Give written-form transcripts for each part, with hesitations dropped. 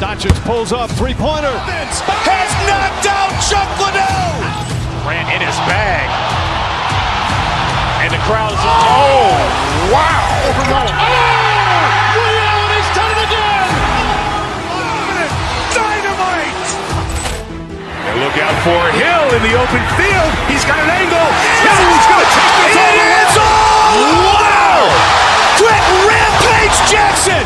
Doncic pulls up, three-pointer. Has knocked out Chuck Liddell. Ran in his bag. And the crowd's oh, wow. Reality's done it again. Dynamite. And look out for Hill in the open field. He's got an angle. Hill's going to take this all the way. It is all. Wow. Quick Rampage Jackson.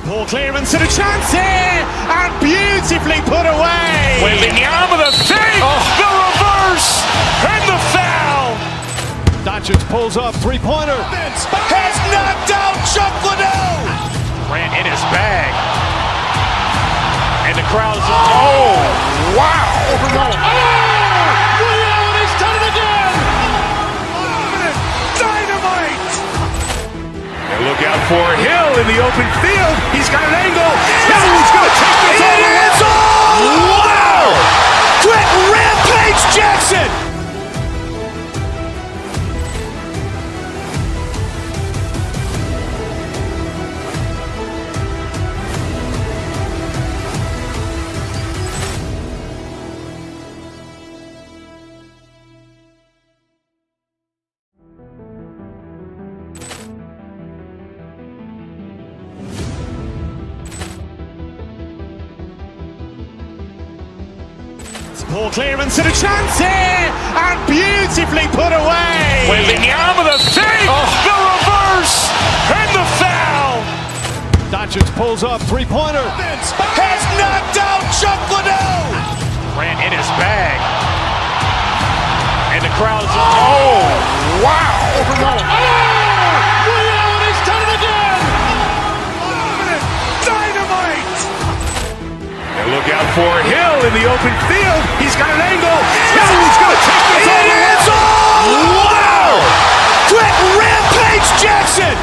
Ball clearance and a chance here, and beautifully put away. Wembanyama the fake, the reverse, and the foul. Doncic pulls up, three-pointer. Has knocked out Chuck Liddell. Ran in his bag. And the crowd's oh, wow. Reality's done it again. Dynamite. And look out for Hill in the open field. He's got an angle. Hill's going to take this all the way. It is all. Wow. Quick Rampage Jackson. Ball clearance and a chance here, and beautifully put away. Wembanyama the fake, the reverse, and the foul. Doncic pulls up, three-pointer. Has knocked out Chuck Liddell. Ran in his bag. And the crowd's oh, wow. Reality's done it again. Dynamite. And look out for Hill in the open field. He's got an angle. Hill's going to take this all the way. It is all. Wow. Quick Rampage Jackson.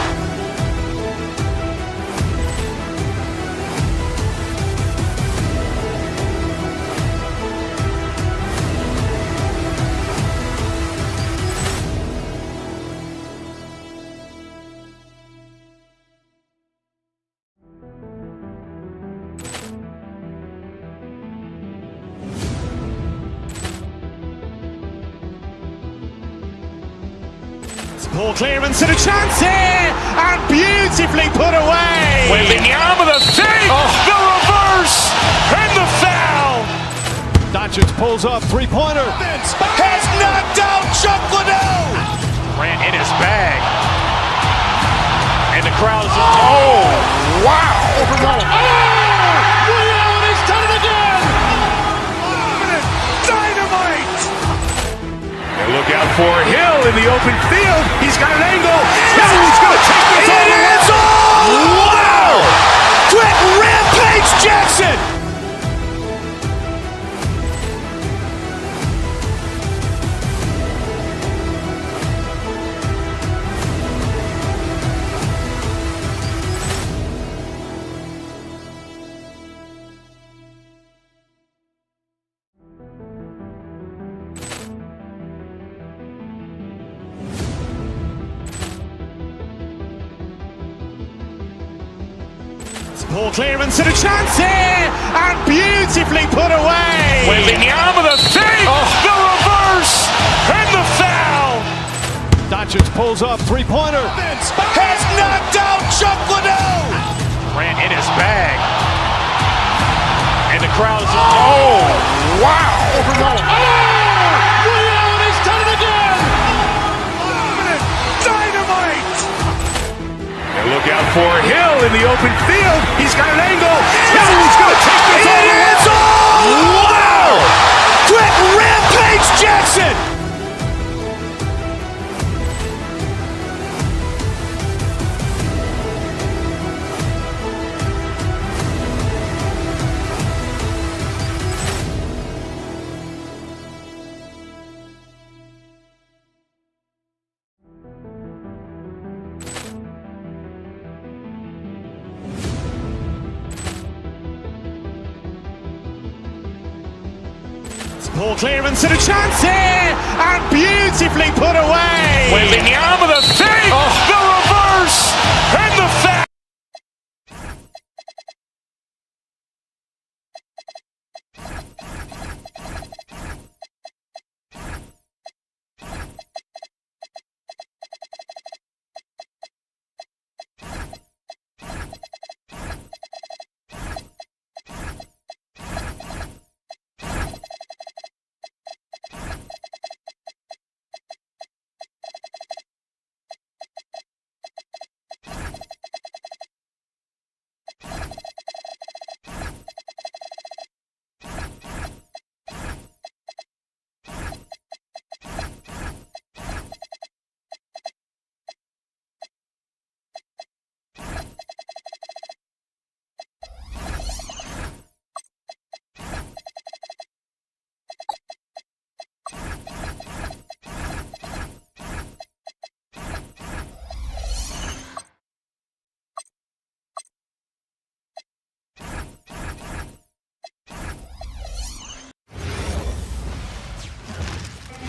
Ball clearance and a chance here, and beautifully put away. Wembanyama the fake, the reverse, and the foul. Doncic pulls up, three-pointer. Has knocked out Chuck Liddell. Ran in his bag. And the crowd's oh, wow. Reality's done it again. Dynamite. And look out for Hill in the open field. He's got an angle. Hill's going to take this all the way. It is all. Wow. Quick Rampage Jackson. Ball clearance and a chance here, and beautifully put away. Wembanyama the fake, the reverse, and the foul. Doncic pulls up, three-pointer. Has knocked out Chuck Liddell. Ran in his bag. And the crowd's oh, wow. Reality's done it again. Dynamite. And look out for Hill in the open field. He's got an angle. Hill's going to take this all the way. It is all. Wow. Quick Rampage Jackson. Poor clearance and a chance here, and beautifully put away. Waving the arm of the fake, the reverse, and the foul.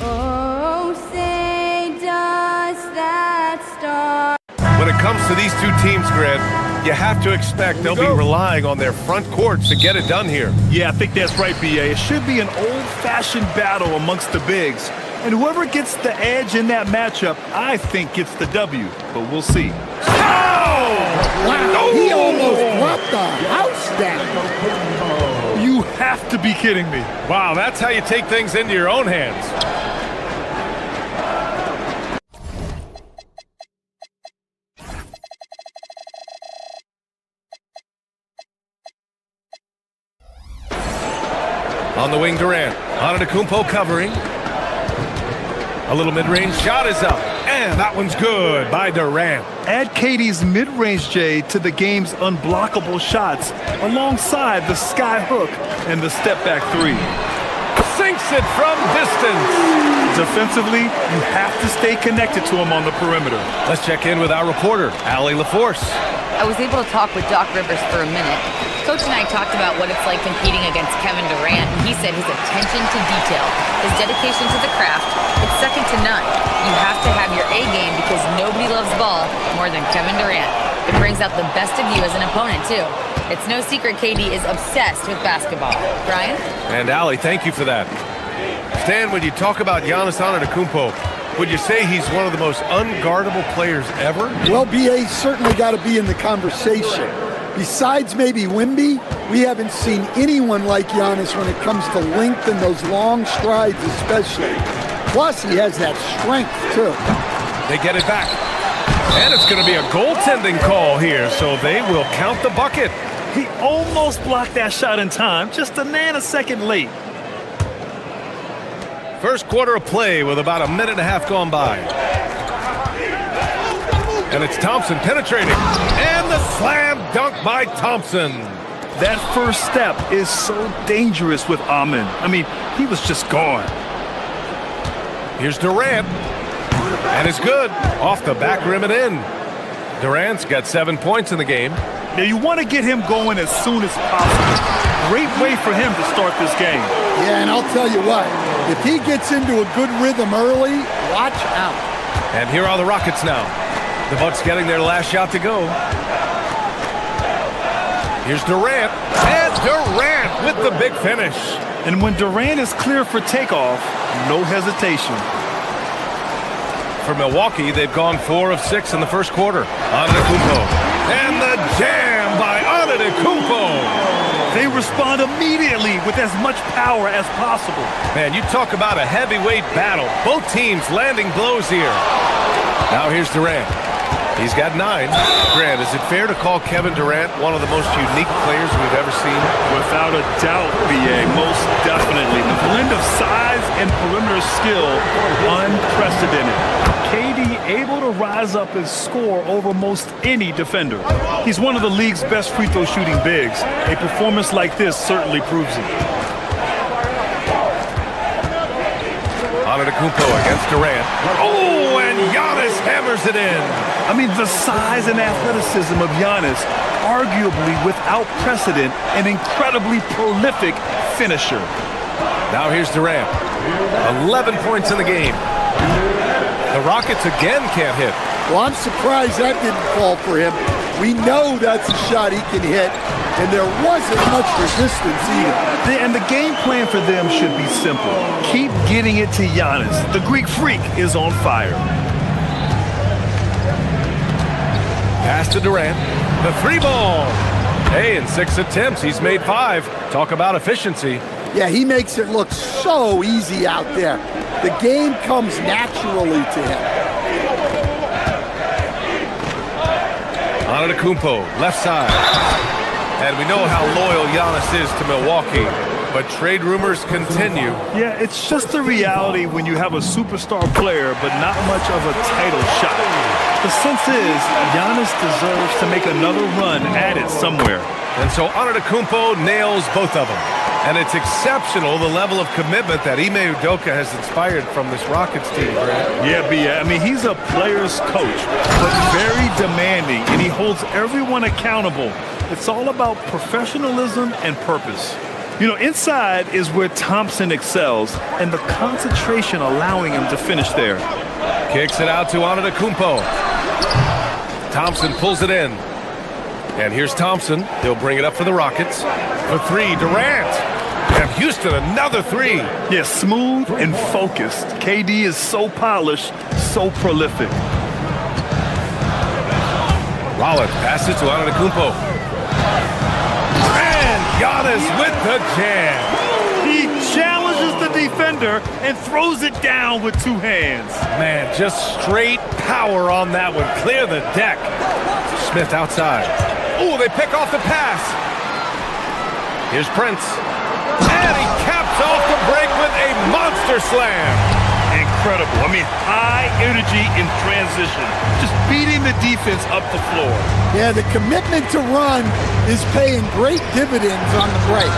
Oh, say does that star. When it comes to these two teams, Grant, you have to expect they'll be relying on their front courts to get it done here. Yeah, I think that's right, B.A. It should be an old-fashioned battle amongst the bigs. And whoever gets the edge in that matchup, I think gets the W. But we'll see. Wow, he almost dropped the house down. You have to be kidding me. Wow, that's how you take things into your own hands. On the wing, Durant. Antetokounmpo covering. A little mid-range shot is up. And that one's good by Durant. Add KD's mid-range J to the game's unblockable shots alongside the sky hook and the step-back three. Sinks it from distance. Defensively, you have to stay connected to him on the perimeter. Let's check in with our reporter, Allie LaForce. I was able to talk with Doc Rivers for a minute. Coach and I talked about what it's like competing against Kevin Durant, and he said his attention to detail, his dedication to the craft, it's second to none. You have to have your A game because nobody loves ball more than Kevin Durant. It brings out the best of you as an opponent, too. It's no secret KD is obsessed with basketball. Brian? And Allie, thank you for that. Stan, when you talk about Giannis Antetokounmpo, would you say he's one of the most unguardable players ever? Well, BA certainly got to be in the conversation. Besides maybe Wemby, we haven't seen anyone like Giannis when it comes to length and those long strides especially. Plus, he has that strength, too. They get it back. And it's going to be a goaltending call here, so they will count the bucket. He almost blocked that shot in time, just a nanosecond late. First quarter of play with about a minute and a half gone by. And it's Thompson penetrating. And the slam dunk by Thompson. That first step is so dangerous with Amin. I mean, he was just gone. Here's Durant. And it's good. Off the back rim and in. Durant's got 7 points in the game. Now, you want to get him going as soon as possible. Great way for him to start this game. Yeah, and I'll tell you what, if he gets into a good rhythm early, watch out. And here are the Rockets now. The Bucks getting their last shot to go. Here's Durant. And Durant with the big finish. And when Durant is clear for takeoff, no hesitation. For Milwaukee, they've gone 4 of 6 in the first quarter. Antetokounmpo. And the jam by Antetokounmpo. They respond immediately with as much power as possible. Man, you talk about a heavyweight battle. Both teams landing blows here. Now here's Durant. He's got 9. Grant, is it fair to call Kevin Durant one of the most unique players we've ever seen? Without a doubt, BA, most definitely. The blend of size and perimeter skill, unprecedented. KD able to rise up and score over most any defender. He's one of the league's best free throw shooting bigs. A performance like this certainly proves it. Antetokounmpo against Durant. Oh, and Giannis hammers it in. I mean, the size and athleticism of Giannis, arguably without precedent, an incredibly prolific finisher. Now here's Durant. 11 points in the game. The Rockets again can't hit. Well, I'm surprised that didn't fall for him. We know that's a shot he can hit, and there wasn't much resistance either. And the game plan for them should be simple. Keep getting it to Giannis. The Greek freak is on fire. Pass to Durant. The 3-ball. Hey, in 6 attempts, he's made 5. Talk about efficiency. Yeah, he makes it look so easy out there. The game comes naturally to him. Antetokounmpo, left side. And we know how loyal Giannis is to Milwaukee, but trade rumors continue. Yeah, it's just the reality when you have a superstar player, but not much of a title shot. The sense is, Giannis deserves to make another run at it somewhere. And so Antetokounmpo nails both of them. And it's exceptional, the level of commitment that Ime Udoka has inspired from this Rockets team, Grant. Yeah, B. I mean, he's a player's coach, but very demanding, and he holds everyone accountable. It's all about professionalism and purpose. You know, inside is where Thompson excels, and the concentration allowing him to finish there. Kicks it out to Antetokounmpo. Thompson pulls it in. And here's Thompson. He'll bring it up for the Rockets. For 3, Durant. And Houston, another 3. Yeah, smooth and focused. KD is so polished, so prolific. Rollins passes to Antetokounmpo. And Giannis with the jam. He challenges the defender and throws it down with 2 hands. Man, just straight power on that one. Clear the deck. Smith outside. Oh, they pick off the pass. Here's Prince. And he caps off the break with a monster slam. Incredible. I mean, high energy in transition. Just beating the defense up the floor. Yeah, the commitment to run is paying great dividends on the break.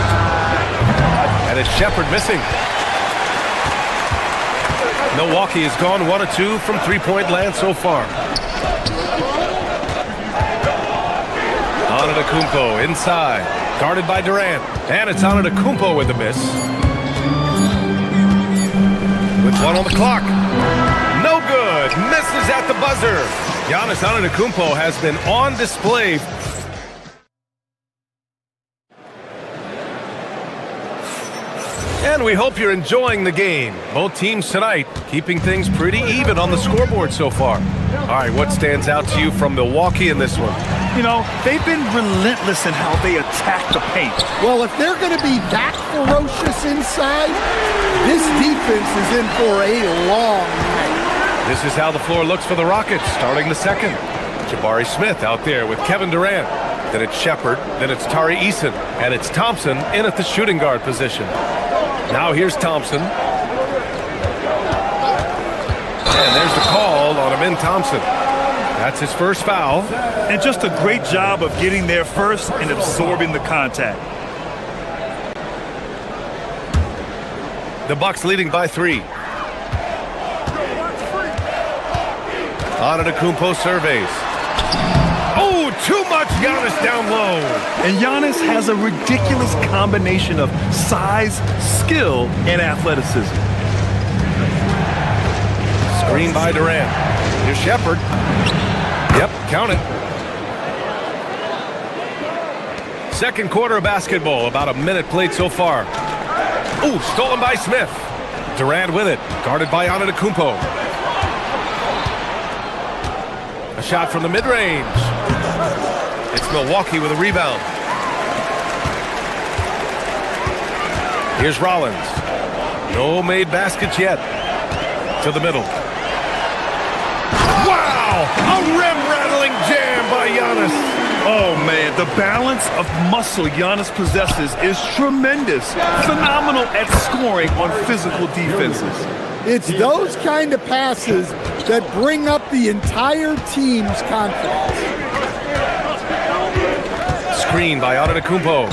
And it's Shepherd missing. Milwaukee has gone 1 of 2 from 3-point land so far. Antetokounmpo inside, guarded by Durant. And it's Antetokounmpo with the miss. With 1 on the clock. No good. Misses at the buzzer. Giannis Antetokounmpo has been on display. And we hope you're enjoying the game. Both teams tonight keeping things pretty even on the scoreboard so far. All right, what stands out to you from Milwaukee in this one? You know, they've been relentless in how they attack the paint. Well, if they're going to be that ferocious inside, this defense is in for a long night. This is how the floor looks for the Rockets starting the second. Jabari Smith out there with Kevin Durant. Then it's Shepherd, then it's Tari Eason, and it's Thompson in at the shooting guard position. Now here's Thompson. And there's the call on Amin Thompson. That's his first foul. And just a great job of getting there first and absorbing the contact. The Bucks leading by 3. Antetokounmpo surveys. Oh, too much Giannis down low. And Giannis has a ridiculous combination of size, skill, and athleticism. Screen by Durant. Here's Shepherd. Yep, count it. Second quarter of basketball, about a minute played so far. Ooh, stolen by Smith. Durant with it, guarded by Antetokounmpo. A shot from the mid-range. It's Milwaukee with a rebound. Here's Rollins. No made baskets yet. To the middle. Wow! A rim-rattling jam by Giannis. Oh, man, the balance of muscle Giannis possesses is tremendous. Phenomenal at scoring on physical defenses. It's those kind of passes that bring up the entire team's confidence. Screen by Antetokounmpo.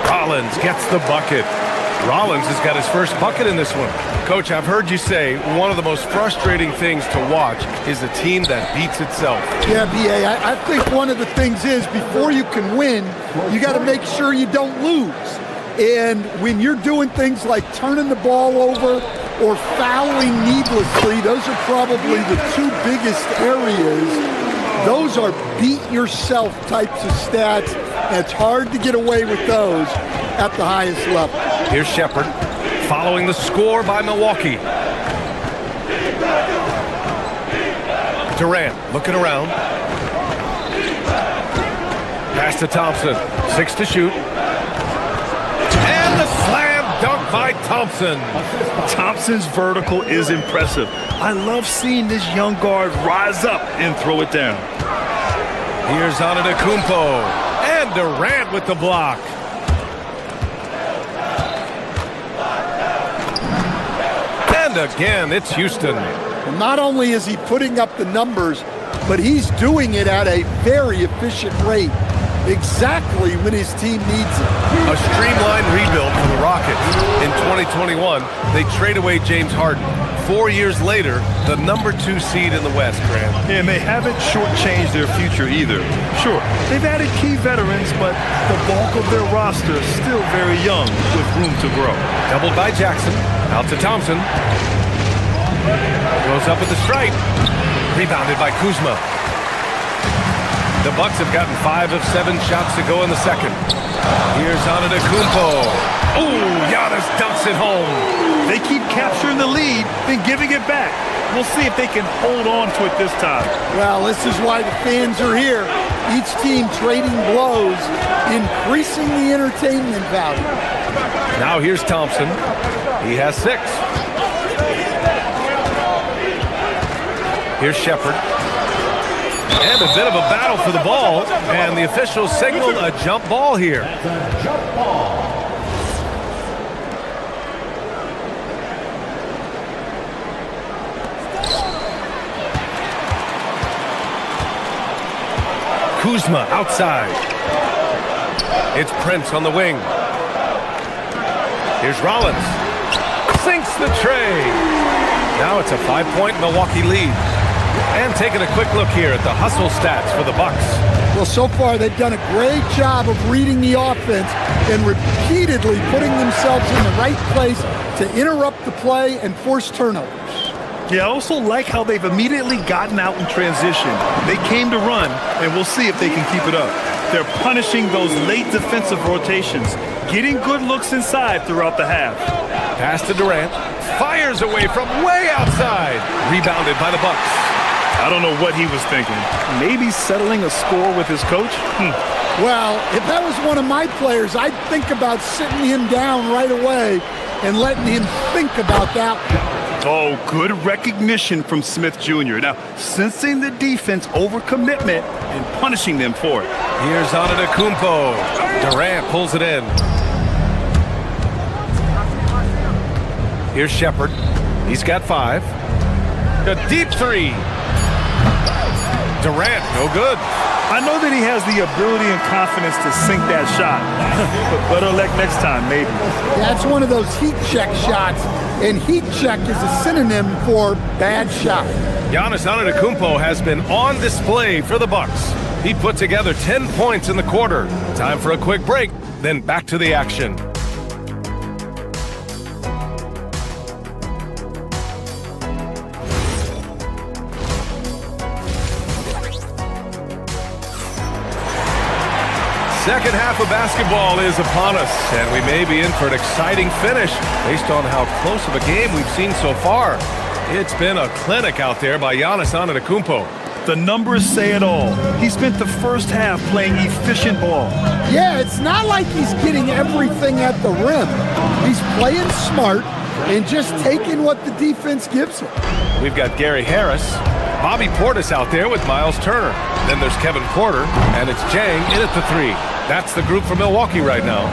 Rollins gets the bucket. Rollins has got his first bucket in this one. Coach, I've heard you say one of the most frustrating things to watch is a team that beats itself. Yeah, B.A., I think one of the things is before you can win, you got to make sure you don't lose. And when you're doing things like turning the ball over or fouling needlessly, those are probably the two biggest areas. Those are beat-yourself types of stats, and it's hard to get away with those at the highest level. Here's Shepard following the score by Milwaukee. Durant looking around. Pass to Thompson. 6 to shoot. And the slam dunk by Thompson. Thompson's vertical is impressive. I love seeing this young guard rise up and throw it down. Here's Antetokounmpo. And Durant with the block. And again, it's Houston. Not only is he putting up the numbers, but he's doing it at a very efficient rate, exactly when his team needs it. A streamlined rebuild for the Rockets. In 2021, they trade away James Harden. 4 years later, the number 2 seed in the West, Grant. And they haven't shortchanged their future either. Sure, they've added key veterans, but the bulk of their roster is still very young with room to grow. Doubled by Jackson. Out to Thompson. Goes up with the stripe. Rebounded by Kuzma. The Bucks have gotten 5 of 7 shots to go in the second. Here's Antetokounmpo. Ooh, Giannis dunks it home. They keep capturing the lead, then giving it back. We'll see if they can hold on to it this time. Well, this is why the fans are here. Each team trading blows, increasing the entertainment value. Now here's Thompson. He has 6. Here's Shepard. And a bit of a battle for the ball. And the officials signaled a jump ball here. Kuzma outside. It's Prince on the wing. Here's Rollins. Sinks the tray. Now it's a 5-point Milwaukee lead. And taking a quick look here at the hustle stats for the Bucks. Well, so far they've done a great job of reading the offense and repeatedly putting themselves in the right place to interrupt the play and force turnovers. Yeah, I also like how they've immediately gotten out in transition. They came to run, and we'll see if they can keep it up. They're punishing those late defensive rotations, getting good looks inside throughout the half. Pass to Durant. Fires away from way outside. Rebounded by the Bucks. I don't know what he was thinking. Maybe settling a score with his coach? Well, if that was one of my players, I'd think about sitting him down right away and letting him think about that. Oh, good recognition from Smith Jr. Now, sensing the defense overcommitment and punishing them for it. Here's Antetokounmpo. Durant pulls it in. Here's Shepard. He's got 5. A deep 3. Durant, no good. I know that he has the ability and confidence to sink that shot. But better luck next time, maybe. That's one of those heat check shots, and heat check is a synonym for bad shot. Giannis Antetokounmpo has been on display for the Bucks. He put together 10 points in the quarter. Time for a quick break, then back to the action. Second half of basketball is upon us, and we may be in for an exciting finish based on how close of a game we've seen so far. It's been a clinic out there by Giannis Antetokounmpo. The numbers say it all. He spent the first half playing efficient ball. Yeah, it's not like he's getting everything at the rim. He's playing smart and just taking what the defense gives him. We've got Gary Harris, Bobby Portis out there with Miles Turner. Then there's Kevin Porter, and it's Jang in at the 3. That's the group for Milwaukee right now.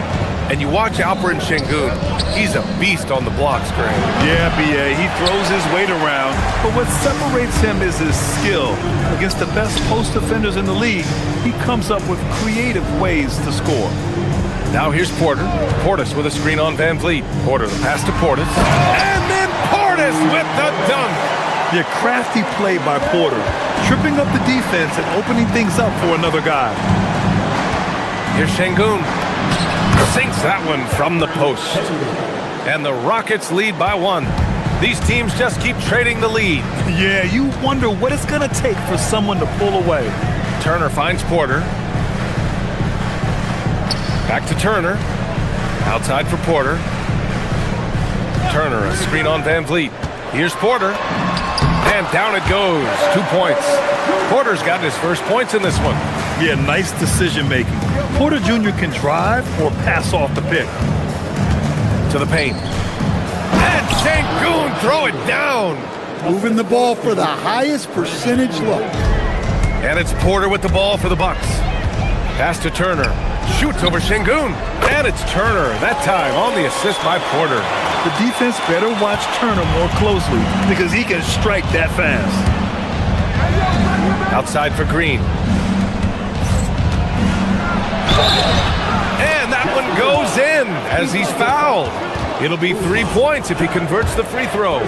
And you watch Alperen Şengün. He's a beast on the blocks, Grant. Yeah, B.A., he throws his weight around, but what separates him is his skill. Against the best post defenders in the league, he comes up with creative ways to score. Now here's Porter. Portis with a screen on Van Vliet. Porter, the pass to Portis. And then Portis with the dunk. Yeah, crafty play by Porter, tripping up the defense and opening things up for another guy. Here's Şengün. Sinks that one from the post. And the Rockets lead by 1. These teams just keep trading the lead. Yeah, you wonder what it's going to take for someone to pull away. Turner finds Porter. Back to Turner. Outside for Porter. Turner, a screen on Van Vliet. Here's Porter. And down it goes. 2 points. Porter's got his first points in this one. Yeah, nice decision making. Porter Jr. can drive or pass off the pick. To the paint. And Sengun, throw it down. Moving the ball for the highest percentage look. And it's Porter with the ball for the Bucks. Pass to Turner. Shoots over Sengun. And it's Turner, that time on the assist by Porter. The defense better watch Turner more closely because he can strike that fast. Outside for Green. And that one goes in as he's fouled. It'll be 3 points if he converts the free throw.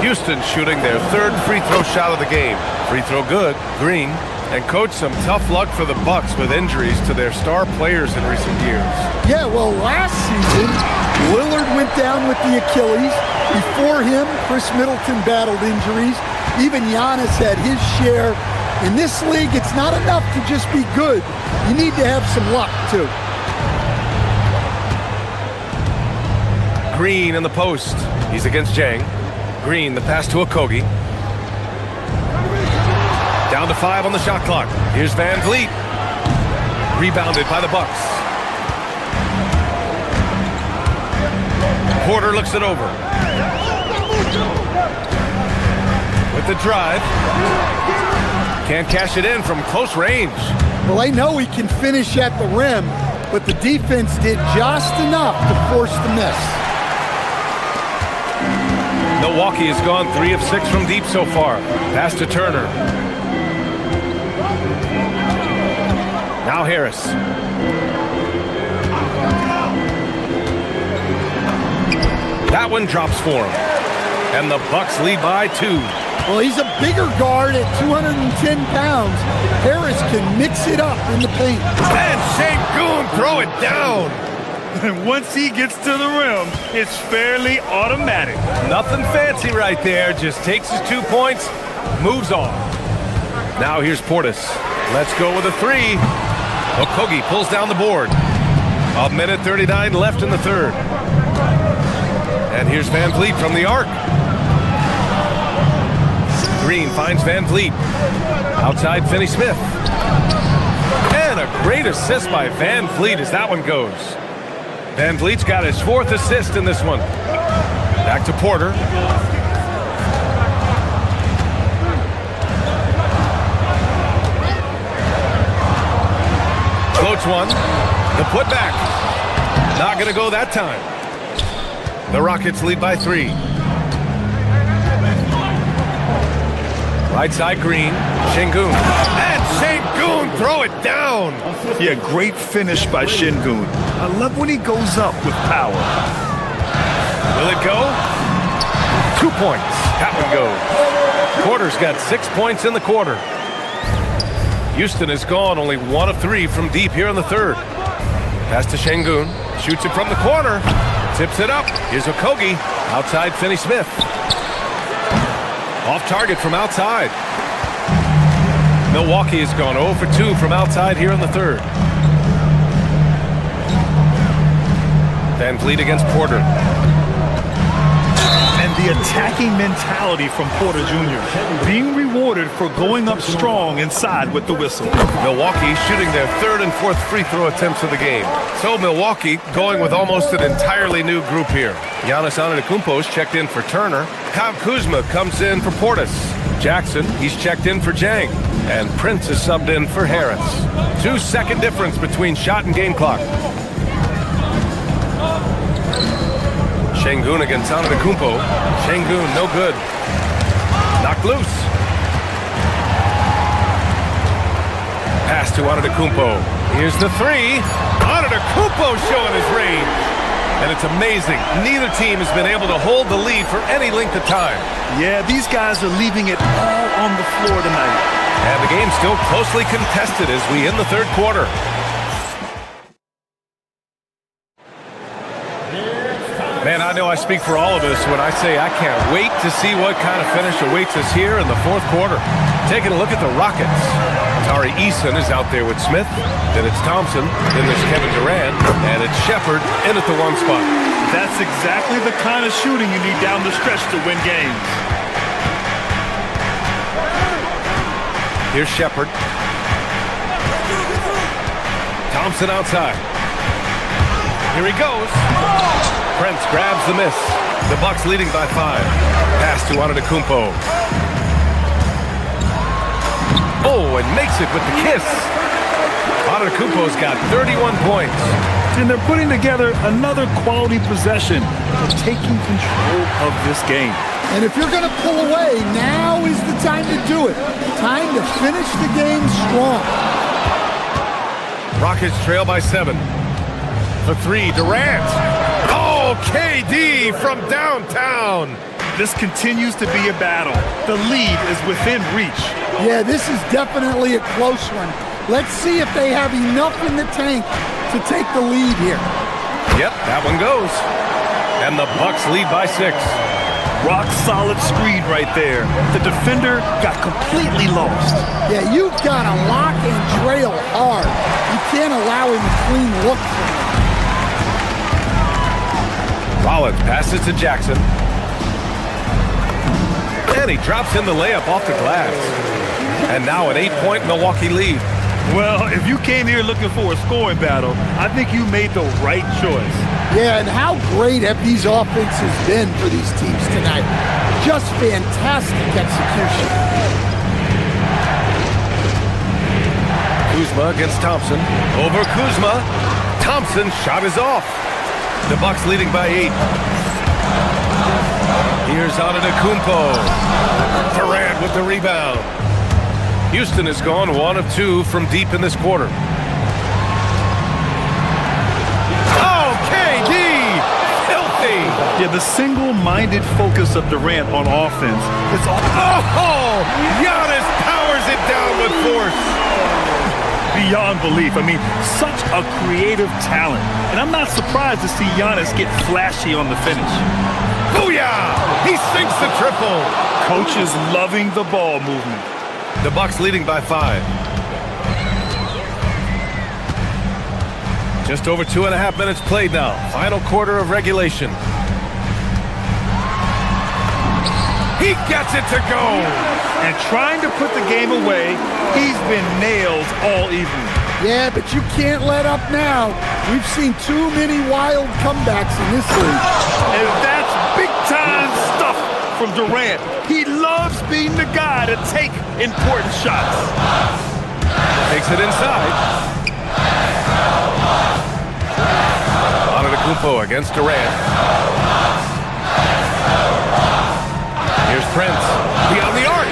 Houston shooting their third free throw shot of the game. Free throw good. Green. And coach, some tough luck for the Bucks with injuries to their star players in recent years. Yeah, well, last season, Lillard went down with the Achilles. Before him, Chris Middleton battled injuries. Even Giannis had his share. In this league, it's not enough to just be good. You need to have some luck, too. Green in the post. He's against Jang. Green, the pass to Okogie. Down to 5 on the shot clock. Here's Van Vliet. Rebounded by the Bucks. Porter looks it over. With the drive. Can't cash it in from close range. Well, I know he can finish at the rim, but the defense did just enough to force the miss. Milwaukee has gone 3 of 6 from deep so far. Pass to Turner. Now Harris. That one drops for him. And the Bucks lead by 2. Well, he's a bigger guard at 210 pounds. Harris can mix it up in the paint. And Sengun, throw it down. And once he gets to the rim, it's fairly automatic. Nothing fancy right there. Just takes his 2 points, moves on. Now here's Portis. Let's go with a 3. Okogie pulls down the board. 1:39 left in the third. And here's Van Vliet from the arc. Green finds Van Vliet. Outside Finney Smith. And a great assist by Van Vliet as that one goes. Van Vliet's got his 4th assist in this one. Back to Porter. Floats one. The putback. Not going to go that time. The Rockets lead by 3. Right side Green. Sengun. And Sengun, throw it down. Yeah, great finish by Sengun. I love when he goes up with power. Will it go? 2 points. That one goes. Porter's got 6 points in the quarter. Houston has gone only 1 of 3 from deep here in the third. Pass to Sengun. Shoots it from the corner. Tips it up. Here's Okogie. Outside Finney Smith. Off target from outside. Milwaukee has gone 0 for 2 from outside here in the third. Van Vliet against Porter. And the attacking mentality from Porter Jr. being rewarded for going up strong inside with the whistle. Milwaukee shooting their 3rd and 4th free throw attempts of the game. So Milwaukee going with almost an entirely new group here. Giannis Antetokounmpo's checked in for Turner. Kyle Kuzma comes in for Portis. Jackson, he's checked in for Jang. And Prince is subbed in for Harris. 2-second difference between shot and game clock. Sengun against Antetokounmpo. Sengun, no good. Knocked loose. Pass to Antetokounmpo. Here's the 3. Antetokounmpo showing his range. And it's amazing. Neither team has been able to hold the lead for any length of time. Yeah, these guys are leaving it all on the floor tonight. And the game's still closely contested as we end the third quarter. Man, I know I speak for all of us when I say I can't wait to see what kind of finish awaits us here in the fourth quarter. Taking a look at the Rockets. Tari Eason is out there with Smith. Then it's Thompson. Then there's Kevin Durant. And it's Shepherd in at the one spot. That's exactly the kind of shooting you need down the stretch to win games. Here's Shepherd. Thompson outside. Here he goes. Prince grabs the miss. The Bucks leading by 5. Pass to Antetokounmpo. Oh, and makes it with the kiss. Antetokounmpo's got 31 points. And they're putting together another quality possession. They're taking control of this game. And if you're going to pull away, now is the time to do it. Time to finish the game strong. Rockets trail by 7. For 3, Durant. Oh, KD from downtown. This continues to be a battle. The lead is within reach. Yeah, this is definitely a close one. Let's see if they have enough in the tank to take the lead here. Yep, that one goes. And the Bucks lead by 6. Rock solid screen right there. The defender got completely lost. Yeah, you've got to lock and trail hard. You can't allow him a clean look from him. Rollins passes to Jackson. And he drops in the layup off the glass. And now an 8-point Milwaukee lead. Well, if you came here looking for a scoring battle, I think you made the right choice. Yeah, and how great have these offenses been for these teams tonight? Just fantastic execution. Kuzma against Thompson. Over Kuzma. Thompson shot is off. The Bucks leading by 8. Here's Antetokounmpo. Durant with the rebound. Houston has gone 1 of 2 from deep in this quarter. Oh, KD! Filthy! Yeah, the single-minded focus of Durant on offense is all... Oh! Giannis powers it down with force. Beyond belief. I mean, such a creative talent. And I'm not surprised to see Giannis get flashy on the finish. Booyah! He sinks the triple. Coach is loving the ball movement. The Bucks leading by 5. Just over 2.5 minutes played now. Final quarter of regulation. He gets it to go. And trying to put the game away, he's been nailed all evening. Yeah, but you can't let up now. We've seen too many wild comebacks in this league. And that's big-time stuff from Durant. He loves being the guy to take important shots. Takes it inside. Antetokounmpo against Durant. Here's Prince. Beyond the arc.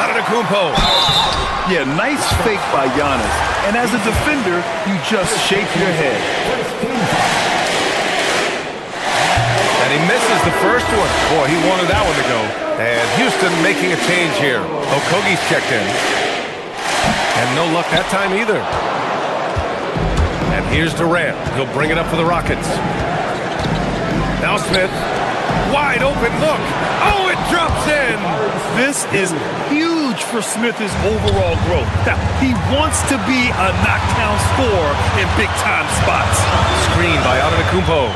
Antetokounmpo. Yeah, nice fake by Giannis. And as a defender, you just shake your head. And he misses the first one. Boy, he wanted that one to go. And Houston making a change here. Okogie's checked in. And no luck that time either. And here's Durant. He'll bring it up for the Rockets. Now Smith. Wide open look. Oh, it drops in. This is huge for Smith's overall growth. Now, he wants to be a knockdown scorer in big-time spots. Screen by Antetokounmpo.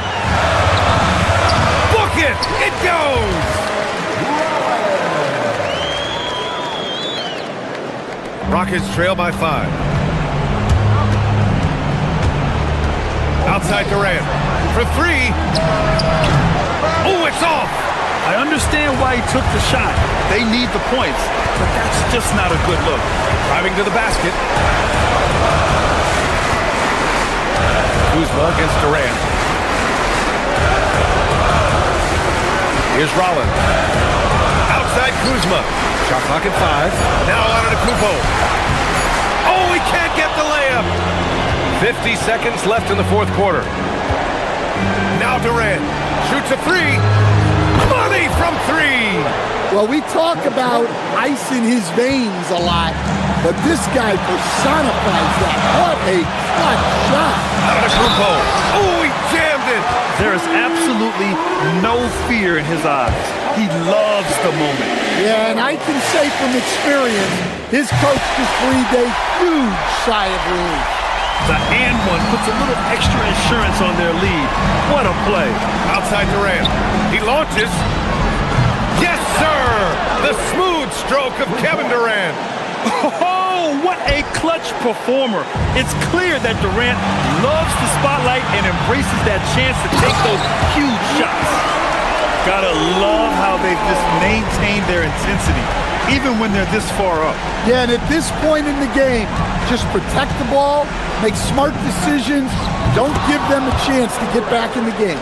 Book it! It goes! Rockets trail by 5. Outside Durant. For 3. Oh, it's off! I understand why he took the shot. They need the points, but that's just not a good look. Driving to the basket. Kuzma against Durant. Here's Rollins. Outside Kuzma. Shot clock at 5. Now Antetokounmpo. Oh, he can't get the layup. 50 seconds left in the fourth quarter. Now Durant. Shoots a 3. Money from 3. Well, we talk about ice in his veins a lot, but this guy personifies that. What a clutch shot. Antetokounmpo. Oh, he jammed it. There's absolutely no fear in his eyes. He loves the moment. Yeah, and I can say from experience, his coach just breathed a huge sigh of relief. The and one puts a little extra insurance on their lead. What a play. Outside Durant. He launches. Yes, sir! The smooth stroke of Kevin Durant. Oh, what a clutch performer. It's clear that Durant loves the spotlight and embraces that chance to take those huge shots. Gotta love how they've just maintained their intensity, even when they're this far up. Yeah, and at this point in the game, just protect the ball, make smart decisions, don't give them a chance to get back in the game.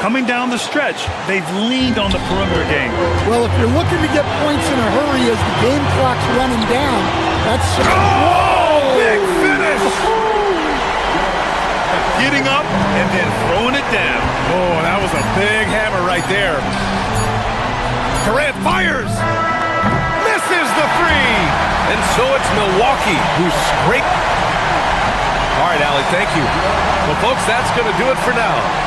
Coming down the stretch, they've leaned on the perimeter game. Well, if you're looking to get points in a hurry as the game clock's running down, that's... Oh, big finish! Getting up and then throwing it down. Oh, that was a big hammer right there. Durant fires! Misses the three! And so it's Milwaukee who scraped. All right, Allie, thank you. Well, folks, that's going to do it for now.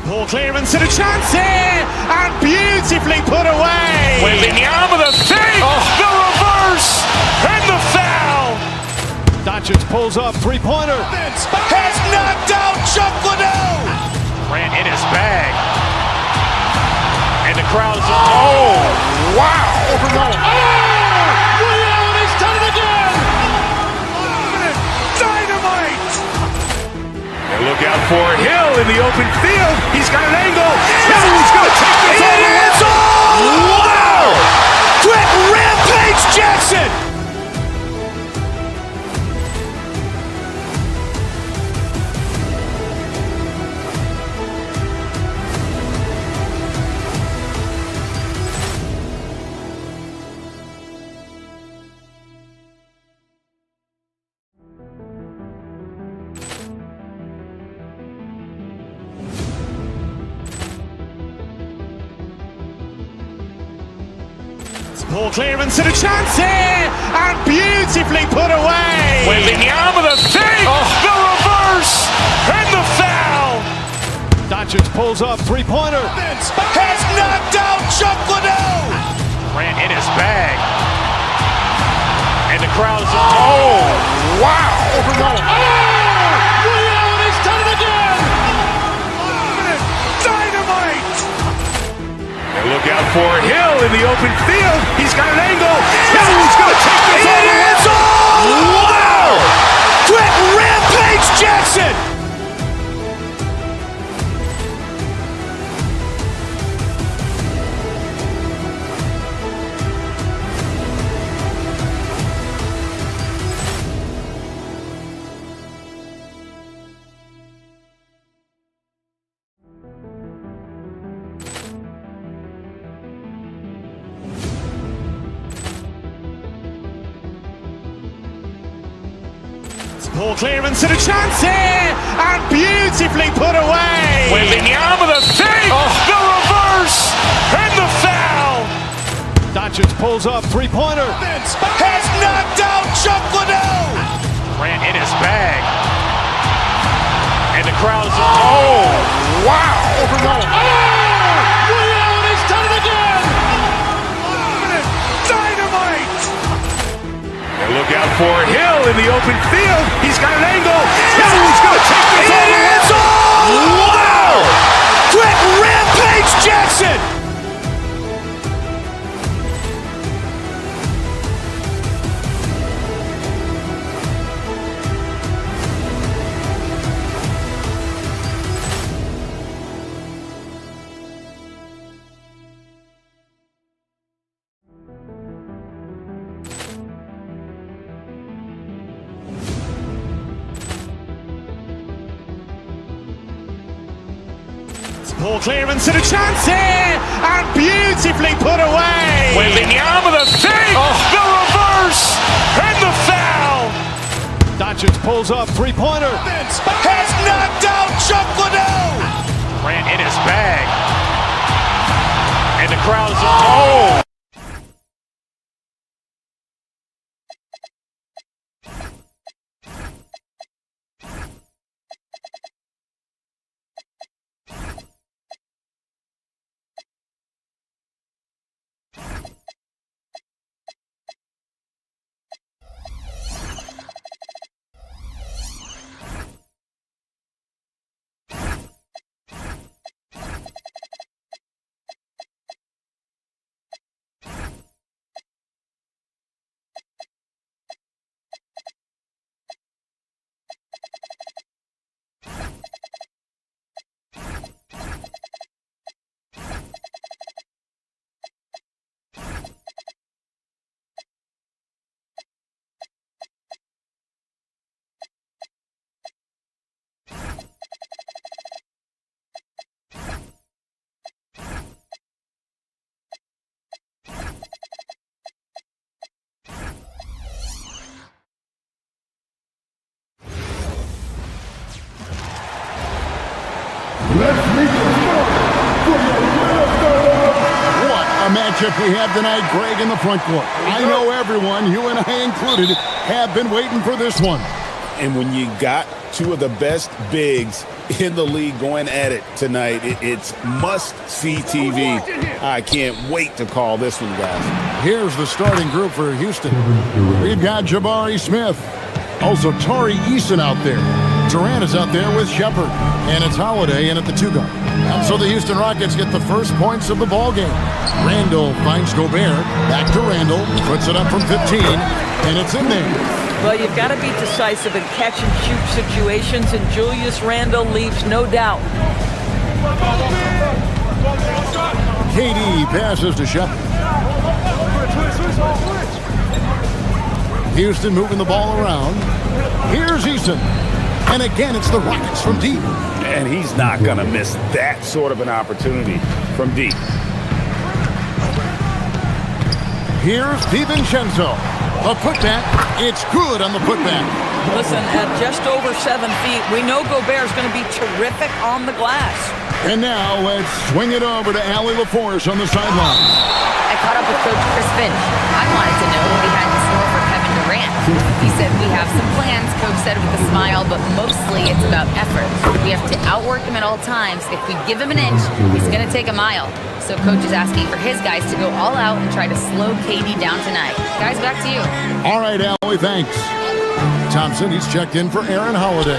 Poor clearance and a chance here, and beautifully put away. Wembanyama with a save, the reverse, and the foul. Doncic pulls up, three-pointer. Has knocked out Chuck Liddell. Grant in his bag. And the crowd is... Oh, wow. Overrun. Oh, Ray Allen has done it again. Dynamite. And look out for Hill in the open field. He's got an angle. He's going to take this all the way. It's all! Wow! Quick Rampage Jackson. Poor clearance and a chance here, and beautifully put away. Wembanyama with a save, the reverse, and the foul. Doncic pulls up, three-pointer. Has knocked out Chuck Liddell. Grant in his bag. And the crowd is... Oh, wow. Overrun. Oh, Ray Allen has done it again. Dynamite. And look out for Hill in the open field. He's got an angle. He's going to take this all the way. It's all! Wow! Quick Rampage Jackson. Poor clearance and a chance here, and beautifully put away. Wembanyama with a save, the reverse, and the foul. Doncic pulls up, three-pointer. Has knocked out Chuck Liddell. Grant in his bag. And the crowd is... Oh, wow. Overrun. Oh, Ray Allen has done it again. Dynamite. And look out for Hill in the open field. He's got an angle. He's going to take this all the way. It's all! Wow! Quick Rampage Jackson. Poor clearance and a chance here, and beautifully put away. Wembanyama with a save, the reverse, and the foul. Doncic pulls up, three-pointer. Has knocked out Chuck Liddell. Grant in his bag. And the crowd is, oh! What a matchup we have tonight, Greg, in the front court. I know everyone, you and I included, have been waiting for this one. And when you got two of the best bigs in the league going at it tonight, it's must-see TV. I can't wait to call this one, guys. Here's the starting group for Houston. We've got Jabari Smith. Also, Tari Eason out there. Durant is out there with Shepard. And it's Holiday in at the 2-guard. And so the Houston Rockets get the first points of the ballgame. Randall finds Gobert. Back to Randall. Puts it up from 15. And it's in there. Well, you've got to be decisive in catch-and-shoot situations, and Julius Randle leaves no doubt. KD passes to Shepard. Houston moving the ball around. Here's Eason. And again, it's the Rockets from deep. And he's not going to miss that sort of an opportunity from deep. Here's DiVincenzo. A putback. It's good on the putback. Listen, at just over 7 feet, we know Gobert's going to be terrific on the glass. And now let's swing it over to Allie LaForce on the sideline. I caught up with Coach Chris Finch. I wanted to know what he had in store for Kevin Durant. He said, we have some plans, Coach said with a smile, but mostly it's about effort. We have to outwork him at all times. If we give him an inch, he's going to take a mile. So Coach is asking for his guys to go all out and try to slow KD down tonight. Guys, back to you. All right, Allie, thanks. Thompson, he's checked in for Aaron Holiday.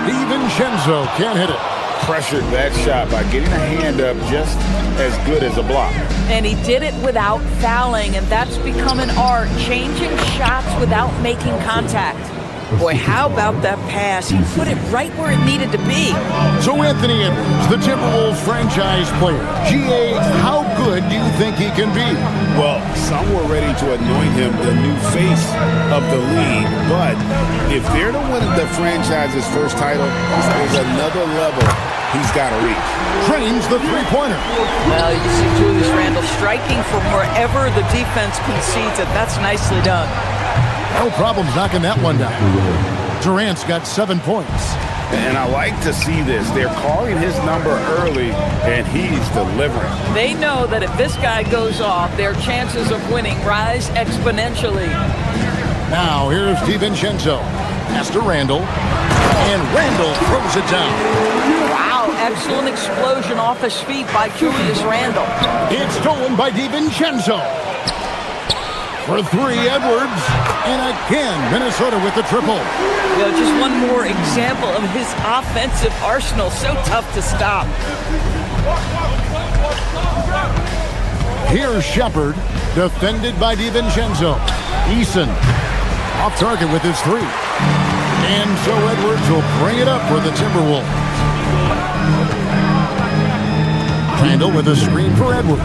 DiVincenzo can't hit it. Pressured that shot by getting a hand up just as good as a block. And he did it without fouling, and that's become an art, changing shots without making contact. Boy, how about that pass? He put it right where it needed to be. So Anthony Edwards, the Timberwolves franchise player. GA, how good do you think he can be? Well, some were ready to anoint him the new face of the league, but if they're to win the franchise's first title, there's another level he's got to reach. Trains the three-pointer. Well, you see Julius Randle striking from wherever the defense concedes it. That's nicely done. No problems knocking that one down. Durant's got 7 points. And I like to see this. They're calling his number early, and he's delivering. They know that if this guy goes off, their chances of winning rise exponentially. Now, here's DiVincenzo. Pass to Randall. And Randall throws it down. Wow, excellent explosion off his feet by Julius Randle. It's stolen by DiVincenzo. For 3, Edwards. And again, Minnesota with the triple. You know, just one more example of his offensive arsenal. So tough to stop. Here's Shepard, defended by DiVincenzo. Eason, off target with his 3. And so Edwards will bring it up for the Timberwolves. Randall with a screen for Edwards.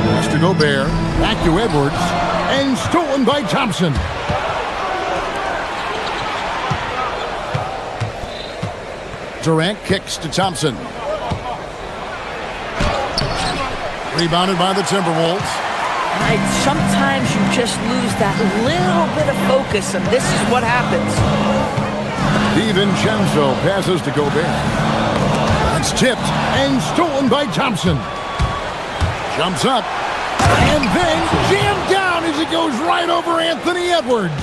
Pass to Gobert, back to Edwards, and stolen by Thompson. Durant kicks to Thompson. Rebounded by the Timberwolves. I sometimes Sometimes you just lose that little bit of focus, and this is what happens. DiVincenzo passes to Gobert. It's tipped and stolen by Thompson. Jumps up and then jammed down as it goes right over Anthony Edwards.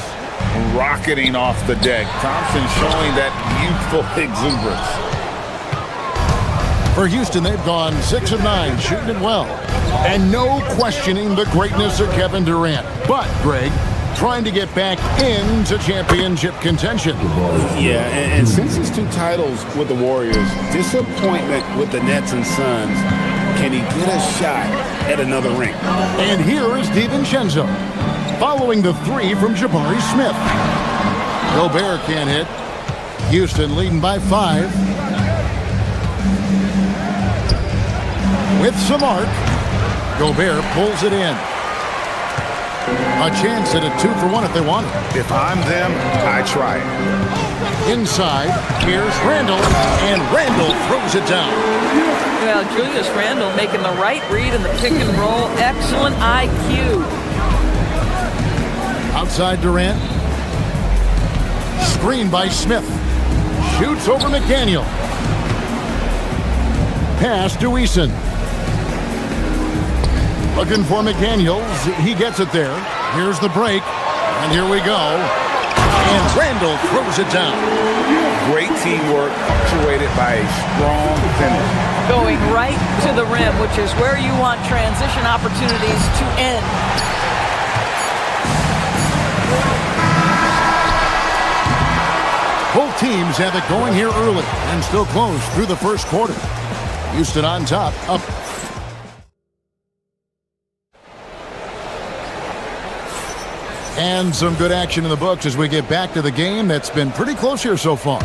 Rocketing off the deck. Thompson showing that youthful exuberance. For Houston, they've gone 6 of 9, shooting it well. And no questioning the greatness of Kevin Durant. But, Greg, trying to get back into championship contention. Yeah, and since his 2 titles with the Warriors, disappointment with the Nets and Suns, can he get a shot at another ring? And here is DiVincenzo, following the 3 from Jabari Smith. Gobert can't hit. Houston leading by 5. With some arc, Gobert pulls it in. A chance at a 2-for-1 if they want it. If I'm them, I try it. Inside, here's Randall, and Randall throws it down. Well, Julius Randle making the right read in the pick and roll. Excellent IQ. Outside Durant. Screen by Smith. Shoots over McDaniel. Pass to Eason. Looking for McDaniels. He gets it there. Here's the break. And here we go. And Randall throws it down. Great teamwork punctuated by a strong finish. Going right to the rim, which is where you want transition opportunities to end. Both teams have it going here early and still close through the first quarter. Houston on top, up. And some good action in the books as we get back to the game that's been pretty close here so far.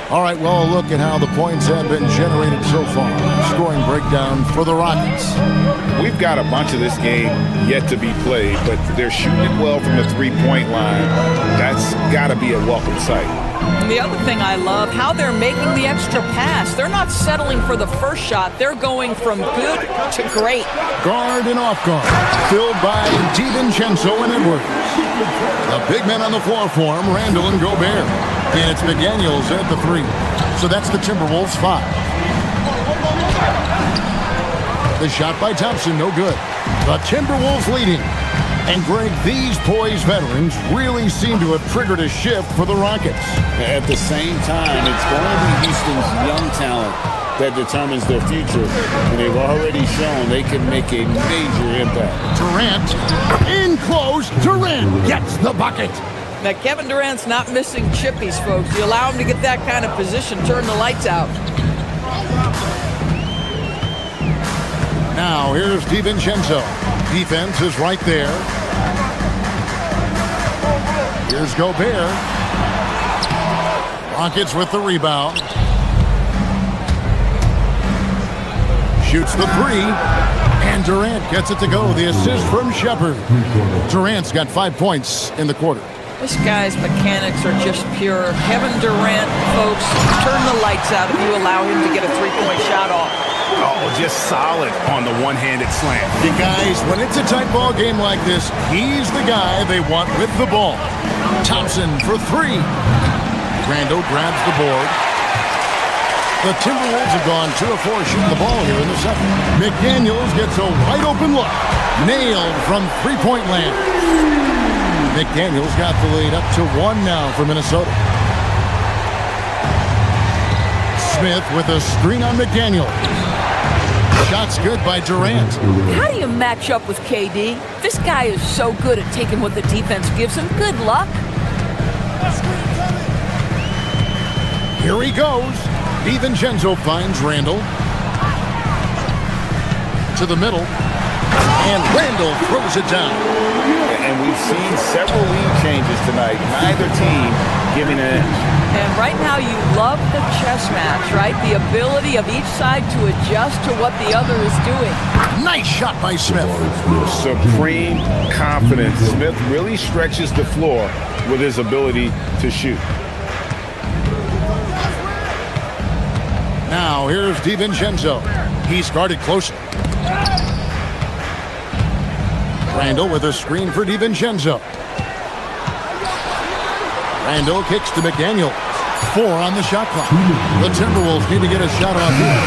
All right, well, look at how the points have been generated so far. Scoring breakdown for the Rockets. We've got a bunch of this game yet to be played, but they're shooting it well from the three-point line. That's got to be a welcome sight. And the other thing I love, how they're making the extra pass. They're not settling for the first shot. They're going from good to great. Guard and off guard, filled by DiVincenzo and Edwards. The big men on the floor for him, Randall and Gobert. And it's McDaniels at the 3. So that's the Timberwolves 5. The shot by Thompson, no good. The Timberwolves leading. And Greg, these poised veterans really seem to have triggered a shift for the Rockets. At the same time, it's going to be Houston's young talent that determines their future. And they've already shown they can make a major impact. Durant, in close, Durant gets the bucket. Now, Kevin Durant's not missing chippies, folks. You allow him to get that kind of position, turn the lights out. Now, here's DiVincenzo. Defense is right there. Here's Gobert. Rockets with the rebound. Shoots the 3. And Durant gets it to go. The assist from Shepard. Durant's got 5 points in the quarter. This guy's mechanics are just pure. Kevin Durant, folks, turn the lights out if you allow him to get a three-point shot off. Oh, just solid on the one-handed slam. You guys, when it's a tight ball game like this, he's the guy they want with the ball. Thompson for 3. Randall grabs the board. The Timberwolves have gone 2 of 4 shooting the ball here in the second. McDaniels gets a wide-open look. Nailed from three-point land. McDaniels got the lead up to 1 now for Minnesota. Smith with a screen on McDaniel. Shot's good by Durant. How do you match up with KD? This guy is so good at taking what the defense gives him. Good luck. Here he goes. DiVincenzo finds Randall. To the middle. And Randall throws it down. And we've seen several lead changes tonight. Neither team giving an inch. And right now you love the chess match, right? The ability of each side to adjust to what the other is doing. Nice shot by Smith. Supreme confidence. Smith really stretches the floor with his ability to shoot. Now here's DiVincenzo. He's guarded closely. Randall with a screen for DiVincenzo. Randall kicks to McDaniel. 4 on the shot clock. The Timberwolves need to get a shot off here.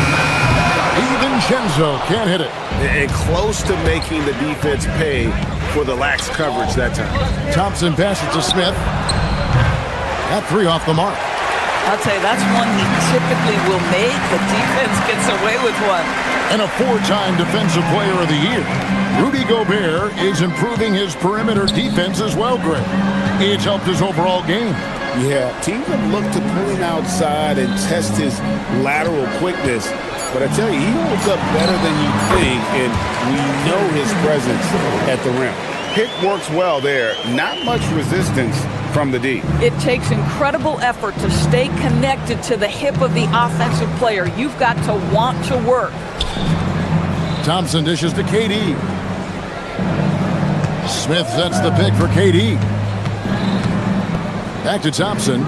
DiVincenzo can't hit it. And close to making the defense pay for the lax coverage that time. Thompson passes to Smith. That 3 off the mark. I'll tell you, that's one he typically will make. The defense gets away with one. And a 4-time Defensive Player of the Year. Rudy Gobert is improving his perimeter defense as well, Greg. It's helped his overall game. Yeah, teams have looked to pull him outside and test his lateral quickness. But I tell you, he holds up better than you think, and we know his presence at the rim. Pick works well there. Not much resistance from the D. It takes incredible effort to stay connected to the hip of the offensive player. You've got to want to work. Thompson dishes to KD. Smith sets the pick for KD. Back to Thompson.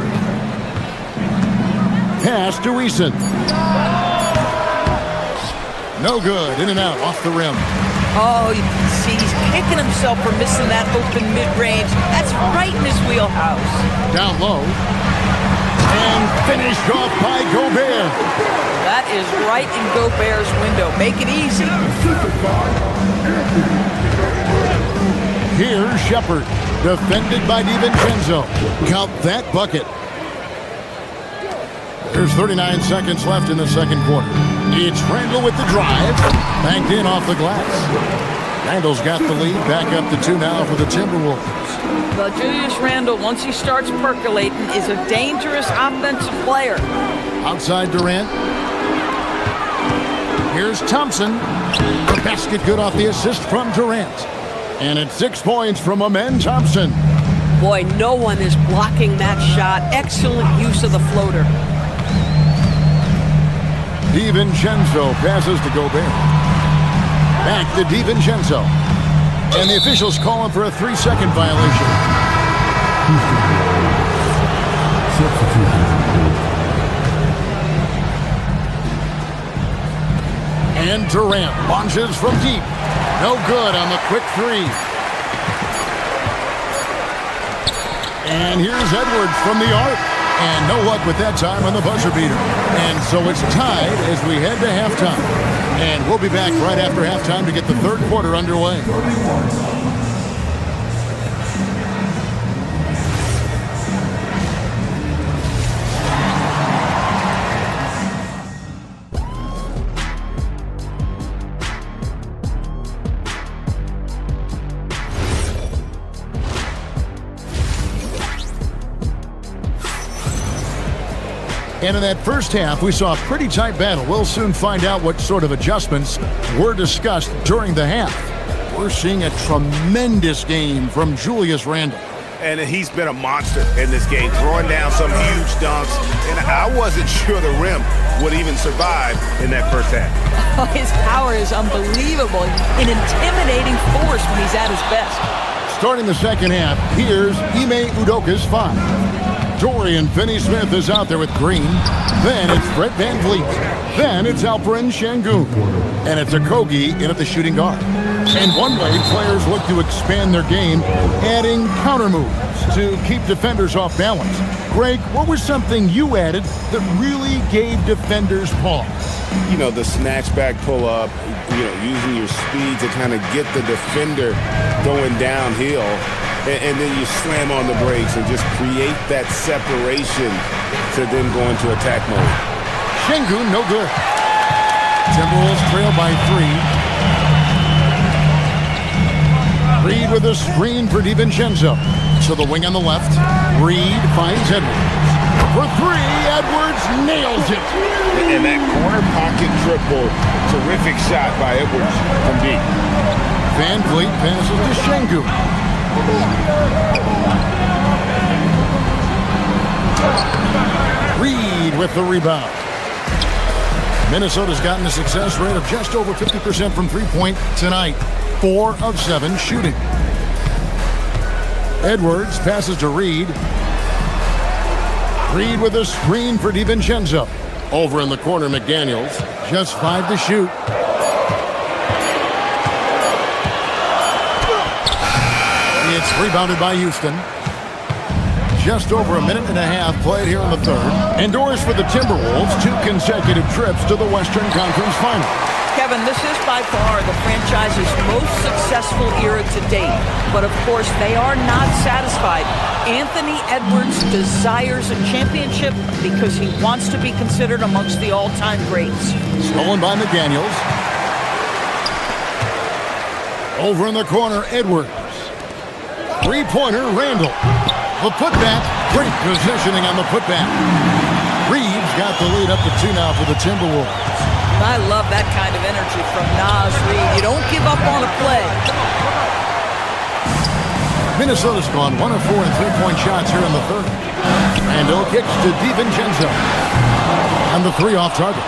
Pass to Eason. No good. In and out. Off the rim. Oh, you can see he's kicking himself for missing that open mid-range. That's right in his wheelhouse. Down low. And finished off by Gobert. That is right in Gobert's window. Make it easy. Here's Shepard. Defended by DiVincenzo. Count that bucket. There's 39 seconds left in the second quarter. It's Randall with the drive. Banked in off the glass. Randall's got the lead. Back up to 2 now for the Timberwolves. Well, Julius Randle, once he starts percolating, is a dangerous offensive player. Outside Durant. Here's Thompson. The basket good off the assist from Durant. And it's 6 points from Amen Thompson. Boy, no one is blocking that shot. Excellent use of the floater. DiVincenzo passes to Gobert. Back to DiVincenzo. And the officials calling for a 3-second violation. And Durant launches from deep. No good on the quick 3. And here's Edwards from the arc. And no luck with that time on the buzzer beater. And so it's tied as we head to halftime. And we'll be back right after halftime to get the third quarter underway. And in that first half, we saw a pretty tight battle. We'll soon find out what sort of adjustments were discussed during the half. We're seeing a tremendous game from Julius Randle. And he's been a monster in this game, throwing down some huge dunks. And I wasn't sure the rim would even survive in that first half. Oh, his power is unbelievable. An intimidating force when he's at his best. Starting the second half, here's Ime Udoka's 5. Dorian Finney-Smith is out there with Green. Then it's Brett Van Vliet. Then it's Alperen Şengün. And it's Okogie in at the shooting guard. And one way players look to expand their game, adding counter moves to keep defenders off balance. Greg, what was something you added that really gave defenders pause? You know, the snatchback pull-up, using your speed to kind of get the defender going downhill. And then you slam on the brakes and just create that separation to then go into attack mode. Şengün, no good. Timberwolves trail by 3. Reed with a screen for DiVincenzo. To the wing on the left. Reed finds Edwards. For 3, Edwards nails it. And that corner pocket triple, terrific shot by Edwards from deep. Van Vliet passes to Şengün. Reed with the rebound. Minnesota's gotten a success rate of just over 50% from three-point tonight. 4 of 7 shooting. Edwards passes to Reed. Reed with a screen for DiVincenzo. Over in the corner, McDaniels. Just 5 to shoot. It's rebounded by Houston. Just over a minute and a half played here in the third. Indoors for the Timberwolves, 2 consecutive trips to the Western Conference Final. Kevin, this is by far the franchise's most successful era to date. But of course, they are not satisfied. Anthony Edwards desires a championship because he wants to be considered amongst the all-time greats. Stolen by McDaniels. Over in the corner, Edwards. Three-pointer, Randall. The putback, great positioning on the putback. Reeves got the lead up to 2 now for the Timberwolves. I love that kind of energy from Naz Reid. You don't give up on a play. Minnesota's gone 1 of 4 in three-point shots here in the third. Randall kicks to DiVincenzo. And the 3 off target.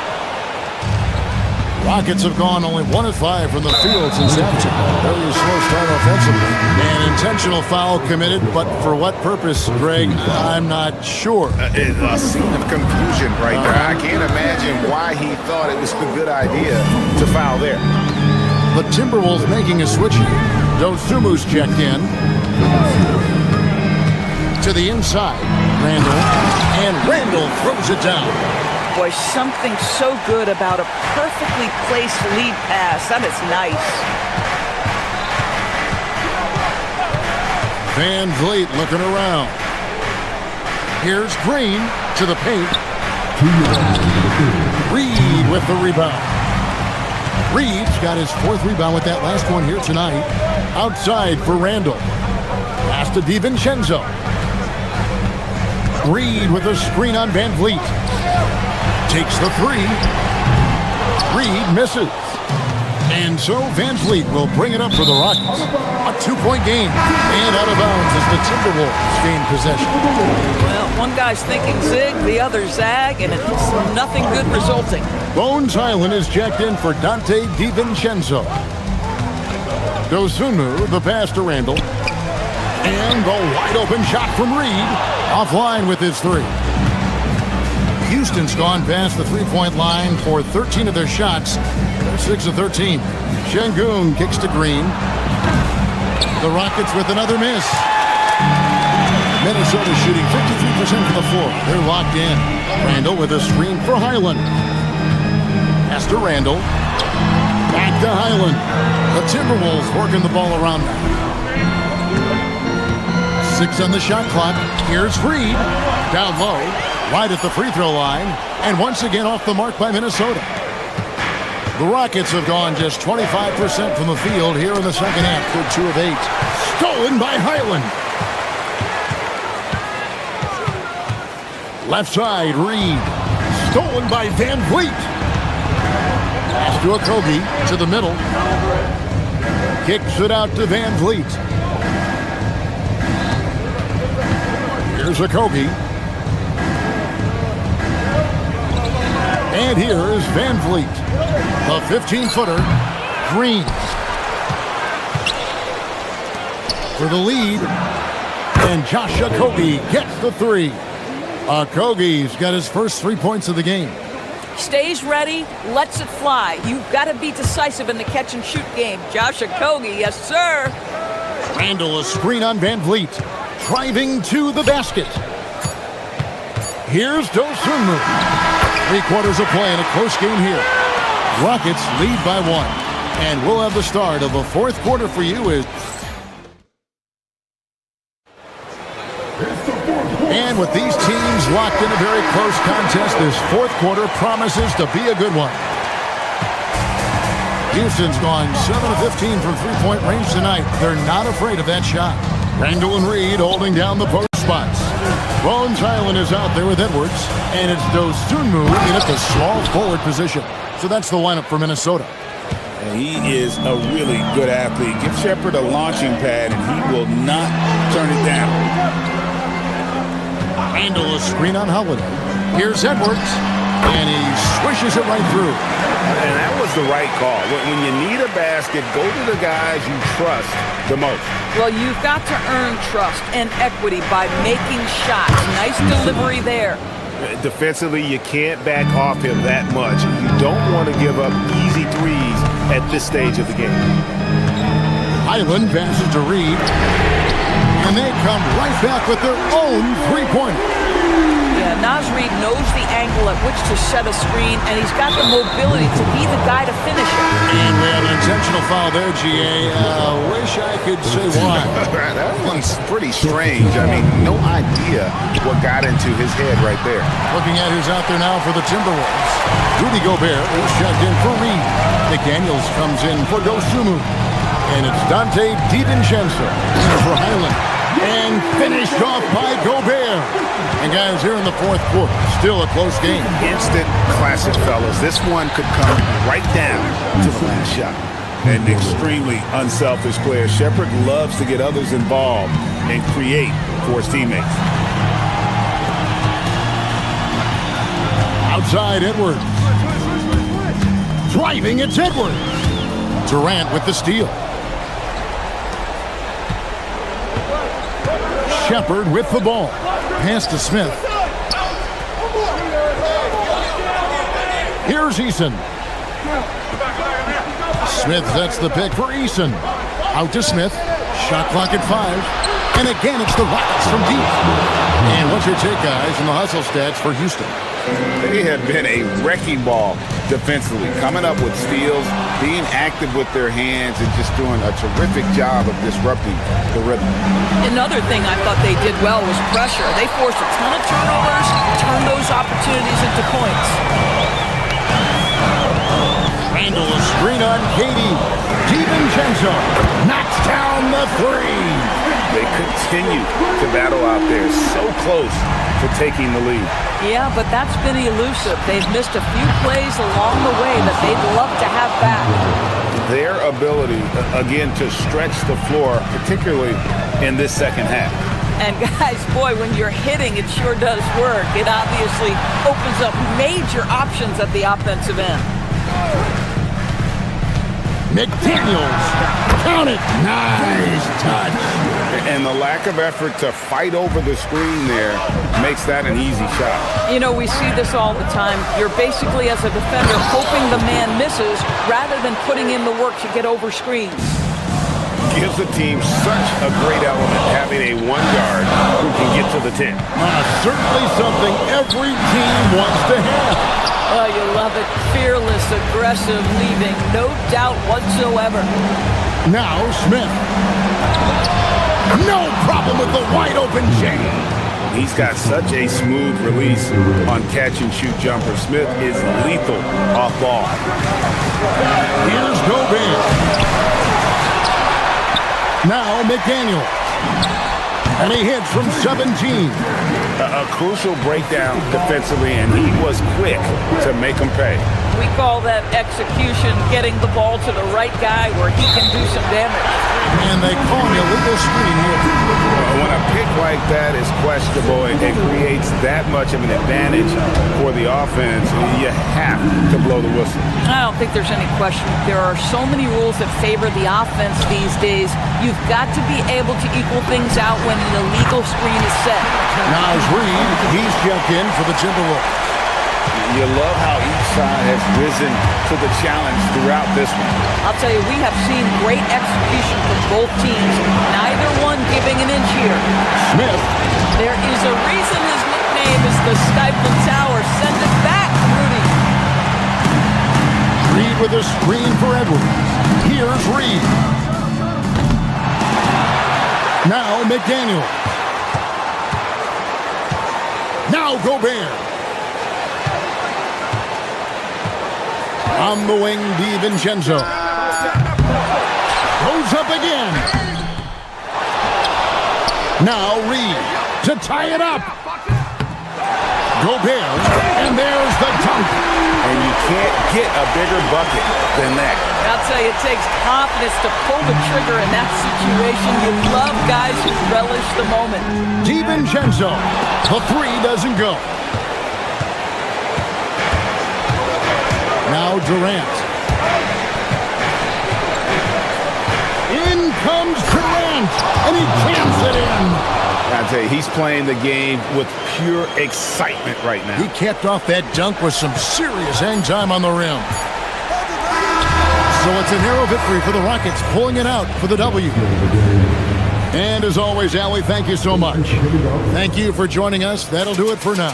Rockets have gone only 1 of 5 from the field since halftime. Very slow start offensively. An intentional foul committed, but for what purpose, Greg, I'm not sure. A scene of confusion right there. I can't imagine why he thought it was a good idea to foul there. The Timberwolves making a switch here. Dosumu's checked in. To the inside. Randall. And Randall throws it down. Boy, something so good about a perfectly placed lead pass. That is nice. Van Vliet looking around. Here's Green to the paint. Reed with the rebound. Reed's got his 4th rebound with that last one here tonight. Outside for Randall. Pass to DiVincenzo. Reed with a screen on Van Vliet. Takes the 3. Reed misses. And so Van Vliet will bring it up for the Rockets. A 2-point game. And out of bounds as the Timberwolves gain possession. Well, one guy's thinking zig, the other zag, and it's nothing good resulting. Bones Highland is checked in for Dante DiVincenzo. Dosunmu, the pass to Randall. And the wide open shot from Reed. Offline with his 3. Houston's gone past the 3-point line for 13 of their shots. They're 6 of 13. Şengün kicks to Green. The Rockets with another miss. Minnesota shooting 53% from the floor. They're locked in. Randall with a screen for Highland. Pass to Randall. Back to Highland. The Timberwolves working the ball around now. 6 on the shot clock. Here's Reed. Down low. Right at the free throw line. And once again off the mark by Minnesota. The Rockets have gone just 25% from the field here in the second half. Good 2 of 8. Stolen by Highland. Left side, Reed. Stolen by Van Vliet. Pass to Okogie to the middle. Kicks it out to Van Vliet. Here's Okogie. And here is Van Vliet. The 15-footer, Green. For the lead. And Josh Okogie gets the 3. Okogie's got his first 3 points of the game. Stays ready, lets it fly. You've got to be decisive in the catch-and-shoot game. Josh Okogie, yes, sir. Randall, a screen on Van Vliet. Driving to the basket. Here's Dosunmu. 3 quarters of play in a close game here. Rockets lead by 1. And we'll have the start of the 4th quarter for you. And with these teams locked in a very close contest, this 4th quarter promises to be a good one. Houston's gone 7 of 15 from 3-point range tonight. They're not afraid of that shot. Randall and Reed holding down the post spots. Bones Highland is out there with Edwards, and it's Dosunmu in at the small forward position. So that's the lineup for Minnesota. And he is a really good athlete. Give Shepherd a launching pad, and he will not turn it down. Randall, a screen on Holiday. Here's Edwards, and he swishes it right through. And that was the right call. When you need a basket, go to the guys you trust the most. Well, you've got to earn trust and equity by making shots. Nice delivery there. Defensively, you can't back off him that much. You don't want to give up easy threes at this stage of the game. Highland passes to Reed. And they come right back with their own three-pointer. Yeah, Naz Reid knows the angle at which to set a screen, and he's got the mobility to be the guy to finish it. And we have an intentional foul there, GA. Wish I could say why. That one's pretty strange. I mean, no idea what got into his head right there. Looking at who's out there now for the Timberwolves. Rudy Gobert is checked in for Reed. McDaniels comes in for Dosunmu. And it's Dante DiVincenzo in for Highland. And finished off by Gobert. And guys, here in the fourth quarter, still a close game. Instant classic, fellas. This one could come right down to the last shot. An extremely unselfish player. Shepherd loves to get others involved and create for his teammates. Outside Edwards. Driving, it's Edwards. Durant with the steal. Shepherd with the ball. Pass to Smith. Here's Eason. Smith sets the pick for Eason. Out to Smith. Shot clock at 5. And again, it's the Rockets from deep. And what's your take, guys, in the hustle stats for Houston? They have been a wrecking ball defensively, coming up with steals, being active with their hands, and just doing a terrific job of disrupting the rhythm. Another thing I thought they did well was pressure. They forced a ton of turnovers, turned those opportunities into points. Randall, a screen on Katie. DiVincenzo knocks down the three. They continue to battle out there, so close to taking the lead. Yeah, but that's been elusive. They've missed a few plays along the way that they'd love to have back. Their ability, again, to stretch the floor, particularly in this second half. And guys, boy, when you're hitting, it sure does work. It obviously opens up major options at the offensive end. McDaniels, count it, nice touch. And the lack of effort to fight over the screen there makes that an easy shot. You know, we see this all the time. You're basically, as a defender, hoping the man misses rather than putting in the work to get over screens. Gives the team such a great element having a one guard who can get to the 10. Certainly something every team wants to have. Oh, you love it. Fearless, aggressive, leaving no doubt whatsoever. Now Smith. No problem with the wide open Jay. He's got such a smooth release on catch and shoot jumper. Smith is lethal off ball. Here's Gobert. Now McDaniel. And he hits from 17. A crucial breakdown defensively, and he was quick to make him pay. We call that execution, getting the ball to the right guy where he can do some damage. And they call an illegal screen here. When a pick like that is questionable, it creates that much of an advantage for the offense. You have to blow the whistle. I don't think there's any question. There are so many rules that favor the offense these days. You've got to be able to equal things out when an illegal screen is set. Naz Reid, he's checked in for the Timberwolves. You love how each side has risen to the challenge throughout this one. I'll tell you, we have seen great execution from both teams. Neither one giving an inch here. Smith. There is a reason his nickname is the Stifling Tower. Send it back, Rudy. Reid with a screen for Edwards. Here's Reid. Now McDaniel. Now Gobert. On the wing, DiVincenzo. Goes up again. Now Reid to tie it up. Gobert, and there's the dunk. And you can't get a bigger bucket than that. I'll tell you, it takes confidence to pull the trigger in that situation. You love guys who relish the moment. DiVincenzo. The three doesn't go. Now Durant. In comes Durant, and he jams it in. I'd say he's playing the game with pure excitement right now. He capped off that dunk with some serious hang time on the rim. So it's a narrow victory for the Rockets, pulling it out for the W. And as always, Allie, thank you so much. Thank you for joining us. That'll do it for now.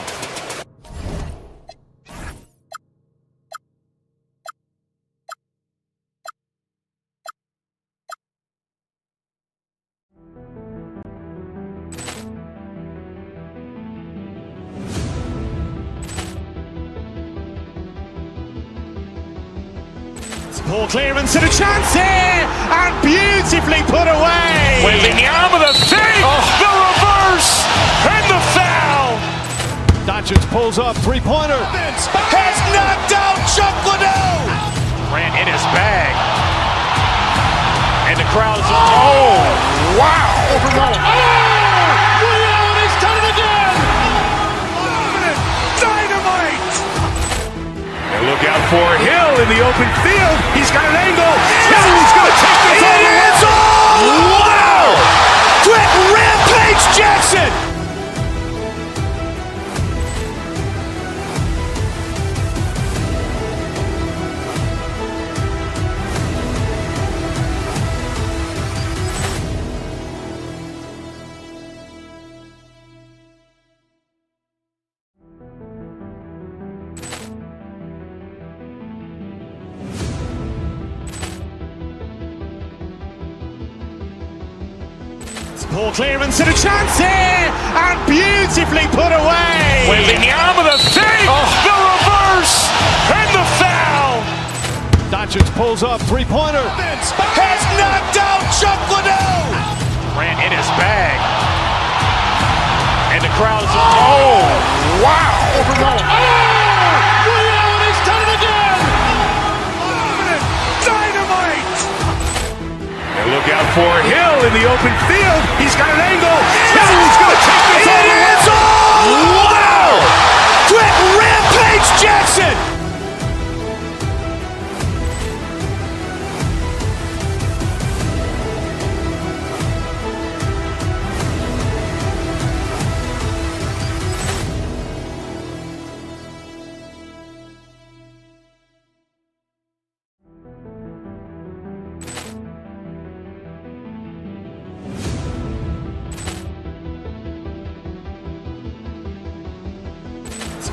Poor clearance and a chance here, and beautifully put away. Wembanyama the fake, the reverse, and the foul. Doncic pulls up, three-pointer. Has knocked out Chuck Liddell. Grant in his bag, and the crowd is wow! He's done it again. Dynamite. And look out for Hill in the open field. He's got an angle. Hill's going to take this all the way. Wow! Quick Rampage Jackson. Poor clearance and a chance here, and beautifully put away. Wembanyama the fake, the reverse, and the foul. Doncic pulls up, three-pointer. Has knocked out Chuck Liddell. Grant in his bag, and the crowd is wow! He's done it again. Dynamite. And look out for Hill in the open field. He's got an angle. Hill's going to take this all the way. Wow! Quick Rampage Jackson.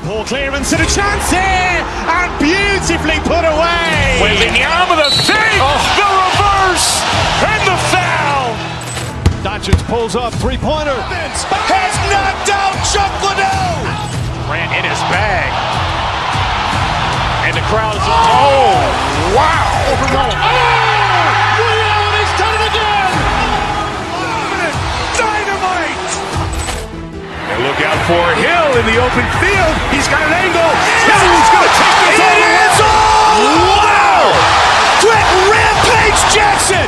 Poor clearance and a chance here, and beautifully put away. Wembanyama the fake, the reverse, and the foul. Doncic pulls up, three-pointer. Has knocked out Chuck Liddell. Grant in his bag, and the crowd is wow! He's done it again. Dynamite. And look out for Hill in the open field. He's got an angle. Hill's going to take this all the way. Wow! Quick Rampage Jackson.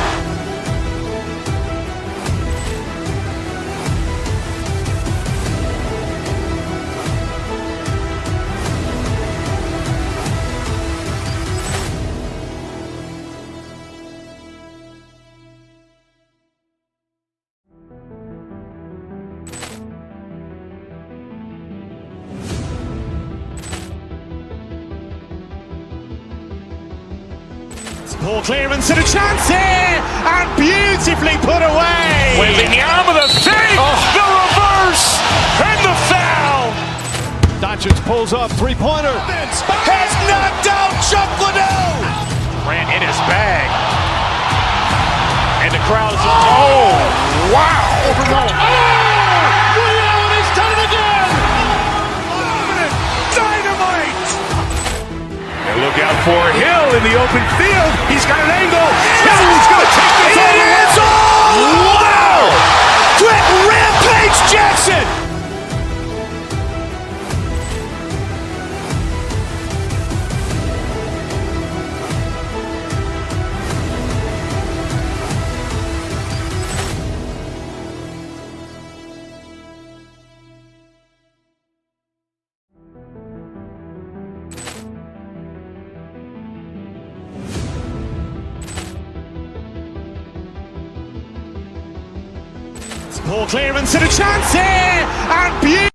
Poor clearance and a chance here, and beautifully put away. Wembanyama the fake, the reverse, and the foul. Doncic pulls up, three-pointer. Has knocked out Chuck Liddell. Grant in his bag, and the crowd is wow! He's done it again. Dynamite. And look out for Hill in the open field. He's got an angle. Hill's going to take this all the way. Wow! Quick Rampage Jackson. Poor clearance and a chance here, and beautiful.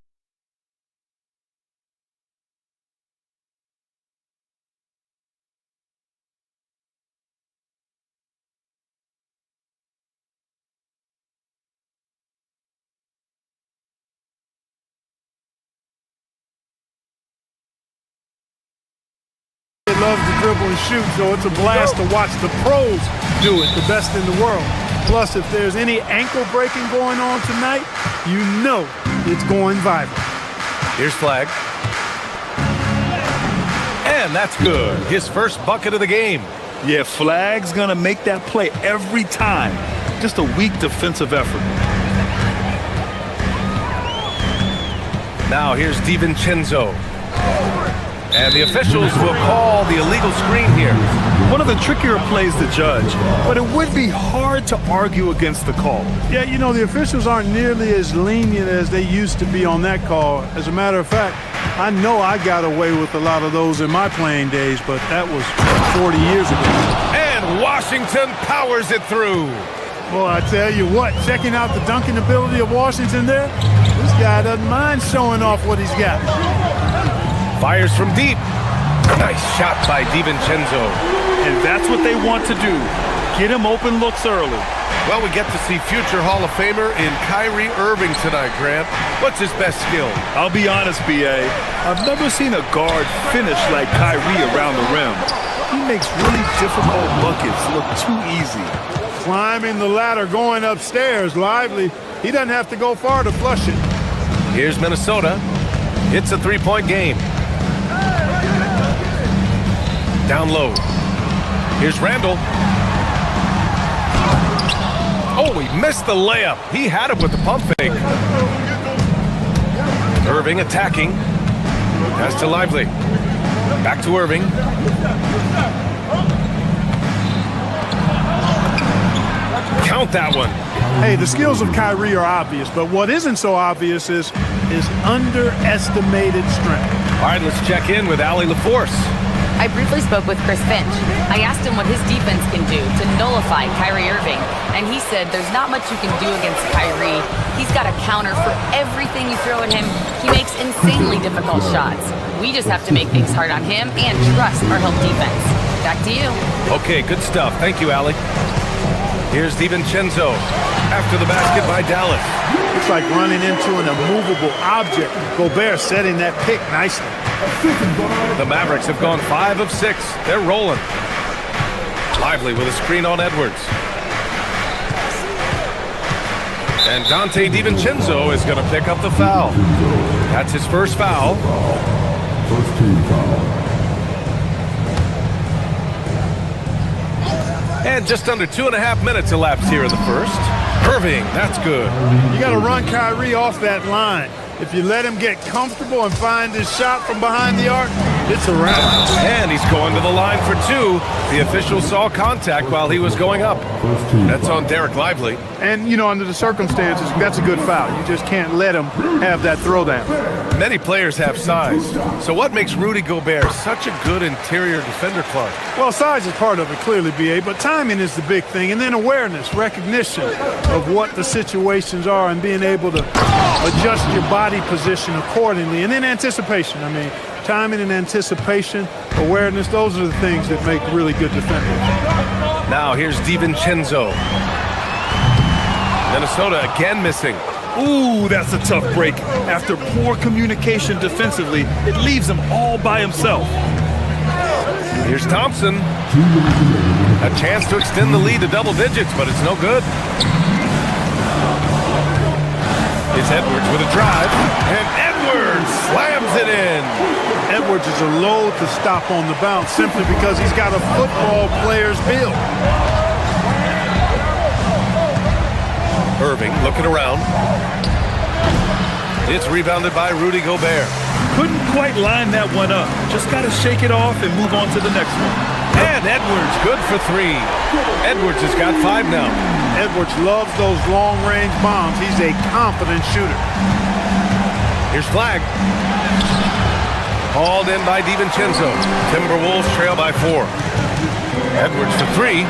loves to dribble and shoot, so it's a blast to watch the pros do it, the best in the world. Plus, if there's any ankle breaking going on tonight, you know it's going viral. Here's Flag. And that's good. His first bucket of the game. Yeah, Flag's going to make that play every time. Just a weak defensive effort. Now here's DiVincenzo. And the officials will call the illegal screen here. One of the trickier plays to judge, but it would be hard to argue against the call. Yeah, you know, the officials aren't nearly as lenient as they used to be on that call. As a matter of fact, I know I got away with a lot of those in my playing days, but that was 40 years ago. And Washington powers it through. Boy, I tell you what, checking out the dunking ability of Washington there, this guy doesn't mind showing off what he's got. Fires from deep. Nice shot by DiVincenzo. And that's what they want to do. Get him open looks early. Well, we get to see future Hall of Famer in Kyrie Irving tonight, Grant. What's his best skill? I'll be honest, B.A. I've never seen a guard finish like Kyrie around the rim. He makes really difficult buckets look too easy. Climbing the ladder, going upstairs, Lively. He doesn't have to go far to flush it. Here's Minnesota. It's a three-point game. Down low. Here's Randall. Oh, he missed the layup. He had it with the pump fake. Irving attacking. Pass to Lively. Back to Irving. Count that one. Hey, the skills of Kyrie are obvious, but what isn't so obvious is his underestimated strength. All right, let's check in with Allie LaForce. I briefly spoke with Chris Finch. I asked him what his defense can do to nullify Kyrie Irving, and he said there's not much you can do against Kyrie. He's got a counter for everything you throw at him. He makes insanely difficult shots. We just have to make things hard on him and trust our help defense. Back to you. Okay, good stuff. Thank you, Allie. Here's DiVincenzo after the basket by Dallas. It's like running into an immovable object. Gobert setting that pick nicely. The Mavericks have gone 5 of 6. They're rolling. Lively with a screen on Edwards. And Dante DiVincenzo is going to pick up the foul. That's his first foul. First team foul. And just under 2.5 minutes elapsed here in the first. Irving, that's good. You got to run Kyrie off that line. If you let him get comfortable and find his shot from behind the arc, it's a wrap. And he's going to the line for 2. The official saw contact while he was going up. That's on Derek Lively. And, you know, under the circumstances, that's a good foul. You just can't let him have that throwdown. Many players have size. So what makes Rudy Gobert such a good interior defender, Clark? Well, size is part of it, clearly, B.A., but timing is the big thing. And then awareness, recognition of what the situations are and being able to adjust your body position accordingly. And then anticipation. I mean, timing and anticipation, awareness, those are the things that make really good defenders. Now here's DiVincenzo. Minnesota again missing. Ooh, that's a tough break. After poor communication defensively, it leaves him all by himself. Here's Thompson. A chance to extend the lead to double digits, but it's no good. It's Edwards with a drive, and Edwards slams it in. Edwards is a load to stop on the bounce simply because he's got a football player's build. Irving looking around. It's rebounded by Rudy Gobert. Couldn't quite line that one up. Just got to shake it off and move on to the next one. And Edwards good for 3. Edwards has got 5 now. Edwards loves those long-range bombs. He's a confident shooter. Here's Flag. Hauled in by DiVincenzo. Timberwolves trail by 4. Edwards for 3.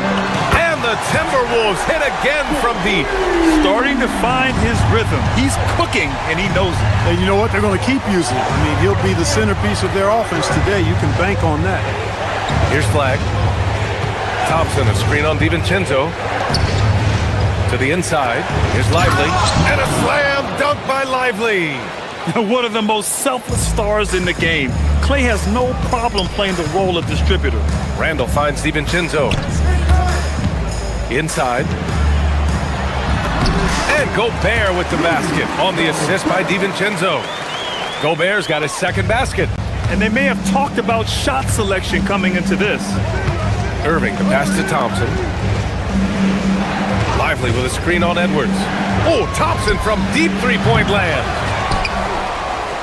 And the Timberwolves hit again from deep. Starting to find his rhythm. He's cooking, and he knows it. And you know what? They're going to keep using it. I mean, he'll be the centerpiece of their offense today. You can bank on that. Here's Flag. Thompson, a screen on DiVincenzo. To the inside. Here's Lively. And a slam dunk by Lively. One of the most selfless stars in the game. Clay has no problem playing the role of distributor. Randall finds DiVincenzo. Inside. And Gobert with the basket on the assist by DiVincenzo. Gobert's got his second basket. And they may have talked about shot selection coming into this. Irving, the pass to Thompson. Lively with a screen on Edwards. Oh, Thompson from deep three-point land.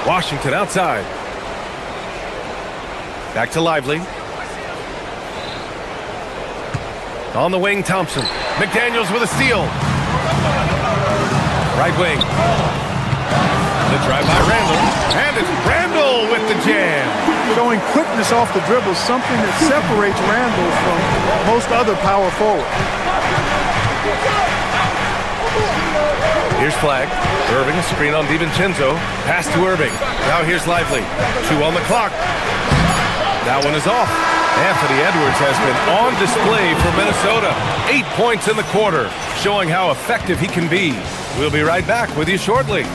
Washington outside. Back to Lively. On the wing, Thompson. McDaniels with a steal. Right wing. The drive by Randall. And it's Randall with the jam. Showing quickness off the dribble, something that separates Randall from most other power forwards. Here's Flag. Irving, a screen on DiVincenzo. Pass to Irving. Now here's Lively. 2 on the clock. That one is off. Anthony Edwards has been on display for Minnesota. 8 points in the quarter, showing how effective he can be. We'll be right back with you shortly.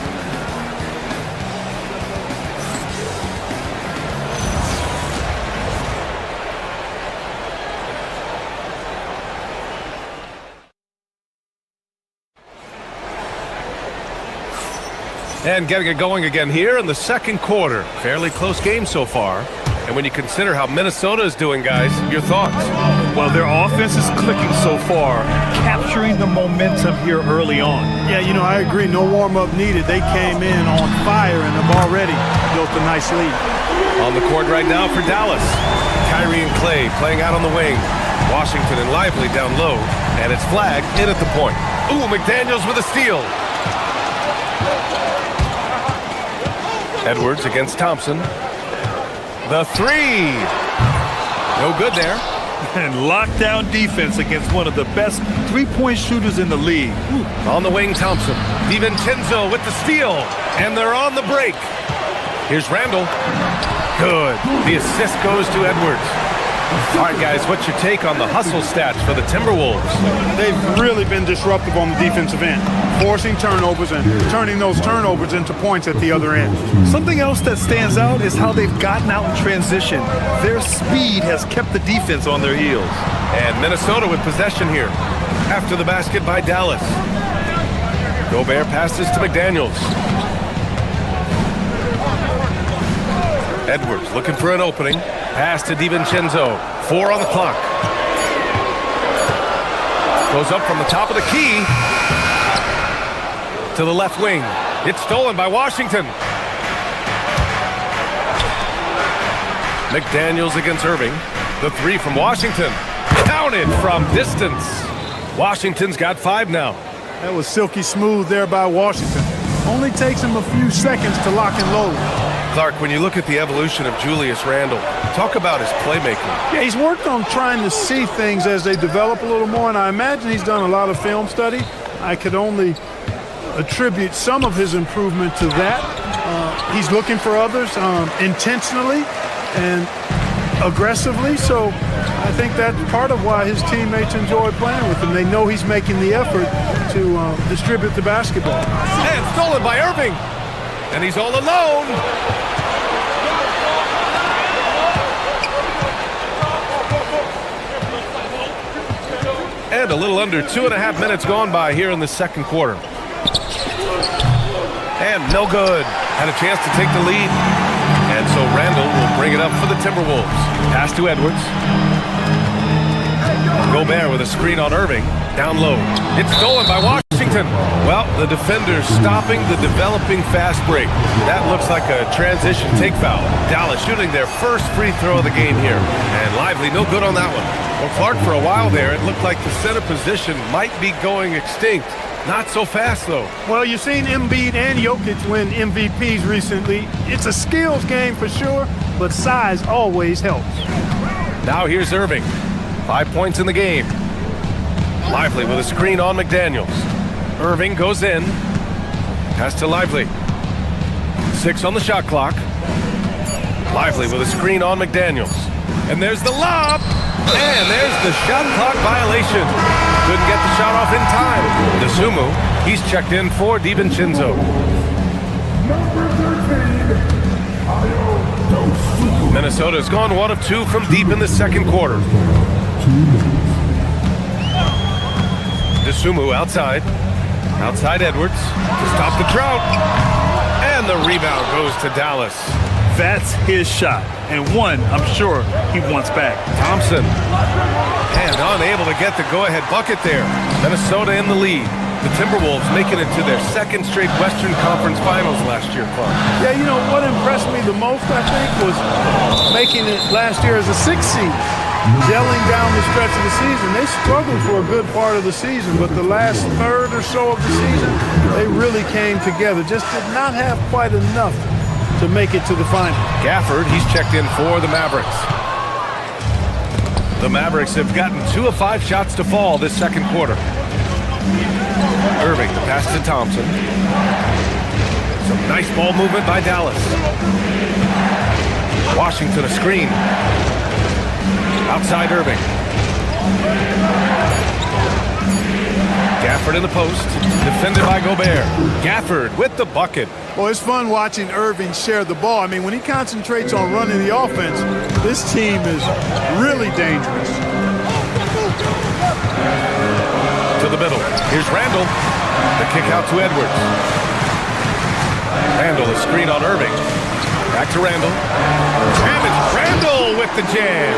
And getting it going again here in the second quarter. Fairly close game so far. And when you consider how Minnesota is doing, guys, your thoughts? Well, their offense is clicking so far, capturing the momentum here early on. Yeah, you know, I agree. No warm-up needed. They came in on fire and have already built a nice lead. On the court right now for Dallas. Kyrie and Clay playing out on the wing. Washington and Lively down low. And it's Flag in at the point. Ooh, McDaniels with a steal. Edwards against Thompson. The three. No good there. And lockdown defense against one of the best three-point shooters in the league. On the wing, Thompson. DiVincenzo with the steal. And they're on the break. Here's Randall. Good. The assist goes to Edwards. All right, guys, what's your take on the hustle stats for the Timberwolves? They've really been disruptive on the defensive end, forcing turnovers and turning those turnovers into points at the other end. Something else that stands out is how they've gotten out in transition. Their speed has kept the defense on their heels. And Minnesota with possession here. After the basket by Dallas. Gobert passes to McDaniels. Edwards looking for an opening. Pass to DiVincenzo. 4 on the clock. Goes up from the top of the key. To the left wing. It's stolen by Washington. McDaniels against Irving. The 3 from Washington. Counted from distance. Washington's got 5 now. That was silky smooth there by Washington. Only takes him a few seconds to lock and load. Clark, when you look at the evolution of Julius Randle, talk about his playmaking. Yeah, he's worked on trying to see things as they develop a little more, and I imagine he's done a lot of film study. I could only attribute some of his improvement to that. He's looking for others intentionally and aggressively, so I think that's part of why his teammates enjoy playing with him. They know he's making the effort to distribute the basketball. And stolen by Irving. And he's all alone. And a little under 2.5 minutes gone by here in the second quarter. And no good. Had a chance to take the lead. And so Randall will bring it up for the Timberwolves. Pass to Edwards. Gobert with a screen on Irving. Down low. It's stolen by Washington. Well, the defenders stopping the developing fast break. That looks like a transition take foul. Dallas shooting their first free throw of the game here. And Lively, no good on that one. Well, Clark, for a while there, it looked like the center position might be going extinct. Not so fast, though. Well, you've seen Embiid and Jokic win MVPs recently. It's a skills game for sure, but size always helps. Now here's Irving. 5 points in the game. Lively with a screen on McDaniels. Irving goes in. Pass to Lively. 6 on the shot clock. Lively with a screen on McDaniels. And there's the lob. And there's the shot clock violation. Couldn't get the shot off in time. Dosunmu, he's checked in for DiVincenzo. Number 13, Dosunmu. Minnesota's gone 1 of 2 from deep in the second quarter. DeSumo outside. Outside Edwards to stop the drought. And the rebound goes to Dallas. That's his shot, and one I'm sure he wants back. Thompson. And unable to get the go-ahead bucket there. Minnesota in the lead. The Timberwolves making it to their second straight Western Conference Finals last year, Clark. Yeah, you know, what impressed me the most, I think, was making it last year as a 6th seed. Gelling down the stretch of the season. They struggled for a good part of the season, but the last third or so of the season, they really came together. Just did not have quite enough to make it to the final. Gafford, he's checked in for the Mavericks. The Mavericks have gotten 2 of 5 shots to fall this second quarter. Irving, the pass to Thompson. Some nice ball movement by Dallas. Washington a screen. Outside Irving. Gafford in the post. Defended by Gobert. Gafford with the bucket. Well, it's fun watching Irving share the ball. I mean, when he concentrates on running the offense, this team is really dangerous. To the middle. Here's Randall. The kick out to Edwards. Randall, a screen on Irving. Back to Randall. And it's Randall with the jam.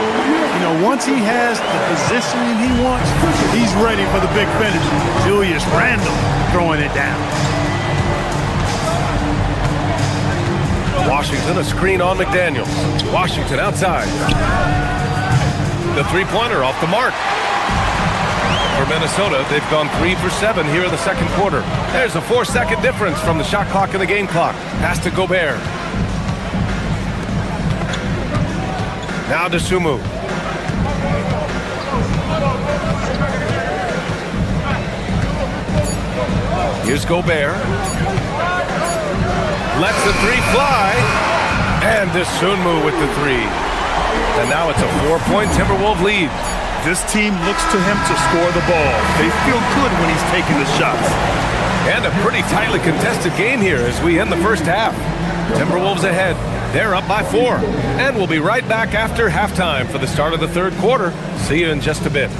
You know, once he has the positioning he wants, he's ready for the big finish. Julius Randall throwing it down. Washington, a screen on McDaniels. Washington outside. The three-pointer off the mark. For Minnesota, they've gone 3 for 7 here in the second quarter. There's a 4-second difference from the shot clock and the game clock. Pass to Gobert. Now DeSumo. Here's Gobert. Lets the 3 fly. And DeSumo with the 3. And now it's a 4-point Timberwolves lead. This team looks to him to score the ball. They feel good when he's taking the shots. And a pretty tightly contested game here as we end the first half. Timberwolves ahead. They're up by 4. And we'll be right back after halftime for the start of the third quarter. See you in just a bit.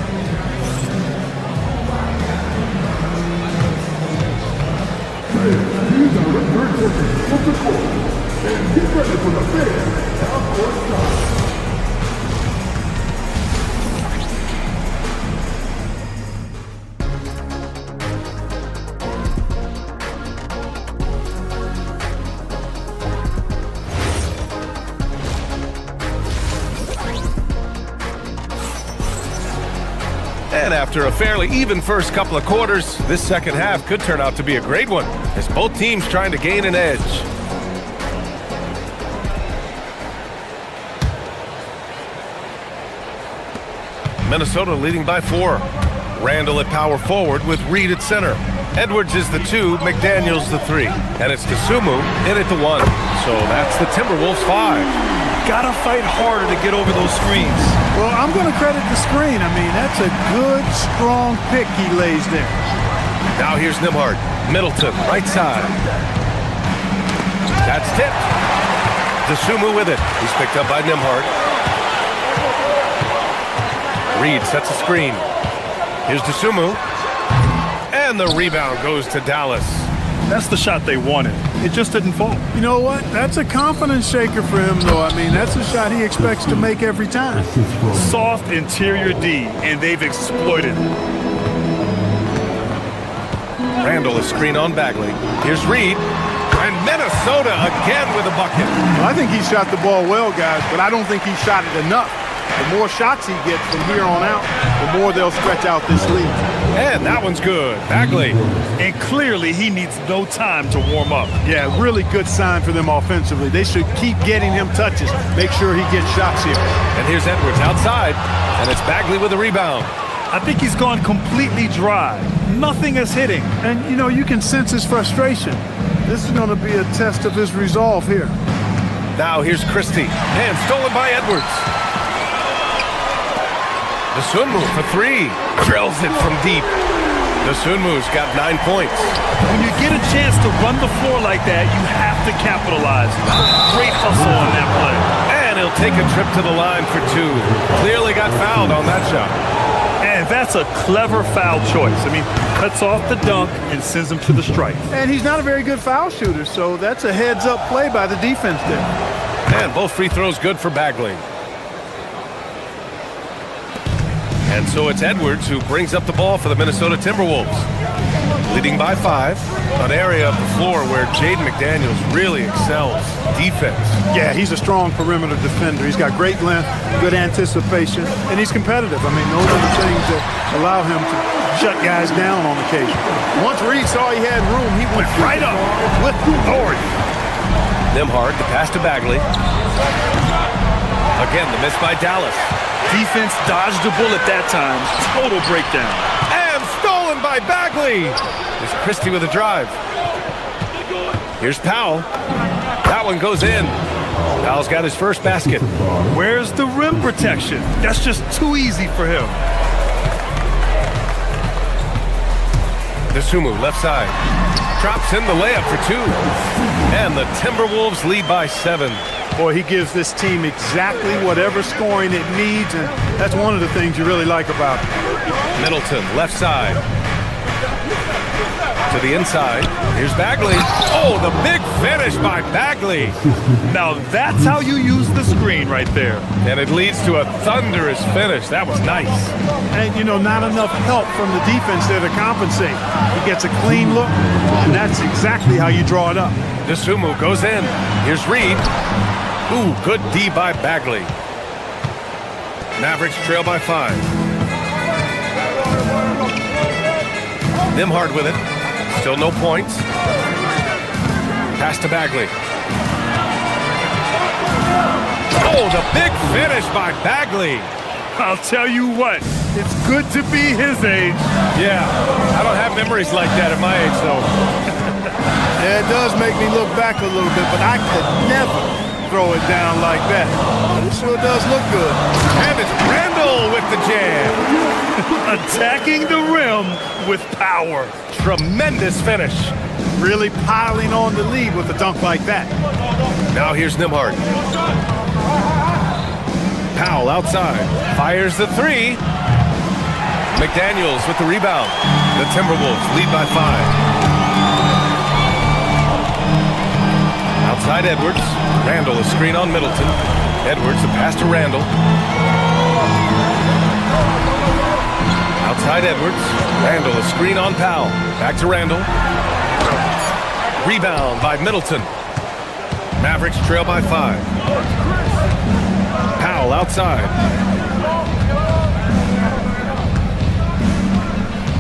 And after a fairly even first couple of quarters, this second half could turn out to be a great one as both teams trying to gain an edge. Minnesota leading by 4. Randall at power forward with Reed at center. Edwards is the 2, McDaniels the 3. And it's DeSumo in at the 1. So that's the Timberwolves 5. Gotta fight harder to get over those screens. Well, I'm going to credit the screen. I mean, that's a good, strong pick he lays there. Now here's Nembhard. Middleton, right side. That's tipped. DeSumo with it. He's picked up by Nembhard. Reed sets a screen. Here's DeSumo. And the rebound goes to Dallas. That's the shot they wanted. It just didn't fall. You know what? That's a confidence shaker for him, though. I mean, that's a shot he expects to make every time. Soft interior D, and they've exploited it. Randall is screen on Bagley. Here's Reed. And Minnesota again with a bucket. Well, I think he shot the ball well, guys, but I don't think he shot it enough. The more shots he gets from here on out, the more they'll stretch out this lead. And that one's good. Bagley. And clearly he needs no time to warm up. Yeah, really good sign for them offensively. They should keep getting him touches. Make sure he gets shots here. And here's Edwards outside. And it's Bagley with a rebound. I think he's gone completely dry. Nothing is hitting. And, you know, you can sense his frustration. This is going to be a test of his resolve here. Now here's Christie. And stolen by Edwards. DeSumo for 3. Drills it from deep. DeSumo's got 9 points. When you get a chance to run the floor like that, you have to capitalize. Great hustle on that play. And he'll take a trip to the line for two. Clearly got fouled on that shot. And that's a clever foul choice. I mean, cuts off the dunk and sends him to the stripe. And he's not a very good foul shooter, so that's a heads-up play by the defense there. And both free throws good for Bagley. And so it's Edwards who brings up the ball for the Minnesota Timberwolves. Leading by 5, an area of the floor where Jaden McDaniels really excels defense. Yeah, he's a strong perimeter defender. He's got great length, good anticipation, and he's competitive. I mean, those are the things that allow him to shut guys down on occasion. Once Reed saw he had room, he went right up with authority. Nembhard, the pass to Bagley. Again, the miss by Dallas. Defense dodged a bullet that time. Total breakdown. And stolen by Bagley. There's Christie with a drive. Here's Powell. That one goes in. Powell's got his first basket. Where's the rim protection? That's just too easy for him. Dosunmu, left side. Drops in the layup for 2. And the Timberwolves lead by 7. Boy, he gives this team exactly whatever scoring it needs, and that's one of the things you really like about him. Middleton, left side. To the inside. Here's Bagley. Oh, the big finish by Bagley. Now that's how you use the screen right there. And it leads to a thunderous finish. That was nice. And, you know, not enough help from the defense there to compensate. He gets a clean look, and that's exactly how you draw it up. Dosunmu goes in. Here's Reed. Ooh, good D by Bagley. Mavericks trail by 5. Nembhard with it. Still no points. Pass to Bagley. Oh, the big finish by Bagley. I'll tell you what, it's good to be his age. Yeah, I don't have memories like that at my age, though. Yeah, it does make me look back a little bit, but I could never throw it down like that. But it sure does look good. And it's Randall with the jam. Attacking the rim with power. Tremendous finish. Really piling on the lead with a dunk like that. Now here's Nembhard. Powell outside. Fires the 3. McDaniels with the rebound. The Timberwolves lead by 5. Outside Edwards. Randall, a screen on Middleton. Edwards, a pass to Randall. Outside Edwards. Randall, a screen on Powell. Back to Randall. Rebound by Middleton. Mavericks trail by 5. Powell outside.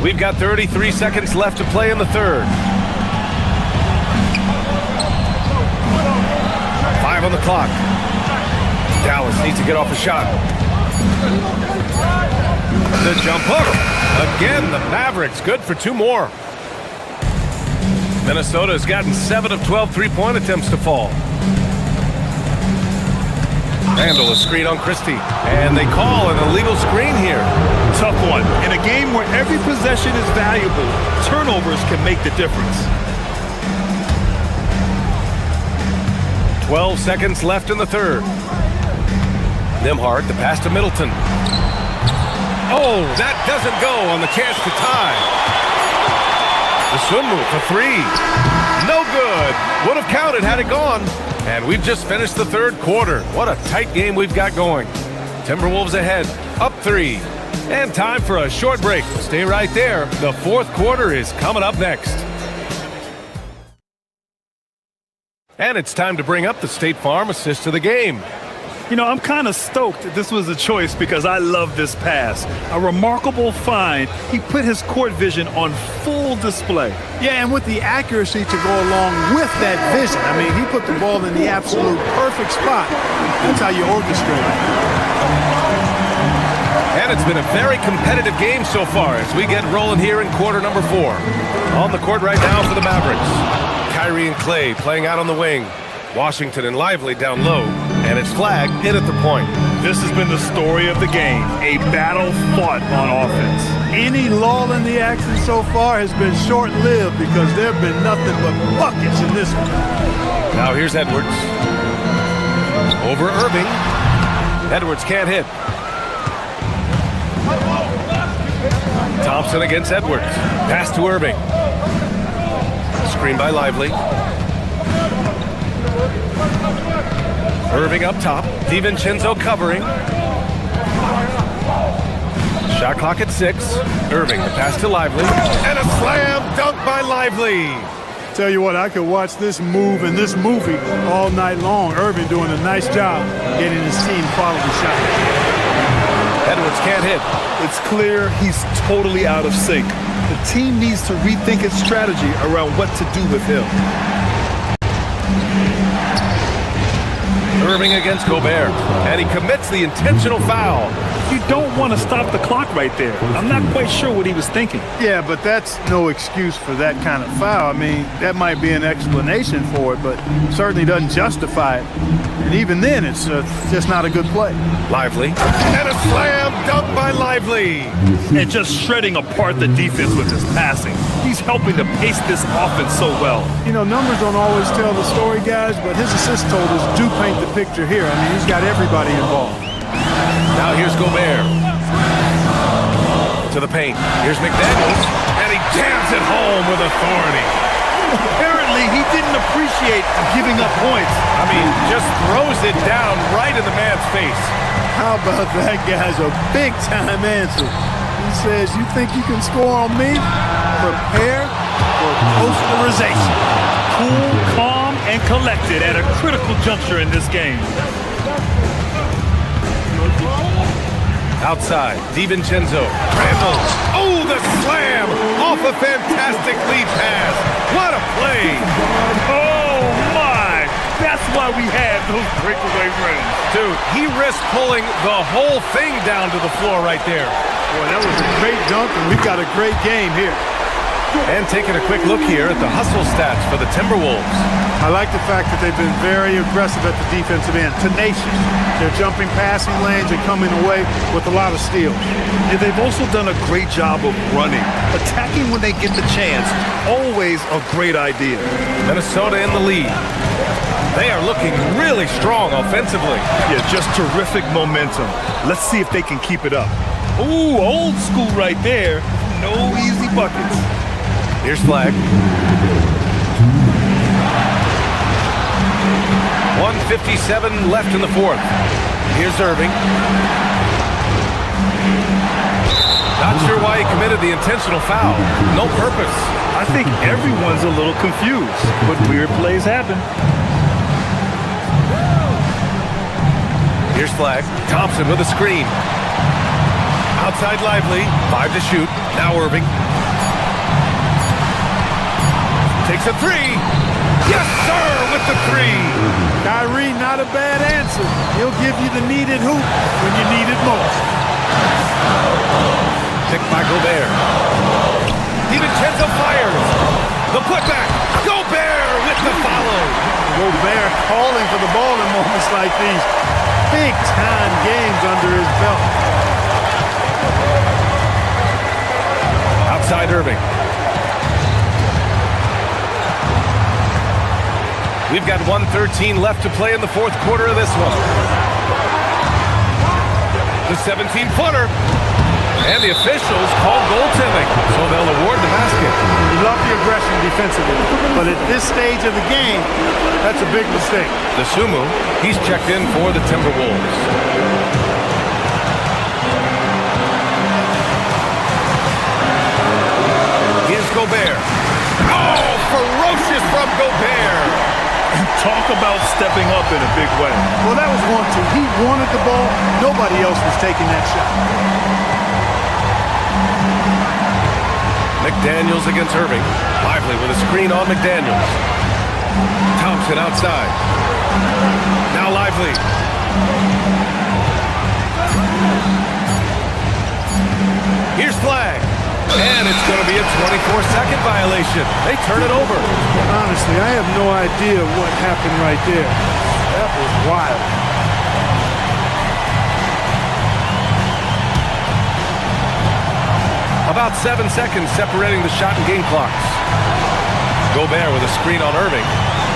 We've got 33 seconds left to play in the third. 5 on the clock. Dallas needs to get off a shot. The jump hook. Again, the Mavericks good for 2 more. Minnesota has gotten 7 of 12 three-point attempts to fall. Randall, a screen on Christie. And they call an illegal screen here. Tough one. In a game where every possession is valuable, turnovers can make the difference. 12 seconds left in the third. Nembhard, the pass to Middleton. Oh, that doesn't go on the chance to tie. Dosunmu for 3. No good. Would have counted had it gone. And we've just finished the third quarter. What a tight game we've got going. Timberwolves ahead, up 3. And time for a short break. Stay right there. The fourth quarter is coming up next. And it's time to bring up the State Farm assist of the game. You know, I'm kind of stoked that this was a choice because I love this pass. A remarkable find. He put his court vision on full display. Yeah, and with the accuracy to go along with that vision. I mean, he put the ball in the absolute perfect spot. That's how you orchestrate it. And it's been a very competitive game so far as we get rolling here in quarter number 4. On the court right now for the Mavericks. Kyrie and Clay playing out on the wing. Washington and Lively down low. And it's flagged in at the point. This has been the story of the game. A battle fought on offense. Any lull in the action so far has been short-lived because there have been nothing but buckets in this one. Now here's Edwards. Over Irving. Edwards can't hit. Thompson against Edwards. Pass to Irving. Screen by Lively. Irving up top. DiVincenzo covering. Shot clock at 6. Irving, the pass to Lively. And a slam dunk by Lively. Tell you what, I could watch this move and this movie all night long. Irving doing a nice job getting his team quality shot. Edwards can't hit. It's clear he's totally out of sync. The team needs to rethink its strategy around what to do with him. Irving against Gobert, and he commits the intentional foul. You don't want to stop the clock right there. I'm not quite sure what he was thinking. Yeah, but that's no excuse for that kind of foul. I mean, that might be an explanation for it, but certainly doesn't justify it. And even then, it's just not a good play. Lively, and a slam dunk by Lively. And just shredding apart the defense with his passing. He's helping to pace this offense so well. You know, numbers don't always tell the story, guys, but his assist totals do paint the picture here. I mean, he's got everybody involved. Now here's Gobert. To the paint. Here's McDaniels. And he jams it home with authority. Apparently, he didn't appreciate giving up points. I mean, just throws it down right in the man's face. How about that guy's a big-time answer? He says, you think you can score on me? Prepare for posterization. Cool, calm, and collected at a critical juncture in this game. Outside, DiVincenzo. Randall. Oh, the slam off a fantastic lead pass. What a play. Oh, my. That's why we have those breakaway runs. Dude, he risked pulling the whole thing down to the floor right there. Boy, that was a great dunk, and we've got a great game here. And taking a quick look here at the hustle stats for the Timberwolves. I like the fact that they've been very aggressive at the defensive end, tenacious. They're jumping passing lanes and coming away with a lot of steals. And they've also done a great job of running. Attacking when they get the chance, always a great idea. Minnesota in the lead. They are looking really strong offensively. Yeah, just terrific momentum. Let's see if they can keep it up. Ooh, old school right there. No easy buckets. Here's Flag. 1:57 left in the fourth. Here's Irving. Not sure why he committed the intentional foul. No purpose. I think everyone's a little confused, but weird plays happen. Here's Flag. Thompson with a screen. Outside Lively. 5 to shoot. Now Irving. Takes a three. Yes, sir, with the three. Kyrie, not a bad answer. He'll give you the needed hoop when you need it most. Picked by Gobert. DiVincenzo fires. The putback. Gobert with the follow. Gobert calling for the ball in moments like these. Big-time games under his belt. Outside Irving. We've got 1:13 left to play in the fourth quarter of this one. The 17-footer. And the officials call goaltending, so they'll award the basket. We love the aggression defensively, but at this stage of the game, that's a big mistake. The Sumu, he's checked in for the Timberwolves. Here's Gobert. Oh, ferocious from Gobert. Talk about stepping up in a big way. Well, that was 1-2. He wanted the ball. Nobody else was taking that shot. McDaniels against Irving. Lively with a screen on McDaniels. Thompson outside. Now Lively. Here's Flag. And it's going to be a 24-second violation. They turn it over. Honestly, I have no idea what happened right there. That was wild. About 7 seconds separating the shot and game clocks. Gobert with a screen on Irving.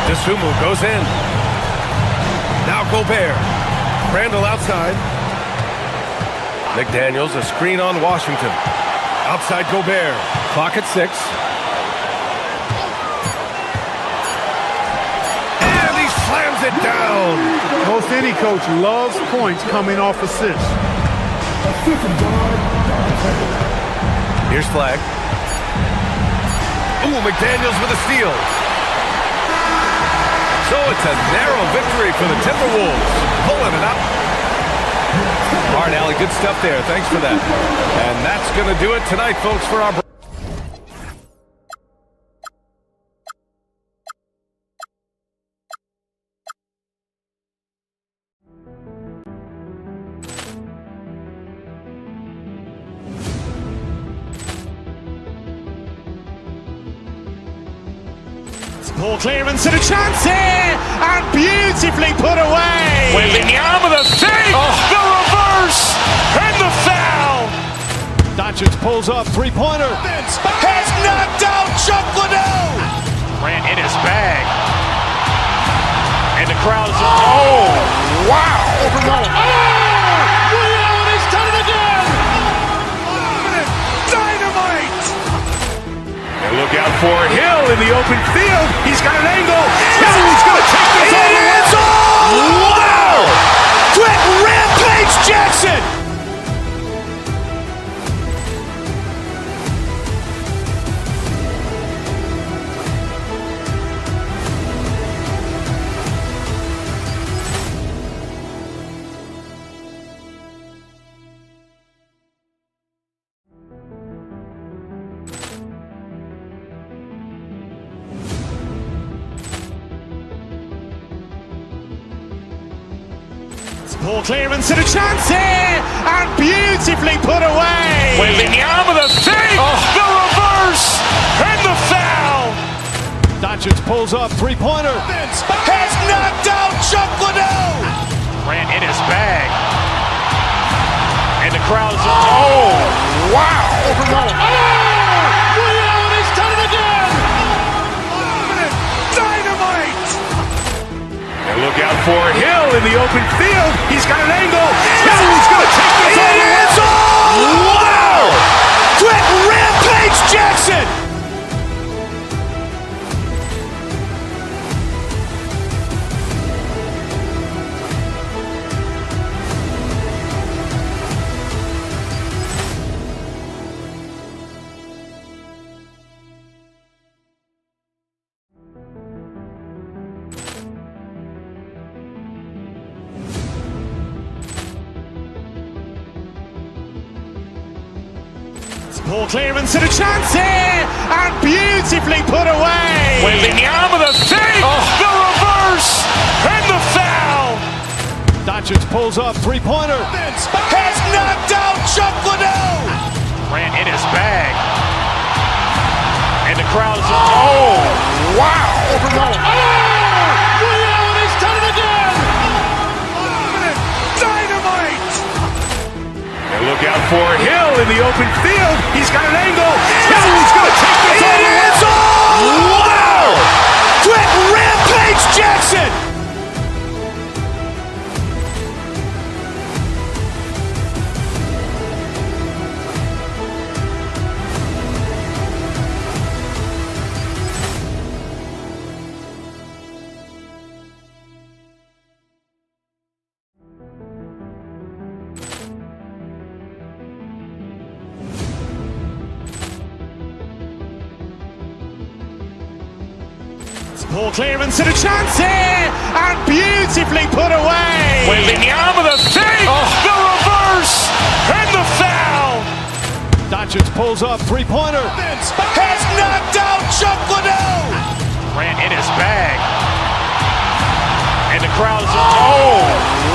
Disumu goes in. Now Gobert. Randall outside. McDaniels, a screen on Washington. Outside Gobert. Clock at 6. And he slams it down. Most any coach loves points coming off assists. Here's Flag. Ooh, McDaniels with a steal. So it's a narrow victory for the Timberwolves. Pulling it up. All right, Allie, good stuff there. Thanks for that. And that's going to do it tonight, folks, for our... Ball clearance and a chance here, and beautifully put away. Wembanyama the fake, the reverse, and the foul. Doncic pulls up, three-pointer. Has knocked out Chuck Liddell. Grant in his bag, and the crowd is. Oh, wow! He's done it again. Dynamite. And look out for Hill in the open field. He's got an angle. He's going to take this all the way. Wow! Quick Rampage Jackson. Ball clearance and a chance here, and beautifully put away. Wembanyama the fake, the reverse, and the foul. Doncic pulls up, three-pointer. Has knocked out Chuck Liddell. Grant in his bag, and the crowd is. Oh, wow! He's done it again. Dynamite. And look out for Hill in the open field. He's got an angle. He's going to take this all the way. Wow! Quick Rampage Jackson. Ball clearance and a chance here, and beautifully put away. Wembanyama the fake, the reverse, and the foul. Doncic pulls up, three-pointer. Has knocked out Chuck Liddell. Grant in his bag, and the crowd is. Oh, wow! He's done it again. Dynamite. And look out for Hill in the open field. He's got an angle. He's going to take this all the way. Wow! Quick Rampage Jackson. Ball clearance and a chance here, and beautifully put away. Wembanyama the fake, the reverse, and the foul. Doncic pulls up, three-pointer. Has knocked out Chuck Liddell. Grant in his bag, and the crowd is. Oh,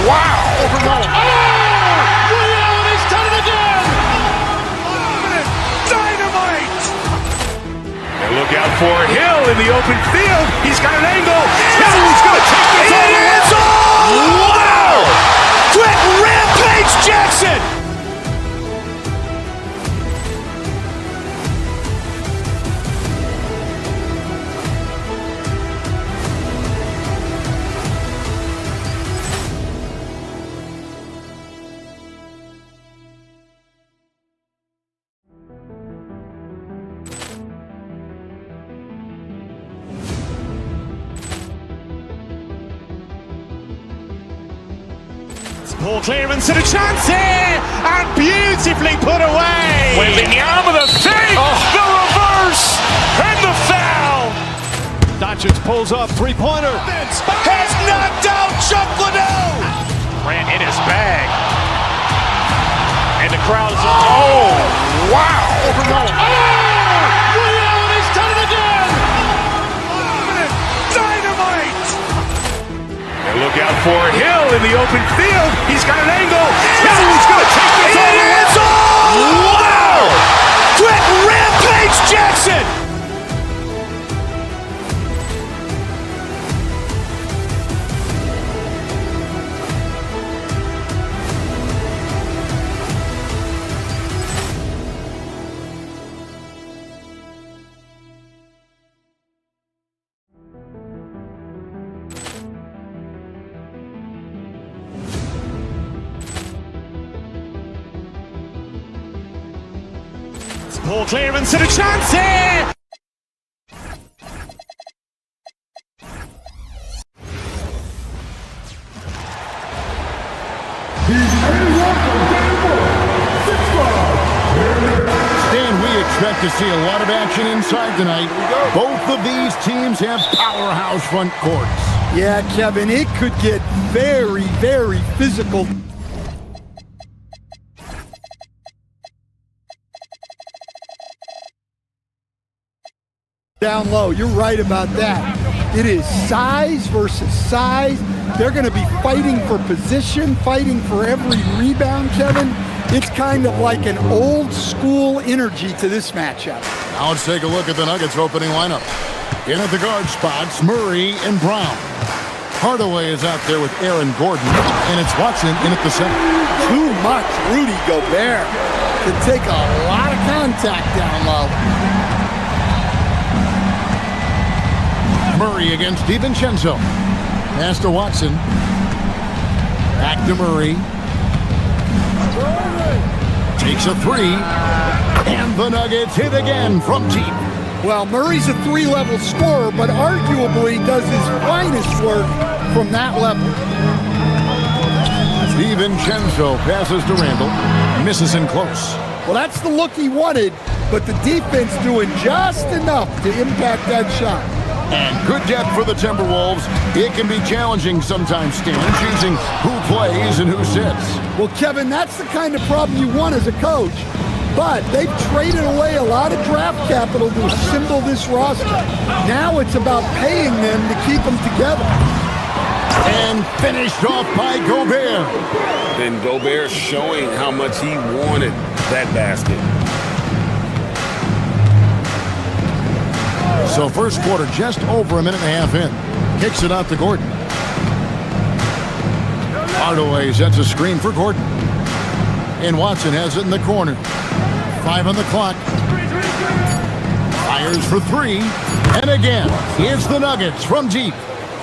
wow! He's done it again. Dynamite. And look out for Hill in the open field. He's got an angle. He's going to take this all the way. Wow! Quick Rampage Jackson. Poor clearance and a chance here, and beautifully put away. Wembanyama the fake, the reverse, and the foul. Doncic pulls up, three-pointer. Has knocked out Chuck Liddell. Ran in his bag. And the crowd is... Oh, wow. Reality's done it again. Dynamite. And look out for Hill in the open field. He's got an angle. He's going to take this all the way. Wow. Quick Rampage Jackson. Poor clearance and a chance here! Stan, we expect to see a lot of action inside tonight. Both of these teams have powerhouse front courts. Yeah, Kevin, it could get very, very physical. Down low, you're right about that. It is size versus size. They're going to be fighting for position, fighting for every rebound, Kevin. It's kind of like an old school energy to this matchup. Now let's take a look at the Nuggets opening lineup. In at the guard spots, Murray and Brown. Hardaway is out there with Aaron Gordon, and it's Watson in at the center. Too much Rudy Gobert to take a lot of contact down low. Murray against DiVincenzo. Pass to Watson. Back to Murray. Takes a three. And the Nuggets hit again from deep. Well, Murray's a three-level scorer, but arguably does his finest work from that level. DiVincenzo passes to Randall. Misses in close. Well, that's the look he wanted, but the defense doing just enough to impact that shot. And good depth for the Timberwolves. It can be challenging sometimes, Stan, choosing who plays and who sits. Well, Kevin, that's the kind of problem you want as a coach. But they've traded away a lot of draft capital to assemble this roster. Now it's about paying them to keep them together. And finished off by Gobert. Then Gobert showing how much he wanted that basket. So first quarter just over a minute and a half in. Kicks it out to Gordon. Hardaway sets a screen for Gordon. And Watson has it in the corner. 5 on the clock. Fires for three. And again, it's the Nuggets from deep.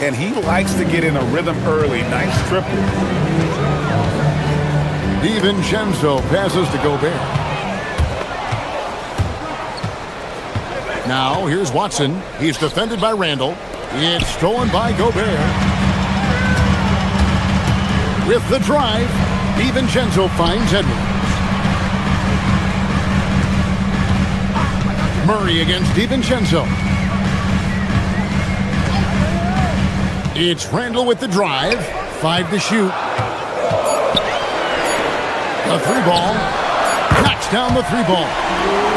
And he likes to get in a rhythm early. Nice triple. DiVincenzo passes to Gobert. Now, here's Watson. He's defended by Randall. It's stolen by Gobert. With the drive, DiVincenzo finds Edwards. Murray against DiVincenzo. It's Randall with the drive. 5 to shoot. The three ball. Knocks down the three ball.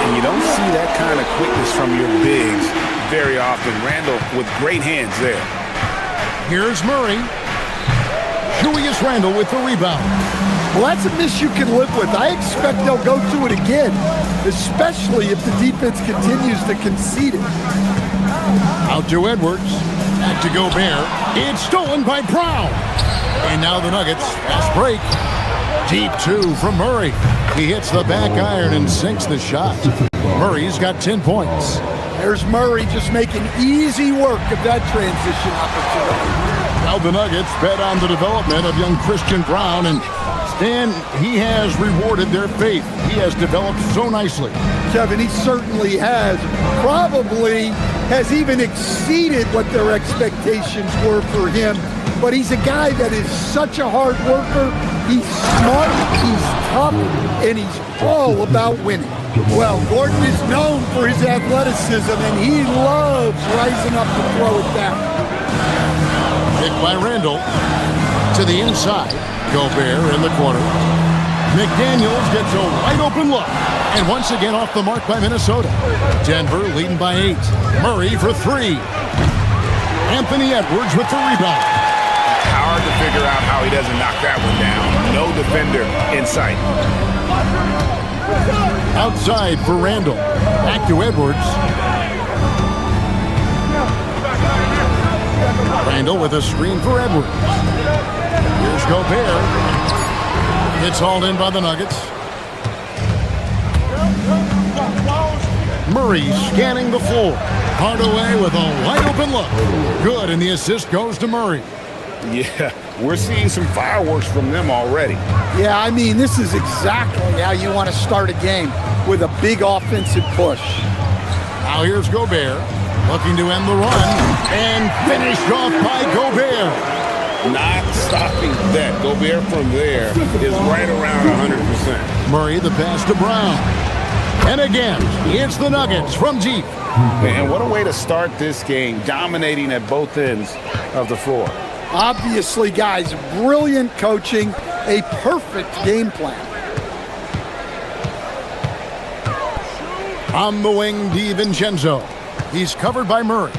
And you don't see that kind of quickness from your bigs very often. Randall with great hands there. Here's Murray. Julius Randle with the rebound. Well, that's a miss you can live with. I expect they'll go to it again, especially if the defense continues to concede it. Out to Edwards. Back to Gobert. It's stolen by Brown. And now the Nuggets. Fast break. Deep two from Murray. He hits the back iron and sinks the shot. Murray's got 10 points. There's Murray just making easy work of that transition opportunity. Now the Nuggets bet on the development of young Christian Brown, and Stan, he has rewarded their faith. He has developed so nicely. Kevin, he certainly has. Probably has even exceeded what their expectations were for him but he's a guy that is such a hard worker. He's smart, he's tough, and he's all about winning. Well, Gordon is known for his athleticism, and he loves rising up to throw it down. Picked by Randall to the inside. Gobert in the corner. McDaniels gets a wide open look. And once again off the mark by Minnesota. Denver leading by 8. Murray for 3. Anthony Edwards with the rebound. Hard to figure out how he doesn't knock that one down. No defender in sight. Outside for Randall. Back to Edwards. Randall with a screen for Edwards. Here's Gobert. It's hauled in by the Nuggets. Murray scanning the floor. Hardaway with a wide open look. Good, and the assist goes to Murray. Yeah, we're seeing some fireworks from them already. Yeah, I mean, this is exactly how you want to start a game, with a big offensive push. Now here's Gobert, looking to end the run, and finished off by Gobert. Not stopping that. Gobert from there is right around 100%. Murray the pass to Brown. And again, it's the Nuggets from deep. And what a way to start this game, dominating at both ends of the floor. Obviously, guys, brilliant coaching, a perfect game plan. On the wing, DiVincenzo. He's covered by Murray.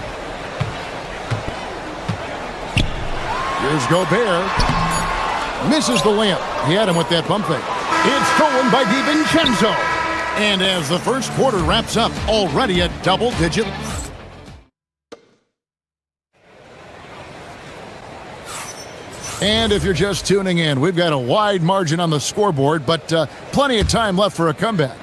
Here's Gobert. Misses the layup. He had him with that pump fake. It's stolen by DiVincenzo. And as the first quarter wraps up, already a double-digit. And if you're just tuning in, we've got a wide margin on the scoreboard, but plenty of time left for a comeback.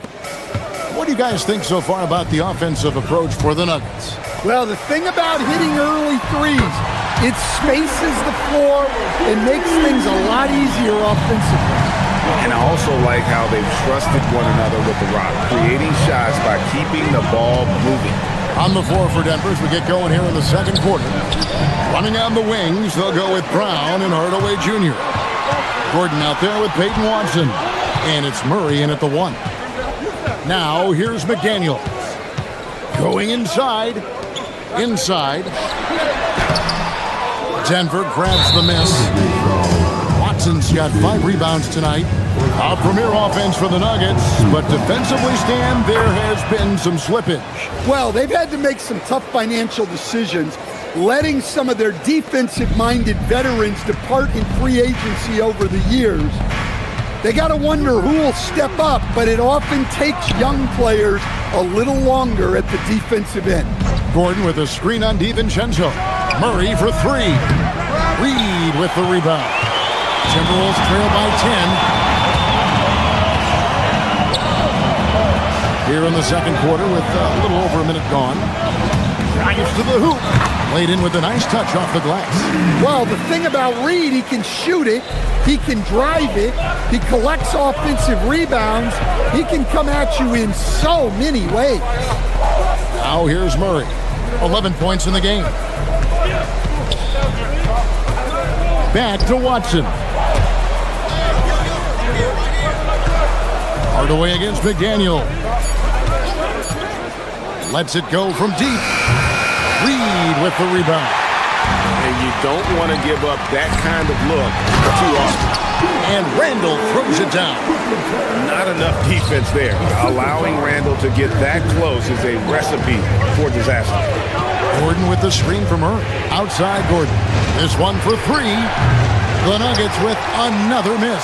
What do you guys think so far about the offensive approach for the Nuggets? Well, the thing about hitting early threes, it spaces the floor and makes things a lot easier offensively. And I also like how they've trusted one another with the rock, creating shots by keeping the ball moving. On the floor for Denver as we get going here in the second quarter. Running on the wings, they'll go with Brown and Hardaway Jr. Gordon out there with Peyton Watson. And it's Murray in at the 1. Now, here's McDaniel. Going inside. Inside. Denver grabs the miss. Watson's got 5 rebounds tonight. A premier offense for the Nuggets, but defensively, Stan, there has been some slippage. Well, they've had to make some tough financial decisions, letting some of their defensive-minded veterans depart in free agency over the years. They got to wonder who will step up, but it often takes young players a little longer at the defensive end. Gordon with a screen on DiVincenzo. Murray for 3. Reed with the rebound. Timberwolves trail by 10. Here in the second quarter with a little over a minute gone. Drives to the hoop. Laid in with a nice touch off the glass. Well, the thing about Reed, he can shoot it. He can drive it. He collects offensive rebounds. He can come at you in so many ways. Now here's Murray. 11 points in the game. Back to Watson. Hardaway against McDaniel. Lets it go from deep. Reed with the rebound. And you don't want to give up that kind of look too often. And Randall throws it down. Not enough defense there. Allowing Randall to get that close is a recipe for disaster. Gordon with the screen from Murray. Outside Gordon. This one for 3. The Nuggets with another miss.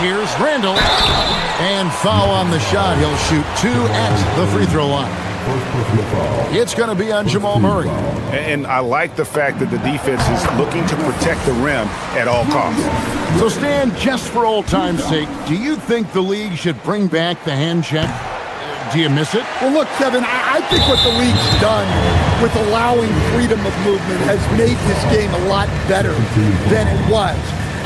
Here's Randall. And foul on the shot. He'll shoot 2 at the free throw line. It's going to be on Jamal Murray. And I like the fact that the defense is looking to protect the rim at all costs. So, Stan, just for old time's sake, do you think the league should bring back the hand check? Do you miss it? Well, look, Kevin, I think what the league's done with allowing freedom of movement has made this game a lot better than it was.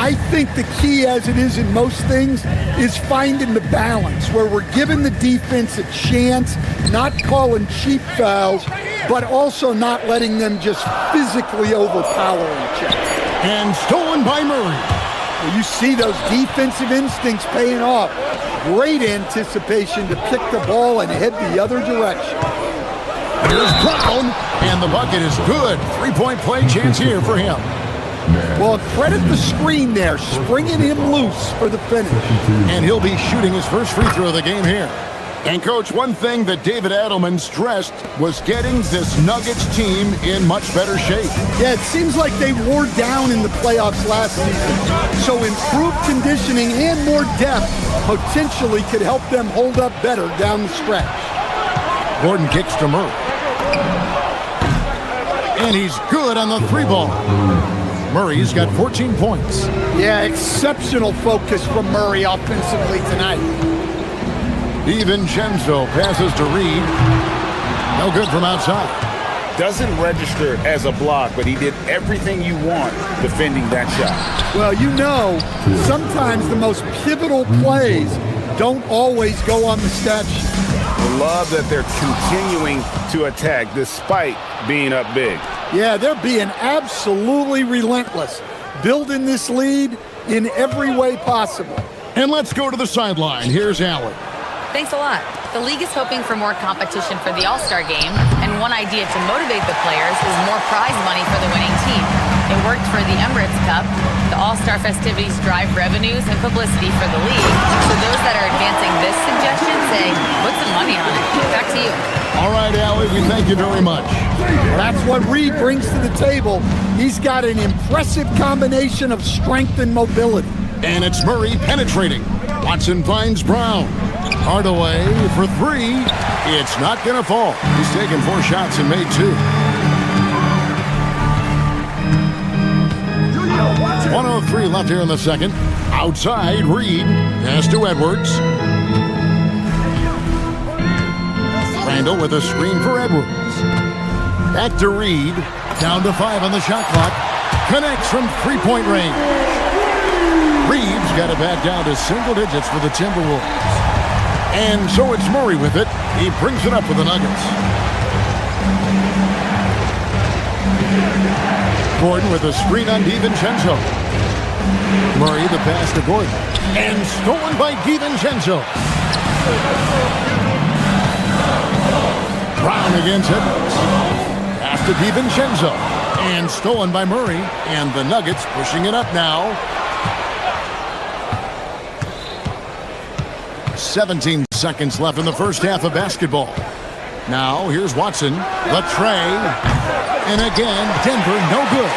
I think the key, as it is in most things, is finding the balance where we're giving the defense a chance, not calling cheap fouls, but also not letting them just physically overpower each other. And stolen by Murray. You see those defensive instincts paying off. Great anticipation to pick the ball and head the other direction. Here's Brown, and the bucket is good. Three-point play chance here for him. Well, credit the screen there, springing him loose for the finish. And he'll be shooting his first free throw of the game here. And, Coach, one thing that David Adelman stressed was getting this Nuggets team in much better shape. Yeah, it seems like they wore down in the playoffs last season. So improved conditioning and more depth potentially could help them hold up better down the stretch. Gordon kicks to Murray. And he's good on the three ball. Murray's got 14 points. Yeah, exceptional focus from Murray offensively tonight. DiVincenzo passes to Reed. No good from outside. Doesn't register as a block, but he did everything you want defending that shot. Well, you know, sometimes the most pivotal plays don't always go on the stat sheet. I love that they're continuing to attack despite being up big. Yeah, they're being absolutely relentless, building this lead in every way possible. And let's go to the sideline. Here's Allen. Thanks a lot. The league is hoping for more competition for the All-Star game, and one idea to motivate the players is more prize money for the winning team. It worked for the Emirates Cup. The All-Star festivities drive revenues and publicity for the league, so those that are advancing this suggestion say, put some money on it. Back to you. All right, Allie, we thank you very much. That's what Reed brings to the table. He's got an impressive combination of strength and mobility. And it's Murray penetrating. Watson finds Brown. Hardaway for three. It's not going to fall. He's taken 4 shots and made 2. 1:03 left here in the second. Outside, Reed. Pass to Edwards. Randall with a screen for Edwards. Back to Reed. Down to 5 on the shot clock. Connects from three-point range. Reed's got it back down to single digits for the Timberwolves. And so it's Murray with it. He brings it up for the Nuggets. Gordon with a screen on DiVincenzo. Murray the pass to Gordon. And stolen by DiVincenzo. Brown against Edwards. Pass to DiVincenzo. And stolen by Murray. And the Nuggets pushing it up now. 17 seconds left in the first half of basketball. Now, here's Watson. The tray. And again, Denver, no good.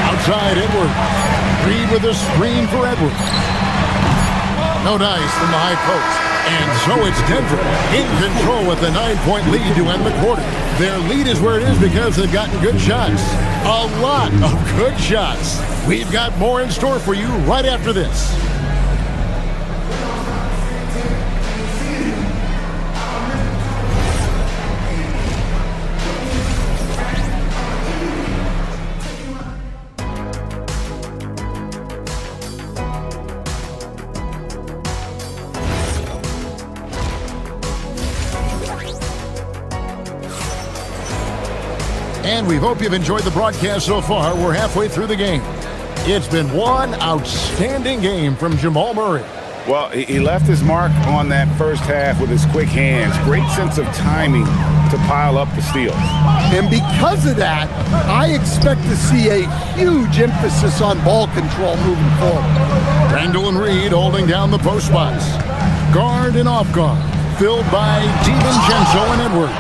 Outside, Edwards. Reed with a screen for Edwards. No dice from the high post. And so it's Denver in control with a 9-point lead to end the quarter. Their lead is where it is because they've gotten good shots. A lot of good shots. We've got more in store for you right after this. And we hope you've enjoyed the broadcast so far. We're halfway through the game. It's been one outstanding game from Jamal Murray. Well, he left his mark on that first half with his quick hands. Great sense of timing to pile up the steals. And because of that, I expect to see a huge emphasis on ball control moving forward. Randall and Reed holding down the post spots. Guard and off guard. Filled by DiVincenzo and Edwards.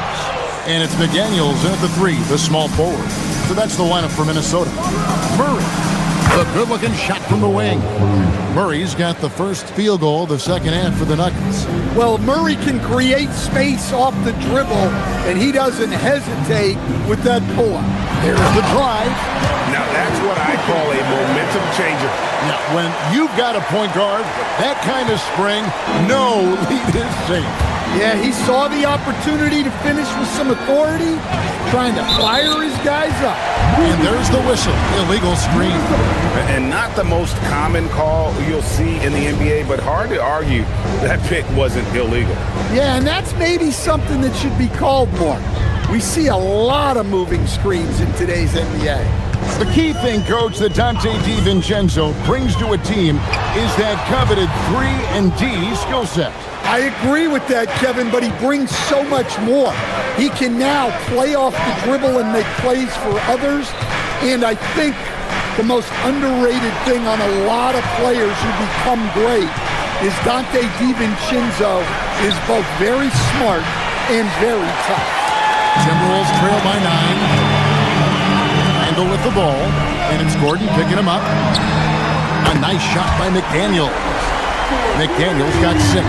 And it's McDaniels at the 3, the small forward. So that's the lineup for Minnesota. Murray, a good-looking shot from the wing. Murray's got the first field goal of the second half for the Nuggets. Well, Murray can create space off the dribble, and he doesn't hesitate with that pull-up. There's the drive. Now that's what I call a momentum changer. Now, when you've got a point guard, that kind of spring, no lead is safe. Yeah, he saw the opportunity to finish with some authority, trying to fire his guys up. And there's the whistle, illegal screen. And not the most common call you'll see in the NBA, but hard to argue that pick wasn't illegal. Yeah, and that's maybe something that should be called more. We see a lot of moving screens in today's NBA. The key thing, Coach, that Dante DiVincenzo brings to a team is that coveted 3-and-D skill set. I agree with that, Kevin, but he brings so much more. He can now play off the dribble and make plays for others, and I think the most underrated thing on a lot of players who become great is Dante DiVincenzo is both very smart and very tough. Timberwolves trail by 9. Randall with the ball, and it's Gordon picking him up. A nice shot by McDaniels. McDaniels got 6.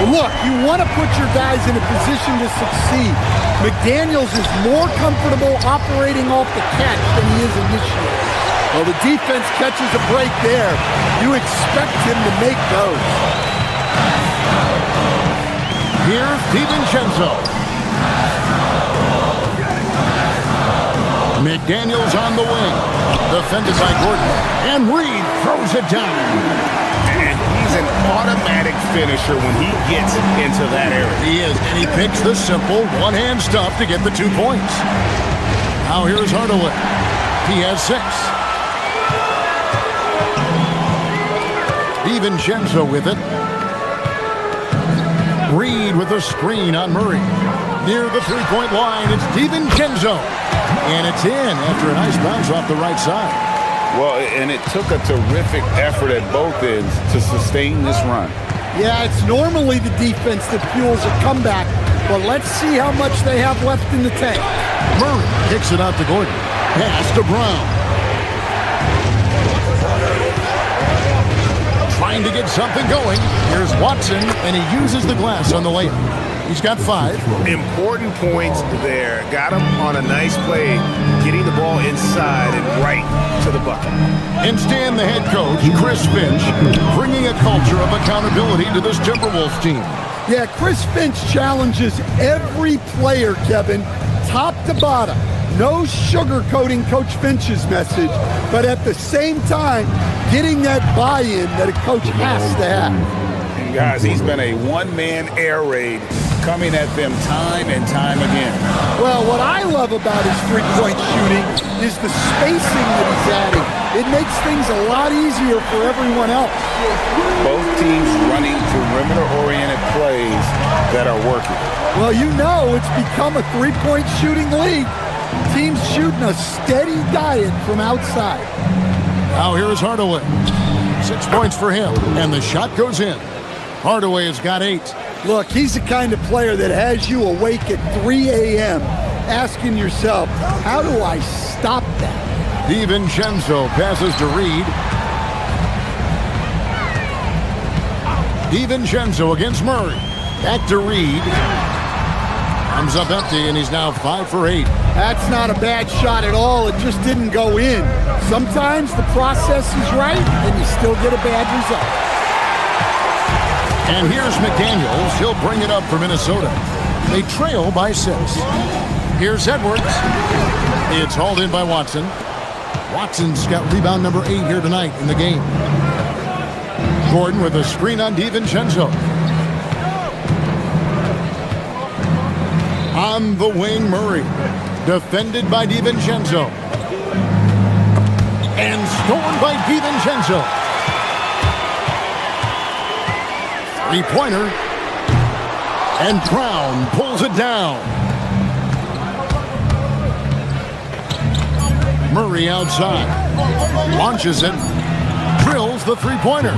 Well, look, you want to put your guys in a position to succeed. McDaniels is more comfortable operating off the catch than he is initiating. Well, the defense catches a break there. You expect him to make those. Here's DiVincenzo. McDaniels on the wing. Defended by Gordon. And Reed throws it down. And he's an automatic finisher when he gets into that area. He is, and he picks the simple one-hand stuff to get the 2 points. Now here's Hardaway. He has 6. DiVincenzo with it. Reed with a screen on Murray. Near the 3-point line, it's DiVincenzo. And it's in after a nice bounce off the right side. Well, and it took a terrific effort at both ends to sustain this run. Yeah, it's normally the defense that fuels a comeback, but let's see how much they have left in the tank. Murray kicks it out to Gordon. Pass to Brown. Trying to get something going. Here's Watson, and he uses the glass on the layup. He's got 5. Important points there. Got him on a nice play, getting the ball inside and right to the bucket. And Stan, the head coach, Chris Finch, bringing a culture of accountability to this Timberwolves team. Yeah, Chris Finch challenges every player, Kevin, top to bottom. No sugarcoating Coach Finch's message, but at the same time, getting that buy-in that a coach has to have. And guys, he's been a one-man air raid coming at them time and time again. Well, what I love about his three-point shooting is the spacing that he's adding. It makes things a lot easier for everyone else. Both teams running perimeter-oriented plays that are working. Well, you know it's become a three-point shooting league. Teams shooting a steady diet from outside. Now here's Hardaway. 6 points for him, and the shot goes in. Hardaway has got 8. Look, he's the kind of player that has you awake at 3 a.m. asking yourself, how do I stop that? DiVincenzo passes to Reed. DiVincenzo against Murray. Back to Reed. Arms up empty, and he's now 5 for 8. That's not a bad shot at all. It just didn't go in. Sometimes the process is right, and you still get a bad result. And here's McDaniels. He'll bring it up for Minnesota. They trail by 6. Here's Edwards. It's hauled in by Watson. Watson's got rebound number 8 here tonight in the game. Gordon with a screen on DiVincenzo. On the wing, Murray. Defended by DiVincenzo. And stolen by DiVincenzo. Three-pointer. And Brown pulls it down. Murray outside. Launches it. Drills the three-pointer.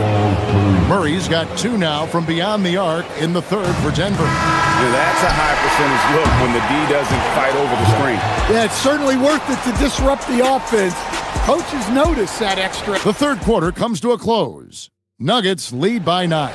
Murray's got 2 now from beyond the arc in the 3rd for Denver. Yeah, that's a high percentage look when the D doesn't fight over the screen. Yeah, it's certainly worth it to disrupt the offense. Coaches notice that extra. The 3rd quarter comes to a close. Nuggets lead by 9.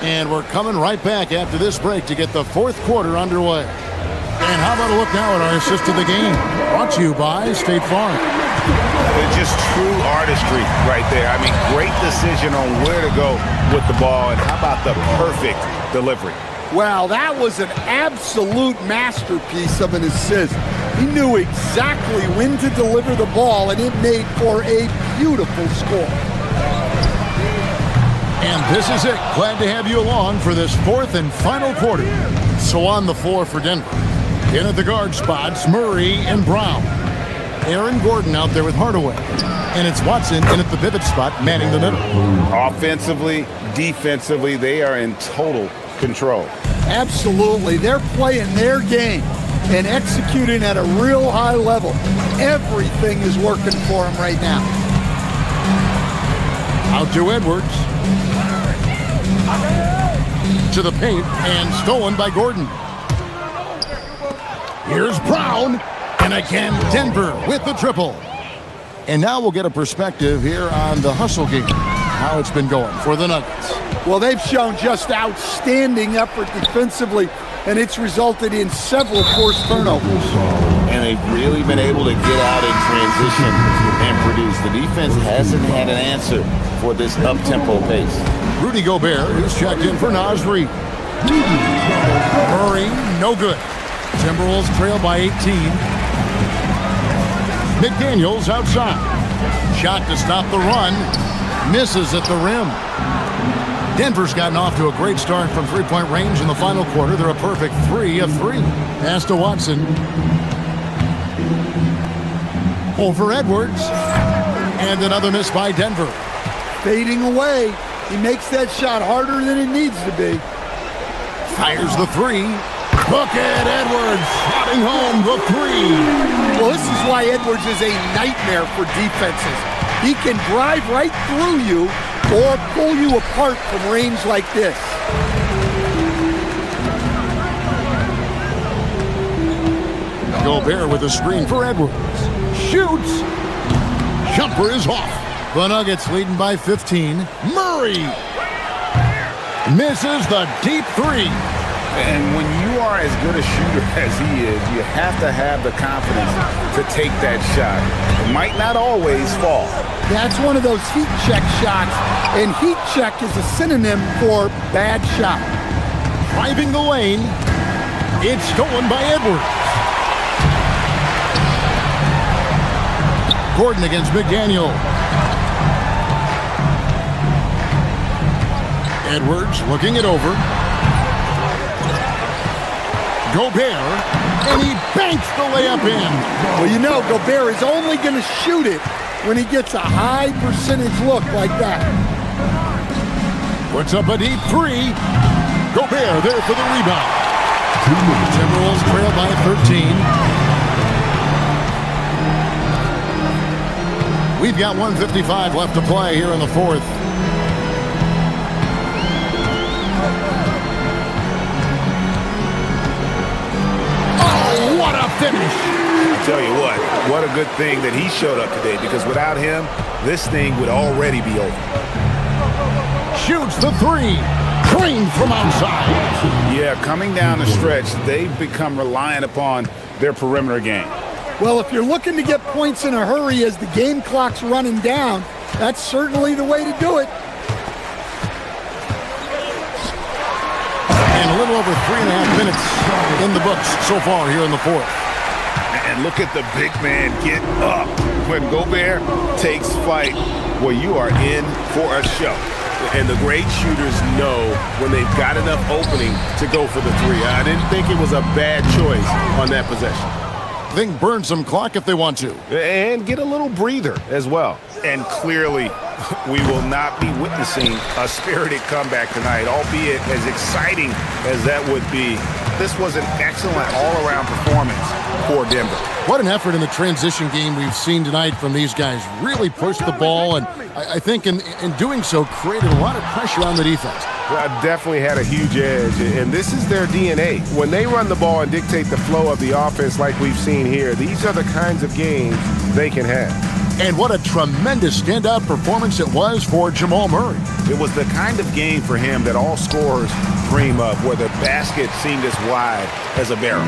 And we're coming right back after this break to get the 4th quarter underway. And how about a look now at our assist to the game? Brought to you by State Farm. It's just true artistry right there. I mean, great decision on where to go with the ball, and how about the perfect delivery? Well, that was an absolute masterpiece of an assist. He knew exactly when to deliver the ball, and it made for a beautiful score. And this is it. Glad to have you along for this fourth and final quarter. So on the floor for Denver. In at the guard spots, Murray and Brown. Aaron Gordon out there with Hardaway. And it's Watson in at the pivot spot, manning the middle. Offensively, defensively, they are in total control. Absolutely. They're playing their game and executing at a real high level. Everything is working for them right now. Out to Edwards. To the paint and stolen by Gordon. Here's Brown. And again, Denver with the triple. And now we'll get a perspective here on the hustle game, how it's been going for the Nuggets. Well, they've shown just outstanding effort defensively, and it's resulted in several forced turnovers. And they've really been able to get out in transition and produce. The defense hasn't had an answer for this up-tempo pace. Rudy Gobert, who's checked in for Naz Reid. Murray, no good. Timberwolves trail by 18. McDaniels outside. Shot to stop the run. Misses at the rim. Denver's gotten off to a great start from three-point range in the final quarter. They're a perfect 3 of 3. Pass to Watson. Over Edwards. And another miss by Denver. Fading away. He makes that shot harder than it needs to be. Fires the 3. Look at Edwards slotting home the 3. Well, this is why Edwards is a nightmare for defenses. He can drive right through you or pull you apart from range like this. Gobert with a screen for Edwards. Shoots. Jumper is off. The Nuggets leading by 15. Murray misses the deep 3. And when you are as good a shooter as he is, you have to have the confidence to take that shot. It might not always fall. That's one of those heat check shots, and heat check is a synonym for bad shot. Driving the lane. It's stolen by Edwards. Gordon against McDaniel. Edwards looking it over. Gobert, and he banks the layup in. Well, you know, Gobert is only going to shoot it when he gets a high percentage look like that. Puts up a deep 3. Gobert there for the rebound. Timberwolves trail by 13. We've got 1:55 left to play here in the fourth. What a finish. I tell you what a good thing that he showed up today, because without him, this thing would already be over. Shoots the 3. Clean from outside. Yeah, coming down the stretch, they've become reliant upon their perimeter game. Well, if you're looking to get points in a hurry as the game clock's running down, that's certainly the way to do it. And a little over 3.5 minutes in the books so far here in the fourth. And look at the big man get up. When Gobert takes flight, well, you are in for a show. And the great shooters know when they've got enough opening to go for the 3. I didn't think it was a bad choice on that possession. I think burn some clock if they want to. And get a little breather as well. And clearly, we will not be witnessing a spirited comeback tonight, albeit as exciting as that would be. This was an excellent all-around performance for Denver. What an effort in the transition game we've seen tonight from these guys. Really pushed the ball, and I think in doing so created a lot of pressure on the defense. Definitely had a huge edge, and this is their DNA. When they run the ball and dictate the flow of the offense like we've seen here, these are the kinds of games they can have. And what a tremendous standout performance it was for Jamal Murray. It was the kind of game for him that all scorers dream of, where the basket seemed as wide as a barrel.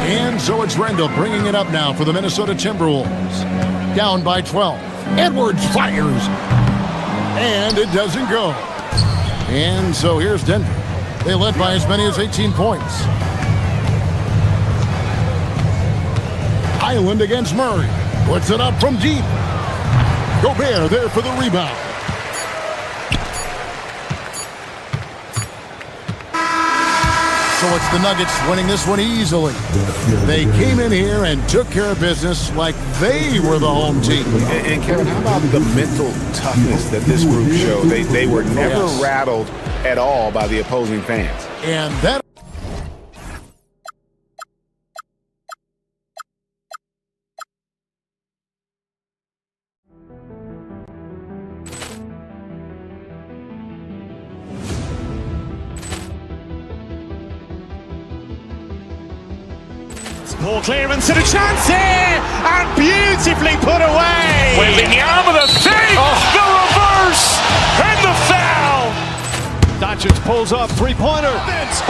And so it's Randall bringing it up now for the Minnesota Timberwolves. Down by 12. Edwards fires. And it doesn't go. And so here's Denver. They led by as many as 18 points. Island against Murray. Puts it up from deep. Gobert there for the rebound. So it's the Nuggets winning this one easily. They came in here and took care of business like they were the home team. And Kevin, how about the mental toughness that this group showed? They were never rattled at all by the opposing fans. And that... Ball clearance and a chance here, and beautifully put away. Wembanyama the fake, the reverse, and the foul. Doncic pulls up, three-pointer. Has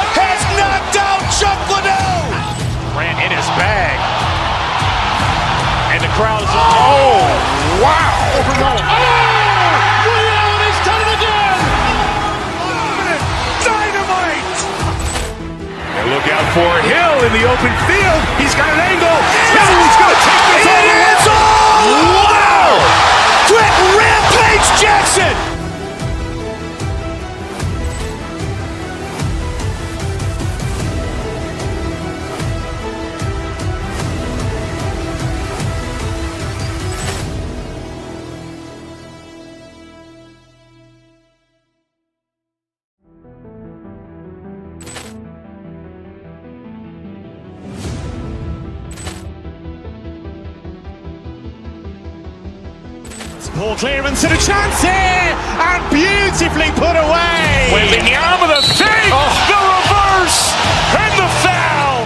knocked out Chuck Liddell. Grant in his bag. And the crowd is... Oh, wow. Liddell has done it again. Dynamite. And look out for Hill in the open field. He's got an angle. He's going to take this all the way. Wow! Quick Rampage Jackson. Ball clearance and a chance here, and beautifully put away. Wembanyama the fake, the reverse, and the foul.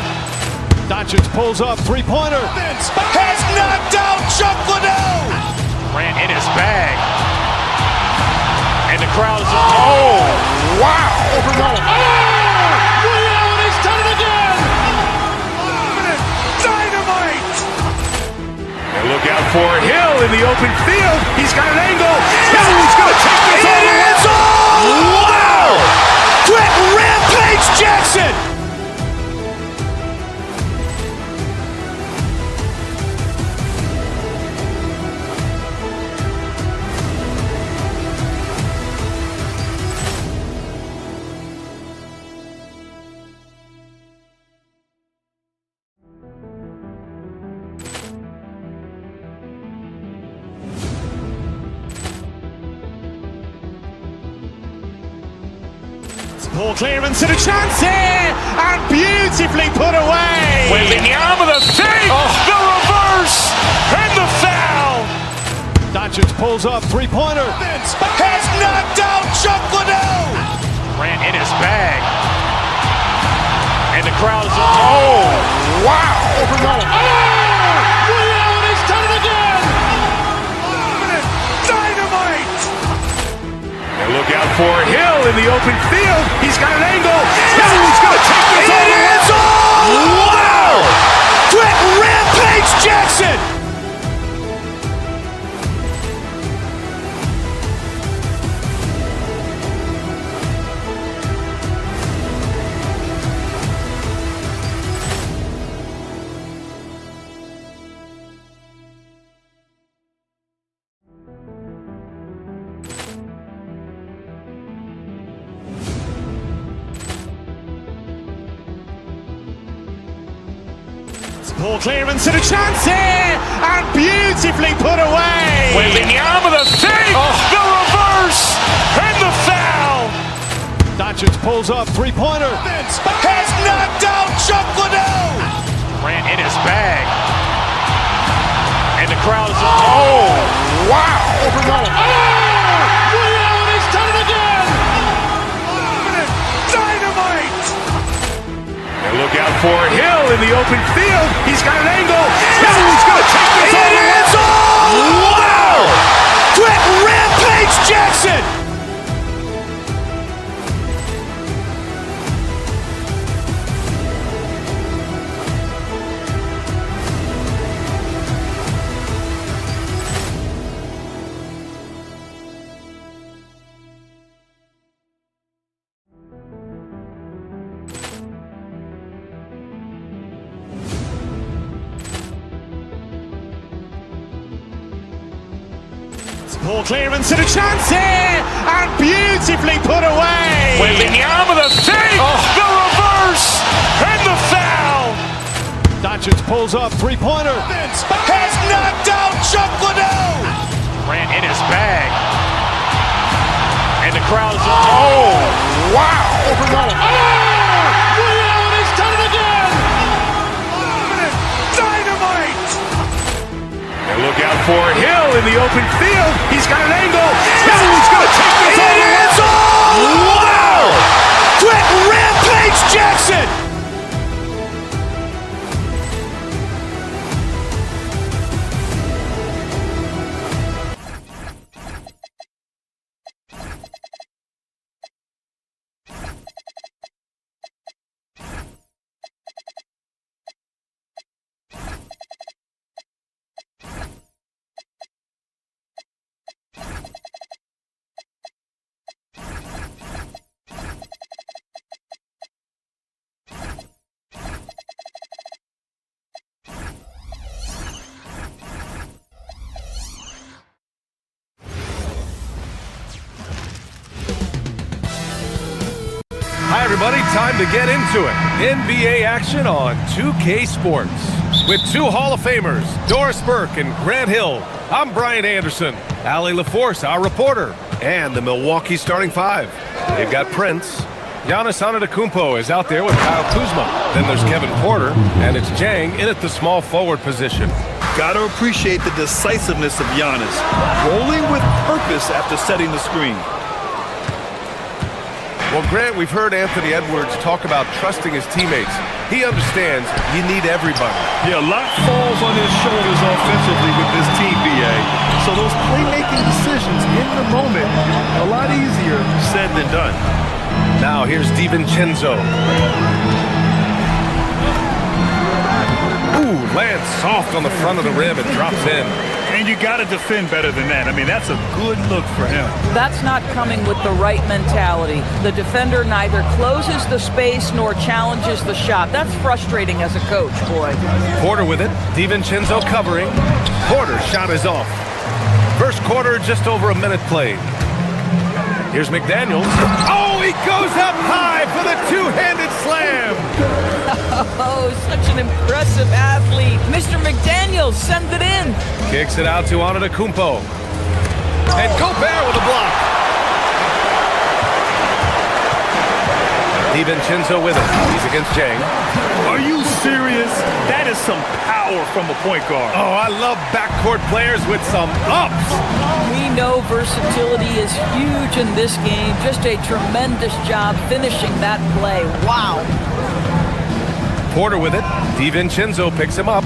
Doncic pulls up, three-pointer. Has knocked out Chuck Liddell. Grant in his bag. And the crowd is... Oh, wow. Liddell has done it again. Dynamite. And look out for Hill in the open field. He's got an angle. He's going to take this all the way. Wow! Quick Rampage Jackson. Ball clearance and a chance here, and beautifully put away. Wembanyama the fake, the reverse, and the foul. Doncic pulls up, three-pointer. Has knocked out Chuck Liddell. Grant in his bag. And the crowd is... Oh, wow. Liddell has done it again. Dynamite. And look out for Hill in the open field. He's got an angle. He's going to take this all the way. Wow! Quick Rampage Jackson. Ball clearance and a chance here, and beautifully put away. Wembanyama the fake, the reverse, and the foul. Doncic pulls up, three-pointer. Has knocked out Chuck Liddell. Grant in his bag. And the crowd is... Oh, wow. Liddell has done it again. Dynamite. And look out for Hill in the open field. He's got an angle. He's going to take this all the way. Wow! Quick Rampage Jackson. Poor clearance and a chance here, and beautifully put away. Wembanyama the save, the reverse, and the foul. Doncic pulls up, three-pointer. Has knocked out Chocolate. Grant in his bag. And the crowd is... Oh, wow. He's done it again. Dynamite. And look out for Hill in the open field. He's got an angle. Hill's going to take this all the way. Wow. Grant Rampage Jackson. Hi, everybody. Time to get into it. NBA action on 2K Sports. With two Hall of Famers, Doris Burke and Grant Hill. I'm Brian Anderson, Allie LaForce, our reporter, and the Milwaukee starting five. They've got Prince. Giannis Antetokounmpo is out there with Kyle Kuzma. Then there's Kevin Porter, and it's Jang in at the small forward position. Gotta appreciate the decisiveness of Giannis, rolling with purpose after setting the screen. Well, Grant, we've heard Anthony Edwards talk about trusting his teammates. He understands you need everybody. Yeah, a lot falls on his shoulders offensively with this team, BA. So those playmaking decisions in the moment are a lot easier said than done. Now here's DiVincenzo. Ooh, lands soft on the front of the rim and drops in. And you got to defend better than that. I mean, that's a good look for him. That's not coming with the right mentality. The defender neither closes the space nor challenges the shot. That's frustrating as a coach, boy. Porter with it. DiVincenzo covering. Porter's shot is off. First quarter, just over a minute played. Here's McDaniels. Oh, he goes up high for the two-handed slam. Oh, such an impressive athlete. Mr. McDaniels, send it in. Kicks it out to Antetokounmpo. And Gobert with a block. DiVincenzo with it. He's against Jang. Are you serious? That is some power from a point guard. Oh, I love backcourt players with some ups. We know versatility is huge in this game. Just a tremendous job finishing that play. Wow. Porter with it. DiVincenzo picks him up.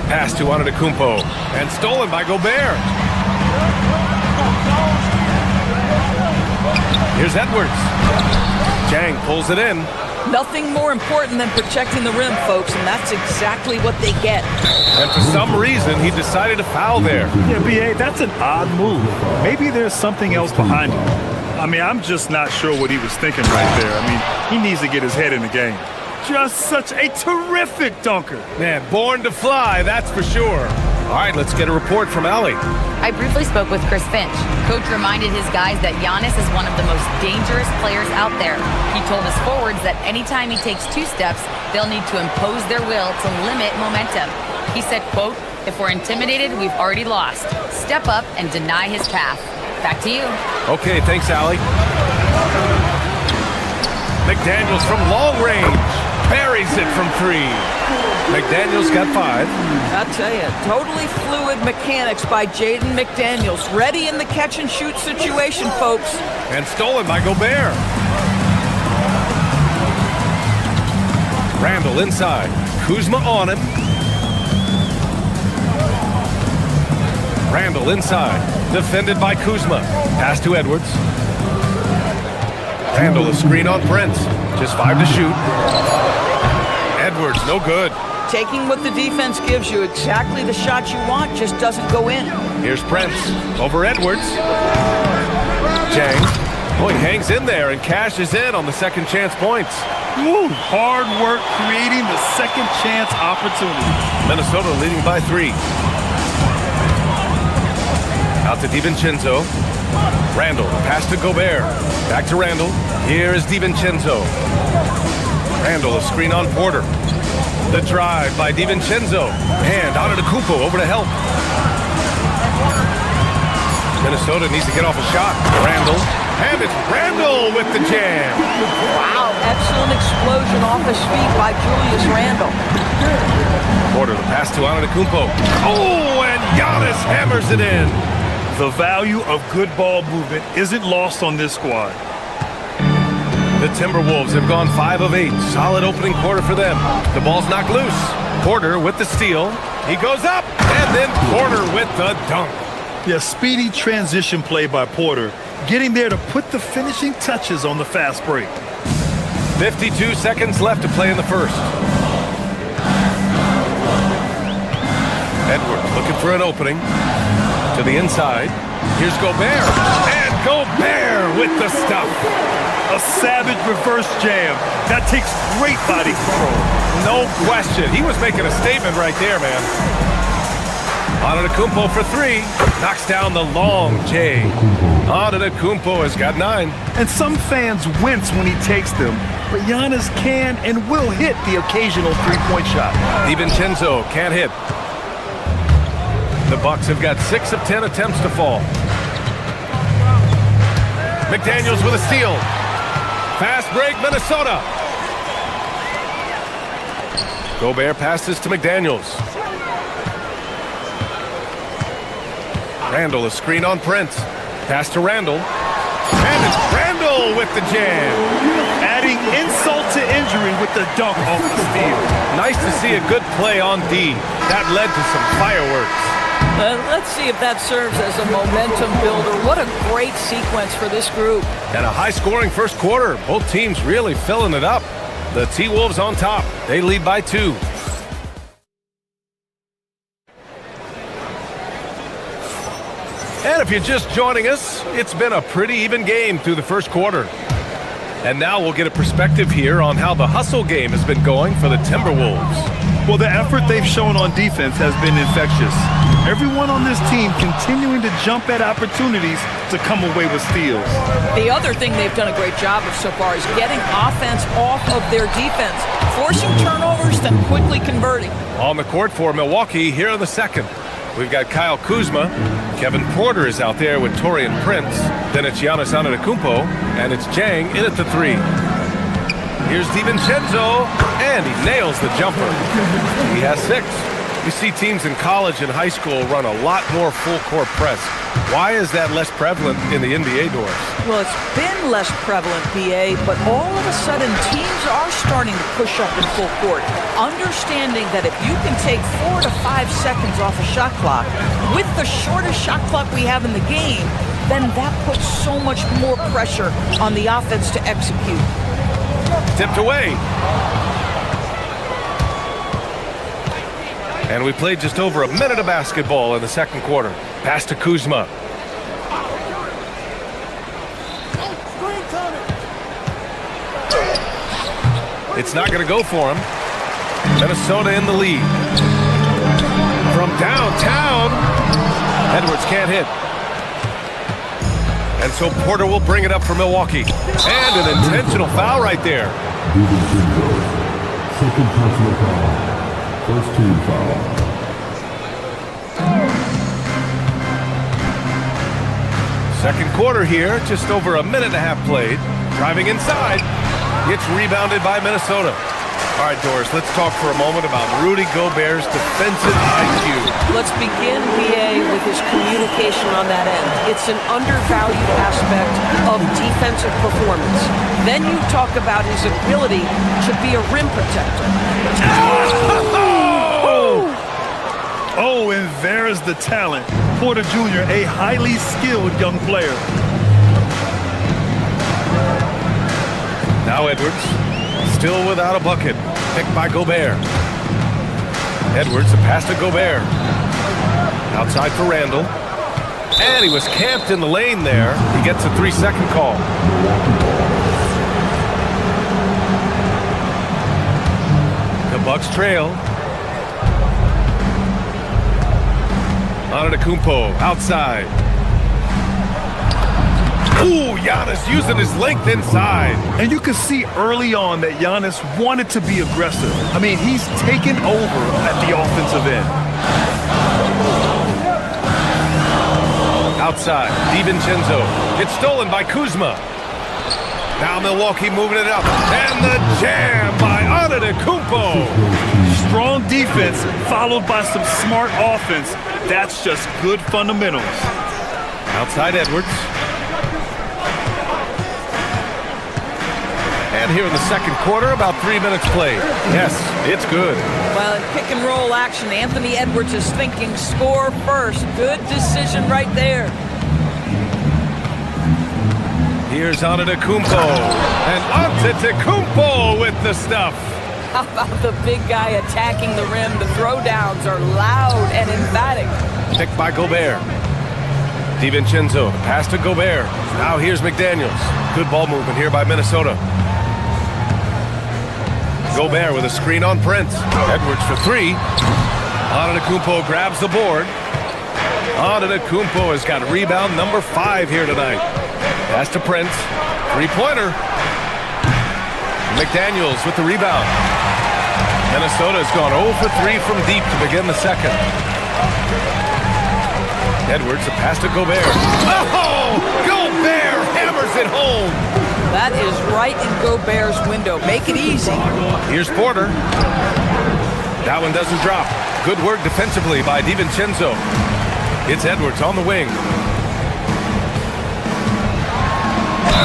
Pass to Antetokounmpo. And stolen by Gobert. Here's Edwards. Jang pulls it in. Nothing more important than protecting the rim, folks, and that's exactly what they get. And for some reason, he decided to foul there. Yeah, BA, that's an odd move. Maybe there's something else behind it. I mean, I'm just not sure what he was thinking right there. I mean, he needs to get his head in the game. Just such a terrific dunker. Man, born to fly, that's for sure. All right, let's get a report from Allie. I briefly spoke with Chris Finch. Coach reminded his guys that Giannis is one of the most dangerous players out there. He told his forwards that anytime he takes two steps, they'll need to impose their will to limit momentum. He said, quote, "If we're intimidated, we've already lost. Step up and deny his path." Back to you. Okay, thanks, Allie. McDaniels from long range. Buries it from three. McDaniels got 5. I'll tell you, totally fluid mechanics by Jaden McDaniels. Ready in the catch-and-shoot situation, folks. And stolen by Gobert. Randall inside. Kuzma on him. Randall inside. Defended by Kuzma. Pass to Edwards. Randall a screen on Prince. Just 5 to shoot. Edwards, no good. Taking what the defense gives you, exactly the shot you want, just doesn't go in. Here's Prince over Edwards. Jang. Oh, he hangs in there and cashes in on the second chance points. Woo, hard work creating the second chance opportunity. Minnesota leading by 3. Out to DiVincenzo. Randall, pass to Gobert. Back to Randall. Here is DiVincenzo. Randall, a screen on Porter. The drive by DiVincenzo. And Antetokounmpo over to help. Minnesota needs to get off a shot. Randall. And it's Randall with the jam. Wow, excellent explosion off his feet by Julius Randall. Porter, the pass to Antetokounmpo. Oh, and Giannis hammers it in. The value of good ball movement isn't lost on this squad. The Timberwolves have gone 5 of 8. Solid opening quarter for them. The ball's knocked loose. Porter with the steal. He goes up, and then Porter with the dunk. Yeah, speedy transition play by Porter, getting there to put the finishing touches on the fast break. 52 seconds left to play in the first. Edwards looking for an opening. To the inside. Here's Gobert. And Gobert with the stuff. A savage reverse jam. That takes great body control. No question. He was making a statement right there, man. Antetokounmpo for 3. Knocks down the long J. Antetokounmpo has got 9. And some fans wince when he takes them, but Giannis can and will hit the occasional three-point shot. DiVincenzo can't hit. The Bucks have got 6 of 10 attempts to fall. McDaniels with a steal. Fast break, Minnesota. Gobert passes to McDaniels. Randall, a screen on Prince. Pass to Randall. And it's Randall with the jam. Adding insult to injury with the dunk off the steal. Nice to see a good play on D. That led to some fireworks. Let's see if that serves as a momentum builder. What a great sequence for this group. And a high-scoring first quarter. Both teams really filling it up. The T-Wolves on top. They lead by 2. And if you're just joining us, it's been a pretty even game through the first quarter. And now we'll get a perspective here on how the hustle game has been going for the Timberwolves. Well, the effort they've shown on defense has been infectious. Everyone on this team continuing to jump at opportunities to come away with steals. The other thing they've done a great job of so far is getting offense off of their defense, forcing turnovers, then quickly converting. On the court for Milwaukee here in the second. We've got Kyle Kuzma. Kevin Porter is out there with Taurean Prince. Then it's Giannis Antetokounmpo, and it's Jang in at the 3. Here's DiVincenzo, and he nails the jumper. He has 6. You see teams in college and high school run a lot more full-court press. Why is that less prevalent in the NBA doors? Well, it's been less prevalent, BA, but all of a sudden teams are starting to push up in full court, understanding that if you can take 4 to 5 seconds off a shot clock, with the shortest shot clock we have in the game, then that puts so much more pressure on the offense to execute. Tipped away. And we played just over a minute of basketball in the second quarter. Pass to Kuzma. It's not going to go for him. Minnesota in the lead. From downtown, Edwards can't hit. And so Porter will bring it up for Milwaukee. And an intentional foul right there. Second personal foul. First team foul. Second quarter here, just over a minute and a half played. Driving inside. It's rebounded by Minnesota. All right, Doris, let's talk for a moment about Rudy Gobert's defensive IQ. Let's begin, BA, with his communication on that end. It's an undervalued aspect of defensive performance. Then you talk about his ability to be a rim protector. Oh, and there's the talent. Porter Jr., a highly skilled young player. Now Edwards, still without a bucket. Picked by Gobert. Edwards, a pass to Gobert. Outside for Randall. And he was camped in the lane there. He gets a 3-second call. The Bucks trail. Antetokounmpo outside. Ooh, Giannis using his length inside. And you can see early on that Giannis wanted to be aggressive. I mean, he's taken over at the offensive end. Outside, DiVincenzo. It's stolen by Kuzma. Now Milwaukee moving it up. And the jam by Antetokounmpo. Strong defense followed by some smart offense. That's just good fundamentals. Outside Edwards. And here in the second quarter, about 3 minutes played. Yes, it's good. Well, in pick and roll action, Anthony Edwards is thinking score first. Good decision right there. Here's Antetokounmpo. And Antetokounmpo with the stuff. How about the big guy attacking the rim? The throwdowns are loud and emphatic. Picked by Gobert. DiVincenzo, pass to Gobert. Now here's McDaniels. Good ball movement here by Minnesota. Gobert with a screen on Prince. Edwards for three. Antetokounmpo grabs the board. Antetokounmpo has got rebound number 5 here tonight. Pass to Prince. Three-pointer. McDaniels with the rebound. Minnesota has gone 0 for 3 from deep to begin the second. Edwards, a pass to Gobert. Oh! Gobert hammers it home. That is right in Gobert's window. Make it easy. Here's Porter. That one doesn't drop. Good work defensively by DiVincenzo. It's Edwards on the wing.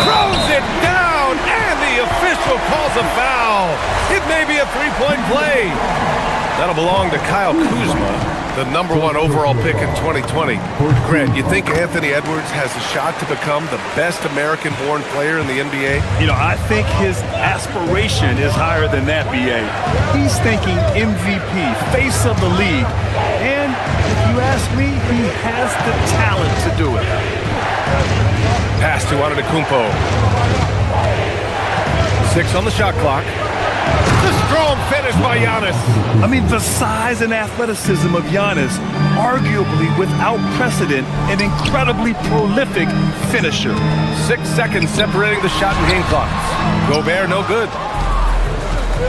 Throws it down, and the official calls a foul. It may be a three-point play. That'll belong to Kyle Kuzma, the #1 overall pick in 2020. Grant, you think Anthony Edwards has a shot to become the best American-born player in the NBA? You know, I think his aspiration is higher than that, B.A. He's thinking MVP, face of the league. And if you ask me, he has the talent to do it. Pass to Antetokounmpo. 6 on the shot clock. The strong finish by Giannis. I mean, the size and athleticism of Giannis, arguably without precedent, an incredibly prolific finisher. 6 seconds separating the shot and game clocks. Gobert no good.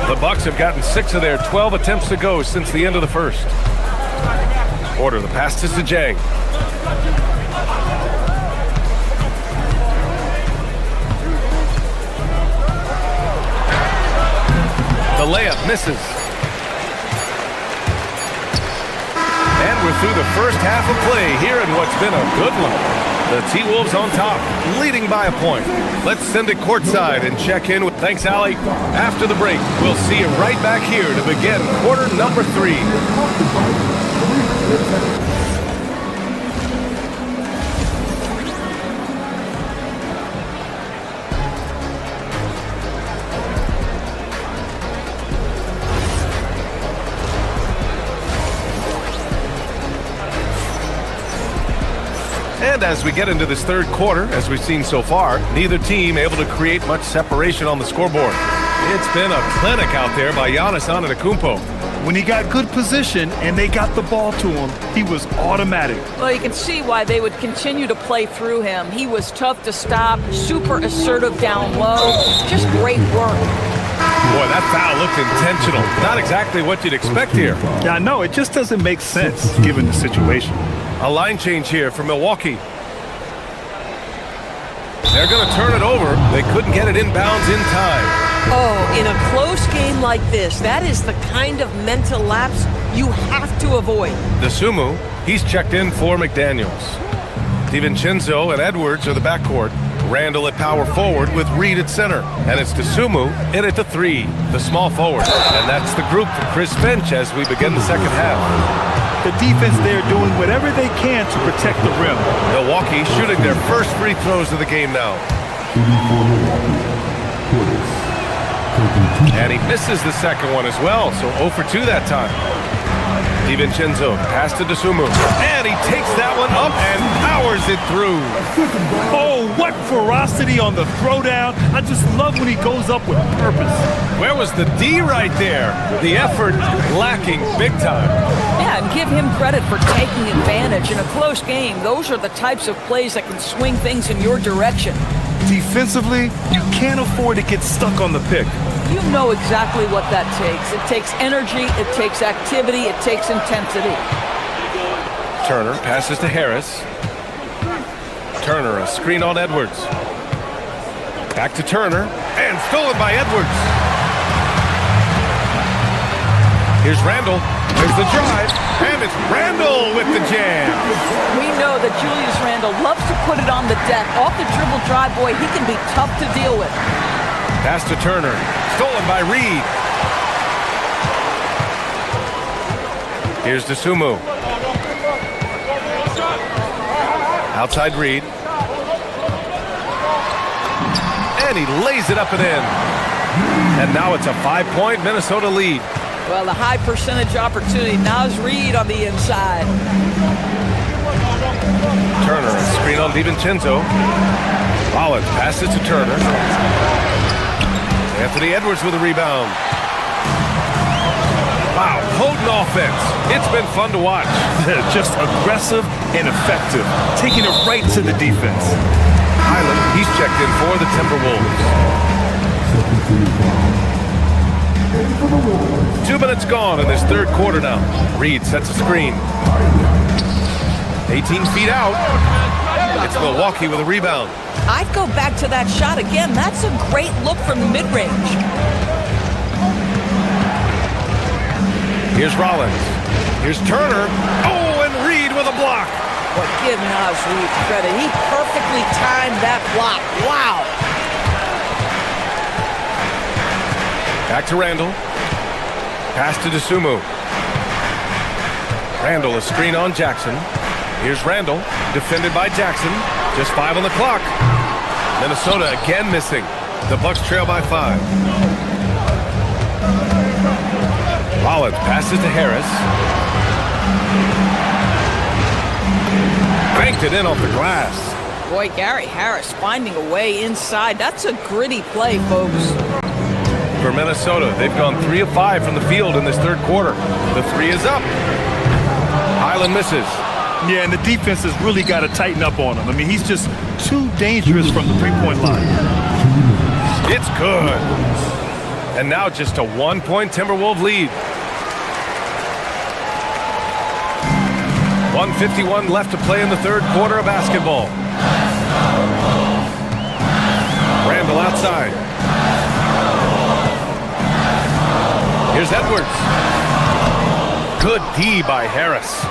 The Bucks have gotten 6 of their 12 attempts to go since the end of the first. Porter, the pass to Sajang. The layup misses. And we're through the first half of play here in what's been a good one. The T-Wolves on top, leading by a point. Let's send it courtside and check in with... Thanks, Allie. After the break, we'll see you right back here to begin quarter number 3. And as we get into this third quarter, as we've seen so far, neither team able to create much separation on the scoreboard. It's been a clinic out there by Giannis Antetokounmpo. When he got good position and they got the ball to him, he was automatic. Well, you can see why they would continue to play through him. He was tough to stop, super assertive down low. Just great work. Boy, that foul looked intentional. Not exactly what you'd expect here. Yeah, I know. It just doesn't make sense given the situation. A line change here for Milwaukee. They're going to turn it over. They couldn't get it inbounds in time. Oh, in a close game like this, that is the kind of mental lapse you have to avoid. DeSumo, he's checked in for McDaniels. DiVincenzo and Edwards are the backcourt. Randall at power forward with Reed at center. And it's DeSumo in at the 3, the small forward. And that's the group for Chris Finch as we begin the second half. The defense there doing whatever they can to protect the rim. Milwaukee shooting their first free throws of the game now. And he misses the second one as well, so 0 for 2 that time. DiVincenzo, pass to DeSumo. And he takes that one up and powers it through. Oh, what ferocity on the throwdown. I just love when he goes up with purpose. Where was the D right there? The effort lacking big time. Yeah, Yeah, and give him credit for taking advantage in a close game. Those are the types of plays that can swing things in your direction. Defensively, you can't afford to get stuck on the pick. You know exactly what that takes. It takes energy, it takes activity, it takes intensity. Turner passes to Harris. Turner, a screen on Edwards. Back to Turner, and stolen by Edwards. Here's Randall. There's the drive, and it's Randall with the jam. We know that Julius Randle loves to put it on the deck. Off the dribble drive, boy, he can be tough to deal with. Pass to Turner, stolen by Reed. Here's Dosunmu. Outside Reed. And he lays it up and in. And now it's a 5-point Minnesota lead. Well, the high percentage opportunity. Now is Reed on the inside. Turner, a screen on DiVincenzo. Rollins passes to Turner. Anthony Edwards with a rebound. Wow, potent offense. It's been fun to watch. Just aggressive and effective, taking it right to the defense. Highland, he's checked in for the Timberwolves. 2 minutes gone in this third quarter now. Reed sets a screen. 18 feet out. It's Milwaukee with a rebound. I'd go back to that shot again. That's a great look from the mid-range. Here's Rollins. Here's Turner. Oh, and Reed with a block. But give Naz Reed credit. He perfectly timed that block. Wow. Back to Randall. Pass to Dosunmu. Randall, a screen on Jackson. Here's Randall, defended by Jackson. Just 5 on the clock. Minnesota again missing. The Bucks trail by 5. Rollins passes to Harris. Banked it in off the glass. Boy, Gary Harris finding a way inside. That's a gritty play, folks. For Minnesota, they've gone 3 of 5 from the field in this third quarter. The 3 is up. Highland misses. Yeah, and the defense has really got to tighten up on him. I mean, he's just too dangerous from the three-point line. It's good. And now just a 1-point Timberwolves lead. 1:51 left to play in the third quarter of basketball. Randall outside. Here's Edwards. Good D by Harris.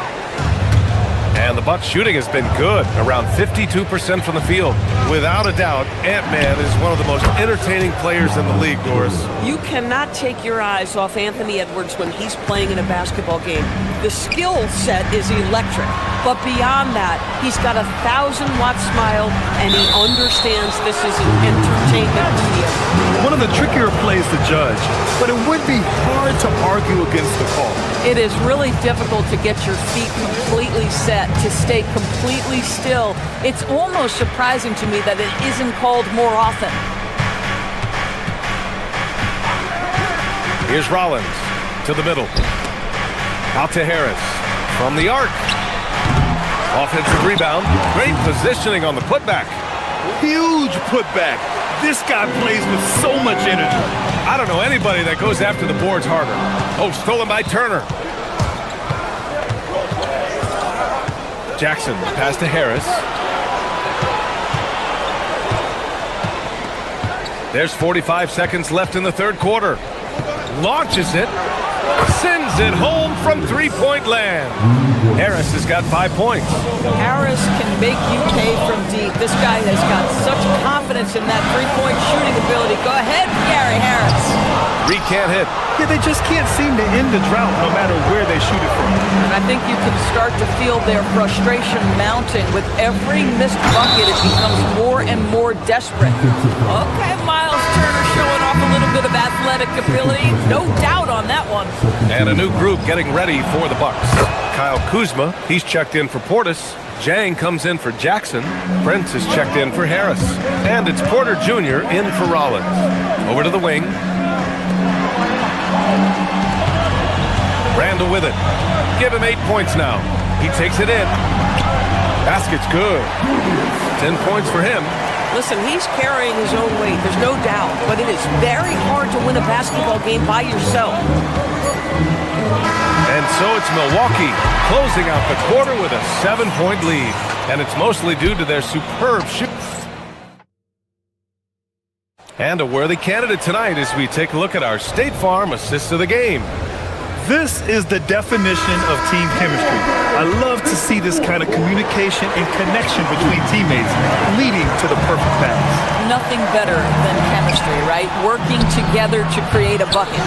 And the Bucks shooting has been good, around 52% from the field. Without a doubt, Ant-Man is one of the most entertaining players in the league, Doris. You cannot take your eyes off Anthony Edwards when he's playing in a basketball game. The skill set is electric, but beyond that, he's got a 1,000-watt smile, and he understands this is an entertainment medium. One of the trickier plays to judge, but it would be hard to argue against the call. It is really difficult to get your feet completely set, to stay completely still. It's almost surprising to me that it isn't called more often. Here's Rollins to the middle. Out to Harris from the arc. Offensive rebound. Great positioning on the putback. Huge putback. This guy plays with so much energy. I don't know anybody that goes after the boards harder. Oh, stolen by Turner. Jackson, pass to Harris. There's 45 seconds left in the third quarter. Launches it. Sends it home from three-point land. Harris has got 5 points. Harris can make you pay from deep. This guy has got such confidence in that three-point shooting ability. Go ahead, Gary Harris. Reed can't hit. Yeah, they just can't seem to end the drought no matter where they shoot it from. And I think you can start to feel their frustration mounting. With every missed bucket, it becomes more and more desperate. Okay, Miles Turner showing off a little bit of athletic ability. No doubt on that one. And a new group getting ready for the Bucks. Kyle Kuzma, he's checked in for Portis. Jang comes in for Jackson. Prince is checked in for Harris. And it's Porter Jr. in for Rollins. Over to the wing. Randall with it. Give him 8 points now. He takes it in. Basket's good. 10 points for him. Listen, he's carrying his own weight, there's no doubt, but it is very hard to win a basketball game by yourself. And so it's Milwaukee closing out the quarter with a 7-point lead. And it's mostly due to their superb shoot. And a worthy candidate tonight as we take a look at our State Farm assist of the game. This is the definition of team chemistry. I love to see this kind of communication and connection between teammates leading to the perfect pass. Nothing better than chemistry, right? Working together to create a bucket.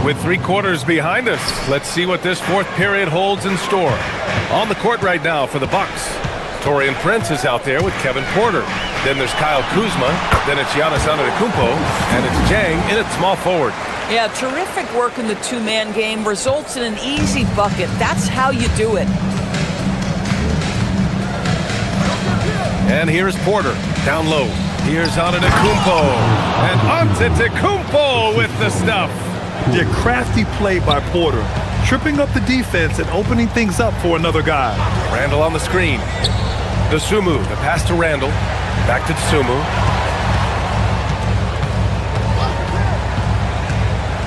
With 3 quarters behind us, let's see what this 4th period holds in store. On the court right now for the Bucks, Taurean Prince is out there with Kevin Porter. Then there's Kyle Kuzma. Then it's Giannis Antetokounmpo. And it's Jang in at small forward. Yeah, terrific work in the two-man game results in an easy bucket. That's how you do it. And here's Porter down low. Here's Antetokounmpo. And Antetokounmpo with the stuff. The crafty play by Porter, tripping up the defense and opening things up for another guy. Randall on the screen. Dosunmu, the pass to Randall. Back to Dosunmu.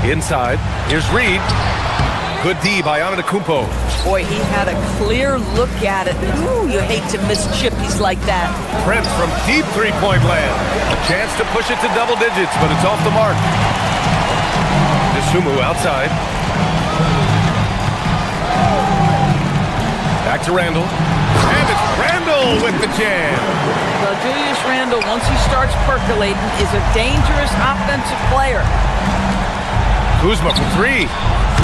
Inside, here's Reed. Good D by Antetokounmpo. Boy, he had a clear look at it. Ooh, you hate to miss chippies like that. Prince from deep three-point land. A chance to push it to double digits, but it's off the mark. Dosunmu outside. Back to Randall. And it's Randall with the jam. Well, Julius Randle, once he starts percolating, is a dangerous offensive player. Kuzma for 3.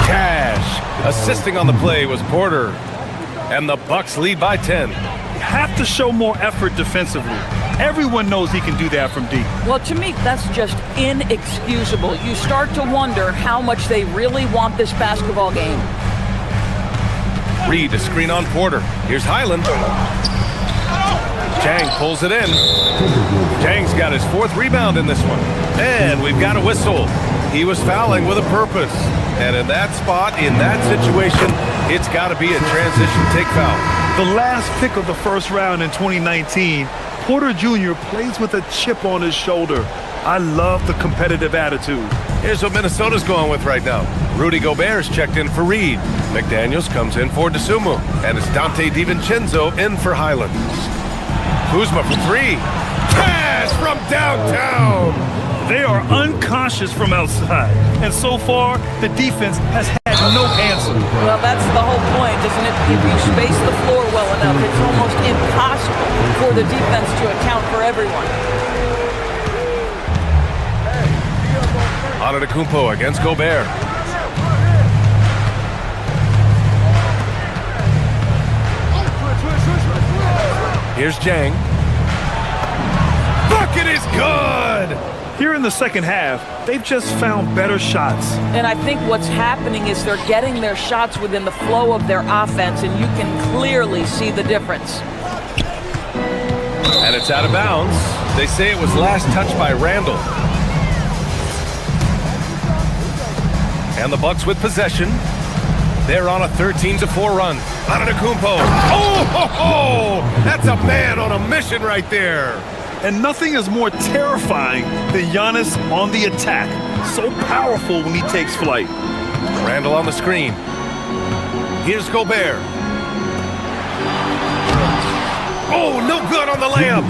Cash. Assisting on the play was Porter. And the Bucks lead by 10. You have to show more effort defensively. Everyone knows he can do that from deep. Well, to me, that's just inexcusable. You start to wonder how much they really want this basketball game. Reed, a screen on Porter. Here's Highland. Jang pulls it in. Jang's got his 4th rebound in this one. And we've got a whistle. He was fouling with a purpose. And in that spot, in that situation, it's got to be a transition take foul. The last pick of the first round in 2019, Porter Jr. plays with a chip on his shoulder. I love the competitive attitude. Here's what Minnesota's going with right now. Rudy Gobert's checked in for Reed. McDaniels comes in for Dosunmu. And it's Dante DiVincenzo in for Highland. Kuzma for 3. Pass from downtown. They are unconscious from outside. And so far, the defense has had no answer. Well, that's the whole point, isn't it? If you space the floor well enough, it's almost impossible for the defense to account for everyone. Antetokounmpo against Gobert. Here's Jang. Bucket is good! Here in the second half, they've just found better shots. And I think what's happening is they're getting their shots within the flow of their offense, and you can clearly see the difference. And it's out of bounds. They say it was last touched by Randall. And the Bucks with possession. They're on a 13-4 run. Antetokounmpo. Oh, ho, ho! That's a man on a mission right there. And nothing is more terrifying than Giannis on the attack. So powerful when he takes flight. Randall on the screen. Here's Gobert. Oh, no good on the layup.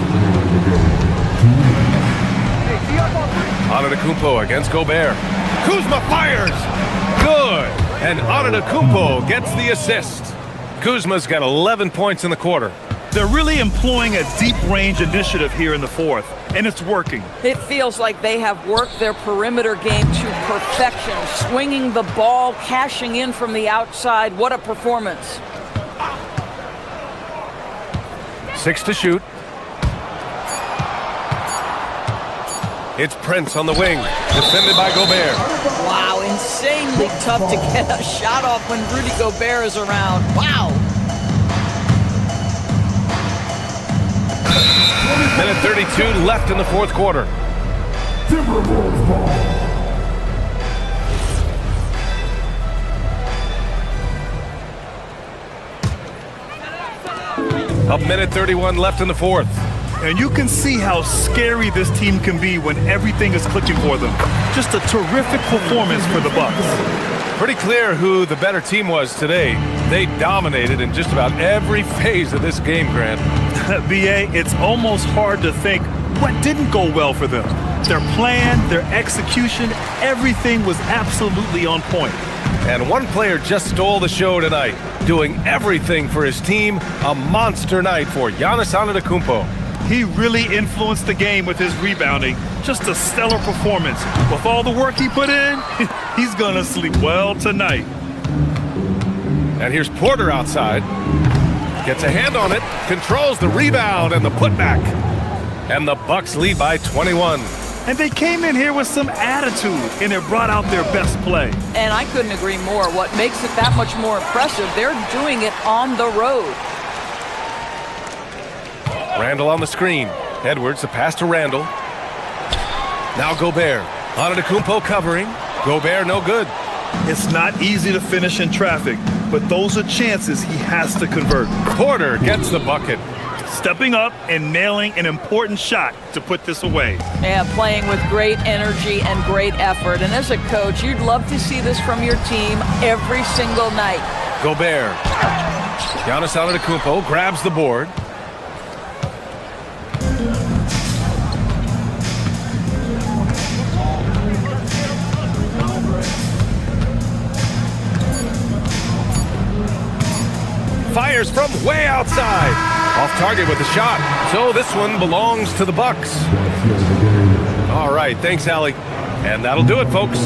Antetokounmpo against Gobert. Kuzma fires. Good. And Antetokounmpo gets the assist. Kuzma's got 11 points in the quarter. They're really employing a deep range initiative here in the 4th, and it's working. It feels like they have worked their perimeter game to perfection, swinging the ball, cashing in from the outside. What a performance. 6 to shoot. It's Prince on the wing, defended by Gobert. Wow, insanely tough to get a shot off when Rudy Gobert is around. Wow. Minute 32 left in the 4th quarter. A minute 31 left in the fourth. And you can see how scary this team can be when everything is clicking for them. Just a terrific performance for the Bucks. Pretty clear who the better team was today. They dominated in just about every phase of this game, Grant. BA, it's almost hard to think what didn't go well for them. Their plan, their execution, everything was absolutely on point. And one player just stole the show tonight, doing everything for his team. A monster night for Giannis Antetokounmpo. He really influenced the game with his rebounding. Just a stellar performance. With all the work he put in, he's gonna sleep well tonight. And here's Porter outside. Gets a hand on it, controls the rebound and the putback. And the Bucks lead by 21. And they came in here with some attitude, and it brought out their best play. And I couldn't agree more. What makes it that much more impressive, they're doing it on the road. Randall on the screen. Edwards, the pass to Randall. Now Gobert. Antetokounmpo covering. Gobert no good. It's not easy to finish in traffic, but those are chances he has to convert. Porter gets the bucket. Stepping up and nailing an important shot to put this away. Yeah, playing with great energy and great effort. And as a coach, you'd love to see this from your team every single night. Gobert. Giannis Antetokounmpo grabs the board. Fires from way outside. Off target with the shot. So this one belongs to the Bucks. All right, thanks, Allie. And that'll do it, folks.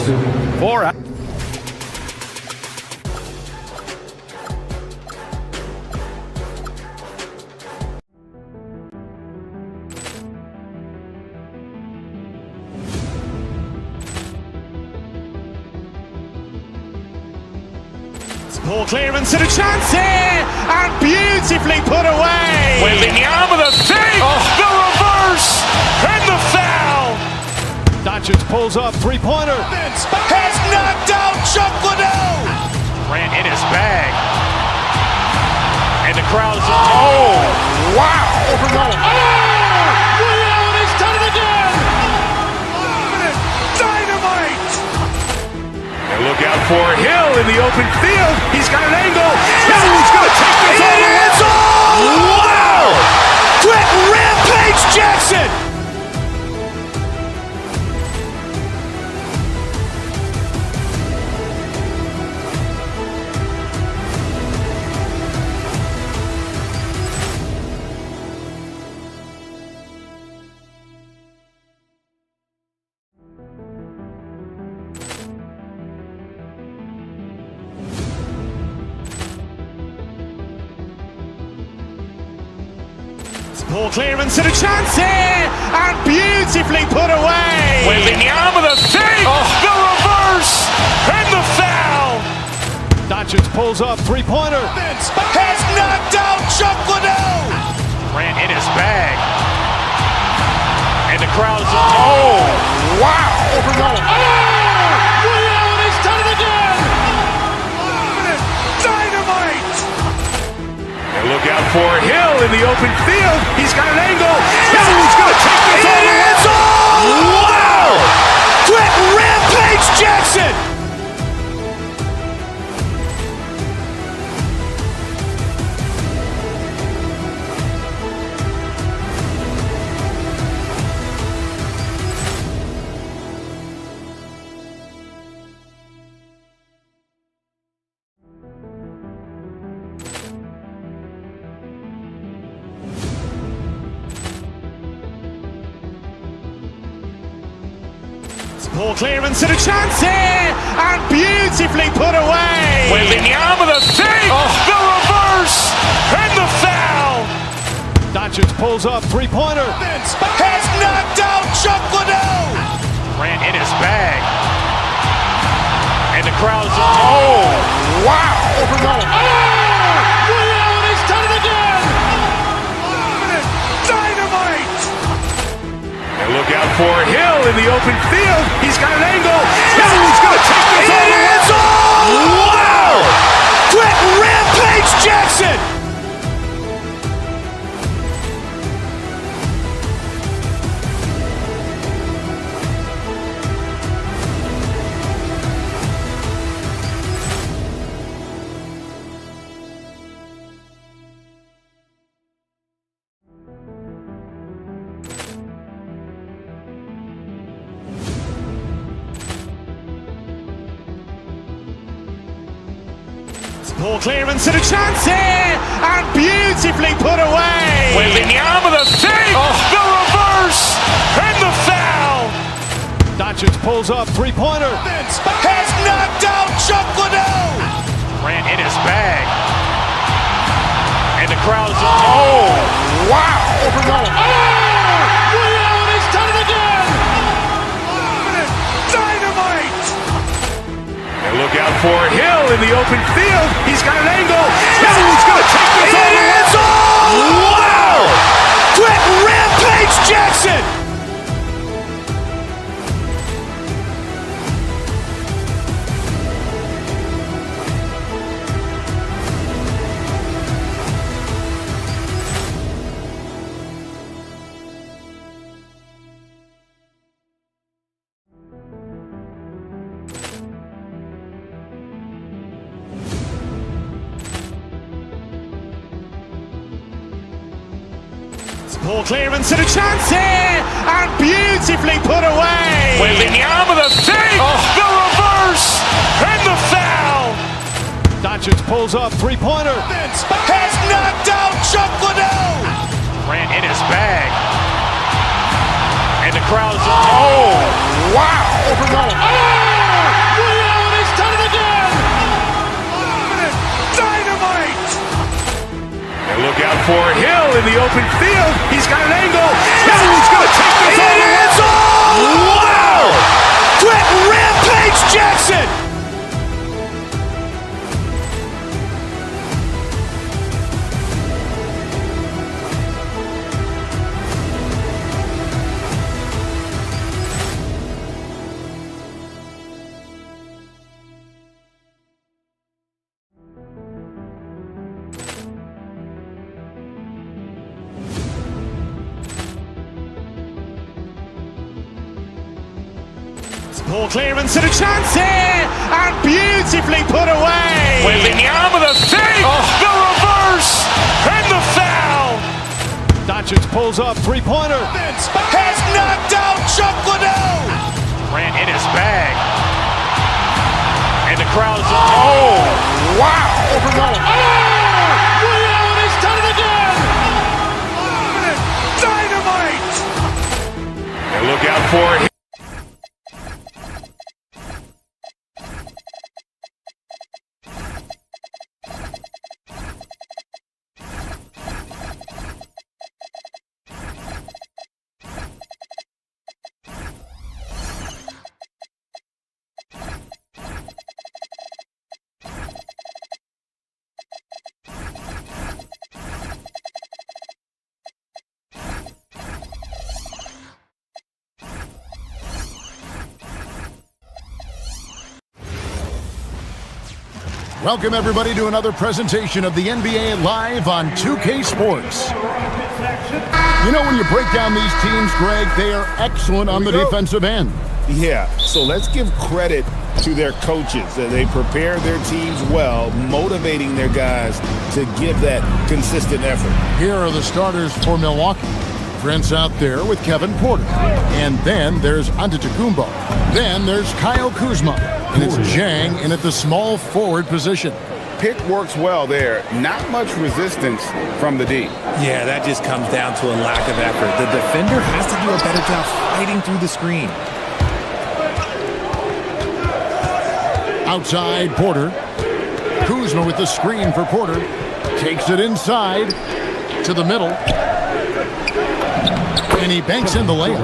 4 out. Ball clearance and a chance here, and beautifully put away. Wembanyama the fake, the reverse, and the foul. Doncic pulls up, three-pointer. Has knocked out Chocolate. Grant in his bag, and the crowd is. Oh, wow! He's done it again. Dynamite. And look out for Hill in the open field. He's got an angle. He's going to take this all the way. Wow! Quick Rampage Jackson. Ball clearance and a chance here, and beautifully put away. Wembanyama the fake, the reverse, and the foul. Doncic pulls up, three-pointer. Has knocked out Chocolate. Grant in his bag, and the crowd is. Oh, wow! He's done it again. Dynamite. And look out for Hill in the open field. He's got an angle. He's going to take this all the way. Wow! Quick Rampage Jackson. Ball clearance and a chance here, and beautifully put away. Wembanyama the fake, the reverse, and the foul. Doncic pulls up, three-pointer. Has knocked out Chocolate. Grant in his bag, and the crowd is. Oh, wow! He's done it again. Dynamite. And look out for Hill in the open field. He's got an angle. He's going to take this all the way. Wow! Quick Rampage Jackson. Ball clearance and a chance here, and beautifully put away. Wembanyama with a save, the reverse, and the foul. Doncic pulls up, three-pointer, has knocked out Chuck Liddell. Grant in his bag, and the crowd is, oh, wow. Ray Allen has done it again. Dynamite. And look out for Hill in the open field. He's got an angle. Hill's going to take this all the way. It's all! Wow! Quick Rampage Jackson! Ball clearance and a chance here, and beautifully put away. Wembanyama with a save, the reverse, and the foul. Doncic pulls up, three-pointer, has knocked out Chuck Liddell. Grant in his bag, and the crowd is, oh, wow. Ray Allen has done it again. Dynamite. And look out for Hill in the open field. He's got an angle. Hill's going to take this all the way. It's all! Wow! Quick Rampage Jackson! Ball clearance and a chance here, and beautifully put away. Wembanyama with a save, the reverse, and the foul. Doncic pulls up, three-pointer, has knocked out Chuck Liddell. Grant in his bag, and the crowd is, oh, wow. Ray Allen has done it again. Dynamite. And look out for Hill. Welcome, everybody, to another presentation of the NBA Live on 2K Sports. You know, when you break down these teams, Greg, they are excellent on the defensive end. Yeah, so let's give credit to their coaches. They prepare their teams well, motivating their guys to give that consistent effort. Here are the starters for Milwaukee. Trent's out there with Kevin Porter. And then there's Antetokounmpo. Then there's Kyle Kuzma. And it's Jang in at the small forward position. Pick works well there. Not much resistance from the D. Yeah, that just comes down to a lack of effort. The defender has to do a better job fighting through the screen. Outside, Porter. Kuzma with the screen for Porter. Takes it inside to the middle. And he banks in the layup.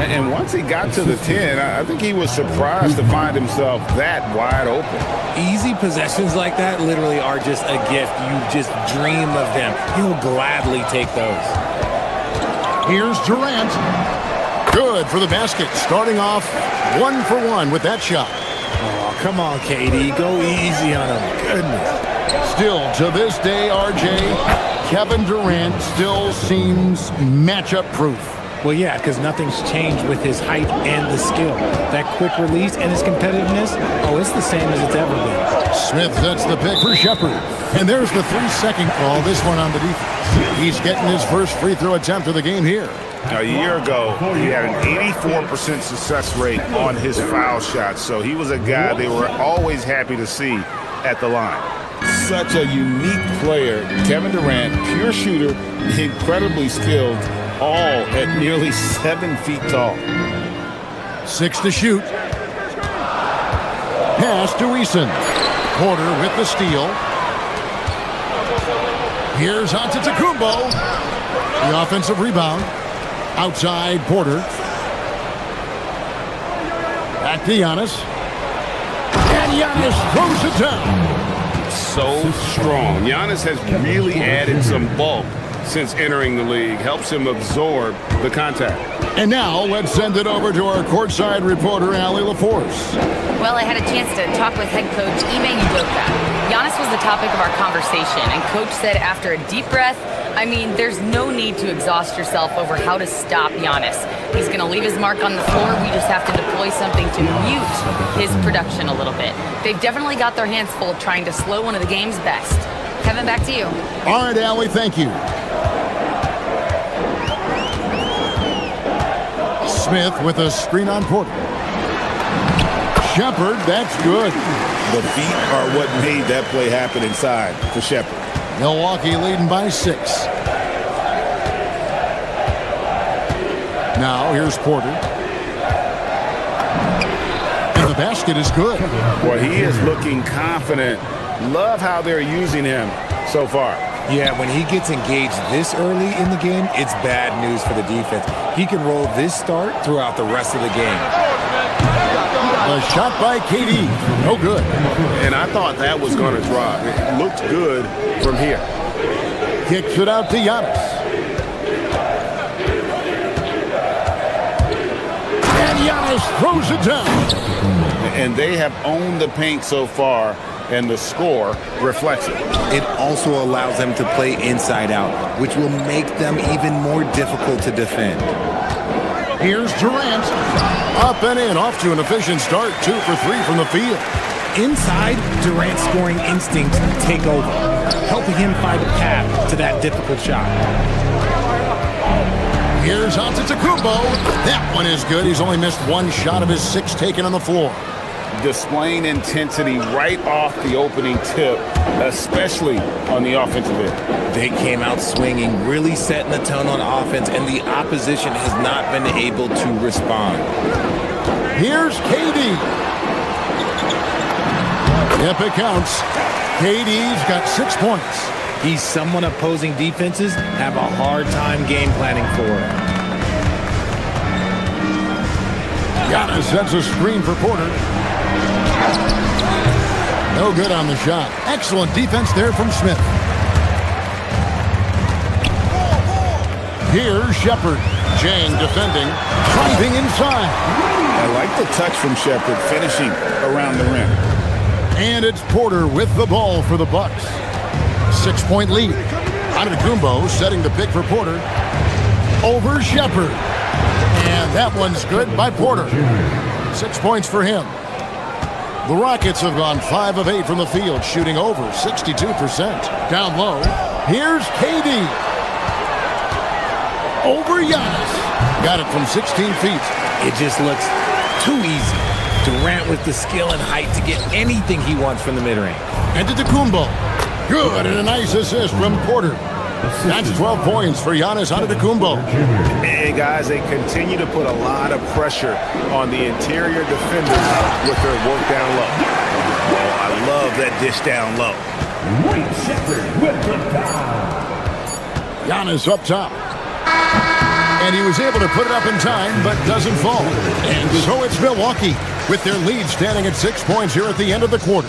And once he got to the 10, I think he was surprised to find himself that wide open. Easy possessions like that literally are just a gift. You just dream of them. He'll gladly take those. Here's Durant. Good for the basket. Starting off 1 for 1 with that shot. Oh, come on, KD. Go easy on him. Goodness. Still, to this day, RJ, Kevin Durant still seems matchup proof. Well, yeah, because nothing's changed with his height and the skill. That quick release and his competitiveness, oh, it's the same as it's ever been. Smith sets the pick for Shepard. And there's the 3-second call, this one on the defense. He's getting his first free throw attempt of the game here. A year ago, he had an 84% success rate on his foul shots, so he was a guy they were always happy to see at the line. Such a unique player. Kevin Durant, pure shooter, incredibly skilled, all at nearly 7 feet tall. 6 to shoot. Pass to Eason. Porter with the steal. Here's Antetokounmpo. The offensive rebound. Outside Porter. Back to Giannis. And Giannis throws it down. So strong. Giannis has really added some bulk since entering the league. Helps him absorb the contact. And now let's send it over to our courtside reporter, Allie LaForce. Well, I had a chance to talk with head coach Ime Udoka. Giannis was the topic of our conversation, and coach said after a deep breath, I mean, there's no need to exhaust yourself over how to stop Giannis. He's going to leave his mark on the floor. We just have to deploy something to mute his production a little bit. They've definitely got their hands full trying to slow one of the game's best. Kevin, back to you. All right, Allie, thank you. Smith with a screen on Porter. Shepard, that's good. The feet are what made that play happen inside for Shepard. Milwaukee leading by 6. Now here's Porter. And the basket is good. Well, he is looking confident. Love how they're using him so far. Yeah, when he gets engaged this early in the game, it's bad news for the defense. He can roll this start throughout the rest of the game. A shot by KD. No good. And I thought that was going to drop. It looked good from here. Kicks it out to Giannis. And Giannis throws it down. And they have owned the paint so far, and the score reflects it. It also allows them to play inside out, which will make them even more difficult to defend. Here's Durant. Up and in, off to an efficient start. 2 for 3 from the field. Inside, Durant's scoring instincts take over, helping him find a path to that difficult shot. Here's Antetokounmpo. That one is good. He's only missed 1 shot of his 6 taken on the floor. Displaying intensity right off the opening tip, especially on the offensive end. They came out swinging, really setting the tone on offense, and the opposition has not been able to respond. Here's KD. If it counts, KD's got 6 points. He's someone opposing defenses have a hard time game planning for. Giannis sets a screen for Porter. No good on the shot. Excellent defense there from Smith. Here's Shepard. Jang defending, driving inside. I like the touch from Shepard, finishing around the rim. And it's Porter with the ball for the Bucks. 6-point lead. Antetokounmpo setting the pick for Porter. Over Shepard. And that one's good by Porter. 6 points for him. The Rockets have gone 5 of 8 from the field, shooting over 62%. Down low, here's KD. Over Giannis. Got it from 16 feet. It just looks too easy. Durant with the skill and height to get anything he wants from the mid-range. Antetokounmpo. Good, and a nice assist from Porter. That's 12 points for Giannis Antetokounmpo. And guys, they continue to put a lot of pressure on the interior defenders with their work down low. Oh, I love that dish down low. Giannis up top. And he was able to put it up in time, but doesn't fall. And so it's Milwaukee with their lead standing at 6 points here at the end of the quarter.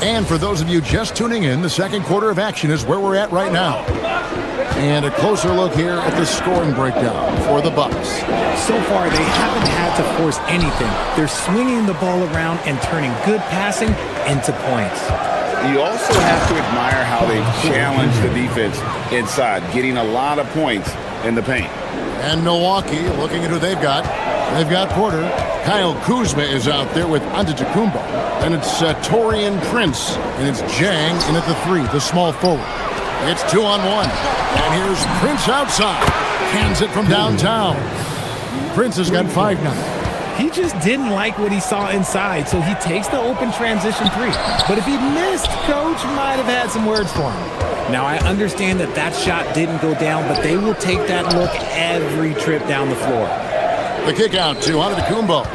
And for those of you just tuning in, the second quarter of action is where we're at right now. And a closer look here at the scoring breakdown for the Bucks. So far, they haven't had to force anything. They're swinging the ball around and turning good passing into points. You also have to admire how they challenge the defense inside, getting a lot of points in the paint. And Milwaukee, looking at who they've got. They've got Porter. Kyle Kuzma is out there with Antetokounmpo. Then it's Taurean Prince, and it's Jang in at the 3, the small forward. It's 2-on-1. And here's Prince outside. Cans it from downtown. Prince has got 5 now. He just didn't like what he saw inside, so he takes the open transition three. But if he missed, Coach might have had some words for him. Now, I understand that that shot didn't go down, but they will take that look every trip down the floor. The kick out to Antetokounmpo.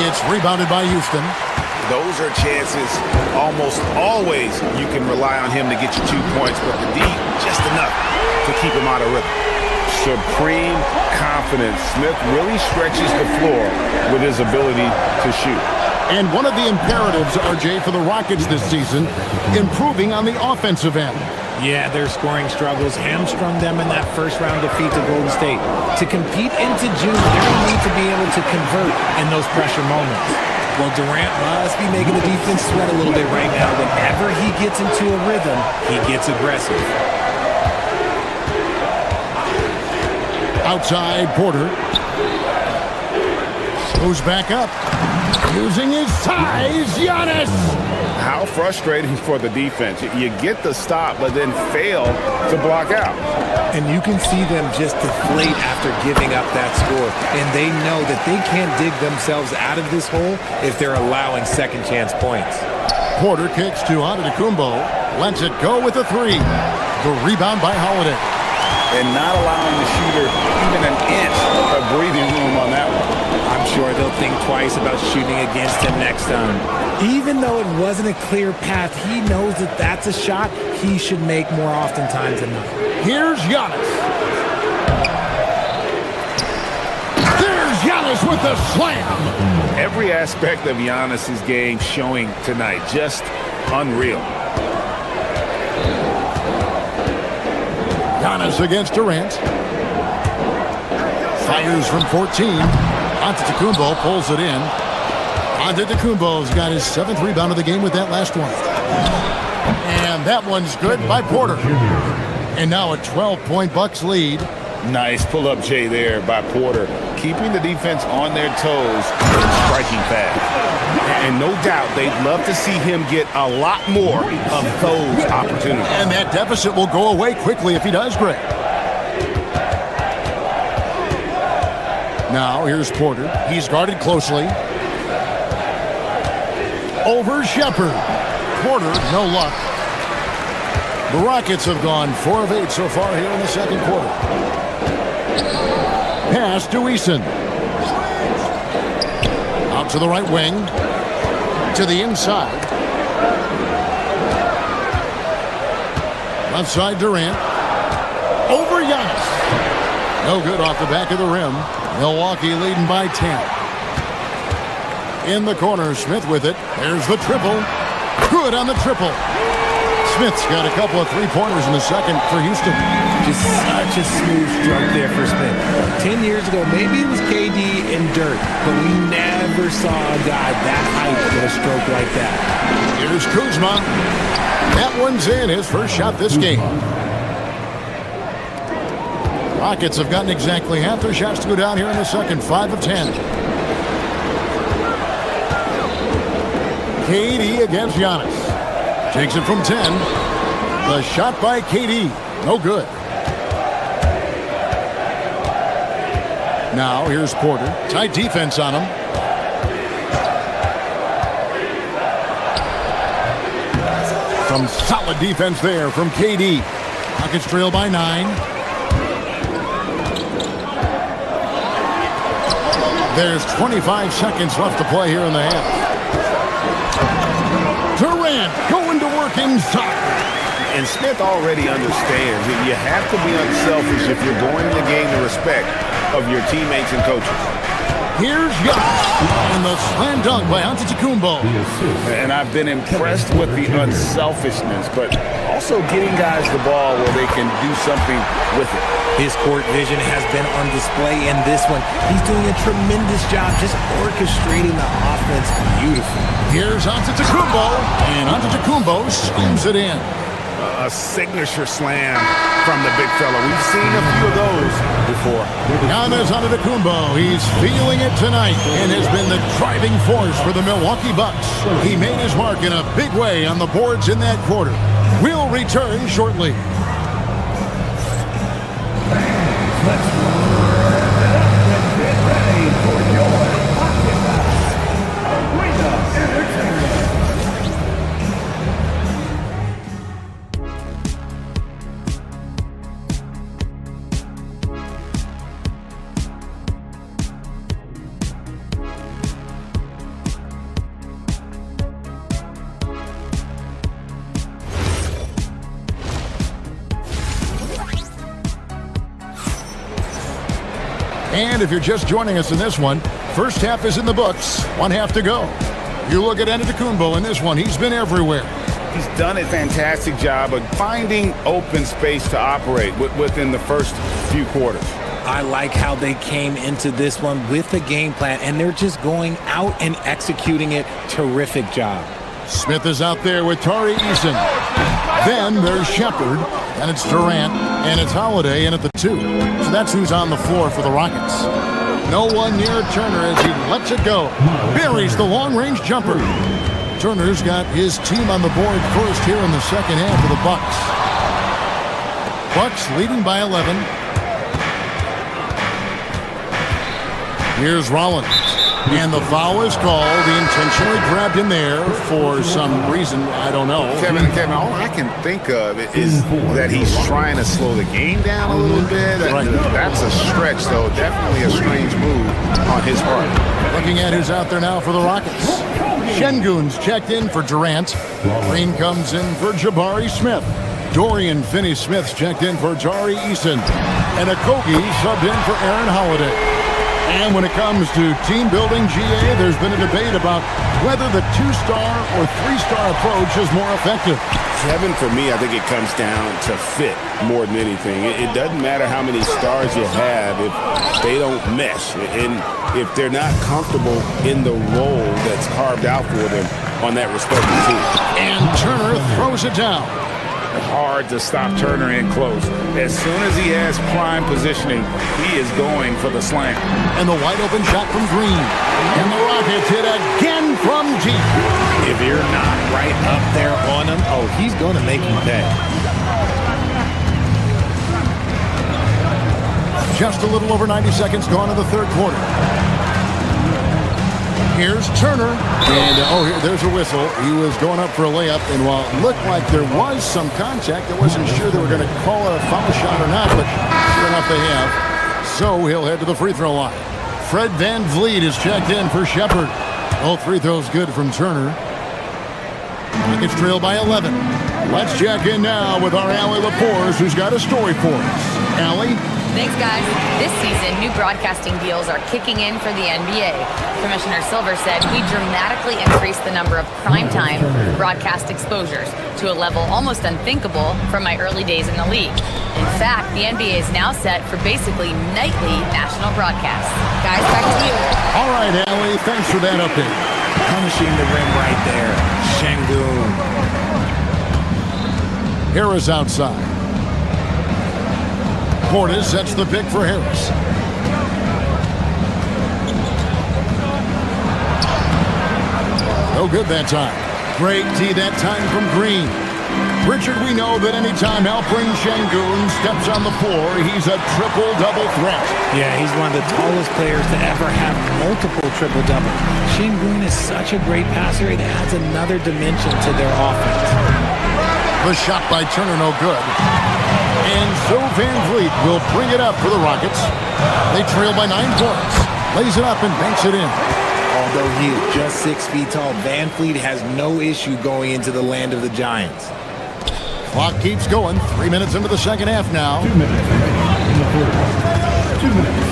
It's rebounded by Houston. Those are chances almost always you can rely on him to get you 2 points, but the D, just enough to keep him out of rhythm. Supreme confidence. Smith really stretches the floor with his ability to shoot. And one of the imperatives, RJ, for the Rockets this season, improving on the offensive end. Yeah, their scoring struggles hamstrung them in that first-round defeat to Golden State. To compete into June, they're going to need to be able to convert in those pressure moments. Well, Durant must be making the defense sweat a little bit right now. Whenever he gets into a rhythm, he gets aggressive. Outside, Porter. Goes back up. Using his size, Giannis. How frustrating for the defense. You get the stop, but then fail to block out. And you can see them just deflate after giving up that score. And they know that they can't dig themselves out of this hole if they're allowing second chance points. Porter kicks to Antetokounmpo. Lets it go with a three. The rebound by Holiday. And not allowing the shooter even an inch of breathing room on that one. I'm sure they'll think twice about shooting against him next time. Even though it wasn't a clear path, he knows that that's a shot he should make more often times than not. Here's Giannis. There's Giannis with the slam. Every aspect of Giannis's game showing tonight. Just unreal. Giannis against Durant. Fires from 14. Antetokounmpo pulls it in. Antetokounmpo's got his 7th rebound of the game with that last one. And that one's good by Porter. And now a 12-point Bucks lead. Nice pull-up J there by Porter. Keeping the defense on their toes and striking fast. And no doubt they'd love to see him get a lot more of those opportunities. And that deficit will go away quickly if he does great. Now here's Porter. He's guarded closely. Over Shepherd. Porter, no luck. The Rockets have gone 4 of 8 so far here in the second quarter. Pass to Eason. Out to the right wing. To the inside. Left side Durant. Over Giannis. No good off the back of the rim. Milwaukee leading by 10. In the corner, Smith with it. There's the triple. Good on the triple. Smith's got a couple of three-pointers in the second for Houston. Just such a smooth stroke there for Smith. 10 years ago, maybe it was KD and Dirk, but we never saw a guy that height with a stroke like that. Here's Kuzma. That one's in, his first shot this game. Rockets have gotten exactly half their shots to go down here in the second, 5 of 10. KD against Giannis. Takes it from 10. The shot by KD. No good. Now here's Porter. Tight defense on him. Some solid defense there from KD. Rockets trail by 9. There's 25 seconds left to play here in the half. Durant going to work inside. And Smith already understands that you have to be unselfish if you're going to gain the respect of your teammates and coaches. Here's Giannis and the slam dunk by Antetokounmpo. And I've been impressed with the unselfishness, but also getting guys the ball where they can do something with it. His court vision has been on display in this one. He's doing a tremendous job just orchestrating the offense beautifully. Here's Antetokounmpo, and Antetokounmpo slams it in. A signature slam from the big fella. We've seen a few of those before. Giannis Antetokounmpo, he's feeling it tonight and has been the driving force for the Milwaukee Bucks. He made his mark in a big way on the boards in that quarter. We'll return shortly. And if you're just joining us in this one, first half is in the books, one half to go. You look at Antetokounmpo in this one, he's been everywhere. He's done a fantastic job of finding open space to operate within the first few quarters. I like how they came into this one with a game plan, and they're just going out and executing it. Terrific job. Smith is out there with Tari Eason. Then there's Shepard, and it's Durant, and it's Holiday in at the 2. So that's who's on the floor for the Rockets. No one near Turner as he lets it go. Buries the long-range jumper. Turner's got his team on the board first here in the second half of the Bucks. Bucks leading by 11. Here's Rollins. And the foul is called. He intentionally grabbed him there for some reason. I don't know. Kevin, all I can think of is that he's trying to slow the game down a little bit. Right. That's a stretch, though. Definitely a strange move on his part. Looking at who's out there now for the Rockets. Şengün's checked in for Durant. Green comes in for Jabari Smith. Dorian Finney-Smith's checked in for Tari Eason. And Okogie subbed in for Aaron Holiday. And when it comes to team building, GA, there's been a debate about whether the 2-star or 3-star approach is more effective. Kevin, for me, I think it comes down to fit more than anything. It doesn't matter how many stars you have if they don't mesh and if they're not comfortable in the role that's carved out for them on that respective team. And Turner throws it down. Hard to stop Turner in close. As soon as he has prime positioning, he is going for the slam. And the wide open shot from Green. And the Rockets hit again from deep. If you're not right up there on him, oh, he's going to make you pay. Just a little over 90 seconds gone in the third quarter. Here's Turner, and there's a whistle. He was going up for a layup, and while it looked like there was some contact, I wasn't sure they were going to call it a foul shot or not, but sure enough they have. So he'll head to the free throw line. Fred VanVleet is checked in for Shepard. All free throws good from Turner. Rockets trail by 11. Let's check in now with our Allie LaForce, who's got a story for us. Allie? Thanks, guys. This season, new broadcasting deals are kicking in for the NBA. Commissioner Silver said we dramatically increased the number of primetime broadcast exposures to a level almost unthinkable from my early days in the league. In fact, the NBA is now set for basically nightly national broadcasts. Guys, back to you. All right, Allie, thanks for that update. Punishing the rim right there. Şengün. Harris outside. Portis sets the pick for Harris. No good that time. Great D that time from Green. Richard, we know that anytime Alperen Şengün steps on the floor, he's a triple-double threat. Yeah, he's one of the tallest players to ever have multiple triple-doubles. Şengün is such a great passer, it adds another dimension to their offense. The shot by Turner, no good. And so VanVleet will bring it up for the Rockets. They trail by 9 points. Lays it up and banks it in. Although he is just 6 feet tall, VanVleet has no issue going into the land of the Giants. Clock keeps going. 3 minutes into the second half now. 2 minutes. In the fourth. 2 minutes.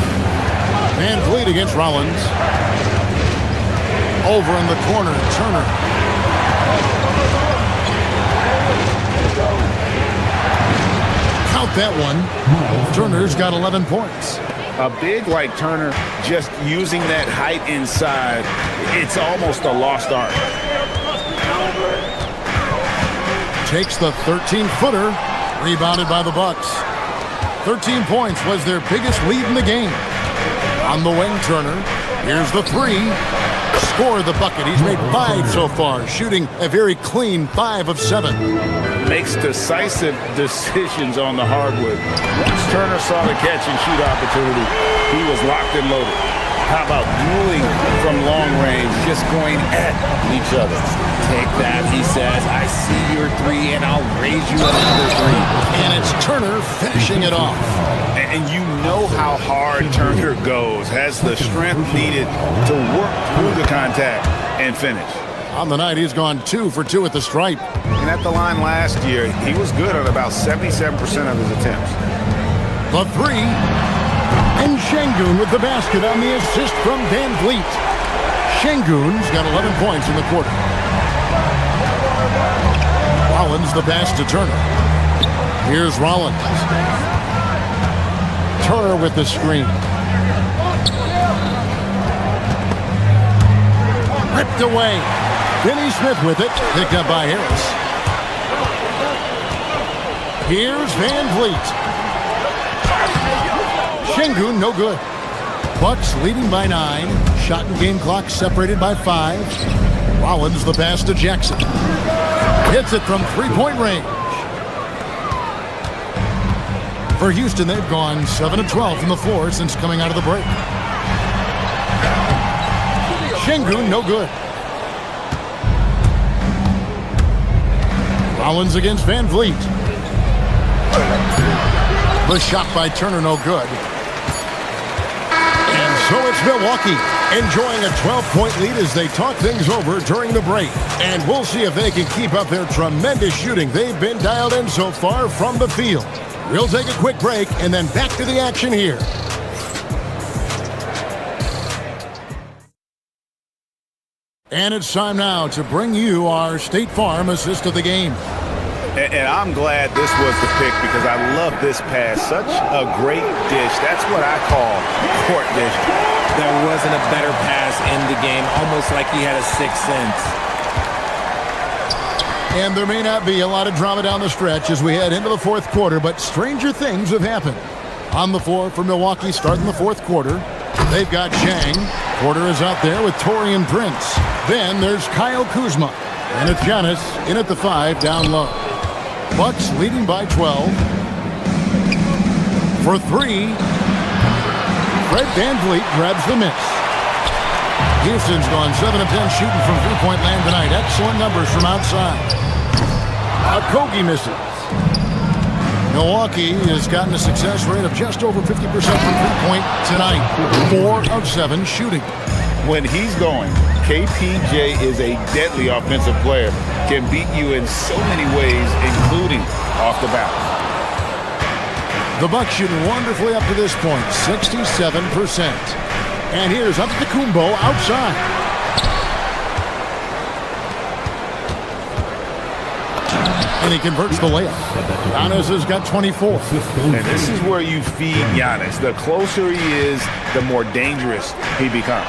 VanVleet against Rollins. Over in the corner, Turner. Count that one. Turner's got 11 points. A big like Turner, just using that height inside, it's almost a lost art. Takes the 13-footer, rebounded by the Bucks. 13 points was their biggest lead in the game. On the wing, Turner. Here's the 3. Scored the bucket. He's made 5 so far, shooting a very clean 5 of 7. Makes decisive decisions on the hardwood. Once Turner saw the catch and shoot opportunity, he was locked and loaded. How about dueling from long range, just going at each other? Take that, he says. I see your 3, and I'll raise you another 3. And it's Turner finishing it off. And you know how hard Turner goes, has the strength needed to work through the contact and finish. On the night, he's gone 2 for 2 at the stripe. And at the line last year, he was good on about 77% of his attempts. The 3. And Şengün with the basket on the assist from Van Vliet. Şengün's got 11 points in the quarter. Rollins the pass to Turner. Here's Rollins. Turner with the screen. Ripped away. Finney Smith with it. Picked up by Harris. Here's Van Vliet. Şengün no good. Bucks leading by 9. Shot and game clock separated by 5. Rollins the pass to Jackson. Hits it from three-point range. For Houston, they've gone 7 of 12 from the floor since coming out of the break. Şengün no good. Rollins against Van Vliet. The shot by Turner no good. And so it's Milwaukee enjoying a 12-point lead as they talk things over during the break. And we'll see if they can keep up their tremendous shooting they've been dialed in so far from the field. We'll take a quick break and then back to the action here. And it's time now to bring you our State Farm assist of the game. And I'm glad this was the pick because I love this pass. Such a great dish. That's what I call court vision. There wasn't a better pass in the game, almost like he had a sixth sense. And there may not be a lot of drama down the stretch as we head into the fourth quarter, but stranger things have happened. On the floor for Milwaukee starting the fourth quarter, they've got Chang. Porter is out there with Taurean Prince. Then there's Kyle Kuzma. And it's Giannis in at the 5 down low. Bucks leading by 12. For 3, Fred Van Vliet grabs the miss. Houston's gone 7 of 10 shooting from three-point land tonight. Excellent numbers from outside. Okogie misses. Milwaukee has gotten a success rate of just over 50% from three-point tonight. 4 of 7 shooting. When he's going, KPJ is a deadly offensive player. Can beat you in so many ways, including off the bounce. The Bucks shooting wonderfully up to this point, 67%. And here's Antetokounmpo outside. And he converts the layup. Giannis has got 24. And this is where you feed Giannis. The closer he is, the more dangerous he becomes.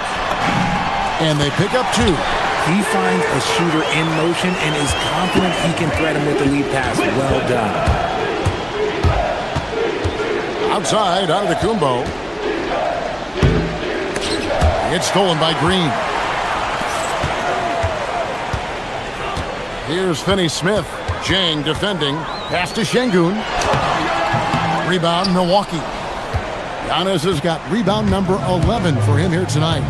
And they pick up 2. He finds a shooter in motion and is confident he can thread him with the lead pass. Well done. Outside, Antetokounmpo. It's stolen by Green. Here's Finney Smith. Chang defending. Pass to Şengün. Rebound, Milwaukee. Giannis has got rebound number 11 for him here tonight.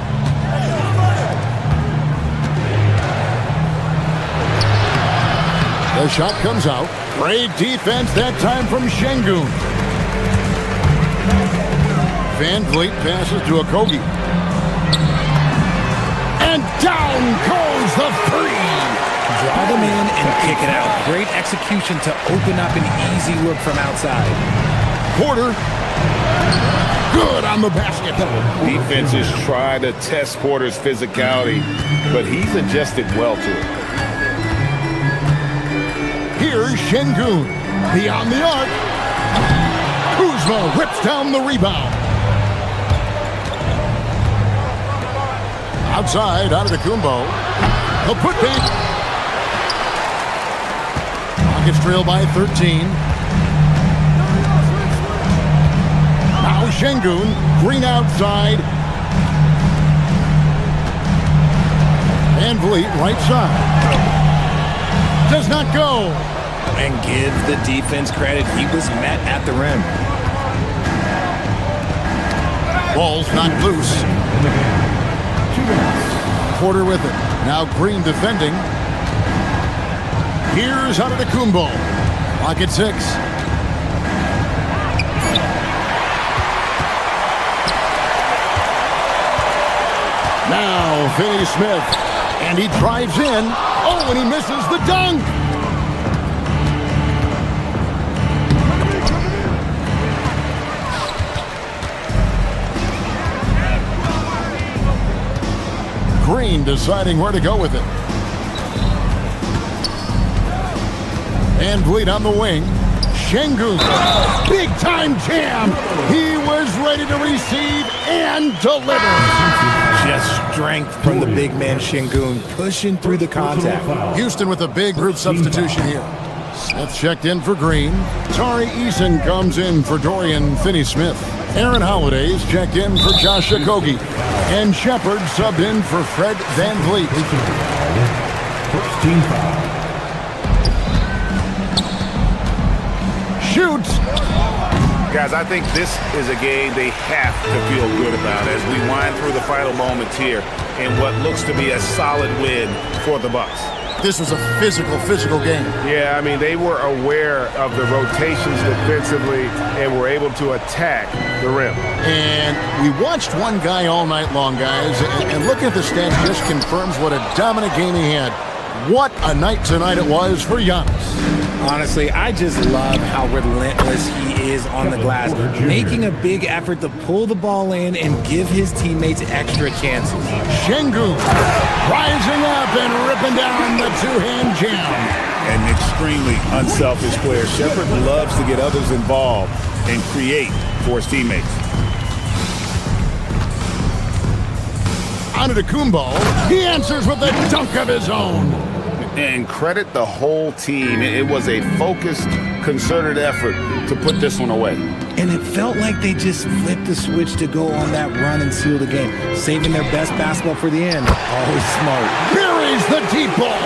The shot comes out. Great defense that time from Şengün. Van Vliet passes to Okogie. And down goes the 3. Draw them in and kick it out. Great execution to open up an easy look from outside. Porter. Good on the basket. Defenses try to test Porter's physicality, but he's adjusted well to it. Here's Şengün. Beyond the arc. Kuzma whips down the rebound. Outside, Antetokounmpo. The putback. Rockets trail by 13. Now Şengün. Green outside. Van Vliet right side. Does not go. And give the defense credit. He was met at the rim. Ball's not loose. Porter with it. Now Green defending. Here's Antetokounmpo. Clock at 6. Now Finney Smith. And he drives in. Oh, and he misses the dunk. Green deciding where to go with it. Van Vliet on the wing. Şengün, big time jam. He was ready to receive and deliver. Just strength from the big man Şengün, pushing through the contact. Houston with a big group substitution here. Smith checked in for Green. Tari Eason comes in for Dorian Finney-Smith. Aaron Holiday's checked in for Josh Okogie. And Shepard subbed in for Fred Van Vliet. First team foul. Shoots. Guys, I think this is a game they have to feel good about as we wind through the final moments here in what looks to be a solid win for the Bucks. This was a physical game. Yeah, I mean, they were aware of the rotations defensively and were able to attack the rim. And we watched one guy all night long, guys, and looking at the stats just confirms what a dominant game he had. What a night tonight it was for Giannis. Honestly, I just love how relentless he is on the glass, making a big effort to pull the ball in and give his teammates extra chances. Şengün rising up and ripping down the two-hand jam. An extremely unselfish player. Shepard loves to get others involved and create for his teammates. Antetokounmpo, he answers with a dunk of his own. And credit the whole team. It was a focused, concerted effort to put this one away. And it felt like they just flipped the switch to go on that run and seal the game, saving their best basketball for the end. Always smart. Buries the deep ball.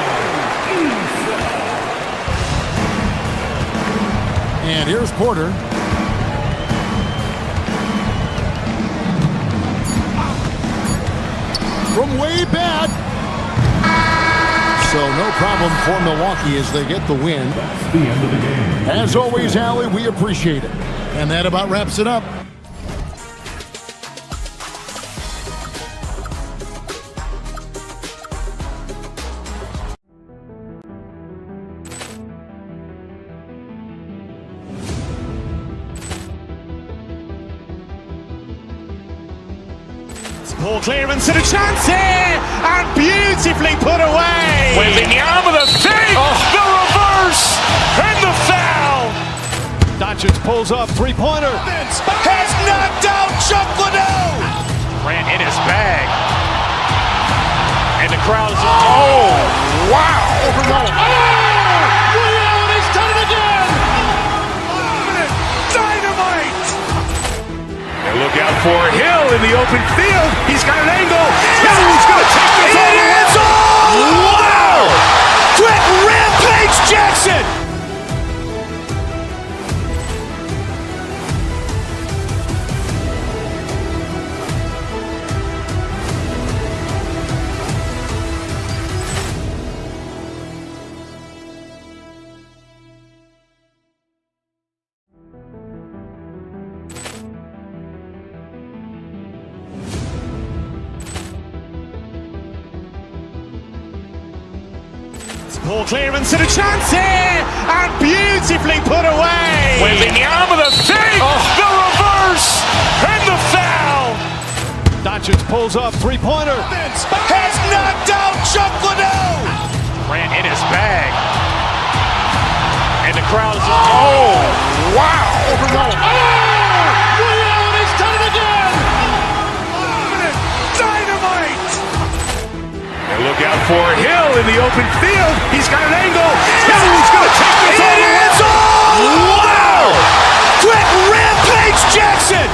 And here's Porter. From way back. So no problem for Milwaukee as they get the win. That's the end of the game. As always, Allie, we appreciate it. And that about wraps it up. Ball clearance and a chance here, and beautifully put away. Wembanyama the fake, the reverse, and the foul. Doncic pulls up, three-pointer. Has knocked out Chuck Liddell. Ran in his bag, and the crowd is. Oh, wow! He's done it again. Dynamite. And look out for Hill in the open field. He's got an angle. He's going to take this all the way. Wow! Quick Rampage Jackson. Ball clearance and a chance here, and beautifully put away. Wembanyama the fake, the reverse, and the foul. Doncic pulls up, three-pointer. Has knocked out Chuck Liddell. Ran in his bag, and the crowd is. Oh, wow! He's done it again. Dynamite. And look out for Hill in the open field. He's got an angle. He's going to take this all the way. Wow! Quick Rampage Jackson.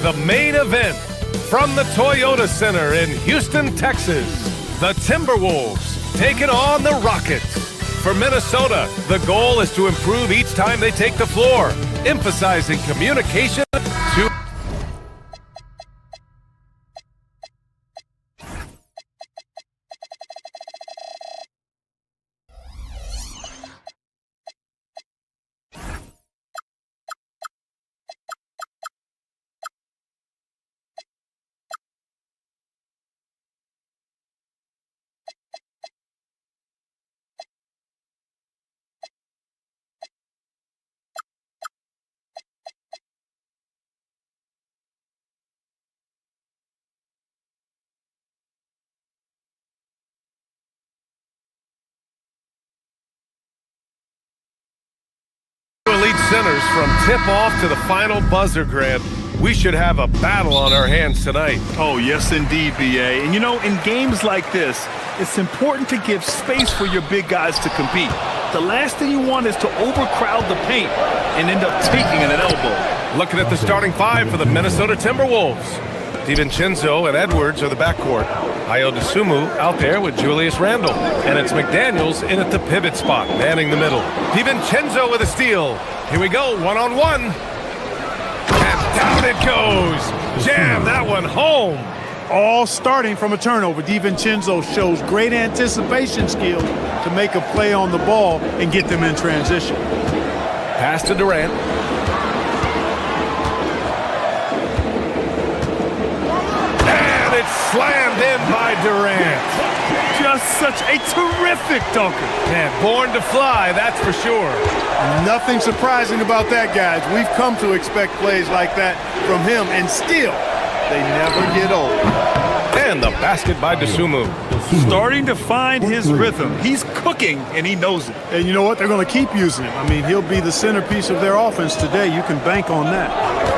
the main event from the Toyota Center in Houston, Texas. The Timberwolves taking on the Rockets. For Minnesota, the goal is to improve each time they take the floor, emphasizing communication to elite centers from tip-off to the final buzzer, Grant. We should have a battle on our hands tonight. Oh, yes, indeed, B.A. And, you know, in games like this, it's important to give space for your big guys to compete. The last thing you want is to overcrowd the paint and end up taking an elbow. Looking at the starting five for the Minnesota Timberwolves. DiVincenzo and Edwards are the backcourt. Ayo Dosunmu out there with Julius Randle. And it's McDaniels in at the pivot spot, manning the middle. DiVincenzo with a steal. Here we go, one-on-one. And down it goes. Jam that one home. All starting from a turnover. DiVincenzo shows great anticipation skills to make a play on the ball and get them in transition. Pass to Durant. Slammed in by Durant. Just such a terrific dunker. Man, born to fly, that's for sure. Nothing surprising about that, guys. We've come to expect plays like that from him, and still, they never get old. And the basket by Dosunmu. Starting to find his rhythm. He's cooking, and he knows it. And you know what? They're going to keep using him. I mean, he'll be the centerpiece of their offense today. You can bank on that.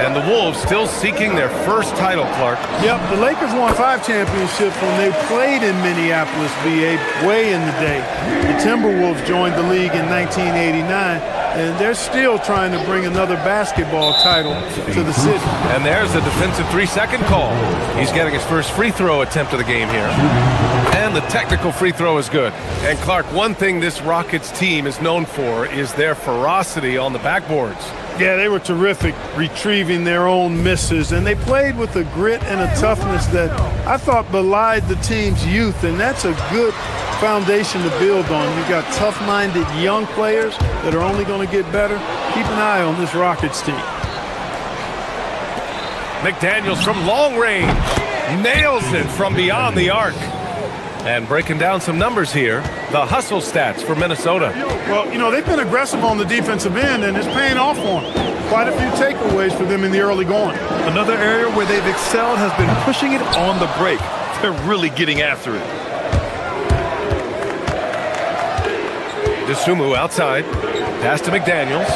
And the Wolves still seeking their first title, Clark. Yep, the Lakers won 5 championships when they played in Minneapolis, VA, way in the day. The Timberwolves joined the league in 1989, and they're still trying to bring another basketball title to the city. And there's a defensive 3-second call. He's getting his first free throw attempt of the game here. And the technical free throw is good. And Clark, one thing this Rockets team is known for is their ferocity on the backboards. Yeah, they were terrific retrieving their own misses, and they played with a grit and a toughness that I thought belied the team's youth, and that's a good foundation to build on. You've got tough-minded young players that are only going to get better. Keep an eye on this Rockets team. McDaniels from long range. Nails it from beyond the arc. And breaking down some numbers here, the hustle stats for Minnesota. Well, you know, they've been aggressive on the defensive end, and it's paying off for them. Quite a few takeaways for them in the early going. Another area where they've excelled has been pushing it on the break. They're really getting after it. Dosunmu outside. Pass to McDaniels.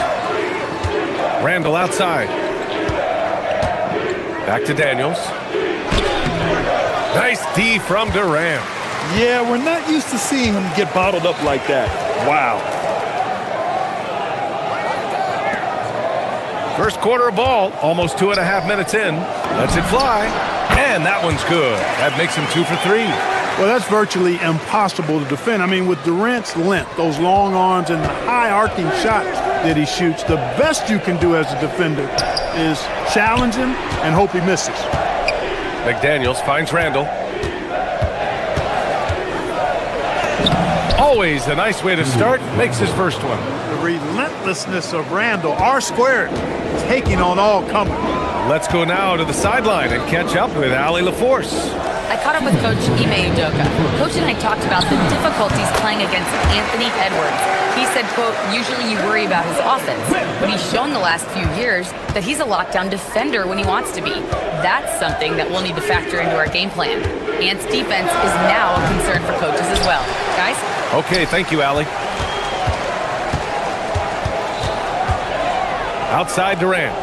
Randle outside. Back to Daniels. Nice D from Durant. Yeah, we're not used to seeing him get bottled up like that. Wow. First quarter of ball, almost 2.5 minutes in. Lets it fly, and that one's good. That makes him 2 for 3. Well, that's virtually impossible to defend. I mean, with Durant's length, those long arms, and the high-arcing shots that he shoots, the best you can do as a defender is challenge him and hope he misses. McDaniels finds Randle. Always a nice way to start. Makes his first one. The relentlessness of Randle, R-squared, taking on all comers. Let's go now to the sideline and catch up with Allie LaForce. I caught up with Coach Ime Udoka. Coach and I talked about the difficulties playing against Anthony Edwards. He said, quote, usually you worry about his offense, but he's shown the last few years that he's a lockdown defender when he wants to be. That's something that we'll need to factor into our game plan. Ant's defense is now a concern for coaches as well. Guys? Okay, thank you, Allie. Outside Durant.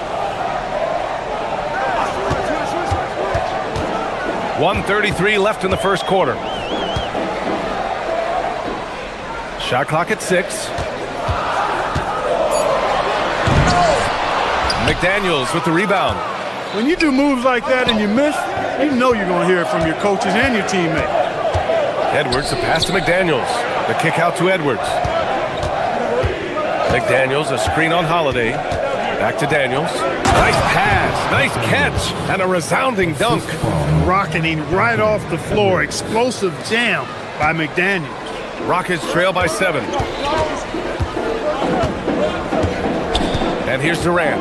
1:33 left in the first quarter. Shot clock at 6. McDaniels with the rebound. When you do moves like that and you miss, you know you're going to hear it from your coaches and your teammates. Edwards, the pass to McDaniels. The kick out to Edwards. McDaniels, a screen on Holiday. Back to Daniels. Nice pass, nice catch, and a resounding dunk. Rocketing right off the floor. Explosive jam by McDaniels. Rockets trail by 7. And here's Durant.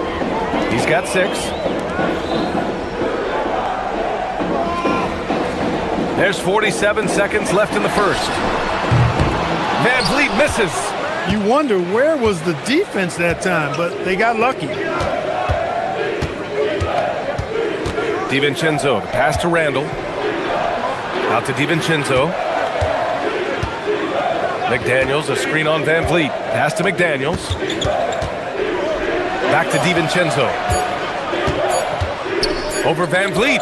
He's got 6. There's 47 seconds left in the first. Van Vliet misses. You wonder where was the defense that time, but they got lucky. DiVincenzo, the pass to Randall. Out to DiVincenzo. McDaniels, a screen on Van Vliet. Pass to McDaniels. Back to DiVincenzo. Over Van Vliet.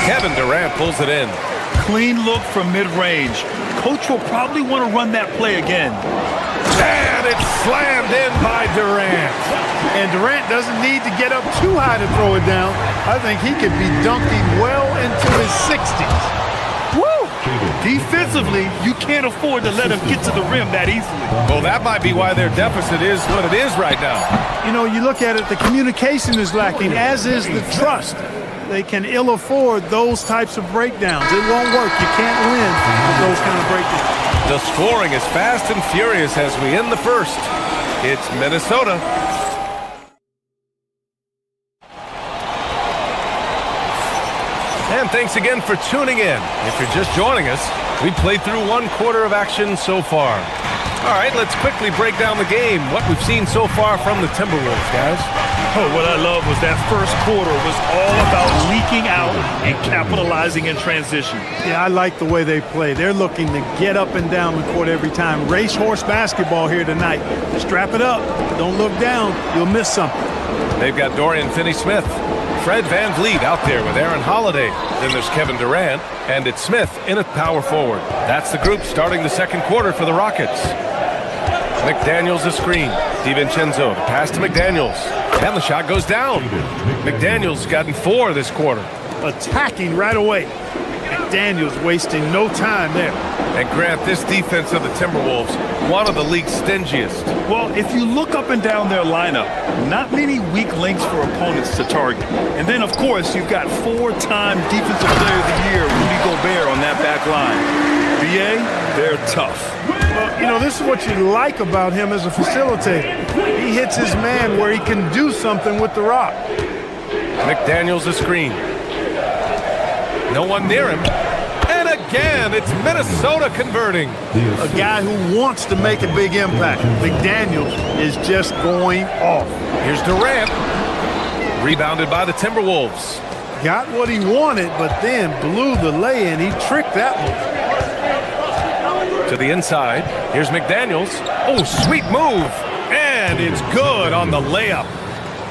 Kevin Durant pulls it in. Clean look from mid-range. Coach will probably want to run that play again. And it's slammed in by Durant. And Durant doesn't need to get up too high to throw it down. I think he could be dunking well into his 60s. Woo! Defensively, you can't afford to let him get to the rim that easily. Well, that might be why their deficit is what it is right now. You know, you look at it, the communication is lacking, as is the trust. They can ill afford those types of breakdowns. It won't work. You can't win with those kind of breakdowns. The scoring is fast and furious as we end the first. It's Minnesota. And thanks again for tuning in. If you're just joining us, we played through 1 quarter of action so far. All right, let's quickly break down the game. What we've seen so far from the Timberwolves, guys. Oh, what I love was that first quarter was all about leaking out and capitalizing in transition. Yeah, I like the way they play. They're looking to get up and down the court every time. Racehorse basketball here tonight. Strap it up. Don't look down. You'll miss something. They've got Dorian Finney-Smith. Fred Van Vliet out there with Aaron Holiday. Then there's Kevin Durant, and it's Smith in at power forward. That's the group starting the second quarter for the Rockets. McDaniels a screen. DiVincenzo, the pass to McDaniels. And the shot goes down. McDaniels gotten 4 this quarter. Attacking right away. McDaniels wasting no time there. And Grant, this defense of the Timberwolves, one of the league's stingiest. Well, if you look up and down their lineup, not many weak links for opponents to target. And then, of course, you've got 4-time Defensive Player of the Year, Rudy Gobert, on that back line. BA, they're tough. Well, you know, this is what you like about him as a facilitator. He hits his man where he can do something with the rock. McDaniels a screen. No one near him. And again, it's Minnesota converting. A guy who wants to make a big impact. McDaniels is just going off. Here's Durant. Rebounded by the Timberwolves. Got what he wanted, but then blew the lay-in. He tricked that one. To the inside. Here's McDaniels. Oh, sweet move. And it's good on the layup.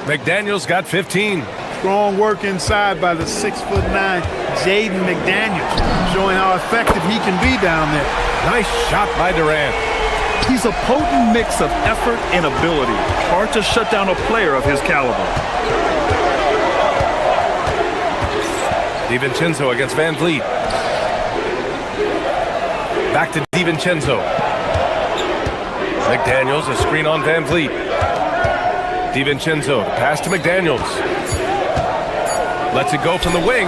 McDaniels got 15. Strong work inside by the 6'9" Jaden McDaniels, showing how effective he can be down there. Nice shot by Durant. He's a potent mix of effort and ability. Hard to shut down a player of his caliber. DiVincenzo against Van Vliet. Back to DiVincenzo. McDaniels, a screen on Van Vliet. DiVincenzo, pass to McDaniels. Lets it go from the wing.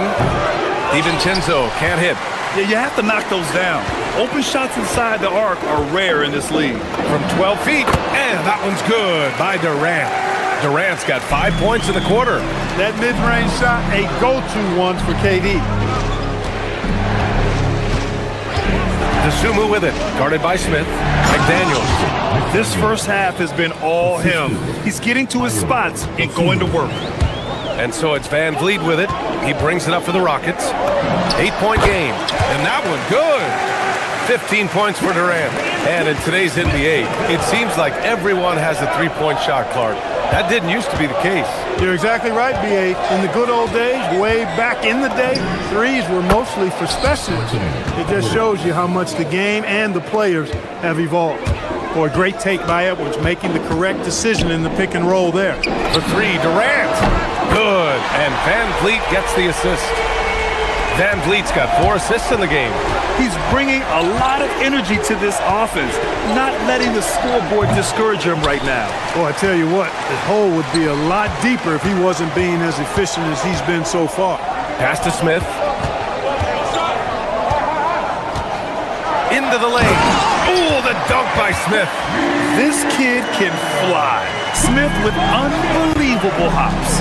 DiVincenzo can't hit. Yeah, you have to knock those down. Open shots inside the arc are rare in this league. From 12 feet, and that one's good by Durant. Durant's got 5 points in the quarter. That mid-range shot, a go-to one for KD. DeSumo with it, guarded by Smith. McDaniels. This first half has been all him. He's getting to his spots and going to work. And so it's Van Vliet with it. He brings it up for the Rockets. 8-point game. And that one, good. 15 points for Durant. And in today's NBA, it seems like everyone has a three-point shot, Clark. That didn't used to be the case. You're exactly right, B.A. In the good old days, way back in the day, threes were mostly for specialists. It just shows you how much the game and the players have evolved. For a great take by Edwards, making the correct decision in the pick and roll there. For three, Durant. Good, and Van Vliet gets the assist. Van Vliet's got 4 assists in the game. He's bringing a lot of energy to this offense, not letting the scoreboard discourage him right now. Well, I tell you what, the hole would be a lot deeper if he wasn't being as efficient as he's been so far. Pass to Smith. Into the lane. Ooh, the dunk by Smith. This kid can fly. Smith with unbelievable hops.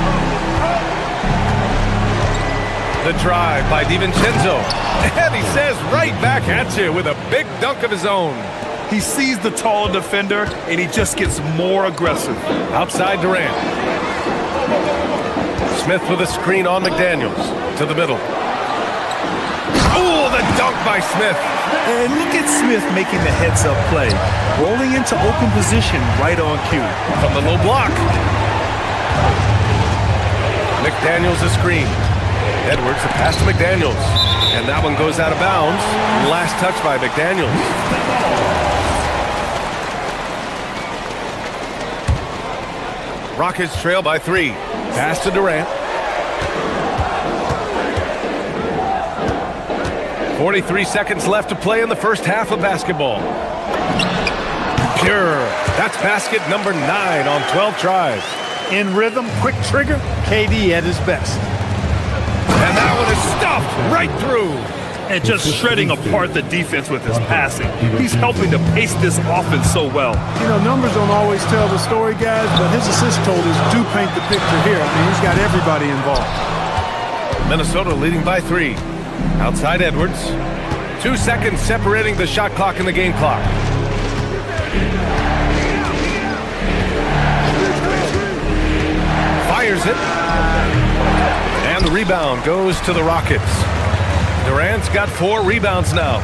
The drive by DiVincenzo. And he says right back at you with a big dunk of his own. He sees the taller defender, and he just gets more aggressive. Outside Durant. Smith with a screen on McDaniels. To the middle. Ooh, the dunk by Smith. And look at Smith making the heads-up play. Rolling into open position right on cue. From the low block. McDaniels a screen. Edwards a pass to McDaniels. And that one goes out of bounds. Last touch by McDaniels. Rockets trail by 3. Pass to Durant. 43 seconds left to play in the first half of basketball. Pure. That's basket number 9 on 12 tries. In rhythm, quick trigger, KD at his best. And that one is stuffed right through. And just shredding apart the defense with his passing. He's helping to pace this offense so well. You know, numbers don't always tell the story, guys, but his assist totals do paint the picture here. I mean, he's got everybody involved. Minnesota leading by 3. Outside Edwards. 2 seconds separating the shot clock and the game clock. Fires it. And the rebound goes to the Rockets. Durant's got 4 rebounds now.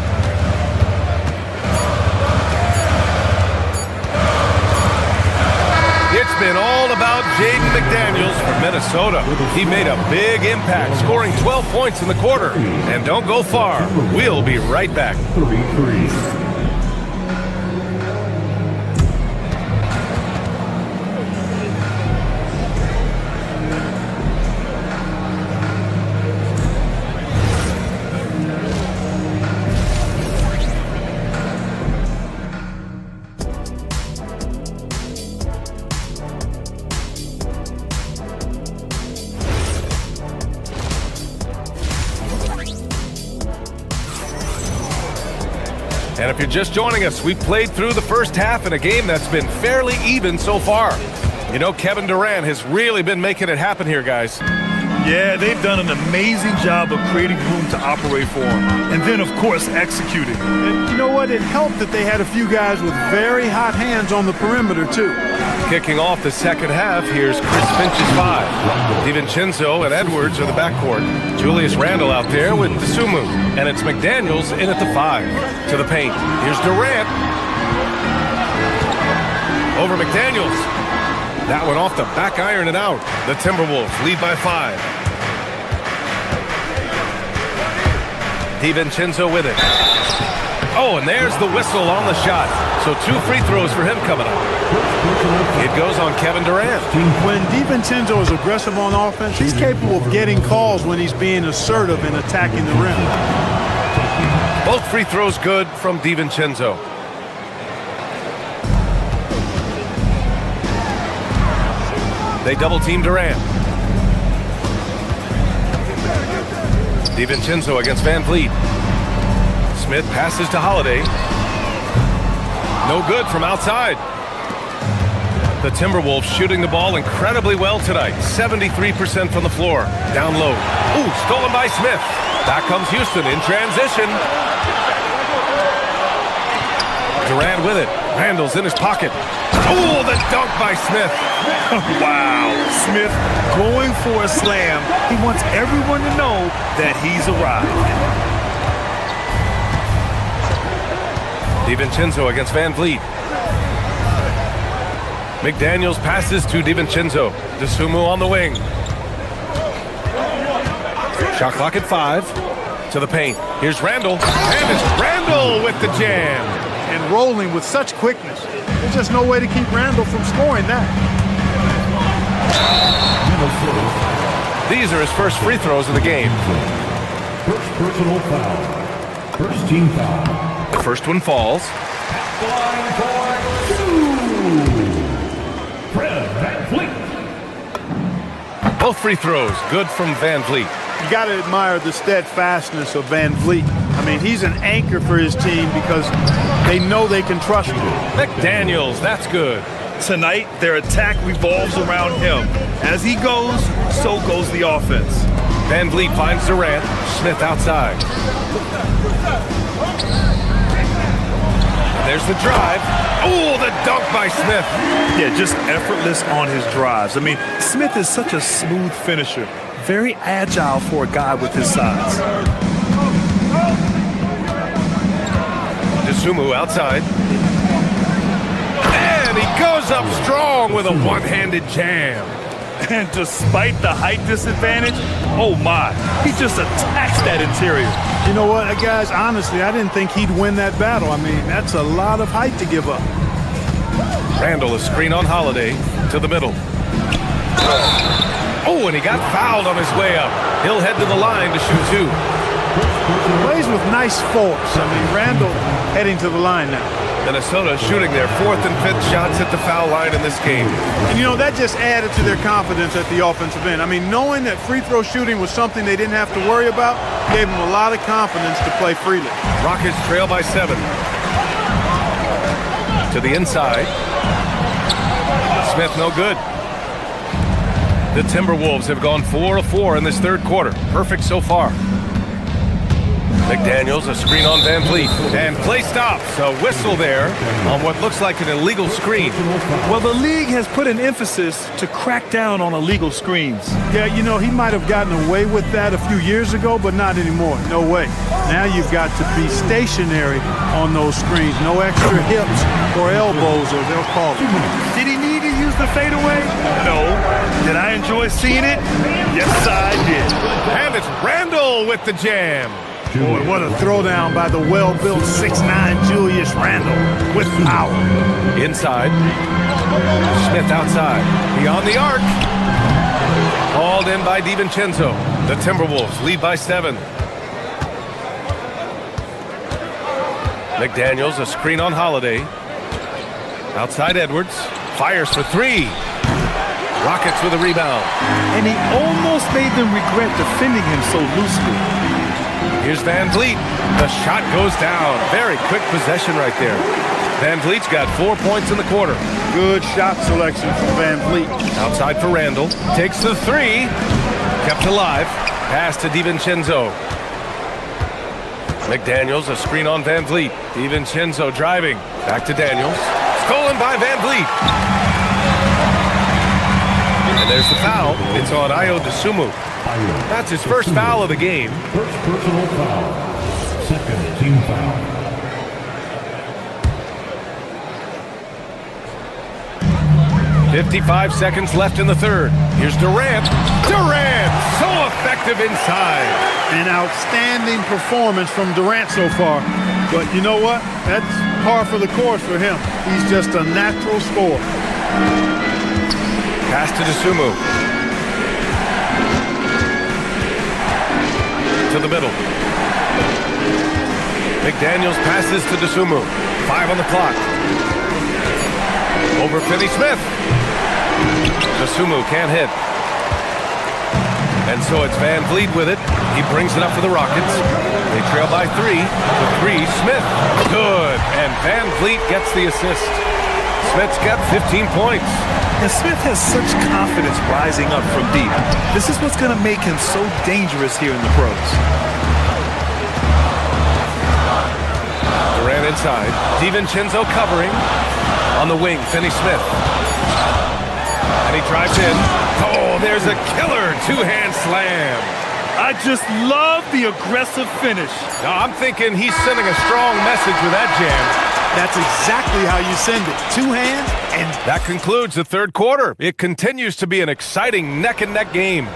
It's been all about Jaden McDaniels for Minnesota. He made a big impact, scoring 12 points in the quarter. And don't go far. We'll be right back. 3-3. And if you're just joining us, we played through the first half in a game that's been fairly even so far. You know, Kevin Durant has really been making it happen here, guys. Yeah, they've done an amazing job of creating room to operate for him. And then, of course, executing. And you know what? It helped that they had a few guys with very hot hands on the perimeter, too. Kicking off the second half, here's Chris Finch's 5. DiVincenzo and Edwards are the backcourt. Julius Randle out there with DeSumo. And it's McDaniels in at the 5. To the paint. Here's Durant. Over McDaniels. That one off the back iron and out. The Timberwolves lead by 5. DiVincenzo with it. Oh, and there's the whistle on the shot. So 2 free throws for him coming up. It goes on Kevin Durant. When DiVincenzo is aggressive on offense, he's capable of getting calls when he's being assertive and attacking the rim. Both free throws good from DiVincenzo. They double-team Durant. DiVincenzo against Van Vliet. Smith passes to Holiday. No good from outside. The Timberwolves shooting the ball incredibly well tonight. 73% from the floor. Down low. Ooh, stolen by Smith. Back comes Houston in transition. Durant with it. Randle's in his pocket. Oh, the dunk by Smith. Wow. Smith going for a slam. He wants everyone to know that he's arrived. DiVincenzo against Van Vliet. McDaniels passes to DiVincenzo. DeSumo on the wing. Shot clock at 5. To the paint. Here's Randle. And it's Randle with the jam. And rolling with such quickness. There's just no way to keep Randle from scoring that. These are his first free throws of the game. First personal foul. First team foul. The first one falls. Line for 2. Fred VanVleet. Both free throws good from VanVleet. You got to admire the steadfastness of VanVleet. I mean, he's an anchor for his team because they know they can trust him. McDaniels, that's good. Tonight, their attack revolves around him. As he goes, so goes the offense. VanVleet finds Durant. Smith outside. And there's the drive. Oh, the dunk by Smith. Yeah, just effortless on his drives. I mean, Smith is such a smooth finisher. Very agile for a guy with his size. Dosunmu outside. And he goes up strong with a one-handed jam. And despite the height disadvantage, oh my, he just attacks that interior. You know what, guys, honestly, I didn't think he'd win that battle. I mean, that's a lot of height to give up. Randall, a screen on Holiday to the middle. Oh, and he got fouled on his way up. He'll head to the line to shoot two. Plays with nice force. I mean, Randall heading to the line now. Minnesota shooting their 4th and 5th shots at the foul line in this game. And, you know, that just added to their confidence at the offensive end. I mean, knowing that free throw shooting was something they didn't have to worry about gave them a lot of confidence to play freely. Rockets trail by 7. To the inside. Smith no good. The Timberwolves have gone 4 of 4 in this third quarter. Perfect so far. McDaniels, a screen on VanVleet, and play stops. A whistle there on what looks like an illegal screen. Well, the league has put an emphasis to crack down on illegal screens. Yeah, you know, he might have gotten away with that a few years ago, but not anymore. No way. Now you've got to be stationary on those screens. No extra hips or elbows, or they'll call it. Did he need to use the fadeaway? No. Did I enjoy seeing it? Yes, I did. And it's Randall with the jam. Boy, what a throwdown by the well-built 6'9" Julius Randle with power. Inside. Smith outside. Beyond the arc. Hauled in by DiVincenzo. The Timberwolves lead by 7. McDaniels, a screen on Holiday. Outside Edwards. Fires for 3. Rockets with a rebound. And he almost made them regret defending him so loosely. Here's VanVleet. The shot goes down. Very quick possession right there. VanVleet's got 4 points in the quarter. Good shot selection from VanVleet. Outside for Randall. Takes the 3. Kept alive. Pass to DiVincenzo. McDaniels, a screen on VanVleet. DiVincenzo driving. Back to Daniels. Stolen by VanVleet. And there's the foul. It's on Ayo Dosunmu. That's his first foul of the game. First personal foul. Second team foul. .55 seconds left in the third. Here's Durant. Durant, so effective inside. An outstanding performance from Durant so far. But you know what? That's par for the course for him. He's just a natural scorer. Pass to Dosunmu. To the middle. McDaniels passes to Dosunmu. 5 on the clock. Over Finney Smith. Dosunmu can't hit. And so it's VanVleet with it. He brings it up for the Rockets. They trail by 3. The 3, Smith. Good. And VanVleet gets the assist. Smith's got 15 points. And Smith has such confidence rising up from deep. This is what's going to make him so dangerous here in the pros. Durant inside. DiVincenzo covering. On the wing, Finney Smith. And he drives in. Oh, there's a killer two-hand slam. I just love the aggressive finish. No, I'm thinking he's sending a strong message with that jam. That's exactly how you send it. 2 hands and... That concludes the third quarter. It continues to be an exciting neck-and-neck game.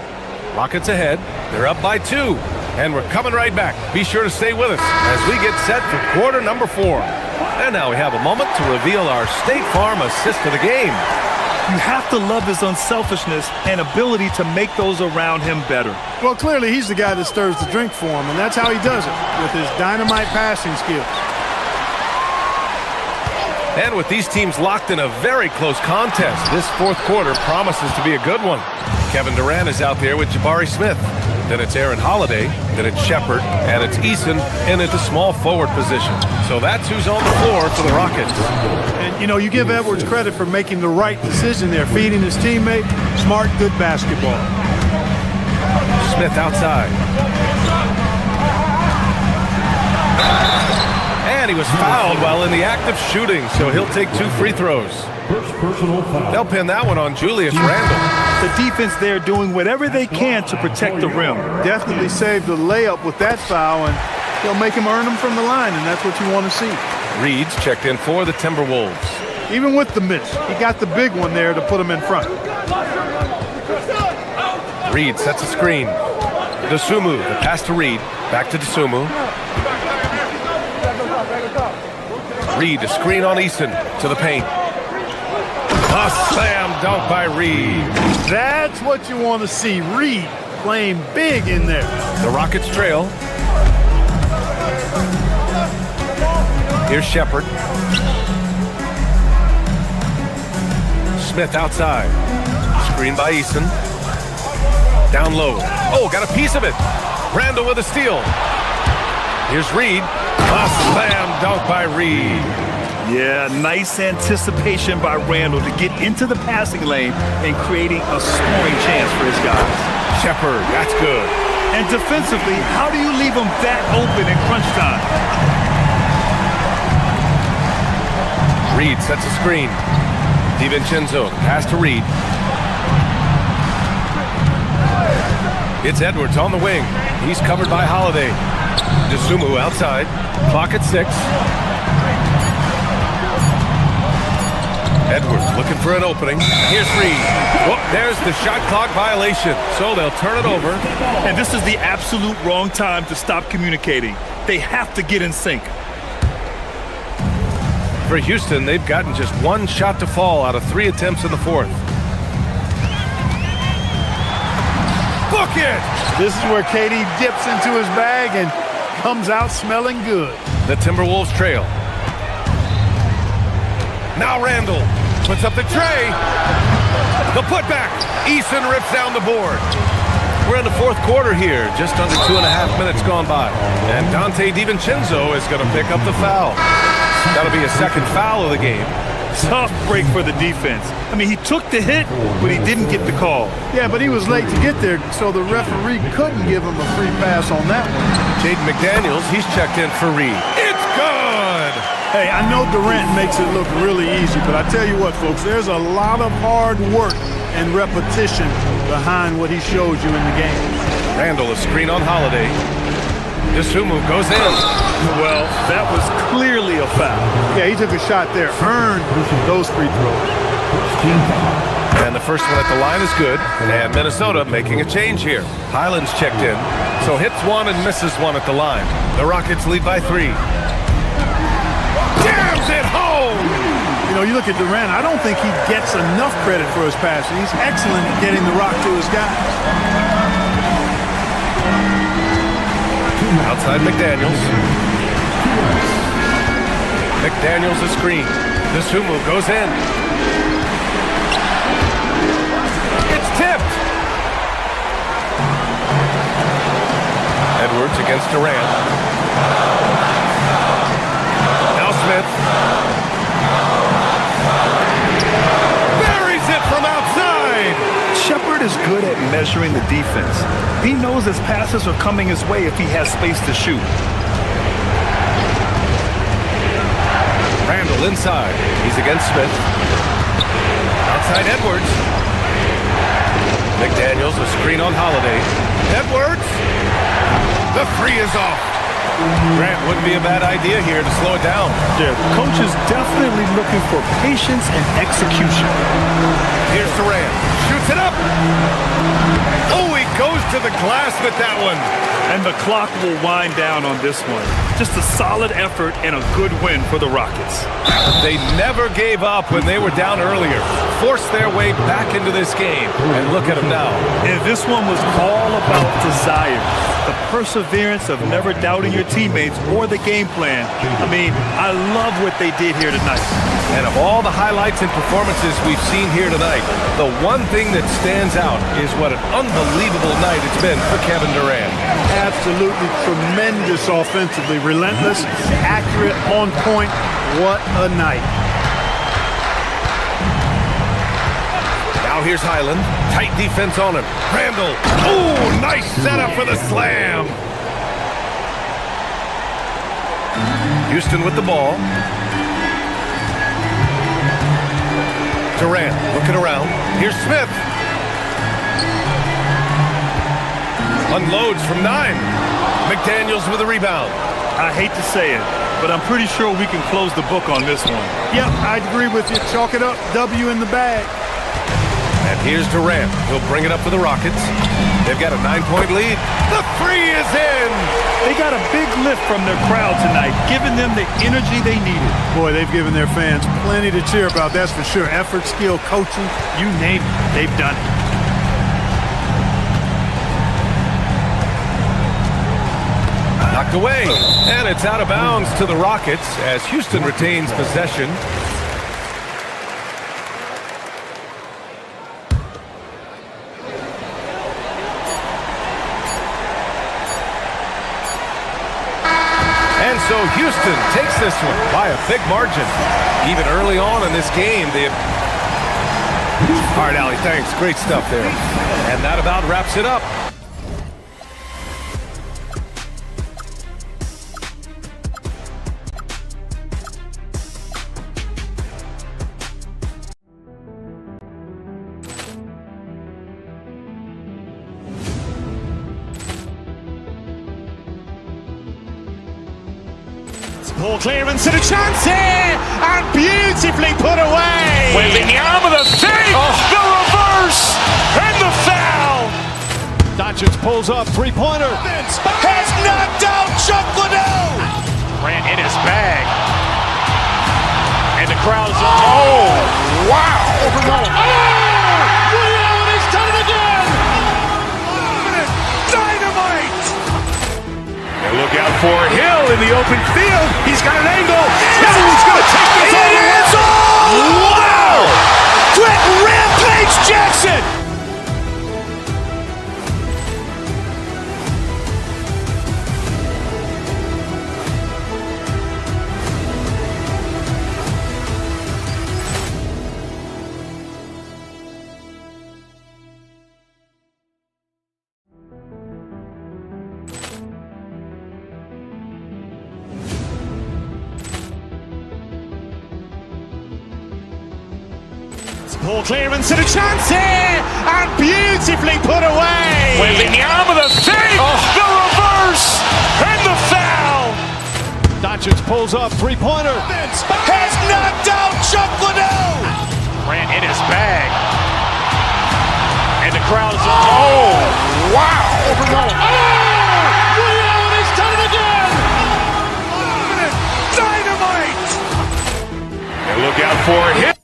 Rockets ahead. They're up by 2. And we're coming right back. Be sure to stay with us as we get set for quarter number 4. And now we have a moment to reveal our State Farm assist of the game. You have to love his unselfishness and ability to make those around him better. Well, clearly he's the guy that stirs the drink for him, and that's how he does it, with his dynamite passing skills. And with these teams locked in a very close contest, this fourth quarter promises to be a good one. Kevin Durant is out there with Jabari Smith. Then it's Aaron Holiday, then it's Shepard, and it's Eason in at the small forward position. So that's who's on the floor for the Rockets. And, you know, you give Edwards credit for making the right decision there, feeding his teammate. Smart, good basketball. Smith outside. And he was fouled while in the act of shooting, so he'll take 2 free throws. First personal foul. They'll pin that one on Julius Randle. The defense there doing whatever they can to protect the rim. Definitely saved the layup with that foul, and he'll make him earn them from the line, and that's what you want to see. Reed's checked in for the Timberwolves. Even with the miss, he got the big one there to put him in front. Reed sets a screen. Dosunmu, the pass to Reed. Back to Dosunmu. Reed, a screen on Eason to the paint. A slam dunk by Reed. That's what you want to see. Reed playing big in there. The Rockets trail. Here's Shepard. Smith outside. Screen by Eason. Down low. Oh, got a piece of it. Randle with a steal. Here's Reed. A slam dunk by Reed. Yeah, nice anticipation by Randle to get into the passing lane and creating a scoring chance for his guys. Shepard, that's good. And defensively, how do you leave him that open in crunch time? Reed sets a screen. DiVincenzo, pass to Reed. It's Edwards on the wing. He's covered by Holiday. Dosunmu outside. Clock at 6. Edwards looking for an opening. Here's Reed. Whoop, there's the shot clock violation. So they'll turn it over. And this is the absolute wrong time to stop communicating. They have to get in sync. For Houston, they've gotten just 1 shot to fall out of 3 attempts in the fourth. Book it! This is where KD dips into his bag and comes out smelling good. The Timberwolves trail. Now Randle puts up the tray. The putback. Eason rips down the board. We're in the fourth quarter here. Just under 2.5 minutes gone by. And Dante DiVincenzo is going to pick up the foul. That'll be a second foul of the game. Tough break for the defense. I mean, he took the hit, but he didn't get the call. Yeah, but he was late to get there, so the referee couldn't give him a free pass on that one. Jaden McDaniels, he's checked in for Reed. It's good! Hey, I know Durant makes it look really easy, but I tell you what, folks, there's a lot of hard work and repetition behind what he shows you in the game. Randle, a screen on Holiday. Dosunmu goes in. Well, that was clearly a foul. Yeah, he took a shot there, earned those free throws. And the first one at the line is good. And Minnesota making a change here. Highland's checked in. So hits 1 and misses 1 at the line. The Rockets lead by 3. Jams it home! You know, you look at Durant, I don't think he gets enough credit for his passing. He's excellent at getting the rock to his guys. Outside McDaniels. McDaniels a screen. Dosunmu goes in. It's tipped. Edwards against Durant. Now Smith. Buries it from outside. Shepard is good at measuring the defense. He knows his passes are coming his way if he has space to shoot. Randle inside. He's against Smith. Outside Edwards. McDaniels, a screen on Holiday. Edwards. The 3 is off. Grant, wouldn't be a bad idea here to slow it down. Yeah, the coach is definitely looking for patience and execution. Here's Durant. Shoots it up. Oh, he goes to the glass with that one. And the clock will wind down on this one. Just a solid effort and a good win for the Rockets. They never gave up when they were down earlier. Forced their way back into this game. And look at them now. And this one was all about desire. The perseverance of never doubting your teammates or the game plan. I mean, I love what they did here tonight. And of all the highlights and performances we've seen here tonight, the one thing that stands out is what an unbelievable night it's been for Kevin Durant. Absolutely tremendous offensively. Relentless, accurate, on point. What a night. Now here's Highland. Tight defense on him. Randall. Oh, nice setup for the slam. Houston with the ball. Durant looking around. Here's Smith. Unloads from 9. McDaniels with a rebound. I hate to say it, but I'm pretty sure we can close the book on this one. Yep, I'd agree with you. Chalk it up. W in the bag. And here's Durant. He'll bring it up for the Rockets. They've got a 9-point lead. The three is in. They got a big lift from their crowd tonight, giving them the energy they needed. Boy, they've given their fans plenty to cheer about, that's for sure. Effort, skill, coaching, you name it, they've done it. Knocked away, and it's out of bounds to the Rockets as Houston retains possession. And so Houston takes this one by a big margin. Even early on in this game, all right, Allie, thanks. Great stuff there. And that about wraps it up. Ball clearance and a chance here, and beautifully put away. With the arm of the fake, the reverse, and the foul. Doncic pulls up, three-pointer. Has knocked out Chuck Liddell. Grant in his bag. And the crowd is... Oh, wow. Liddell, he's done it again. Dynamite. And look out for Hill in the open field. He's got an angle. He's going to take this all the way. Wow! Quick Rampage Jackson! Ball clearance and a chance here, and beautifully put away. With the arm of the fake, the reverse, and the foul. Doncic pulls up, three-pointer. Has knocked out Chuck Liddell. Grant in his bag. And the crowd is... Oh, wow. Liddell, he's done it again. Dynamite. And look out for him.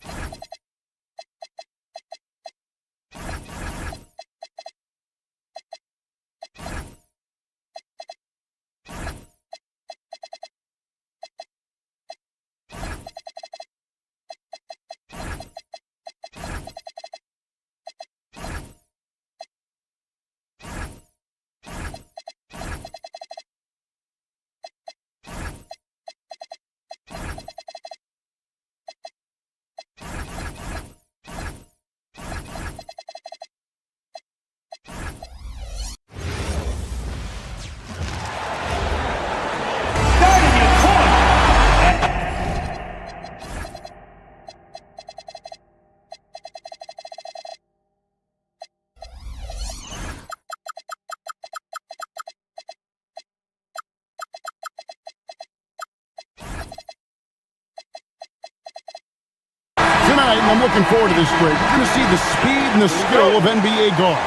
tonight, and I'm looking forward to this break. You're going to see the speed and the skill of NBA guards.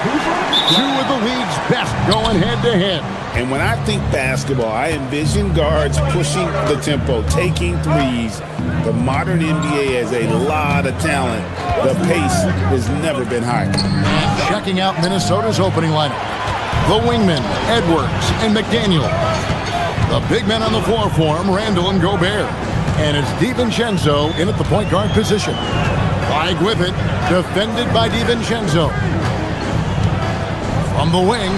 Two of the league's best going head-to-head. And when I think basketball, I envision guards pushing the tempo, taking threes. The modern NBA has a lot of talent. The pace has never been higher. And checking out Minnesota's opening lineup. The wingmen, Edwards and McDaniel. The big men on the floor for him, Randall and Gobert. And it's DiVincenzo in at the point guard position. Flag with it, defended by DiVincenzo. From the wing,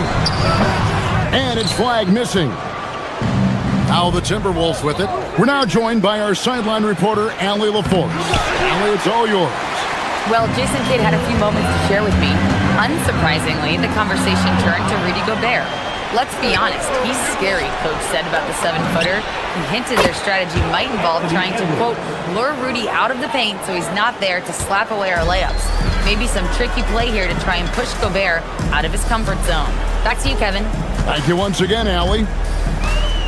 and it's Flag missing. Now the Timberwolves with it. We're now joined by our sideline reporter, Allie LaForce. Allie, it's all yours. Well, Jason Kidd had a few moments to share with me. Unsurprisingly, the conversation turned to Rudy Gobert. Let's be honest, he's scary, Coach said about the 7-footer. He hinted their strategy might involve trying to, quote, lure Rudy out of the paint so he's not there to slap away our layups. Maybe some tricky play here to try and push Gobert out of his comfort zone. Back to you, Kevin. Thank you once again, Allie.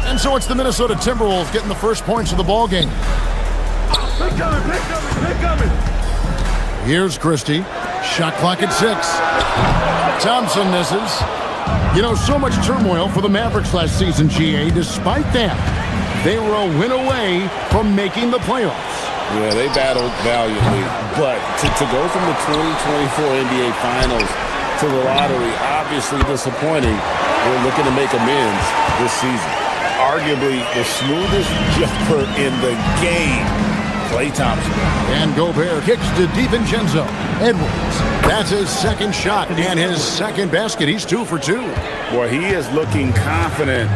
And so it's the Minnesota Timberwolves getting the first points of the ball game. They're coming. Here's Christie. Shot clock at 6. Thompson misses. You know, so much turmoil for the Mavericks last season, GA. Despite that, they were a win away from making the playoffs. Yeah, they battled valiantly. But to go from the 2024 NBA Finals to the lottery, obviously disappointing. They're looking to make amends this season. Arguably the smoothest jumper in the game, Klay Thompson. And Gobert kicks to DiVincenzo. Edwards. That's his second shot and his second basket. He's 2 for 2. Boy, he is looking confident.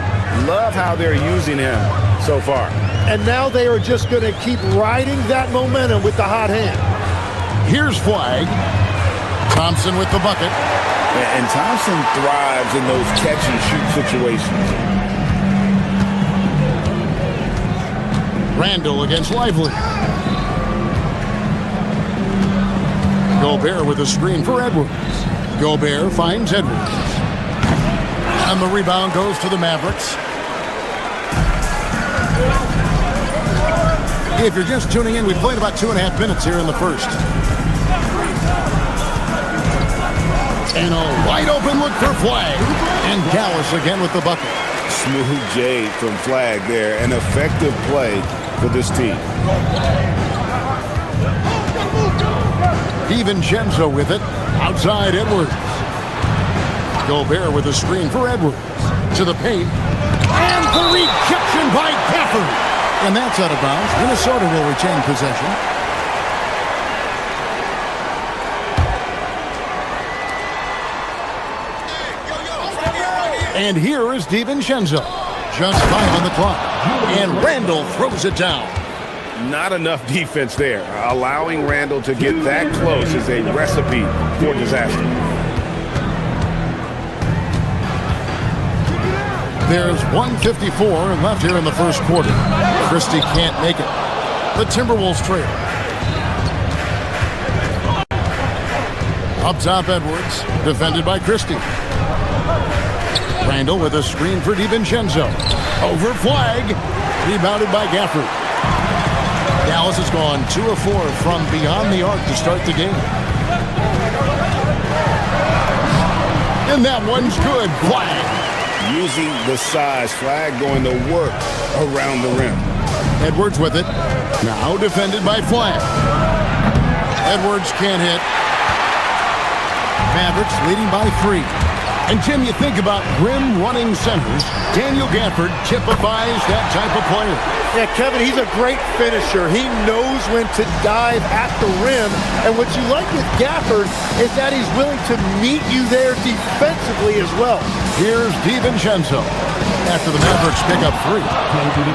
Love how they're using him so far. And now they are just going to keep riding that momentum with the hot hand. Here's Flag. Thompson with the bucket. And Thompson thrives in those catch-and-shoot situations. Randall against Lively. Gobert with a screen for Edwards. Gobert finds Edwards. And the rebound goes to the Mavericks. If you're just tuning in, we played about 2.5 minutes here in the first. And a wide open look for Flag. And Dallas again with the bucket. Smooth J from Flag there. An effective play for this team. DiVincenzo with it. Outside Edwards. Gobert with a screen for Edwards. To the paint. And the rejection by Gafford. And that's out of bounds. Minnesota will retain possession. And here is DiVincenzo. Just 5 on the clock. And Randall throws it down. Not enough defense there. Allowing Randall to get that close is a recipe for disaster. There's 1:54 left here in the first quarter. Christie can't make it. The Timberwolves trail. Up top, Edwards, defended by Christie. Randall with a screen for DiVincenzo. Over Flag, rebounded by Gafford. Dallas has gone 2 of 4 from beyond the arc to start the game. And that one's good. Flag. Using the size. Flag going to work around the rim. Edwards with it. Now defended by Flag. Edwards can't hit. Mavericks leading by 3. And Tim, you think about rim-running centers. Daniel Gafford typifies that type of player. Yeah, Kevin, he's a great finisher. He knows when to dive at the rim. And what you like with Gafford is that he's willing to meet you there defensively as well. Here's DiVincenzo after the Mavericks pick up 3.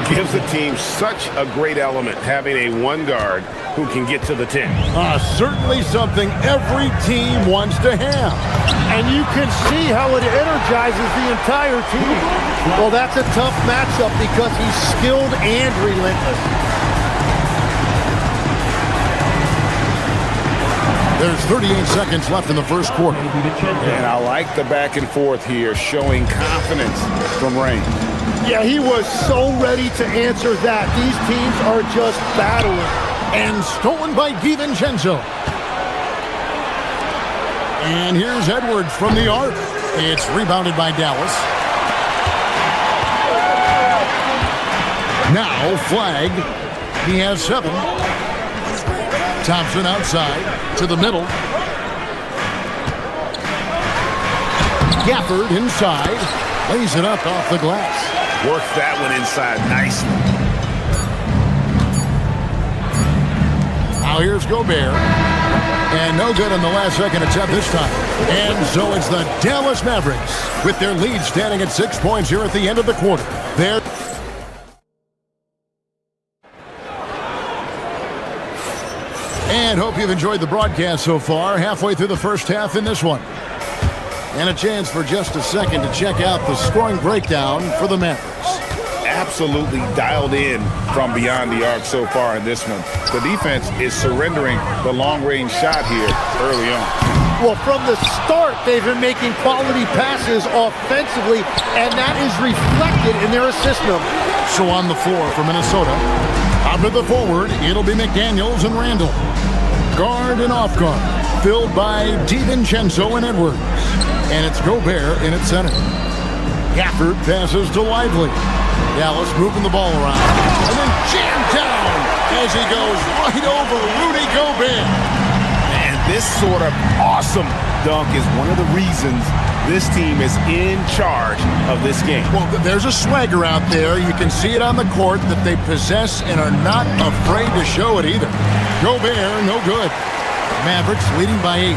Gives the team such a great element having a one guard who can get to the 10. Certainly something every team wants to have. And you can see how it energizes the entire team. Well, that's a tough matchup because he's skilled and relentless. There's 38 seconds left in the first quarter. And I like the back and forth here, showing confidence from Rain. Yeah, he was so ready to answer that. These teams are just battling. And stolen by DiVincenzo. And here's Edwards from the arc. It's rebounded by Dallas. Now flag. He has 7. Thompson outside to the middle. Gafford inside. Lays it up off the glass. Works that one inside nicely. Now here's Gobert. And no good on the last second attempt this time. And so it's the Dallas Mavericks with their lead standing at 6 points here at the end of the quarter. There. And hope you've enjoyed the broadcast so far. Halfway through the first half in this one. And a chance for just a second to check out the scoring breakdown for the Mavericks. Absolutely dialed in from beyond the arc so far in this one. The defense is surrendering the long-range shot here early on. Well, from the start, they've been making quality passes offensively, and that is reflected in their assist number. So on the floor for Minnesota, out to the forward, it'll be McDaniels and Randall. Guard and off guard, filled by DiVincenzo and Edwards. And it's Gobert in its center. Gafford passes to Lively. Dallas moving the ball around. And then jammed down as he goes right over Rudy Gobert. And this sort of awesome dunk is one of the reasons this team is in charge of this game. Well, there's a swagger out there. You can see it on the court that they possess and are not afraid to show it either. Gobert, no good. Mavericks leading by 8.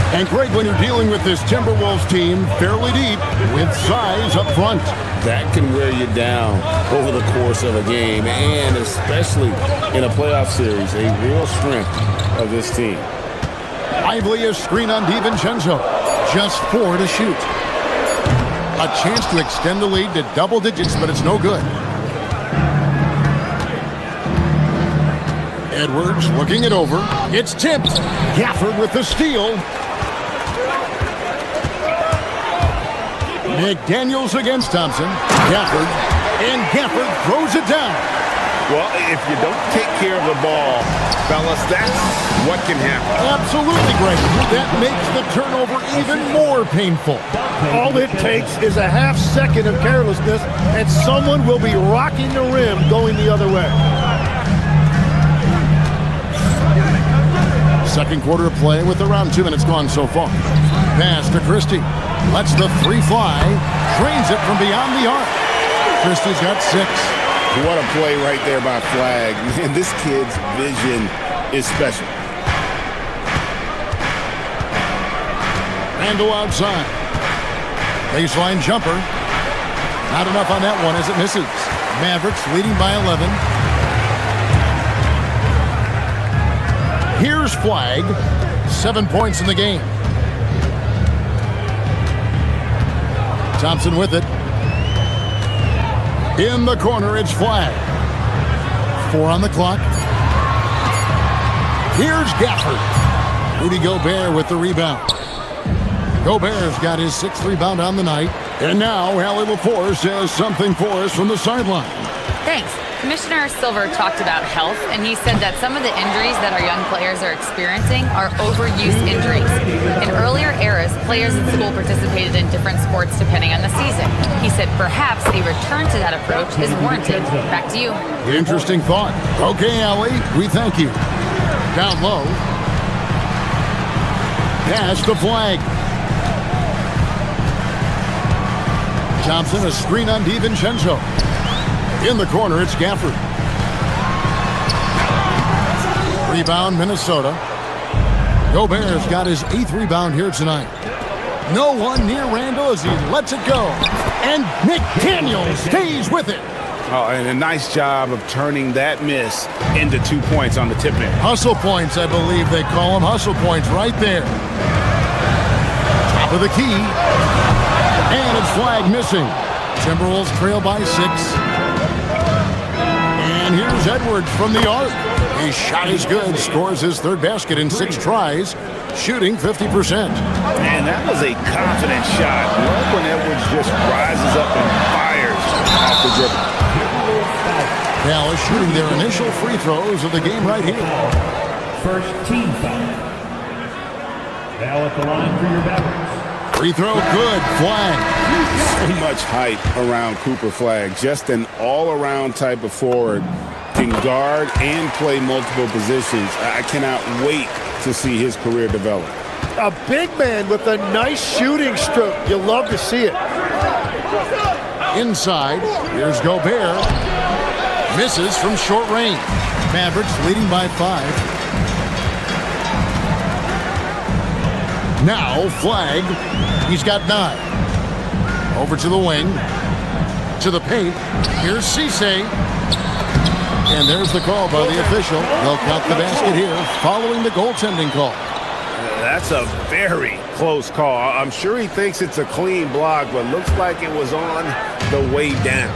And Greg, when you're dealing with this Timberwolves team fairly deep with size up front, that can wear you down over the course of a game, and especially in a playoff series, a real strength of this team. Lively is screen on DiVincenzo. Just 4 to shoot. A chance to extend the lead to double digits, but it's no good. Edwards looking it over. It's tipped. Gafford with the steal. McDaniels against Thompson. Gafford. And Gafford throws it down. Well, if you don't take care of the ball, fellas, that's what can happen. Absolutely, Greg. That makes the turnover even more painful. All it takes is a half second of carelessness, and someone will be rocking the rim going the other way. Second quarter of play with around 2 minutes gone so far. Pass to Christie. Lets the 3 fly. Drains it from beyond the arc. Christie's got 6. What a play right there by Flag. And this kid's vision is special. Randall outside. Baseline jumper. Not enough on that one as it misses. Mavericks leading by 11. Here's Flag. 7 points in the game. Thompson with it. In the corner, it's Flag. 4 on the clock. Here's Gafford. Rudy Gobert with the rebound. Gobert's got his 6th rebound on the night. And now Allie LaForce has something for us from the sideline. Thanks. Commissioner Silver talked about health, and he said that some of the injuries that our young players are experiencing are overuse injuries. In earlier eras, players in school participated in different sports depending on the season. He said perhaps a return to that approach is warranted. Back to you. Interesting thought. Okay, Allie, we thank you. Down low. Pass to Flag. Thompson, a screen on DiVincenzo. In the corner, it's Gafford. Rebound, Minnesota. Gobert's got his 8th rebound here tonight. No one near Randall as he lets it go. And McDaniels stays with it. Oh, and a nice job of turning that miss into 2 points on the tip in. Hustle points, I believe they call them. Hustle points right there. Top of the key. And it's Flag missing. Timberwolves trail by 6. And here's Edwards from the arc. His shot is good. Scores his 3rd basket in 6 tries. Shooting 50%. Man, that was a confident shot. Love when Edwards just rises up and fires off the dribble. Dallas shooting their initial free throws of the game right here. First team foul. Now at the line for your Mavericks. Free throw good. Flag. So much hype around Cooper Flag. Just an all-around type of forward. Can guard and play multiple positions. I cannot wait to see his career develop. A big man with a nice shooting stroke. You love to see it. Inside, here's Gobert. Misses from short range. Mavericks leading by 5. Now Flag. He's got 9. Over to the wing. To the paint. Here's Cisse. And there's the call by the official. They'll count the basket here following the goaltending call. That's a very close call. I'm sure he thinks it's a clean block, but looks like it was on the way down.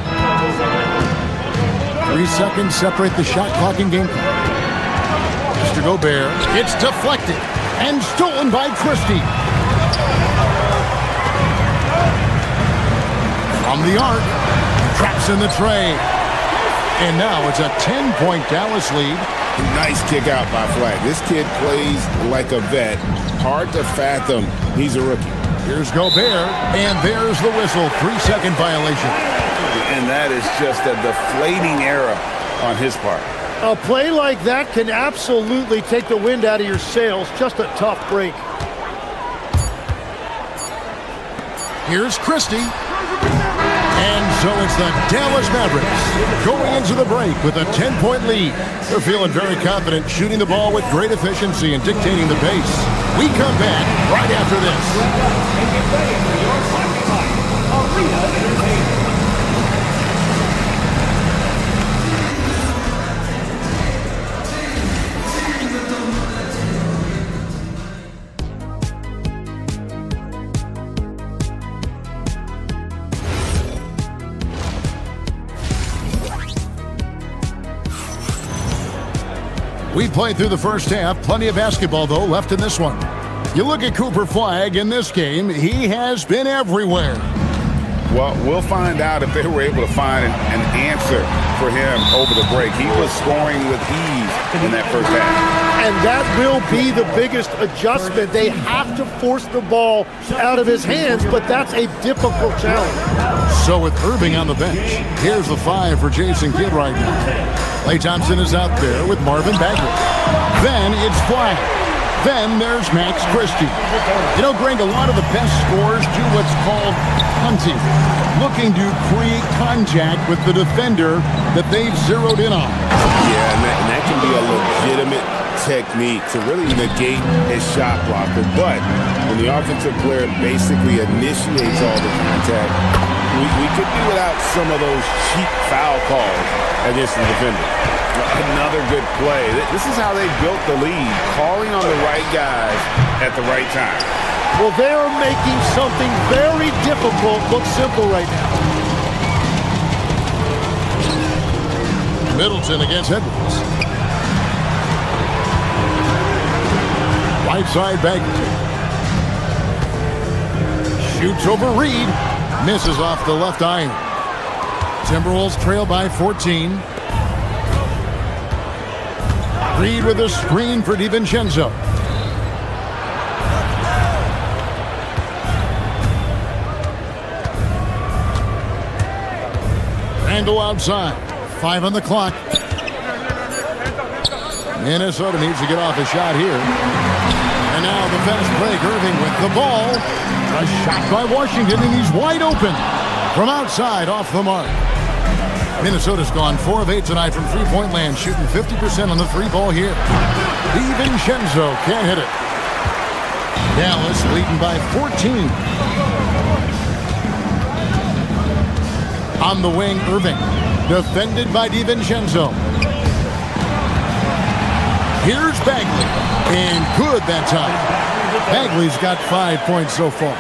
3 seconds separate the shot clock and game clock. Mr. Gobert, it's deflected and stolen by Christie. From the arc, traps in the tray. And now it's a 10-point Dallas lead. Nice kick out by Flag. This kid plays like a vet. Hard to fathom he's a rookie. Here's Gobert, and there's the whistle. 3-second violation. And that is just a deflating error on his part. A play like that can absolutely take the wind out of your sails. Just a tough break. Here's Christie. And so it's the Dallas Mavericks going into the break with a 10-point lead. They're feeling very confident, shooting the ball with great efficiency and dictating the pace. We come back right after this. And get ready for your Arena Entertainment. We played through the first half. Plenty of basketball, though, left in this one. You look at Cooper Flag in this game, he has been everywhere. Well, we'll find out if they were able to find an answer for him over the break. He was scoring with ease in that first half. And that will be the biggest adjustment. They have to force the ball out of his hands, but that's a difficult challenge. So with Irving on the bench, here's the 5 for Jason Kidd right now. Klay Thompson is out there with Marvin Bagley. Then it's Flag. Then there's Max Christie. You know, Greg, a lot of the best scorers do what's called hunting, looking to create contact with the defender that they've zeroed in on. Yeah, and that can be a legitimate technique to really negate his shot blocker. But when the offensive player basically initiates all the contact, we could do without some of those cheap foul calls against the defender. Another good play. This is how they built the lead, calling on the right guys at the right time. Well, they are making something very difficult look simple right now. Middleton against Edwards. Right side Bagley. Shoots over Reed. Misses off the left iron. Timberwolves trail by 14. Reed with a screen for DiVincenzo. Randall outside. 5 on the clock. Minnesota needs to get off a shot here. And now the fast break. Irving with the ball. A shot by Washington, and he's wide open. From outside, off the mark. Minnesota's gone 4 of 8 tonight from three-point land, shooting 50% on the 3 ball here. DiVincenzo can't hit it. Dallas leading by 14. On the wing, Irving. Defended by DiVincenzo. Here's Bagley. And good that time. Bagley's got 5 points so far.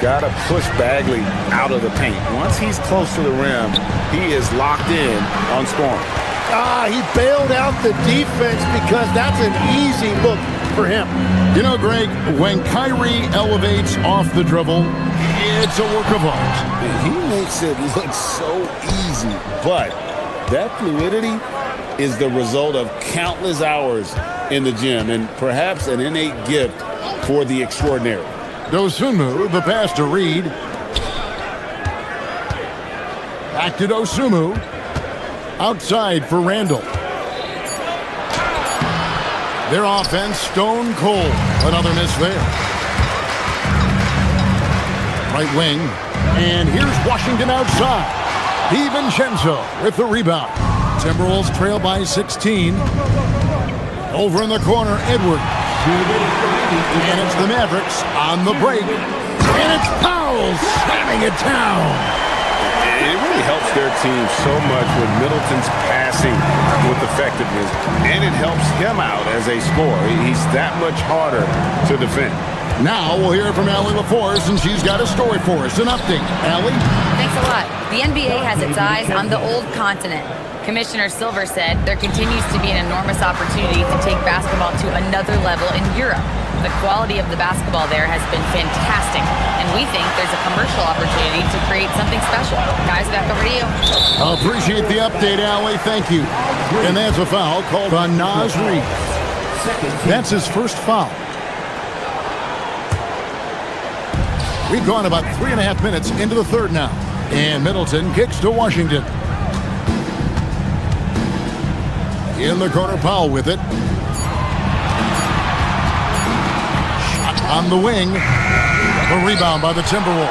Got to push Bagley out of the paint. Once he's close to the rim, he is locked in on scoring. He bailed out the defense because that's an easy look for him. You know, Greg, when Kyrie elevates off the dribble, it's a work of art. He makes it look so easy, but That fluidity is the result of countless hours in the gym and perhaps an innate gift for the extraordinary. Dosunmu, the pass to Reed. Back to Dosunmu. Outside for Randall. Their offense stone cold. Another miss there. Right wing. And here's Washington outside. DiVincenzo with the rebound. Timberwolves trail by 16. Over in the corner, Edwards. And it's the Mavericks on the break. And it's Powell slamming it down. It really helps their team so much with Middleton's passing with effectiveness, and it helps him out as a scorer. He's that much harder to defend. Now we'll hear from Allie LaForce, and she's got a story for us. An update. Allie? Thanks a lot. The NBA has its eyes on the old continent. Commissioner Silver said there continues to be an enormous opportunity to take basketball to another level in Europe. The quality of the basketball there has been fantastic, and we think there's a commercial opportunity to create something special. Guys, back over to you. I appreciate the update, Allie. Thank you. And that's a foul called on Naz Reid. That's his first foul. We've gone about 3.5 minutes into the third now. And Middleton kicks to Washington. In the corner, Powell with it. Shot on the wing. A rebound by the Timberwolves.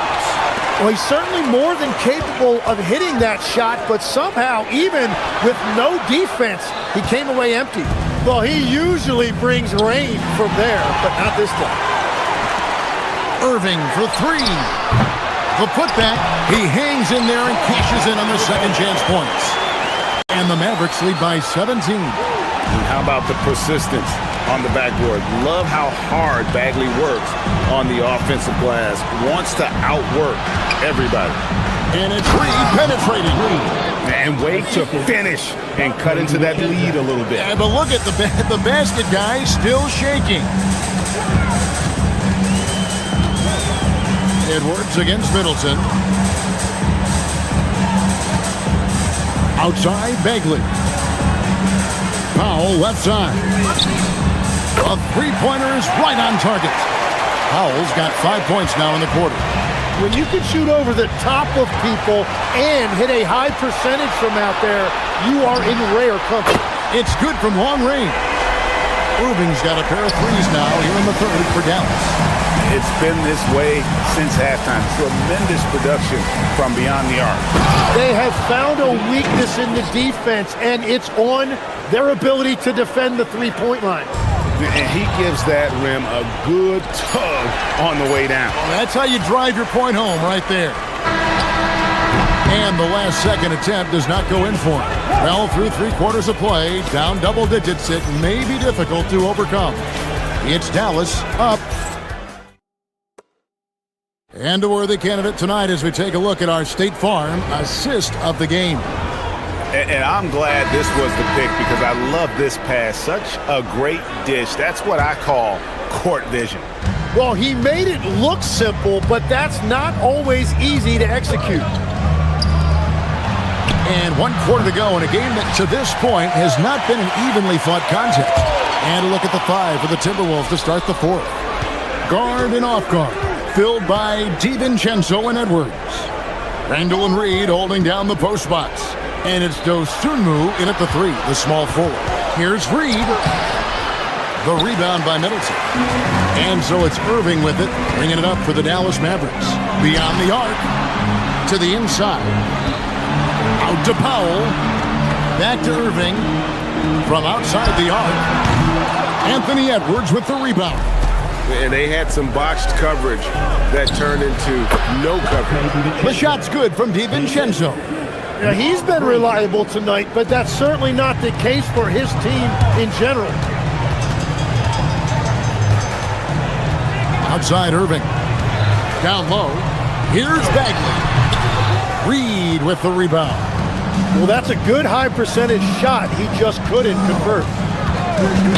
Well, he's certainly more than capable of hitting that shot, but somehow, even with no defense, he came away empty. Well, he usually brings rain from there, but not this time. Irving for three. The putback. He hangs in there and cashes in on the second chance points. And the Mavericks lead by 17. And how about the persistence on the backboard? Love how hard Bagley works on the offensive glass. Wants to outwork everybody. And it's Reed penetrating. And wait to finish and cut into that lead a little bit. Yeah, but look at the basket guy still shaking. Edwards against Middleton. Outside, Bagley. Powell left side. A three-pointer is right on target. Powell's got 5 points now in the quarter. When you can shoot over the top of people and hit a high percentage from out there, you are in rare company. It's good from long range. Irving's got a pair of threes now here in the third for Dallas. It's been this way since halftime. Tremendous production from beyond the arc. They have found a weakness in the defense, and it's on their ability to defend the three-point line. And he gives that rim a good tug on the way down. Well, that's how you drive your point home right there. And the last second attempt does not go in for him. Well, through 3/4 of play, down double digits, it may be difficult to overcome. It's Dallas up. And a worthy candidate tonight as we take a look at our State Farm assist of the game. And I'm glad this was the pick because I love this pass. Such a great dish. That's what I call court vision. Well, he made it look simple, but that's not always easy to execute. And 1/4 to go in a game that to this point has not been an evenly fought contest. And a look at the five for the Timberwolves to start the fourth. Guard and off guard, filled by DiVincenzo and Edwards. Randall and Reed holding down the post spots. And it's Dosunmu in at the three, the small forward. Here's Reed. The rebound by Middleton. And so it's Irving with it, bringing it up for the Dallas Mavericks. Beyond the arc, to the inside. Out to Powell. Back to Irving. From outside the arc. Anthony Edwards with the rebound. And they had some botched coverage that turned into no coverage. The shot's good from DiVincenzo. Yeah, he's been reliable tonight, but that's certainly not the case for his team in general. Outside Irving. Down low. Here's Bagley. Reed with the rebound. Well, that's a good high percentage shot. He just couldn't convert.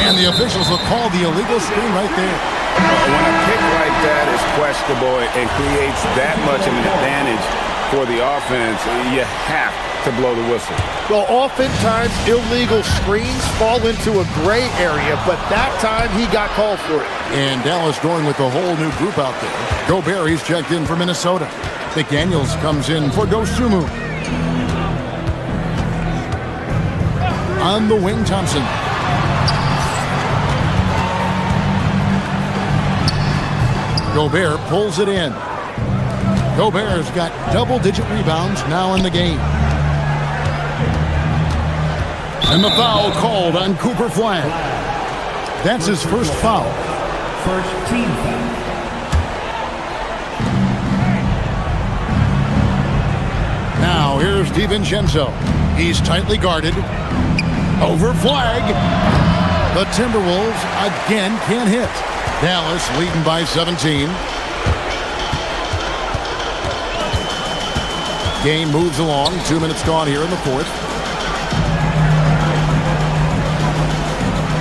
And the officials will call the illegal screen right there. When a pick like that is questionable and creates that much of an advantage for the offense, you have to blow the whistle. Well, oftentimes illegal screens fall into a gray area, but that time he got called for it. And Dallas going with a whole new group out there. Gobert, he's checked in for Minnesota. McDaniels comes in for Dosunmu. On the wing, Thompson. Gobert pulls it in. Gobert's got double-digit rebounds now in the game. And the foul called on Cooper Flag. That's his first foul. First team foul. Now here's DiVincenzo. He's tightly guarded. Over Flag. The Timberwolves again can't hit. Dallas leading by 17. Game moves along. 2 minutes gone here in the fourth.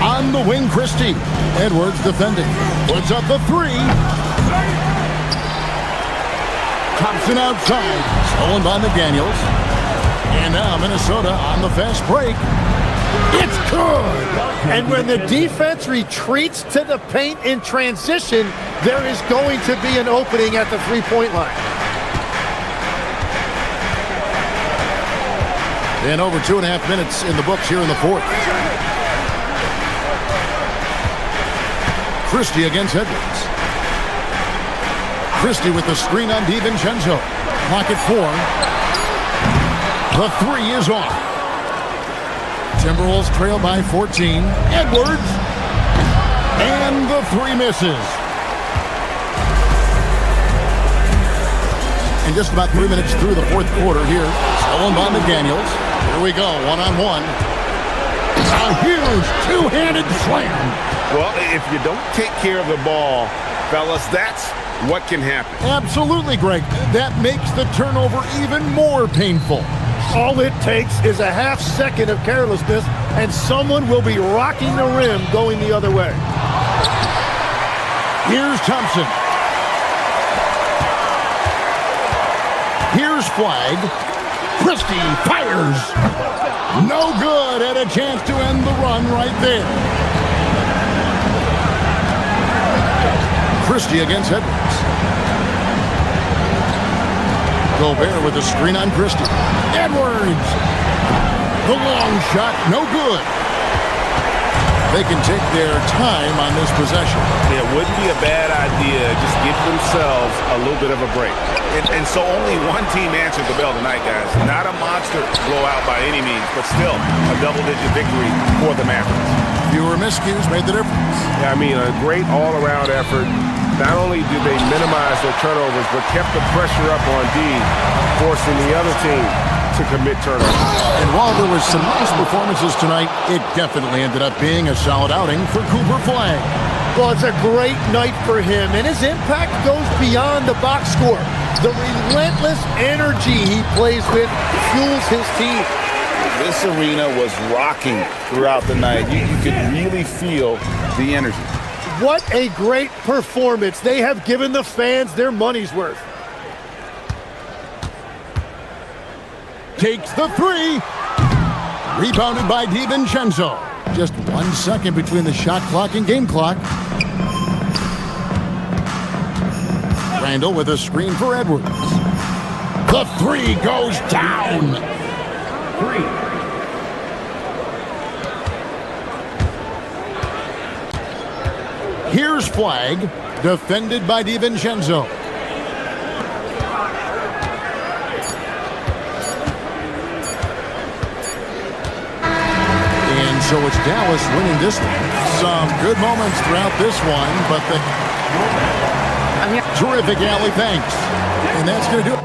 On the wing, Christie. Edwards defending. Puts up the three. Thompson outside. Stolen by McDaniels. And now Minnesota on the fast break. It's good. And when the defense retreats to the paint in transition, there is going to be an opening at the three-point line. And over 2.5 minutes in the books here in the fourth. Christie against Edwards. Christie with the screen on DiVincenzo. Clock at 4. The three is off. Timberwolves trail by 14. Edwards. And the three misses. And just about 3 minutes through the fourth quarter here. Stolen by McDaniels. Here we go, one-on-one. A huge two-handed slam. Well, if you don't take care of the ball, fellas, that's what can happen. Absolutely, Greg. That makes the turnover even more painful. All it takes is a half second of carelessness, and someone will be rocking the rim going the other way. Here's Thompson. Here's Flag. Christie fires. No good. Had a chance to end the run right there. Christie against Edwards. Gobert with a screen on Christie. Edwards. The long shot, no good. They can take their time on this possession. It wouldn't be a bad idea. Just give themselves a little bit of a break. And so only one team answered the bell tonight, guys. Not a monster blowout by any means, but still a double-digit victory for the Mavericks. Fewer miscues made the difference. Yeah, I mean, a great all-around effort. Not only did they minimize their turnovers, but kept the pressure up on D, forcing the other team to commit turnovers. And while there was some nice performances tonight, it definitely ended up being a solid outing for Cooper Flag. Well, it's a great night for him, and his impact goes beyond the box score. The relentless energy he plays with fuels his team. This arena was rocking throughout the night. You could really feel the energy. What a great performance. They have given the fans their money's worth. Takes the three. Rebounded by DiVincenzo. Just 1 second between the shot clock and game clock. Randall with a screen for Edwards. The three goes down. 3. Here's Flag, defended by DiVincenzo. And so it's Dallas winning this one. Some good moments throughout this one, but the terrific alley, thanks. And that's going to do it.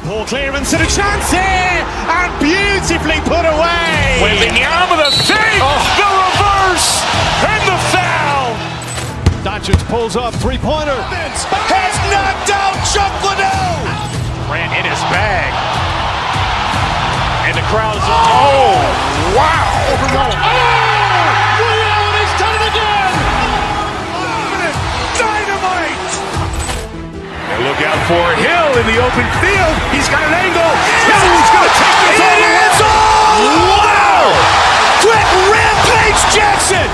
Poor clearance and a chance here, and beautifully put away. With the arm of the save, the reverse, and the foul. Doncic pulls up, three-pointer. Vince has knocked out Chuck Liddell. Grant in his bag. And the crowd is... Oh, wow. Overrun. Ray Allen has done it again. Dynamite. And look out for Hill in the open field. He's got an angle. Hill's going to take this all the way. Wow. Quick Rampage Jackson.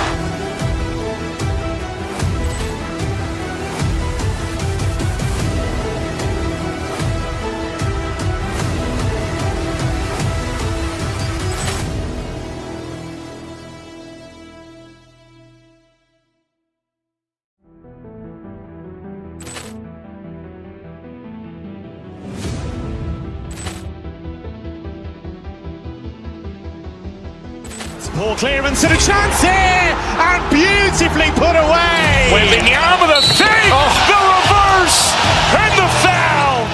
Ball clearance and a chance here, and beautifully put away. Wembanyama the fake, the reverse, and the foul.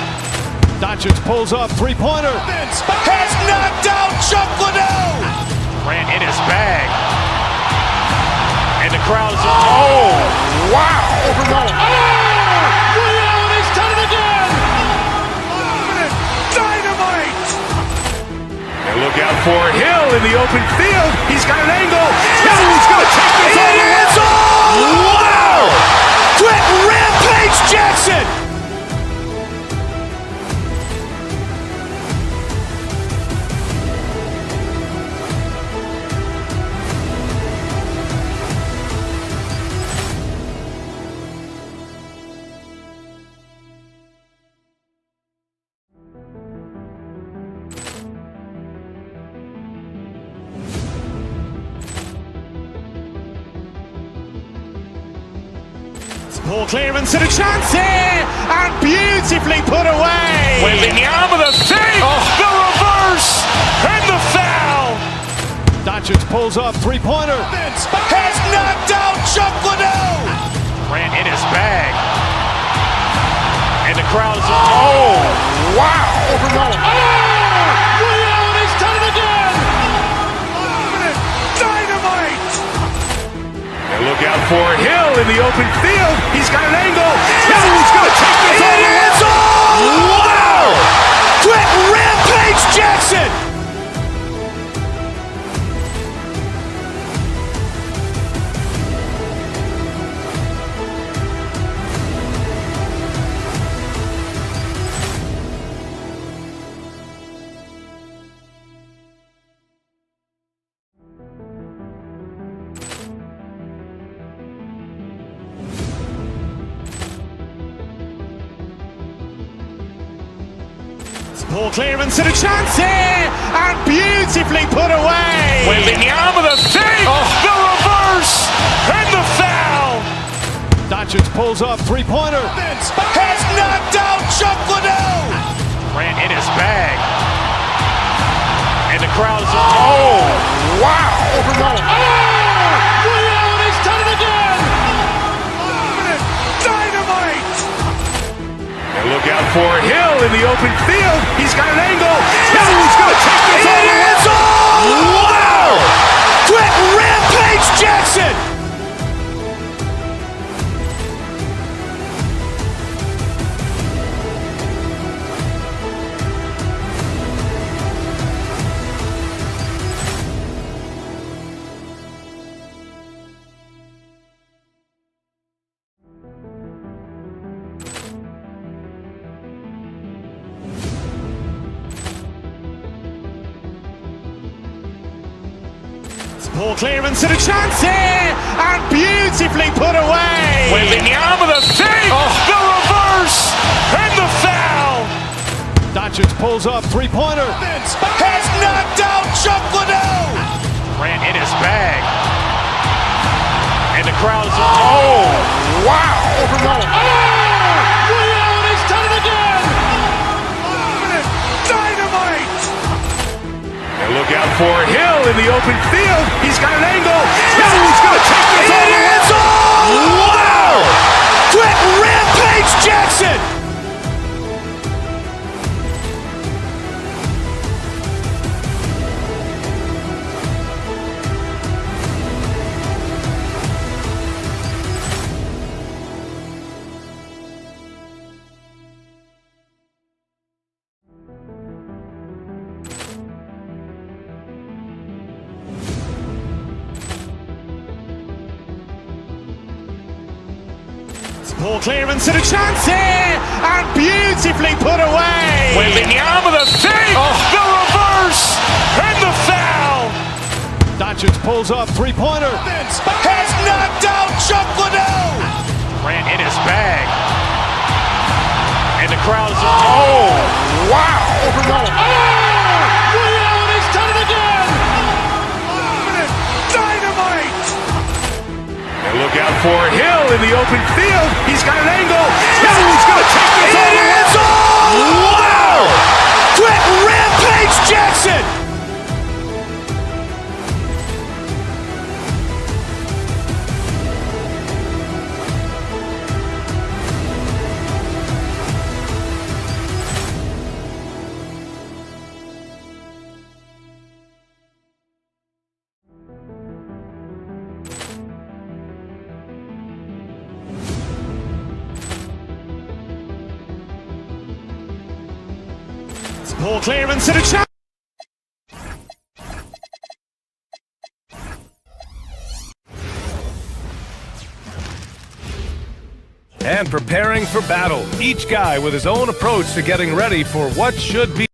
Doncic pulls up, three-pointer. Vince has knocked out Chuck Liddell. Grant in his bag. And the crowd is... Oh, wow. Overrun. Ray Allen has done it again. Dynamite. And look out for Hill in the open field. He's got an angle. Hill's going to take this all the way. Wow. Quick Rampage Jackson. Ball clearance and a chance here, and beautifully put away. Wembanyama the fake, the reverse, and the foul. Doncic pulls up, three-pointer. Vince has knocked out Chuck Liddell. Grant in his bag. And the crowd is... Oh, wow. Overrun. Ray Allen has done it again. Dynamite. And look out for Hill in the open field. He's got an angle. Hill's going to take this all the way. Wow. Quick Rampage Jackson. Ball clearance and a chance here, and beautifully put away. Wembanyama the fake, the reverse, and the foul. Doncic pulls up, three-pointer. Vince has knocked out Chuck Liddell. Grant in his bag. And the crowd is... Oh, wow. Overrun. Ray Allen has done it again. Dynamite. And look out for Hill in the open field. He's got an angle. Hill's going to take this all the way. Wow. Quick Rampage Jackson. Ball clearance and a chance here, and beautifully put away. Wembanyama the fake, the reverse, and the foul. Doncic pulls up, three-pointer. Vince has knocked out Chuck Liddell. Grant in his bag. And the crowd is... Oh, wow. Overrun. Ray Allen has done it again. Dynamite. And look out for Hill in the open field. He's got an angle. Hill's going to take this all the way. Wow. Quick Rampage Jackson. Poor clearance and a chance here, and beautifully put away. Wembanyama the save, the reverse, and the foul. Doncic pulls up, three-pointer. Has knocked out Chuck Liddell. Grant in his bag. And the crowd is... Oh, wow. He's done it again. Dynamite. And look out for Hill in the open field. He's got an angle. Hill's going to take this all the way. Wow. Brett Rampage Jackson. Poor clearance and a chance. And preparing for battle. Each guy with his own approach to getting ready for what should be...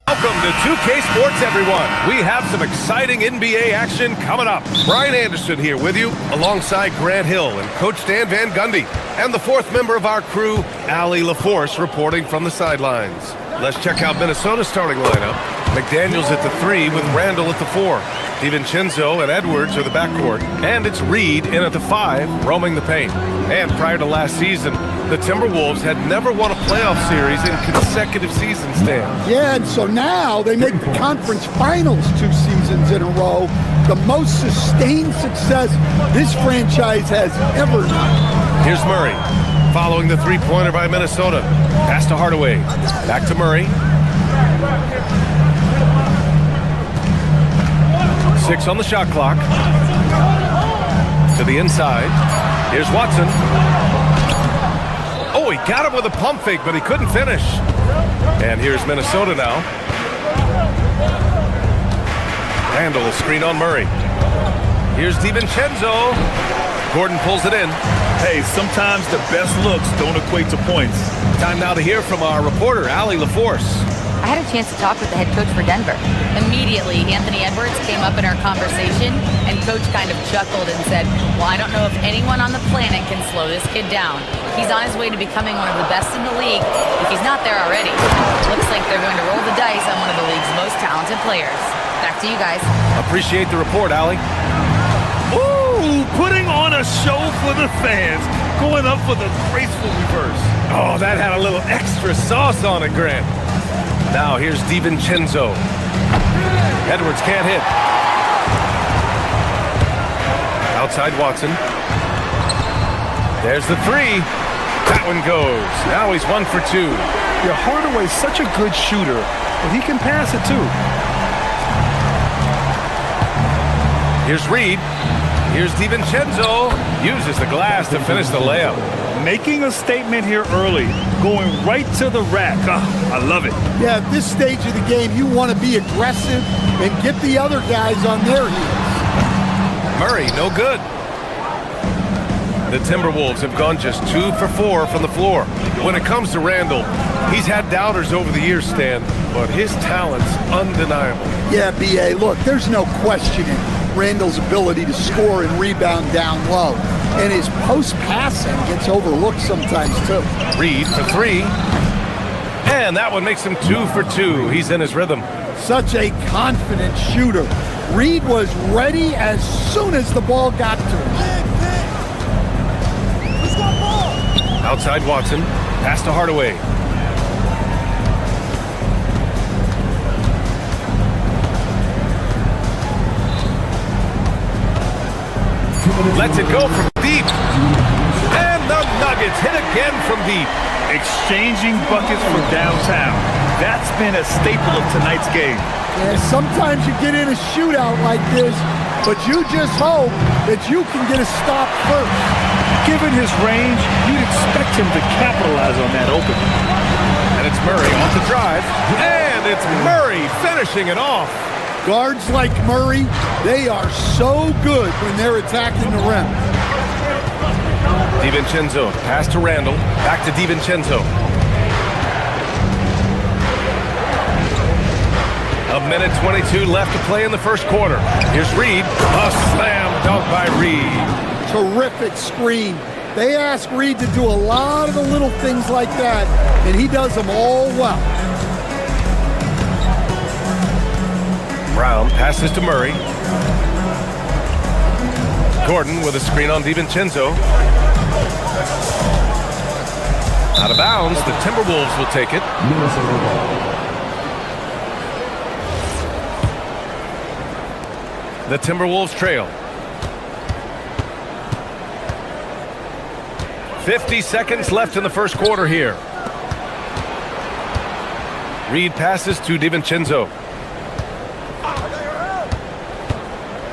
Welcome to 2K Sports, everyone. We have some exciting NBA action coming up. Brian Anderson here with you, alongside Grant Hill and Coach Dan Van Gundy, and the fourth member of our crew, Allie LaForce, reporting from the sidelines. Let's check out Minnesota's starting lineup. McDaniels at the 3 with Randall at the 4. DiVincenzo and Edwards are the backcourt. And it's Reed in at the 5, roaming the paint. And prior to last season, the Timberwolves had never won a playoff series in consecutive seasons, Dan. Yeah, and so now they make the conference finals 2 seasons in a row. The most sustained success this franchise has ever known. Here's Murray, following the three-pointer by Minnesota. Pass to Hardaway. Back to Murray. 6 on the shot clock. To the inside. Here's Watson. Oh, he got him with a pump fake, but he couldn't finish. And here's Minnesota now. Randall, a screen on Murray. Here's DiVincenzo. Gordon pulls it in. Hey, sometimes the best looks don't equate to points. Time now to hear from our reporter, Allie LaForce. I had a chance to talk with the head coach for Denver. Immediately, Anthony Edwards came up in our conversation, and Coach kind of chuckled and said, well, I don't know if anyone on the planet can slow this kid down. He's on his way to becoming one of the best in the league, if he's not there already. Looks like they're going to roll the dice on one of the league's most talented players. Back to you guys. Appreciate the report, Allie. Ooh, putting on a show for the fans, going up for the graceful reverse. Oh, that had a little extra sauce on it, Grant. Now here's DiVincenzo. Edwards can't hit. Outside Watson. There's the 3. That one goes. Now he's 1 for 2. Yeah, Hardaway's such a good shooter, but he can pass it too. Here's Reed. Here's DiVincenzo. Uses the glass to finish the layup. Making a statement here early, going right to the rack. I love it. Yeah, at this stage of the game, you want to be aggressive and get the other guys on their heels. Murray, no good. The Timberwolves have gone just 2 for 4 from the floor. When it comes to Randall, he's had doubters over the years, Stan, but his talent's undeniable. Yeah, B.A., look, there's no questioning Randall's ability to score and rebound down low. And his post-passing gets overlooked sometimes, too. Reed for 3. And that one makes him 2 for 2. He's in his rhythm. Such a confident shooter. Reed was ready as soon as the ball got to him. Outside Watson. Pass to Hardaway. Lets it go from deep. And the Nuggets hit again from deep. Exchanging buckets from downtown. That's been a staple of tonight's game. Yeah, sometimes you get in a shootout like this, but you just hope that you can get a stop first. Given his range, you'd expect him to capitalize on that opening. And it's Murray off the drive. And it's Murray finishing it off. Guards like Murray, they are so good when they're attacking the rim. DiVincenzo, pass to Randall, back to DiVincenzo. A minute 22 left to play in the first quarter. Here's Reed, a slam dunk by Reed. Terrific screen. They ask Reed to do a lot of the little things like that, and he does them all well. Brown passes to Murray. Gordon with a screen on DiVincenzo. Out of bounds, the Timberwolves will take it. The Timberwolves trail. 50 seconds left in the first quarter here. Reed passes to DiVincenzo.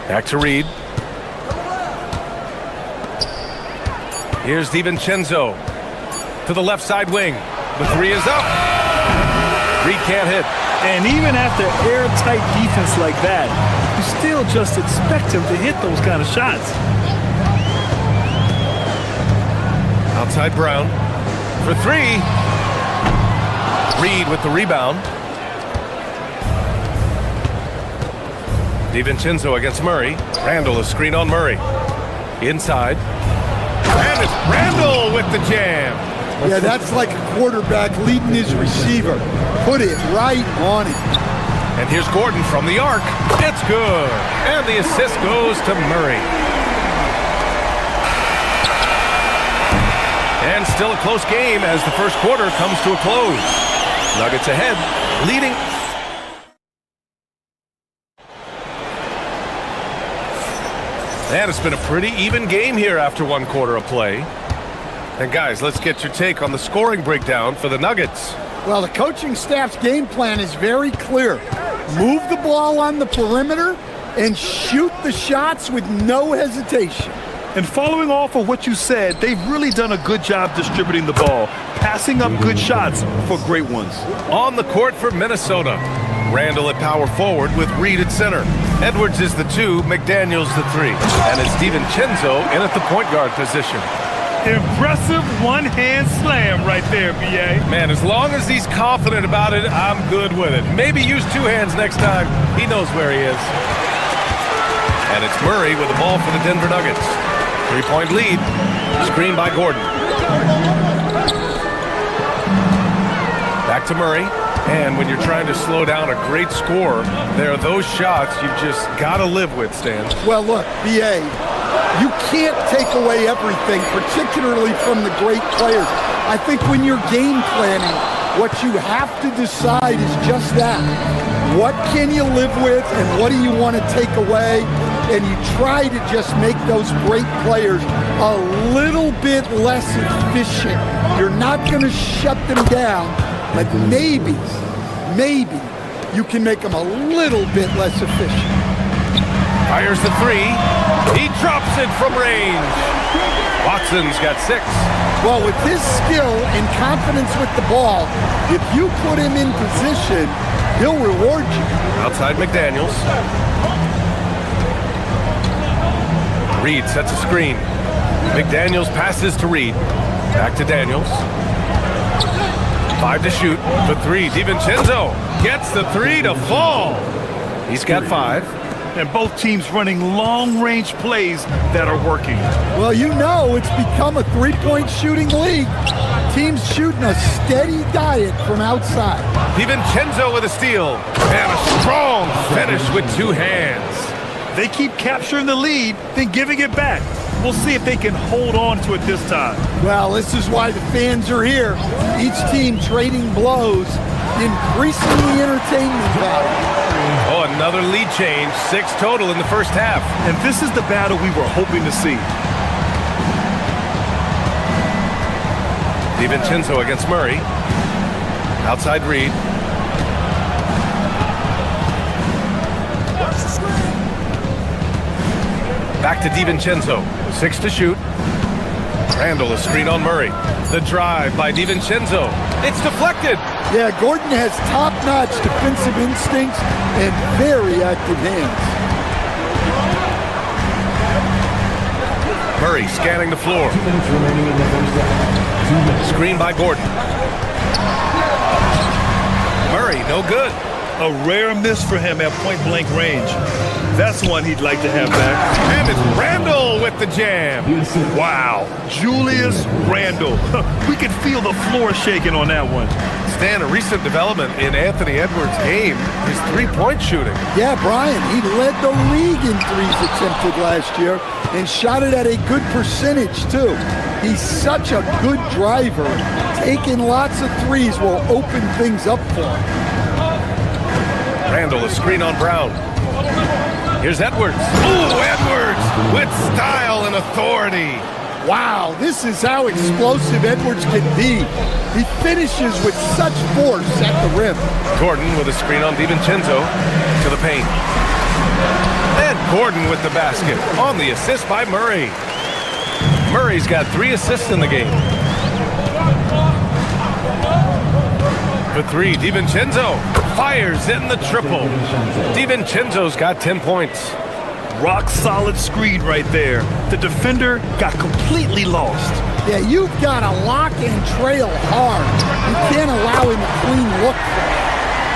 Back to Reed. Here's DiVincenzo to the left side wing. The three is up. Reed can't hit. And even after airtight defense like that, you still just expect him to hit those kind of shots. Outside Brown for three. Reed with the rebound. DiVincenzo against Murray. Randall, a screen on Murray. Inside. And it's Randall with the jam. Yeah, that's like a quarterback leading his receiver. Put it right on it. And here's Gordon from the arc. It's good. And the assist goes to Murray. And still a close game as the first quarter comes to a close. Nuggets ahead, leading. And it's been a pretty even game here after one quarter of play. And guys, let's get your take on the scoring breakdown for the Nuggets. Well, the coaching staff's game plan is very clear. Move the ball on the perimeter and shoot the shots with no hesitation. And following off of what you said, they've really done a good job distributing the ball, passing up good shots for great ones. On the court for Minnesota, Randall at power forward with Reed at center. Edwards is the 2, McDaniels the 3. And it's DiVincenzo in at the point guard position. Impressive one-hand slam right there, B.A. Man, as long as he's confident about it, I'm good with it. Maybe use 2 hands next time. He knows where he is. And it's Murray with the ball for the Denver Nuggets. 3-point lead. Screen by Gordon. Back to Murray. And when you're trying to slow down a great scorer, there are those shots you've just got to live with, Stan. Well, look, B.A., you can't take away everything, particularly from the great players. I think when you're game planning, what you have to decide is just that. What can you live with and what do you want to take away? And you try to just make those great players a little bit less efficient. You're not going to shut them down, but maybe you can make them a little bit less efficient. Fires the 3. He drops it from range. Watson's got 6. Well, with his skill and confidence with the ball, if you put him in position, he'll reward you. Outside McDaniels. Reed sets a screen. McDaniels passes to Reed. Back to Daniels. 5 to shoot. For 3, DiVincenzo gets the 3 to fall. He's got 5. And both teams running long-range plays that are working. Well, you know it's become a three-point shooting league. Teams shooting a steady diet from outside. DiVincenzo with a steal. And a strong finish with 2 hands. They keep capturing the lead, then giving it back. We'll see if they can hold on to it this time. Well, this is why the fans are here. Each team trading blows, increasing the entertainment value. Oh, another lead change. 6 total in the first half. And this is the battle we were hoping to see. DiVincenzo against Murray. Outside Reed. Back to DiVincenzo. 6 to shoot. Randall, a screen on Murray. The drive by DiVincenzo. It's deflected. Yeah, Gordon has top-notch defensive instincts and very active hands. Murray scanning the floor. Screen by Gordon. Murray, no good. A rare miss for him at point-blank range. That's one he'd like to have back. And it's Randle with the jam. Wow, Julius Randle. We could feel the floor shaking on that one. Stan, a recent development in Anthony Edwards' game is three-point shooting. Yeah, Brian, he led the league in threes attempted last year and shot it at a good percentage, too. He's such a good driver. Taking lots of threes will open things up for him. Randle, a screen on Brown. Here's Edwards. Ooh, Edwards with style and authority. Wow, this is how explosive Edwards can be. He finishes with such force at the rim. Gordon with a screen on DiVincenzo to the paint. And Gordon with the basket on the assist by Murray. Murray's got 3 assists in the game. For 3, DiVincenzo fires in the triple. DiVincenzo's got 10 points. Rock solid screen right there. The defender got completely lost. Yeah, you've got to lock and trail hard. You can't allow him a clean look.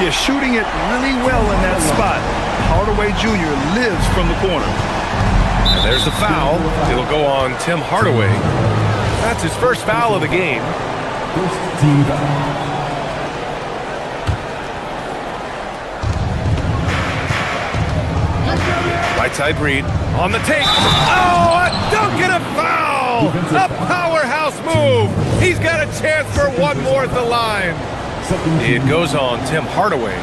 Yeah, shooting it really well in that spot. Hardaway Jr. lives from the corner. And there's the foul. It'll go on Tim Hardaway. That's his first foul of the game. Right side read on the take. Oh, a dunk and a foul! A powerhouse move. He's got a chance for one more at the line. It goes on Tim Hardaway.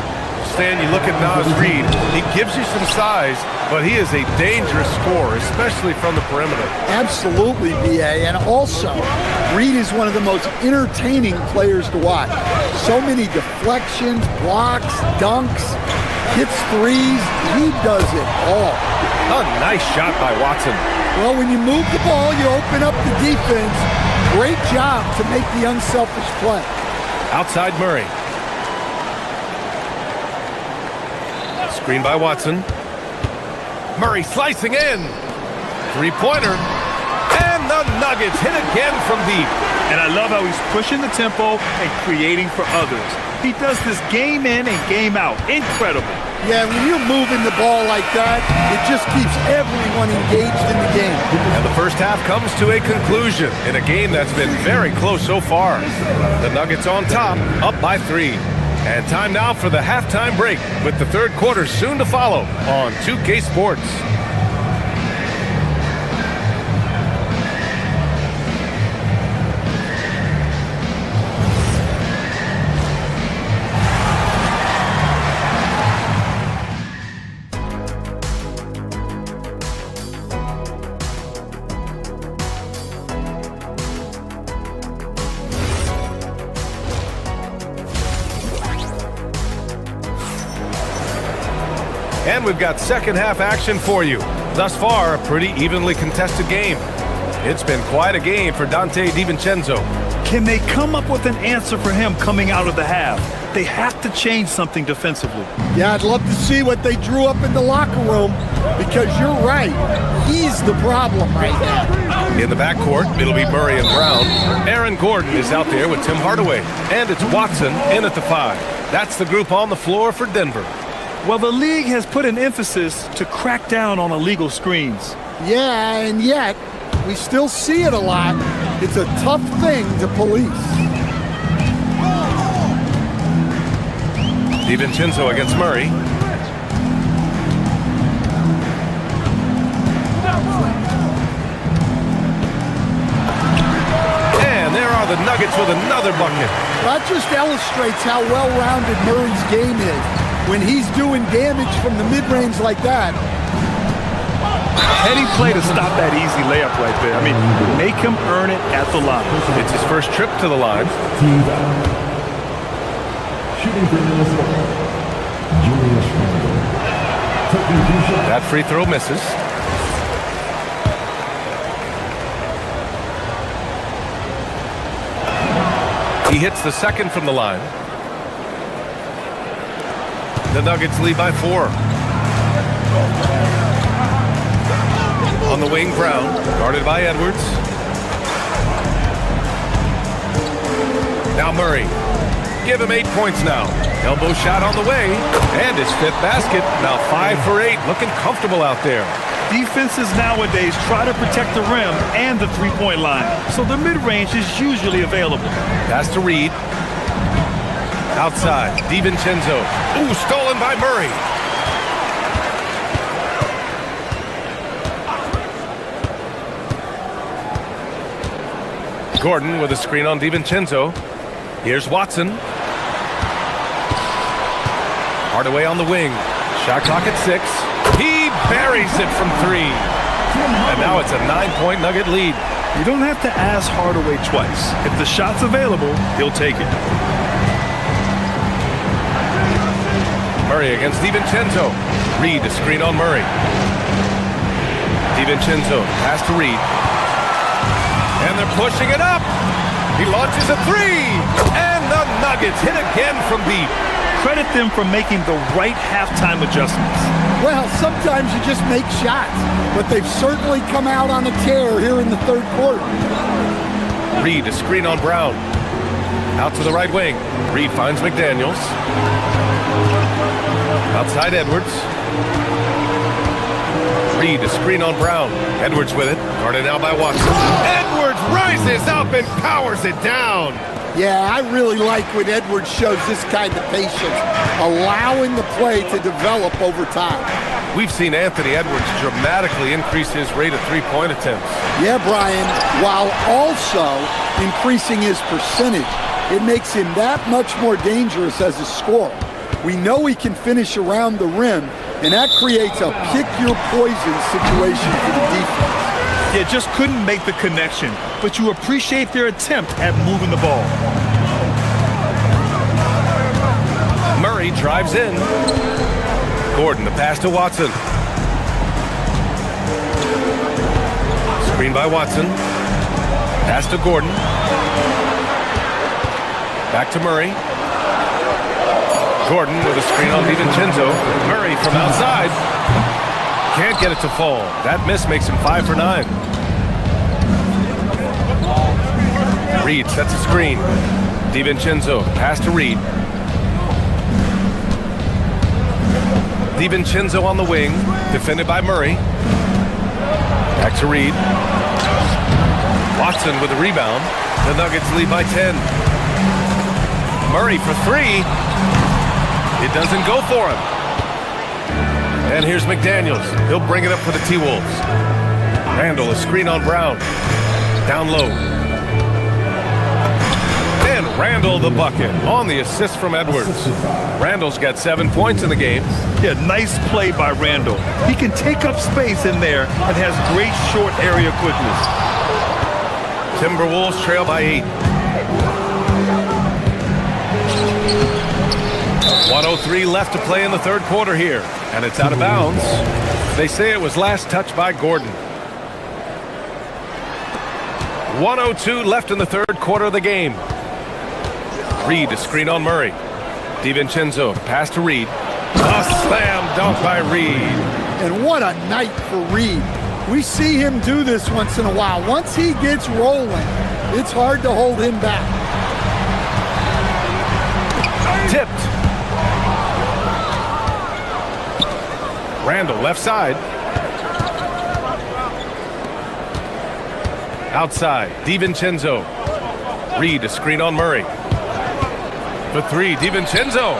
Stan, you look at Naz Reid. He gives you some size, but he is a dangerous scorer, especially from the perimeter. Absolutely, B.A. And also, Reid is one of the most entertaining players to watch. So many deflections, blocks, dunks, hits threes. He does it all. A nice shot by Watson. Well, when you move the ball, you open up the defense. Great job to make the unselfish play. Outside Murray. Screen by Watson. Murray slicing in. Three-pointer. And the Nuggets hit again from deep. And I love how he's pushing the tempo and creating for others. He does this game in and game out. Incredible. Yeah, when you're moving the ball like that, it just keeps everyone engaged in the game. And the first half comes to a conclusion in a game that's been very close so far. The Nuggets on top, up by 3. And time now for the halftime break, with the third quarter soon to follow on 2K Sports. And we've got second half action for you. Thus far, a pretty evenly contested game. It's been quite a game for Dante DiVincenzo. Can they come up with an answer for him coming out of the half? They have to change something defensively. Yeah, I'd love to see what they drew up in the locker room, because you're right. He's the problem right now. In the backcourt, it'll be Murray and Brown. Aaron Gordon is out there with Tim Hardaway. And it's Watson in at the 5. That's the group on the floor for Denver. Well, the league has put an emphasis to crack down on illegal screens. Yeah, and yet, we still see it a lot. It's a tough thing to police. DiVincenzo against Murray. And there are the Nuggets with another bucket. That just illustrates how well-rounded Murray's game is. When he's doing damage from the mid-range like that. Heady play to stop that easy layup right there. I mean, make him earn it at the line. It's his first trip to the line. Shooting for Minnesota, Julius Randle. That free throw misses. He hits the second from the line. The Nuggets lead by 4. On the wing, Brown, guarded by Edwards. Now Murray. Give him 8 points now. Elbow shot on the way. And his 5th basket. Now 5 for 8. Looking comfortable out there. Defenses nowadays try to protect the rim and the three-point line, so the mid-range is usually available. Pass to Reed. Outside, DiVincenzo. Ooh, stolen by Murray. Gordon with a screen on DiVincenzo. Here's Watson. Hardaway on the wing. Shot clock at 6. He buries it from 3. And now it's a 9-point Nugget lead. You don't have to ask Hardaway twice. If the shot's available, he'll take it. Murray against DiVincenzo. Reed a screen on Murray. DiVincenzo pass to Reed. And they're pushing it up. He launches a 3. And the Nuggets hit again from deep. Credit them for making the right halftime adjustments. Well, sometimes you just make shots, but they've certainly come out on a tear here in the third quarter. Reed a screen on Brown. Out to the right wing. Reed finds McDaniels. Outside Edwards. Reed a screen on Brown. Edwards with it. Guarded now by Watson. Edwards rises up and powers it down. Yeah, I really like when Edwards shows this kind of patience, allowing the play to develop over time. We've seen Anthony Edwards dramatically increase his rate of three-point attempts. Yeah, Brian, while also increasing his percentage, it makes him that much more dangerous as a scorer. We know he can finish around the rim, and that creates a pick-your-poison situation for the defense. Yeah, just couldn't make the connection, but you appreciate their attempt at moving the ball. Murray drives in. Gordon, the pass to Watson. Screen by Watson. Pass to Gordon. Back to Murray. Gordon with a screen on DiVincenzo. Murray from outside. Can't get it to fall. That miss makes him 5 for 9. Reed sets a screen. DiVincenzo, pass to Reed. DiVincenzo on the wing, defended by Murray. Back to Reed. Watson with a rebound. The Nuggets lead by 10. Murray for 3. It doesn't go for him. And here's McDaniels. He'll bring it up for the T-Wolves. Randall, a screen on Brown. Down low. And Randall the bucket on the assist from Edwards. Randall's got 7 points in the game. Yeah, nice play by Randall. He can take up space in there and has great short area quickness. Timberwolves trail by 8. 1:03 left to play in the third quarter here. And it's out of bounds. They say it was last touched by Gordon. 1:02 left in the third quarter of the game. Reed a screen on Murray. DiVincenzo pass to Reed. A slam dunk by Reed. And what a night for Reed. We see him do this once in a while. Once he gets rolling, it's hard to hold him back. Tipped. Randall left side. Outside, DiVincenzo. Reed a screen on Murray. For 3, DiVincenzo.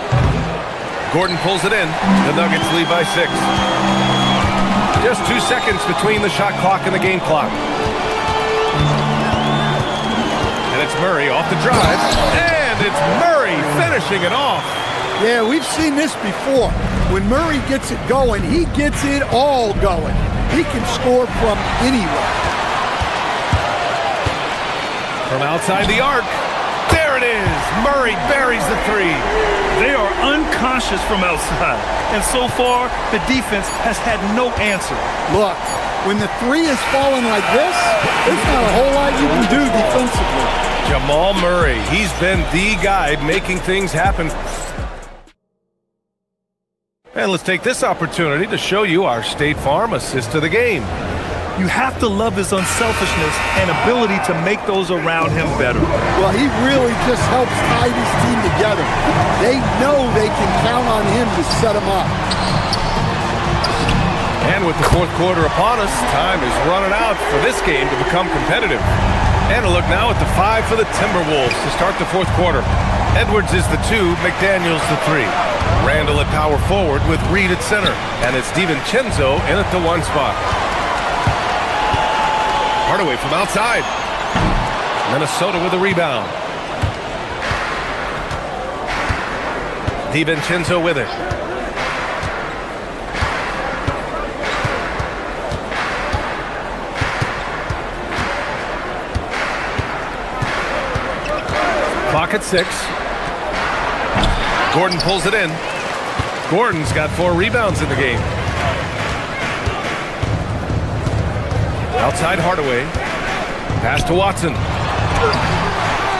Gordon pulls it in. The Nuggets lead by 6. Just 2 seconds between the shot clock and the game clock. And it's Murray off the drive. And it's Murray finishing it off. Yeah, we've seen this before. When Murray gets it going, he gets it all going. He can score from anywhere. From outside the arc. There it is. Murray buries the 3. They are unconscious from outside. And so far, the defense has had no answer. Look, when the 3 is falling like this, there's not a whole lot you can do defensively. Jamal Murray. He's been the guy making things happen. And let's take this opportunity to show you our State Farm assist to the game. You have to love his unselfishness and ability to make those around him better. Well, he really just helps tie this team together. They know they can count on him to set them up. And with the fourth quarter upon us, time is running out for this game to become competitive. And a look now at the 5 for the Timberwolves to start the fourth quarter. Edwards is the 2, McDaniels the 3. Randall at power forward with Reed at center. And it's DiVincenzo in at the 1 spot. Hardaway from outside. Minnesota with a rebound. DiVincenzo with it. Clock at 6. Gordon pulls it in. Gordon's got 4 rebounds in the game. Outside Hardaway. Pass to Watson.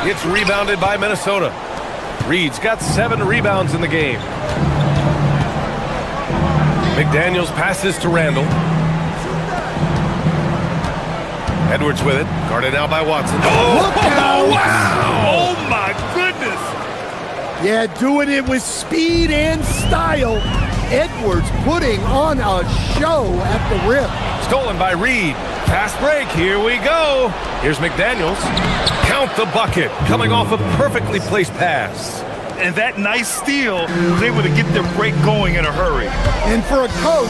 It's rebounded by Minnesota. Reed's got 7 rebounds in the game. McDaniels passes to Randall. Edwards with it. Guarded now by Watson. Oh, wow! Oh, my goodness! Yeah, doing it with speed and style. Edwards putting on a show at the rim. Stolen by Reed. Fast break. Here we go. Here's McDaniels. Count the bucket. Coming off a perfectly placed pass. And that nice steal was able to get their break going in a hurry. And for a coach,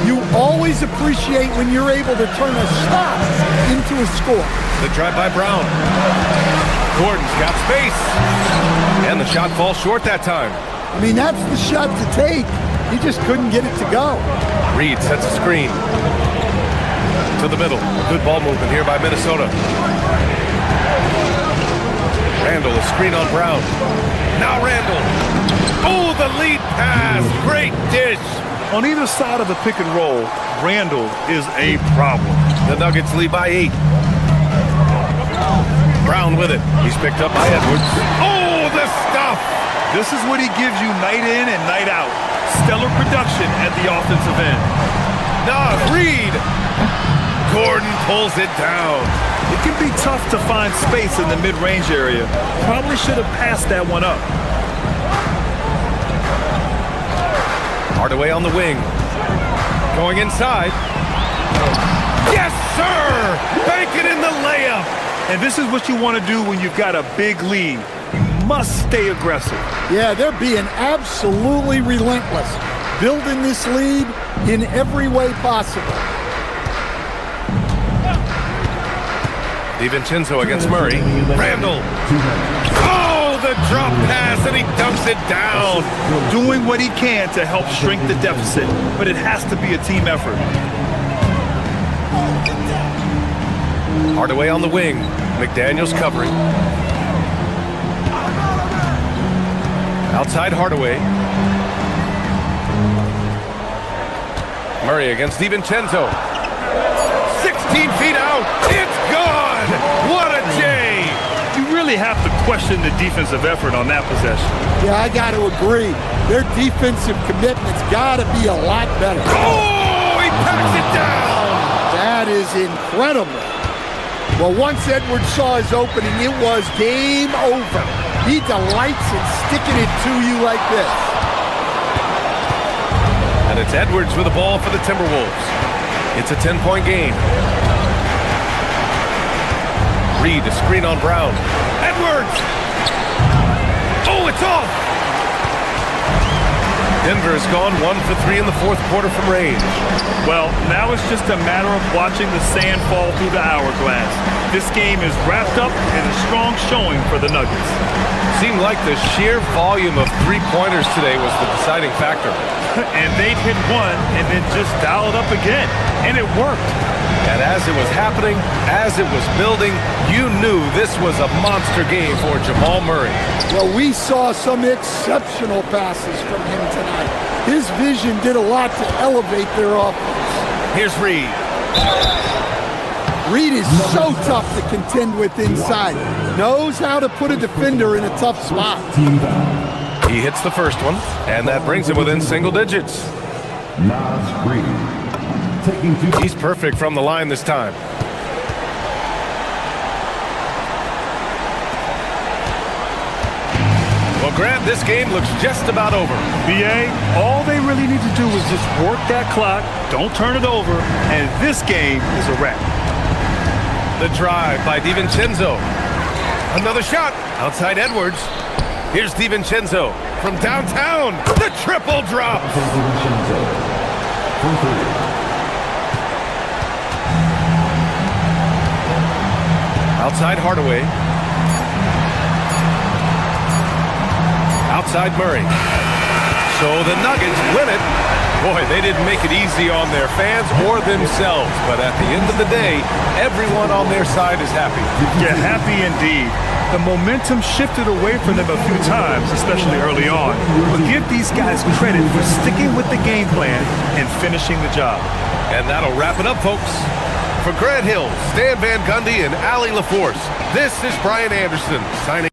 you always appreciate when you're able to turn a stop into a score. The drive by Brown. Gordon's got space. And the shot falls short that time. I mean, that's the shot to take. He just couldn't get it to go. Reed sets a screen. To the middle. Good ball movement here by Minnesota. Randall, a screen on Brown. Now Randall. Oh, the lead pass. Great dish. On either side of the pick and roll, Randall is a problem. The Nuggets lead by 8. Brown with it. He's picked up by Edwards. Oh, the stuff. This is what he gives you night in and night out. Stellar production at the offensive end. Nah, Reed. Gordon pulls it down. It can be tough to find space in the mid-range area. Probably should have passed that one up. Hardaway on the wing. Going inside. Yes, sir! Bank it in the layup. And this is what you want to do when you've got a big lead. You must stay aggressive. Yeah, they're being absolutely relentless. Building this lead in every way possible. DiVincenzo against Murray. Randall. Oh, the drop pass, and he dumps it down. Doing what he can to help shrink the deficit, but it has to be a team effort. Hardaway on the wing. McDaniels covering. Outside Hardaway. Murray against DiVincenzo. 16 feet out. It's gone. What a day. You really have to question the defensive effort on that possession. Yeah, I got to agree. Their defensive commitment's got to be a lot better. Oh, he packs it down. That is incredible. Well, once Edwards saw his opening, it was game over. He delights in sticking it to you like this. And it's Edwards with the ball for the Timberwolves. It's a 10-point game. Reed, a screen on Brown. Edwards! Oh, it's off! Denver has gone 1 for 3 in the fourth quarter from range. Well, now it's just a matter of watching the sand fall through the hourglass. This game is wrapped up in a strong showing for the Nuggets. Seemed like the sheer volume of three-pointers today was the deciding factor. And they'd hit one and then just dial it up again. And it worked. And as it was happening, as it was building, you knew this was a monster game for Jamal Murray. Well, we saw some exceptional passes from him tonight. His vision did a lot to elevate their offense. Here's Reed. Reed is so tough to contend with inside. Knows how to put a defender in a tough spot. He hits the first one, and that brings him within single digits. He's perfect from the line this time. Well, Grant, this game looks just about over. BA, all they really need to do is just work that clock, don't turn it over, and this game is a wrap. The drive by DiVincenzo. Another shot outside Edwards. Here's DiVincenzo from downtown. The triple drop. Outside Hardaway. Outside Murray. So the Nuggets win it. Boy, they didn't make it easy on their fans or themselves. But at the end of the day, everyone on their side is happy. Yeah, happy indeed. The momentum shifted away from them a few times, especially early on. But give these guys credit for sticking with the game plan and finishing the job. And that'll wrap it up, folks. For Grant Hill, Stan Van Gundy, and Allie LaForce, this is Brian Anderson signing.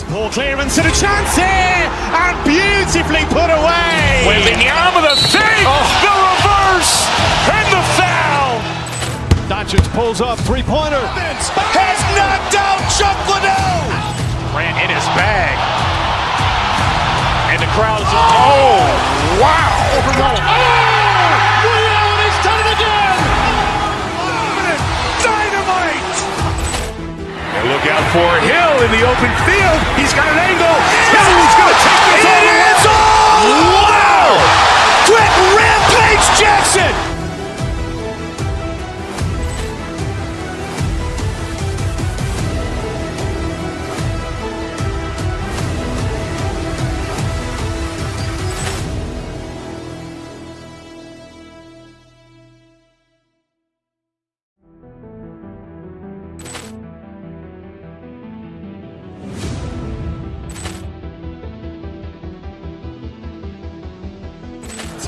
Ball clearance and a chance here, and beautifully put away. Wembanyama with a save, the reverse, and the foul. Doncic pulls up, three-pointer, has knocked out Chuck Liddell. Grant in his bag, and the crowd is, oh, wow. Liddell, and he's done it again. Dynamite. Look out for Hill in the open field. He's got an angle. He's going to take this all the way. Wow! Quick Rampage Jackson!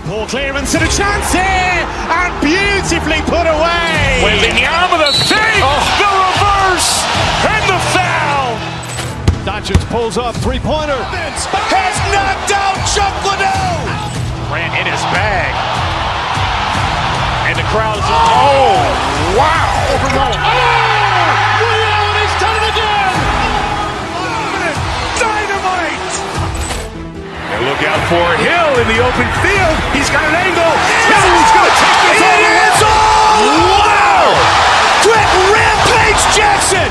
Ball clearance and a chance here, and beautifully put away. Wembanyama with a save, the reverse, and the foul. Doncic pulls up, three-pointer, has knocked out Chuck Liddell. Grant in his bag, and the crowd is, oh, wow. Liddell, and he's done it again. Dynamite. And look out for Hill in the open field. He's got an angle. He's going to take this all the way. Wow! Quick Rampage Jackson!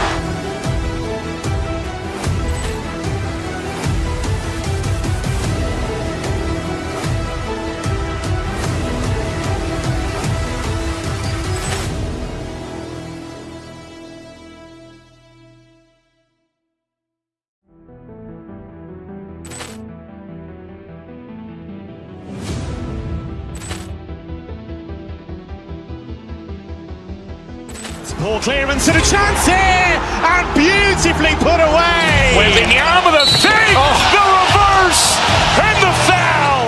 Ball clearance and a chance here, and beautifully put away. Wembanyama with a save, the reverse, and the foul.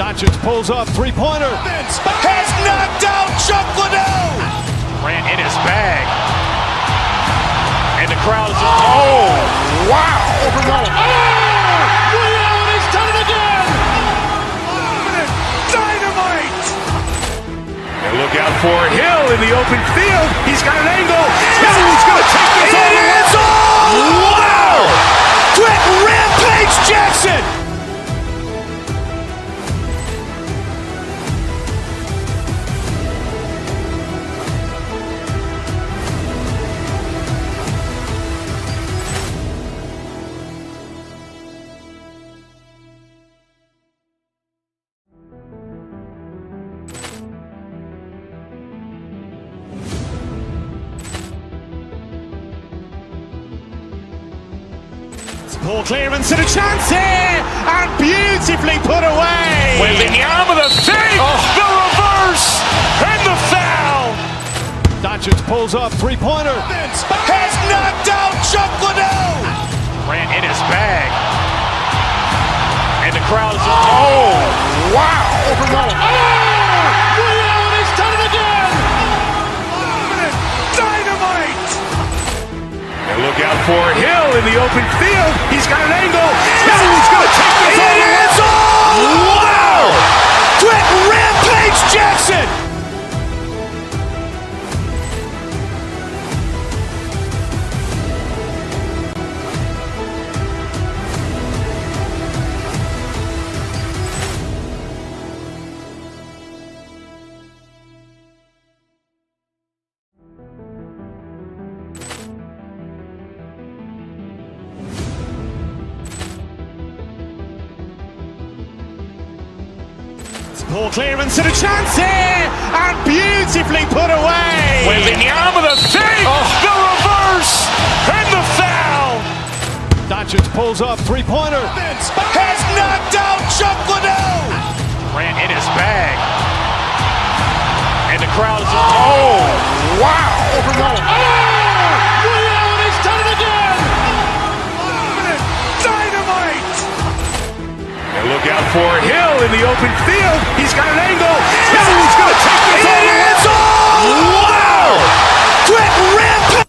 Doncic pulls up, three-pointer, has knocked out Chuck Liddell. Grant in his bag, and the crowd is, oh, wow. Liddell, and he's done it again. Dynamite. And look out for Hill in the open field. He's got an angle. He's going to take this all the way. Wow! Quick Rampage Jackson! Ball clearance and a chance here, and beautifully put away. Wembanyama with a save, the reverse. reverse, and the foul. Doncic pulls up, three-pointer. Has knocked out Chuck Liddell. Grant in his bag. And the crowd is... Oh, wow. Allen has done it again. Dynamite. And look out for Hill in the open field. He's got an angle. Hill's going to take this all the way. Wow! Brett Rampage Jackson. Poor clearance and a chance here, and beautifully put away. With the arm of the fake, the reverse, and the foul. Doncic pulls up, three-pointer. Has knocked out Chuck Liddell. Grant in his bag. And the crowd is... Oh, wow. Allen has done it again. Dynamite. And look out for Hill in the open field. He's got an angle. Hill's going to take this all the way. Wow! Brett Rampage.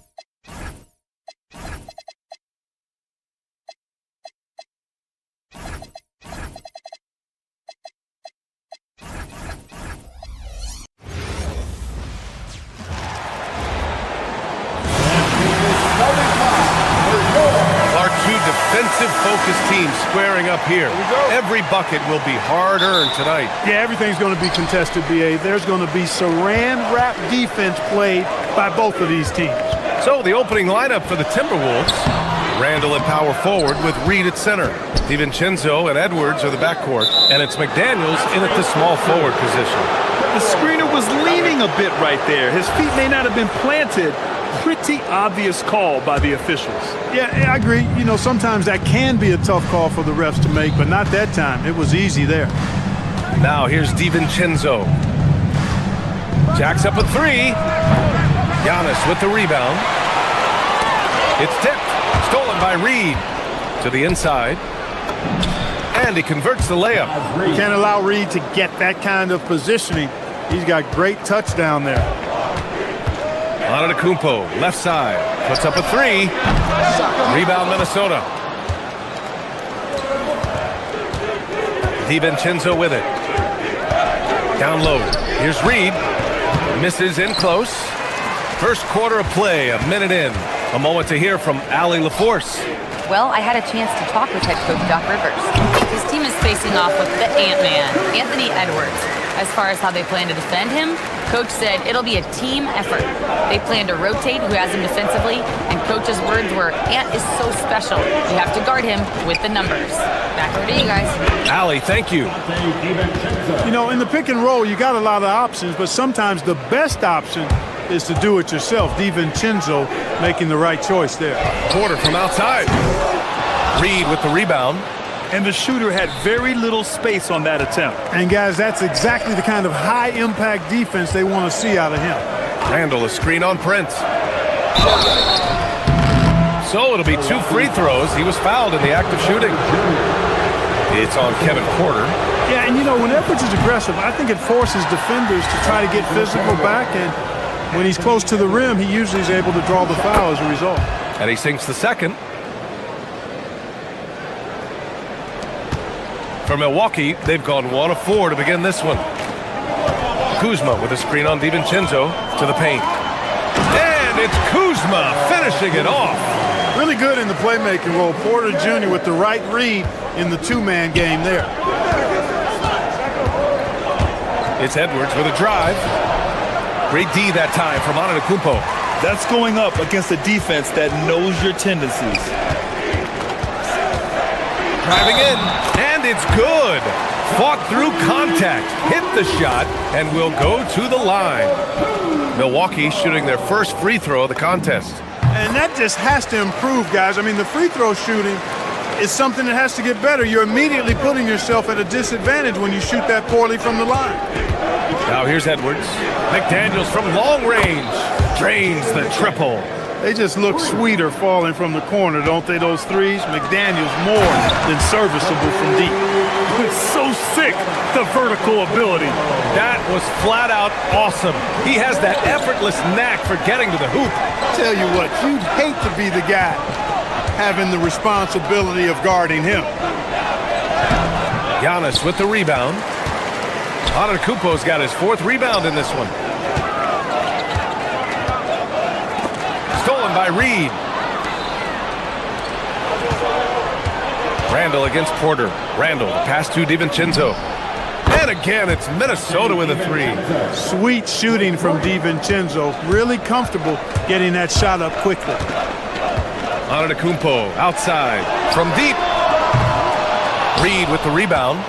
Defensive-focused team squaring up here. Every bucket will be hard-earned tonight. Yeah, everything's going to be contested, B.A. There's going to be saran-wrap defense played by both of these teams. So the opening lineup for the Timberwolves. Randall at power forward with Reed at center. DiVincenzo and Edwards are the backcourt. And it's McDaniels in at the small forward position. The screener was leaning a bit right there. His feet may not have been planted. Pretty obvious call by the officials. Yeah, I agree. You know, sometimes that can be a tough call for the refs to make, but not that time. It was easy there. Now here's DiVincenzo. Jacks up a three. Giannis with the rebound. It's tipped. Stolen by Reed. To the inside. And he converts the layup. You can't allow Reed to get that kind of positioning. He's got great touch down there. Antetokounmpo, left side, puts up a three. Rebound, Minnesota. DiVincenzo with it. Down low. Here's Reed. Misses in close. First quarter of play, a minute in. A moment to hear from Allie LaForce. Well, I had a chance to talk with head coach Doc Rivers. His team is facing off with the Ant-Man, Anthony Edwards. As far as how they plan to defend him, Coach said it'll be a team effort. They plan to rotate who has him defensively, and Coach's words were, Ant is so special. You have to guard him with the numbers. Back over to you guys. Allie, thank you. You know, in the pick and roll, you got a lot of options, but sometimes the best option is to do it yourself. DiVincenzo making the right choice there. Porter from outside. Reed with the rebound. And the shooter had very little space on that attempt. And guys, that's exactly the kind of high-impact defense they want to see out of him. Randall, a screen on Prince. So it'll be 2 free throws. He was fouled in the act of shooting. It's on Kevin Porter. Yeah, and you know, when Edwards is aggressive, I think it forces defenders to try to get physical back, and when he's close to the rim, he usually is able to draw the foul as a result. And he sinks the second. For Milwaukee, they've gone 1 of 4 to begin this one. Kuzma with a screen on DiVincenzo to the paint. And it's Kuzma finishing it off. Really good in the playmaking role. Porter Jr. with the right read in the two-man game there. It's Edwards with a drive. Great D that time from Antetokounmpo. That's going up against a defense that knows your tendencies. Driving in, and it's good. Fought through contact, hit the shot, and will go to the line. Milwaukee shooting their first free throw of the contest. And that just has to improve, guys. I mean, the free throw shooting is something that has to get better. You're immediately putting yourself at a disadvantage when you shoot that poorly from the line. Now here's Edwards. McDaniels from long range drains the triple. They just look sweeter falling from the corner, don't they, those threes? McDaniels more than serviceable from deep. It's so sick, the vertical ability. That was flat out awesome. He has that effortless knack for getting to the hoop. Tell you what, you'd hate to be the guy having the responsibility of guarding him. Giannis with the rebound. Antetokounmpo's got his 4th rebound in this one. Stolen by Reed. Randall against Porter. Randall, pass to DiVincenzo. And again, it's Minnesota with a 3. Sweet shooting from DiVincenzo. Really comfortable getting that shot up quickly. Antetokounmpo outside from deep. Reed with the rebound.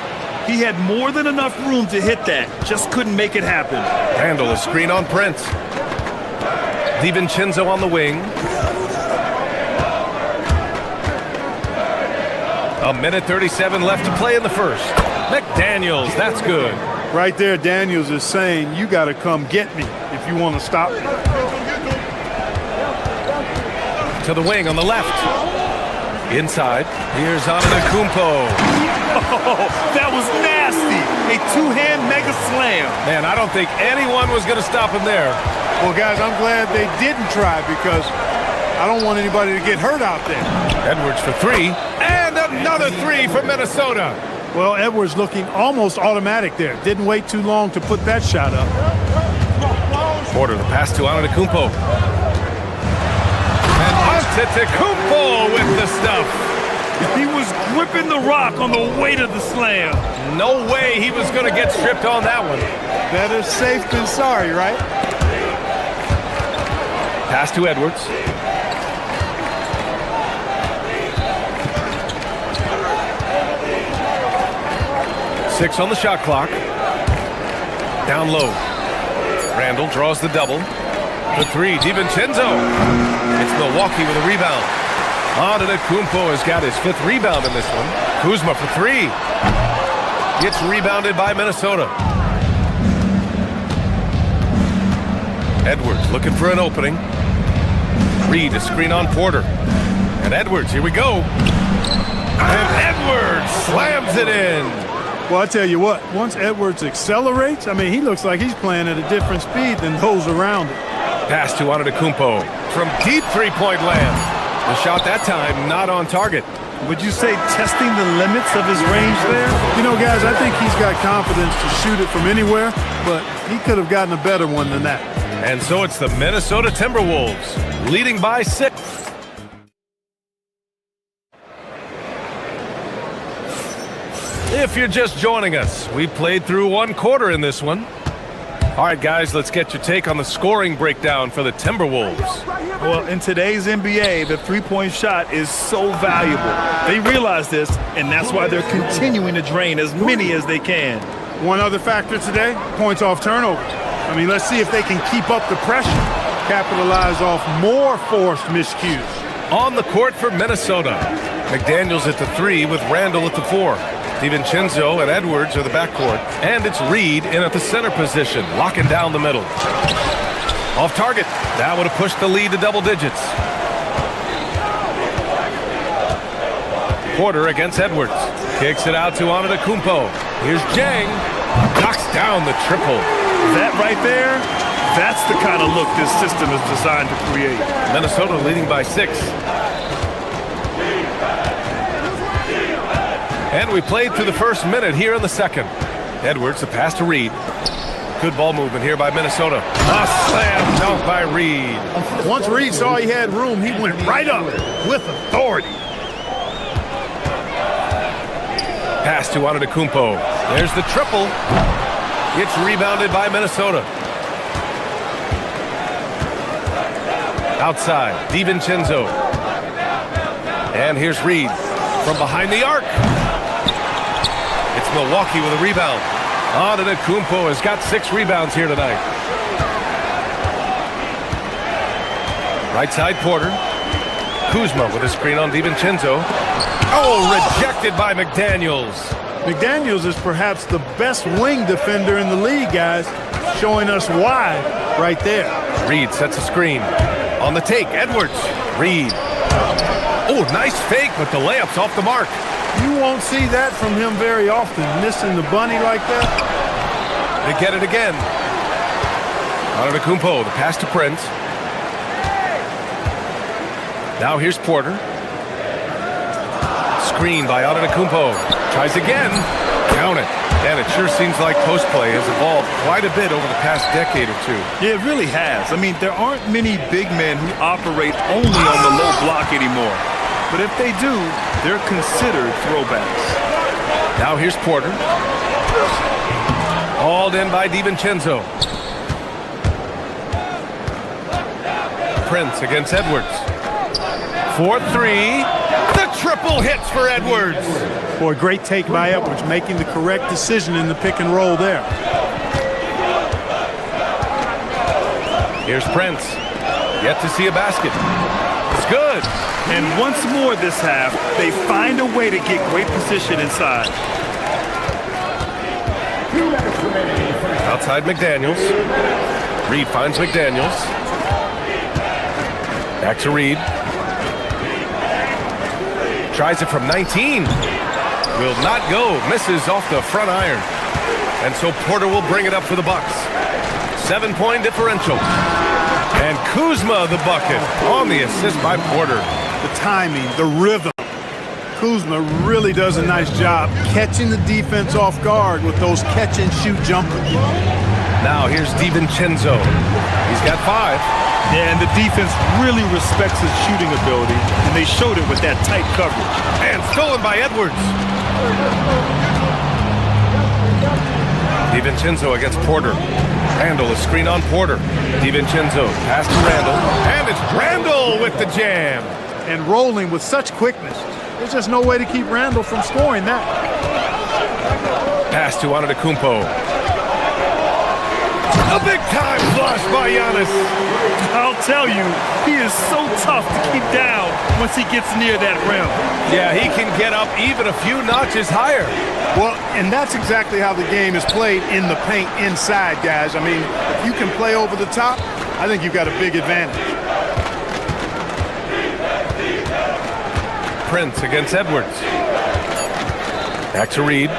He had more than enough room to hit that. Just couldn't make it happen. Randall, a screen on Prince. DiVincenzo on the wing. A minute 37 left to play in the first. McDaniels, that's good. Right there, Daniels is saying, you got to come get me if you want to stop me. To the wing on the left. Inside, here's Antetokounmpo. Oh, that was nasty. A 2-hand mega slam. Man, I don't think anyone was going to stop him there. Well, guys, I'm glad they didn't try because I don't want anybody to get hurt out there. Edwards for 3. And another 3 for Minnesota. Well, Edwards looking almost automatic there. Didn't wait too long to put that shot up. Porter, the pass to Antetokounmpo. And Antetokounmpo with the stuff. He was gripping the rock on the weight of the slam. No way he was going to get stripped on that one. Better safe than sorry, right? Pass to Edwards. Six on the shot clock. Down low. Randall draws the double. The 3, DiVincenzo. It's Milwaukee with a rebound. Antetokounmpo has got his 5th rebound in this one. Kuzma for 3. Gets rebounded by Minnesota. Edwards looking for an opening. Reed a screen on Porter. And Edwards, here we go. And Edwards slams it in. Well, I tell you what, once Edwards accelerates, I mean, he looks like he's playing at a different speed than those around him. Pass to Antetokounmpo from deep 3-point land. The shot that time not on target. Would you say testing the limits of his range there? You know, guys, I think he's got confidence to shoot it from anywhere, but he could have gotten a better one than that. And so it's the Minnesota Timberwolves leading by 6. If you're just joining us, we played through 1 quarter in this one. All right, guys, let's get your take on the scoring breakdown for the Timberwolves. Well, in today's NBA, the 3-point shot is so valuable. They realize this, and that's why they're continuing to drain as many as they can. One other factor today, points off turnovers. I mean, let's see if they can keep up the pressure, capitalize off more forced miscues. On the court for Minnesota, McDaniels at the 3 with Randall at the 4. DiVincenzo and Edwards are the backcourt, and it's Reed in at the center position, locking down the middle. Off target. That would have pushed the lead to double digits. Porter against Edwards. Kicks it out to Antetokounmpo. Here's Jang. Knocks down the triple. That right there, that's the kind of look this system is designed to create. Minnesota leading by 6. And we played through the first minute here in the second. Edwards, the pass to Reed. Good ball movement here by Minnesota. A slam dunk by Reed. Once Reed saw he had room, he went right up with authority. Pass to Antetokounmpo. There's the triple. It's rebounded by Minnesota. Outside, DiVincenzo. And here's Reed from behind the arc. It's Milwaukee with a rebound. Antetokounmpo has got 6 rebounds here tonight. Right side, Porter. Kuzma with a screen on DiVincenzo. Oh, rejected by McDaniels. McDaniels is perhaps the best wing defender in the league, guys. showing us why right there. Reed sets a screen. On the take, Edwards. Reed. Oh, nice fake, but the layup's off the mark. You won't see that from him very often, missing the bunny like that. They get it again. Antetokounmpo, the pass to Prince. Now here's Porter. Screen by Antetokounmpo. Tries again. Count it. And it sure seems like post play has evolved quite a bit over the past decade or two. Yeah, it really has. I mean, there aren't many big men who operate only on the low block anymore. But if they do, they're considered throwbacks. Now here's Porter. Hauled in by DiVincenzo. Prince against Edwards. 4-3. The triple hits for Edwards. Boy, great take by Edwards, making the correct decision in the pick and roll there. Here's Prince. Yet to see a basket. It's good. And once more this half, they find a way to get great position inside. Outside McDaniels. Reed finds McDaniels. Back to Reed. Tries it from 19. Will not go. Misses off the front iron. And so Porter will bring it up for the Bucks. 7-point differential. And Kuzma the bucket on the assist by Porter. The timing, the rhythm. Kuzma really does a nice job catching the defense off guard with those catch-and-shoot jumpers. Now here's DiVincenzo. He's got 5. Yeah, and the defense really respects his shooting ability, and they showed it with that tight coverage. And stolen by Edwards. DiVincenzo against Porter. Randall, a screen on Porter. DiVincenzo, pass to Randall. And it's Randall with the jam. And rolling with such quickness. There's just no way to keep Randall from scoring that. Pass to Antetokounmpo. A big-time flush by Giannis. I'll tell you, he is so tough to keep down once he gets near that rim. Yeah, he can get up even a few notches higher. Well, and that's exactly how the game is played in the paint inside, guys. I mean, if you can play over the top, I think you've got a big advantage. Prince against Edwards. Back to Reed.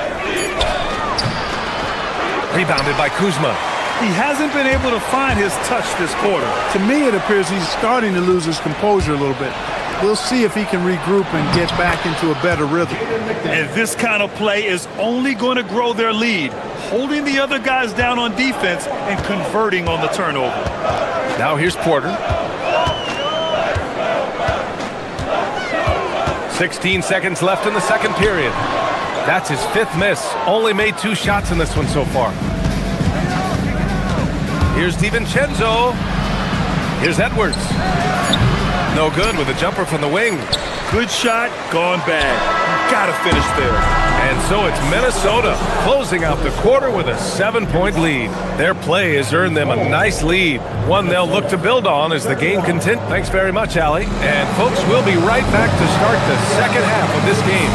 Rebounded by Kuzma. He hasn't been able to find his touch this quarter. To me, it appears he's starting to lose his composure a little bit. We'll see if he can regroup and get back into a better rhythm. And this kind of play is only going to grow their lead, holding the other guys down on defense and converting on the turnover. Now here's Porter. 16 seconds left in the second period. That's his 5th miss. Only made 2 shots in this one so far. Here's DiVincenzo. Here's Edwards. No good with a jumper from the wing. Good shot, gone bad. Gotta finish there. And so it's Minnesota closing out the quarter with a 7-point lead. Their play has earned them a nice lead, one they'll look to build on as the game continues. Thanks very much, Allie. And folks, we'll be right back to start the second half of this game.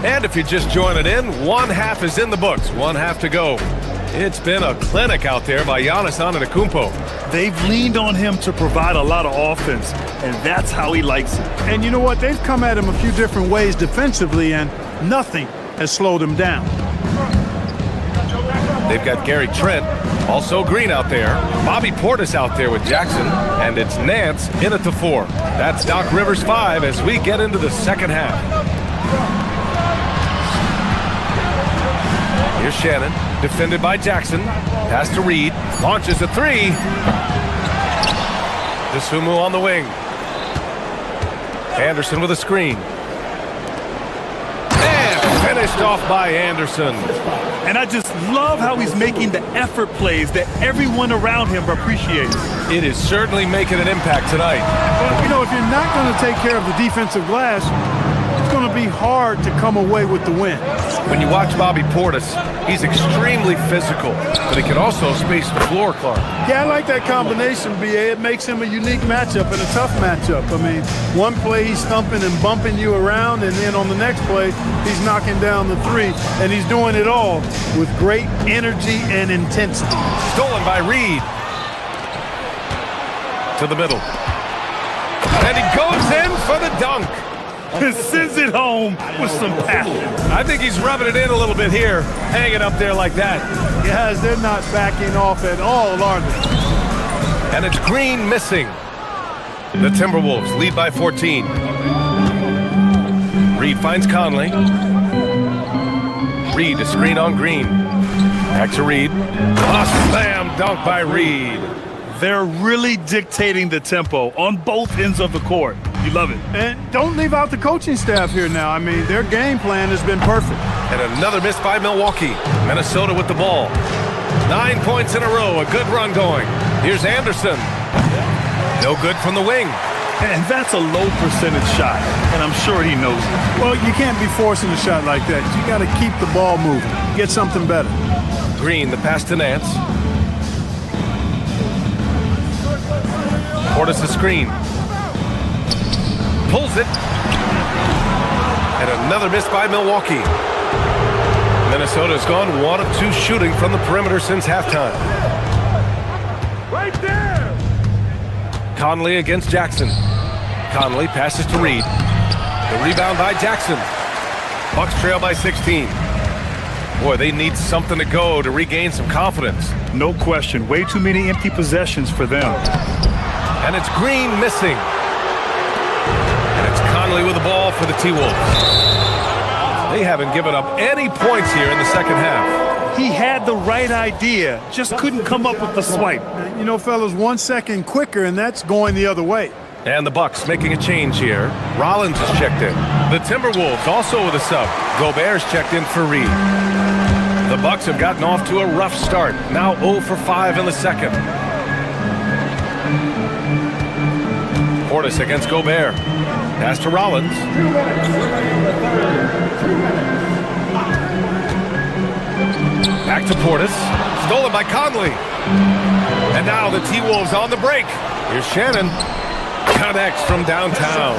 And if you're just joining in, one half is in the books, one half to go. It's been a clinic out there by Giannis Antetokounmpo. They've leaned on him to provide a lot of offense, and that's how he likes it. And you know what? They've come at him a few different ways defensively, and nothing has slowed him down. They've got Gary Trent, also Green out there. Bobby Portis out there with Jackson, and it's Nance in at the 4. That's Doc Rivers 5 as we get into the second half. Here's Shannon, defended by Jackson. Pass to Reed, launches a 3. Dosunmu on the wing. Anderson with a screen. And finished off by Anderson. And I just love how he's making the effort plays that everyone around him appreciates. It is certainly making an impact tonight. But, you know, if you're not going to take care of the defensive glass, going to be hard to come away with the win. When you watch Bobby Portis, he's extremely physical, but he can also space the floor, Clark. Yeah, I like that combination, B.A. It makes him a unique matchup and a tough matchup. I mean, one play he's thumping and bumping you around, and then on the next play, he's knocking down the three, and he's doing it all with great energy and intensity. Stolen by Reed. To the middle. And he goes in for the dunk. Sends it home with some passion. I think he's rubbing it in a little bit here, hanging up there like that. Guys, they're not backing off at all, are they? And it's Green missing. The Timberwolves lead by 14. Reed finds Conley. Reed, a screen on Green. Back to Reed. A slam dunk by Reed. They're really dictating the tempo on both ends of the court. You love it. And don't leave out the coaching staff here now. I mean, their game plan has been perfect. And another miss by Milwaukee. Minnesota with the ball. 9 points in a row, a good run going. Here's Anderson. No good from the wing. And that's a low percentage shot, and I'm sure he knows it. Well, you can't be forcing a shot like that. You got to keep the ball moving. Get something better. Green, the pass to Nance. Portis the screen. Pulls it. And another miss by Milwaukee. Minnesota's gone 1 of 2 shooting from the perimeter since halftime. Right there! Conley against Jackson. Conley passes to Reed. The rebound by Jackson. Bucks trail by 16. Boy, they need something to go to regain some confidence. No question. Way too many empty possessions for them. And it's Green missing. And it's Conley with the ball for the T-Wolves. They haven't given up any points here in the second half. He had the right idea, just couldn't come up with the swipe. You know, fellas, 1 second quicker, and that's going the other way. And the Bucks making a change here. Rollins is checked in. The Timberwolves also with a sub. Gobert's checked in for Reed. The Bucks have gotten off to a rough start. Now 0 for 5 in the second. Portis against Gobert. Pass to Rollins. Back to Portis. Stolen by Conley. And now the T-Wolves on the break. Here's Shannon. Connects from downtown.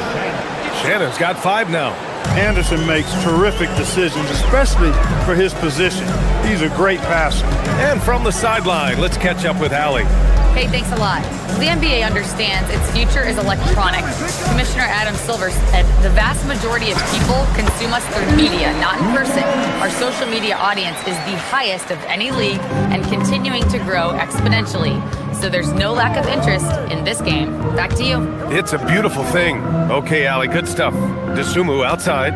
Shannon's got 5 now. Anderson makes terrific decisions, especially for his position. He's a great passer. And from the sideline, let's catch up with Allie. Hey, thanks a lot. The NBA understands its future is electronic. Commissioner Adam Silver said the vast majority of people consume us through media, not in person. Our social media audience is the highest of any league and continuing to grow exponentially. So there's no lack of interest in this game. Back to you. It's a beautiful thing. Okay, Allie, good stuff. Desumu outside.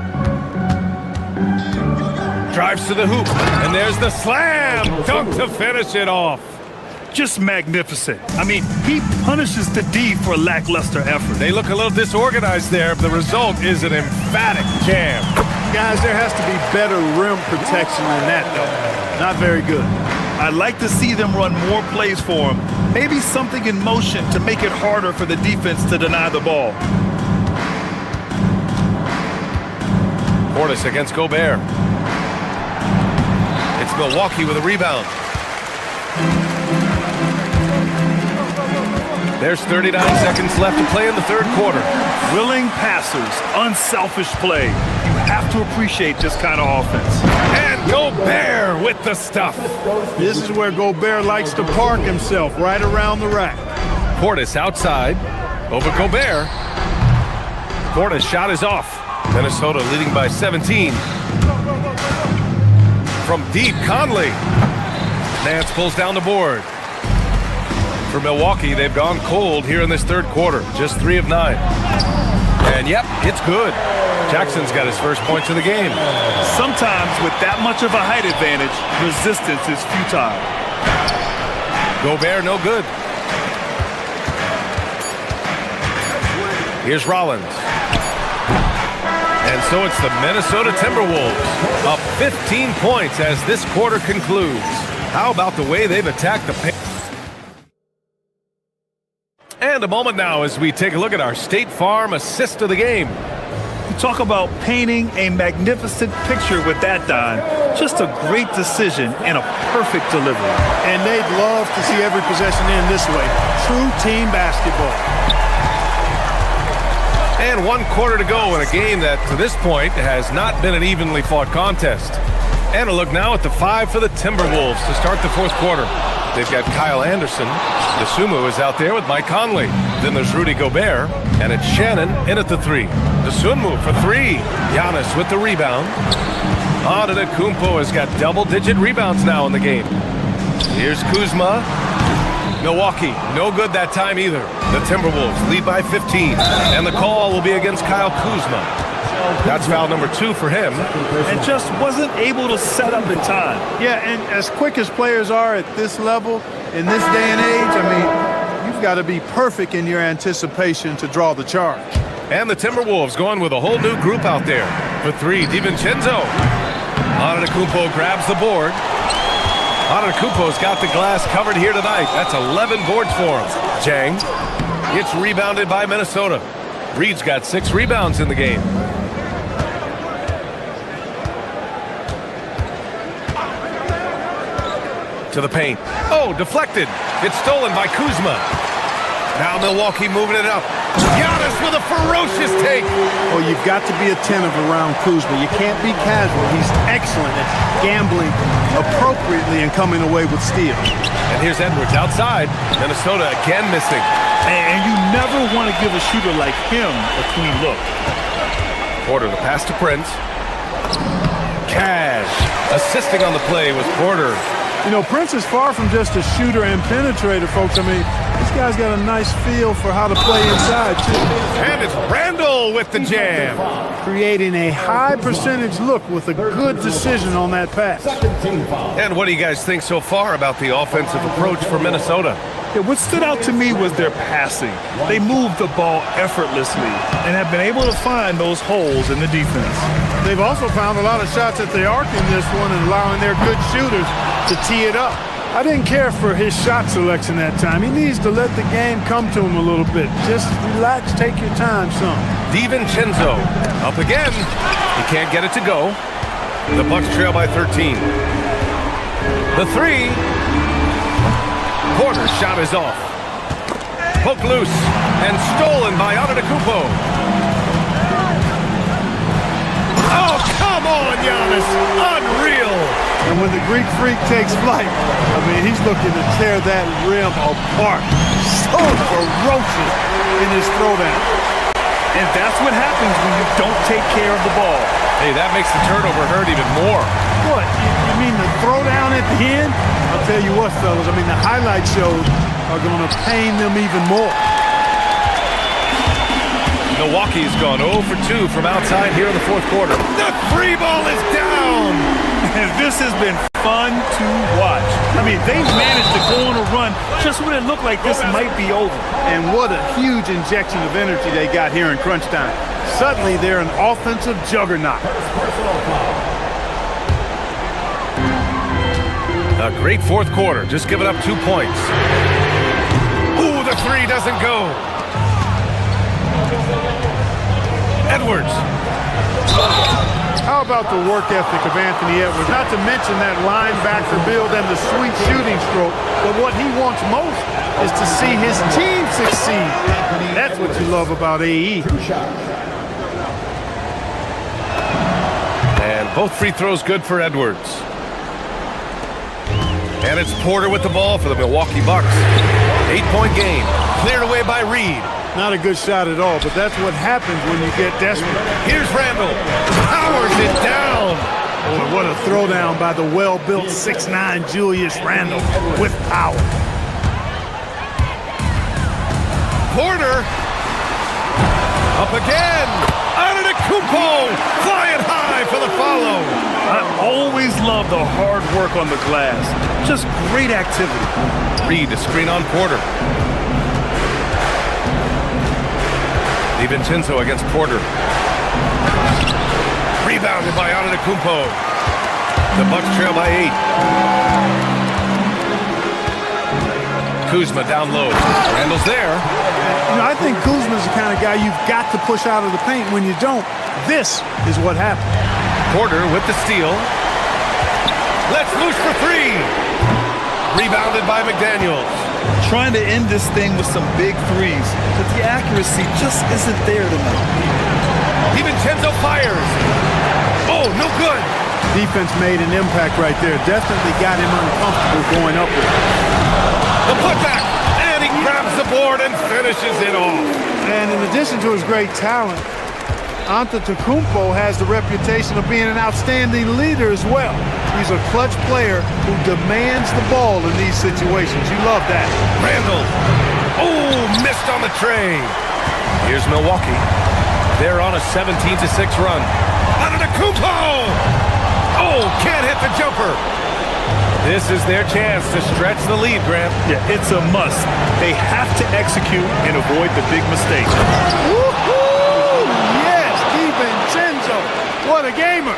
Drives to the hoop, and there's the slam dunk to finish it off. Just magnificent. I mean, he punishes the D for lackluster effort. They look a little disorganized there, but the result is an emphatic jam. Guys, there has to be better rim protection than that, though. Not very good. I'd like to see them run more plays for him. Maybe something in motion to make it harder for the defense to deny the ball. Portis against Gobert. It's Milwaukee with a rebound. There's 39 seconds left to play in the third quarter. Willing passers, unselfish play. You have to appreciate this kind of offense. And Gobert with the stuff. This is where Gobert likes to park himself, right around the rack. Portis outside, over Gobert. Portis' shot is off. Minnesota leading by 17. From deep, Conley. Nance pulls down the board. For Milwaukee, they've gone cold here in this third quarter. Just 3 of 9. And yep, it's good. Jackson's got his first points of the game. Sometimes with that much of a height advantage, resistance is futile. Gobert no good. Here's Rollins. And so it's the Minnesota Timberwolves up 15 points as this quarter concludes. How about the way they've attacked the paint? And a moment now as we take a look at our State Farm assist of the game. Talk about painting a magnificent picture with that, Don. Just a great decision and a perfect delivery. And they'd love to see every possession end this way. True team basketball. And 1 quarter to go in a game that, to this point, has not been an evenly fought contest. And a look now at the 5 for the Timberwolves to start the 4th quarter. They've got Kyle Anderson. Dosunmu is out there with Mike Conley. Then there's Rudy Gobert. And it's Shannon in at the 3. Dosunmu for 3. Giannis with the rebound. Antetokounmpo has got double-digit rebounds now in the game. Here's Kuzma. Milwaukee, no good that time either. The Timberwolves lead by 15. And the call will be against Kyle Kuzma. That's foul number 2 for him. And just wasn't able to set up in time. Yeah, and as quick as players are at this level, in this day and age, I mean, you've got to be perfect in your anticipation to draw the charge. And the Timberwolves going with a whole new group out there. For 3, DiVincenzo. Antetokounmpo grabs the board. Antetokounmpo's got the glass covered here tonight. That's 11 boards for him. Jang. It's rebounded by Minnesota. Reed's got 6 rebounds in the game. To the paint. Oh, deflected. It's stolen by Kuzma. Now Milwaukee moving it up. Giannis with a ferocious take. Oh, you've got to be attentive around Kuzma. You can't be casual. He's excellent at gambling appropriately and coming away with steals. And here's Edwards outside. Minnesota again missing. And you never want to give a shooter like him a clean look. Porter, the pass to Prince. Cash assisting on the play was Porter. You know, Prince is far from just a shooter and penetrator, folks. I mean, this guy's got a nice feel for how to play inside, too. And it's Randall with the jam. Creating a high percentage look with a good decision on that pass. And what do you guys think so far about the offensive approach for Minnesota? Yeah, what stood out to me was their passing. They moved the ball effortlessly and have been able to find those holes in the defense. They've also found a lot of shots at the arc in this one and allowing their good shooters to tee it up. I didn't care for his shot selection that time. He needs to let the game come to him a little bit. Just relax, take your time some. DiVincenzo up again. He can't get it to go. The Bucks trail by 13. The 3. Porter's shot is off. Poked loose and stolen by Antetokounmpo. Oh, come on, Giannis. Unreal. And when the Greek Freak takes flight, I mean, he's looking to tear that rim apart. So ferocious in his throwdown. And that's what happens when you don't take care of the ball. Hey, that makes the turnover hurt even more. What? You mean the throwdown at the end? I'll tell you what, fellas. I mean, the highlight shows are going to pain them even more. Milwaukee's gone 0 for 2 from outside here in the 4th quarter. The 3 ball is down. And this has been fun to watch. I mean, they've managed to go on a run just when it looked like this might be over. And what a huge injection of energy they got here in crunch time. Suddenly, they're an offensive juggernaut. A great 4th quarter, just giving up 2 points. Ooh, the 3 doesn't go. Edwards. How about the work ethic of Anthony Edwards? Not to mention that linebacker build and the sweet shooting stroke. But what he wants most is to see his team succeed. That's what you love about AE. And both free throws good for Edwards. And it's Porter with the ball for the Milwaukee Bucks. 8-point game. Cleared away by Reed. Not a good shot at all, but that's what happens when you get desperate. Here's Randall. Powers it down. Boy, what a throwdown by the well-built 6'9" Julius Randle with power. Porter. Up again. Antetokounmpo flying high for the follow. I always love the hard work on the glass. Just great activity. Reed to screen on Porter. DiVincenzo against Porter. Rebounded by Antetokounmpo. The Bucks trail by 8. Kuzma down low. Randall's there. I think Kuzma's the kind of guy you've got to push out of the paint. When you don't, this is what happens. Porter with the steal. Let's loose for three. Rebounded by McDaniels. Trying to end this thing with some big threes, but the accuracy just isn't there tonight. DiVincenzo fires. Oh, no good. Defense made an impact right there. Definitely got him uncomfortable going upward. The putback, and he grabs the board and finishes it off. And in addition to his great talent, Antetokounmpo has the reputation of being an outstanding leader as well. He's a clutch player who demands the ball in these situations. You love that. Randall. Oh, missed on the tray. Here's Milwaukee. They're on a 17-6 run. Antetokounmpo! Oh, can't hit the jumper. This is their chance to stretch the lead, Grant. Yeah, it's a must. They have to execute and avoid the big mistakes. Woo-hoo! Yes, DiVincenzo. What a gamer.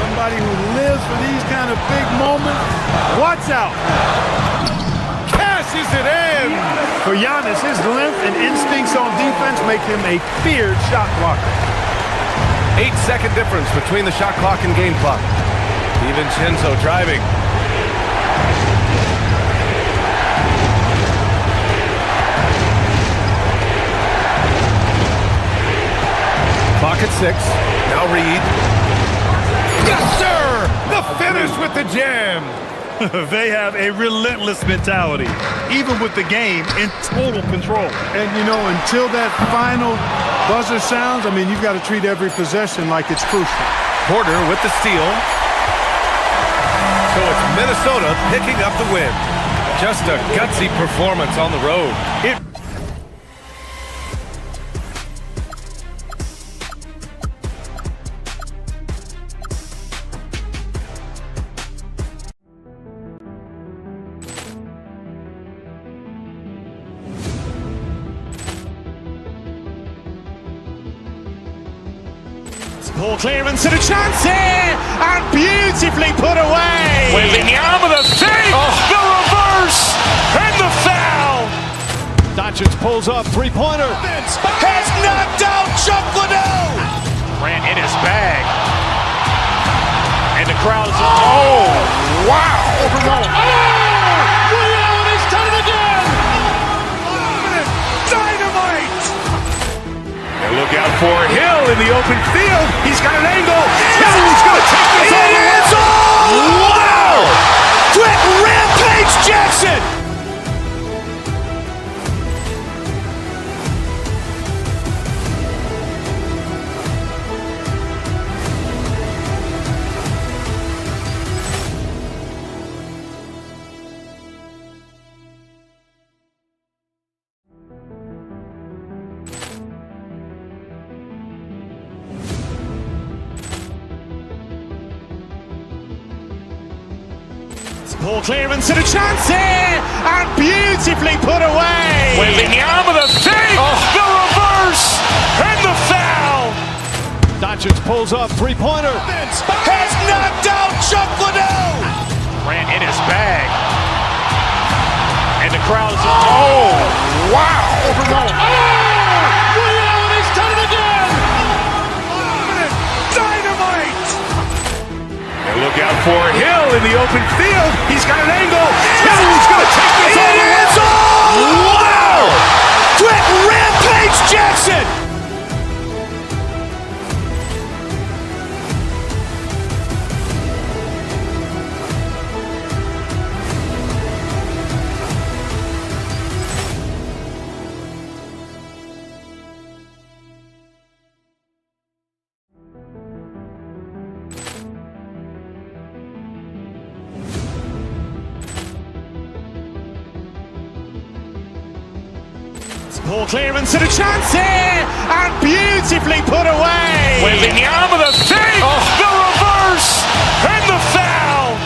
Somebody who lives for these kind of big moments. Watch out. Cashes it in. For Giannis, his length and instincts on defense make him a feared shot blocker. 8-second difference between the shot clock and game clock. DiVincenzo driving. Clock at 6. Now Reed. Yes, sir! The finish with the jam. They have a relentless mentality, even with the game in total control. And, until that final buzzer sounds, you've got to treat every possession like it's crucial. Porter with the steal. So it's Minnesota picking up the win. Just a gutsy performance on the road. Ball clearance and a chance here, and beautifully put away. Wembanyama the fake, the reverse, and the foul. Doncic pulls up, three-pointer. Has knocked out Chuck Liddell. Grant in his bag, and the crowd is. Oh, wow! Liddell has done it again. Dynamite. And look out for Hill in the open field. He's got an angle. Hill's going to take this all the way. Wow! Quick Rampage Jackson. Ball clearance and a chance here, and beautifully put away. Wembanyama the fake, the reverse, and the foul. Doncic pulls up, three-pointer. Has knocked out Chuck Liddell. Grant in his bag, and the crowd is. Oh, wow! Liddell has done it again. Dynamite. And look out for Hill in the open field. He's got an angle. Hill's going to take this all the way. Wow! Quick Rampage Jackson. Ball clearance and a chance here, and beautifully put away. Wembanyama the fake, the reverse, and the foul.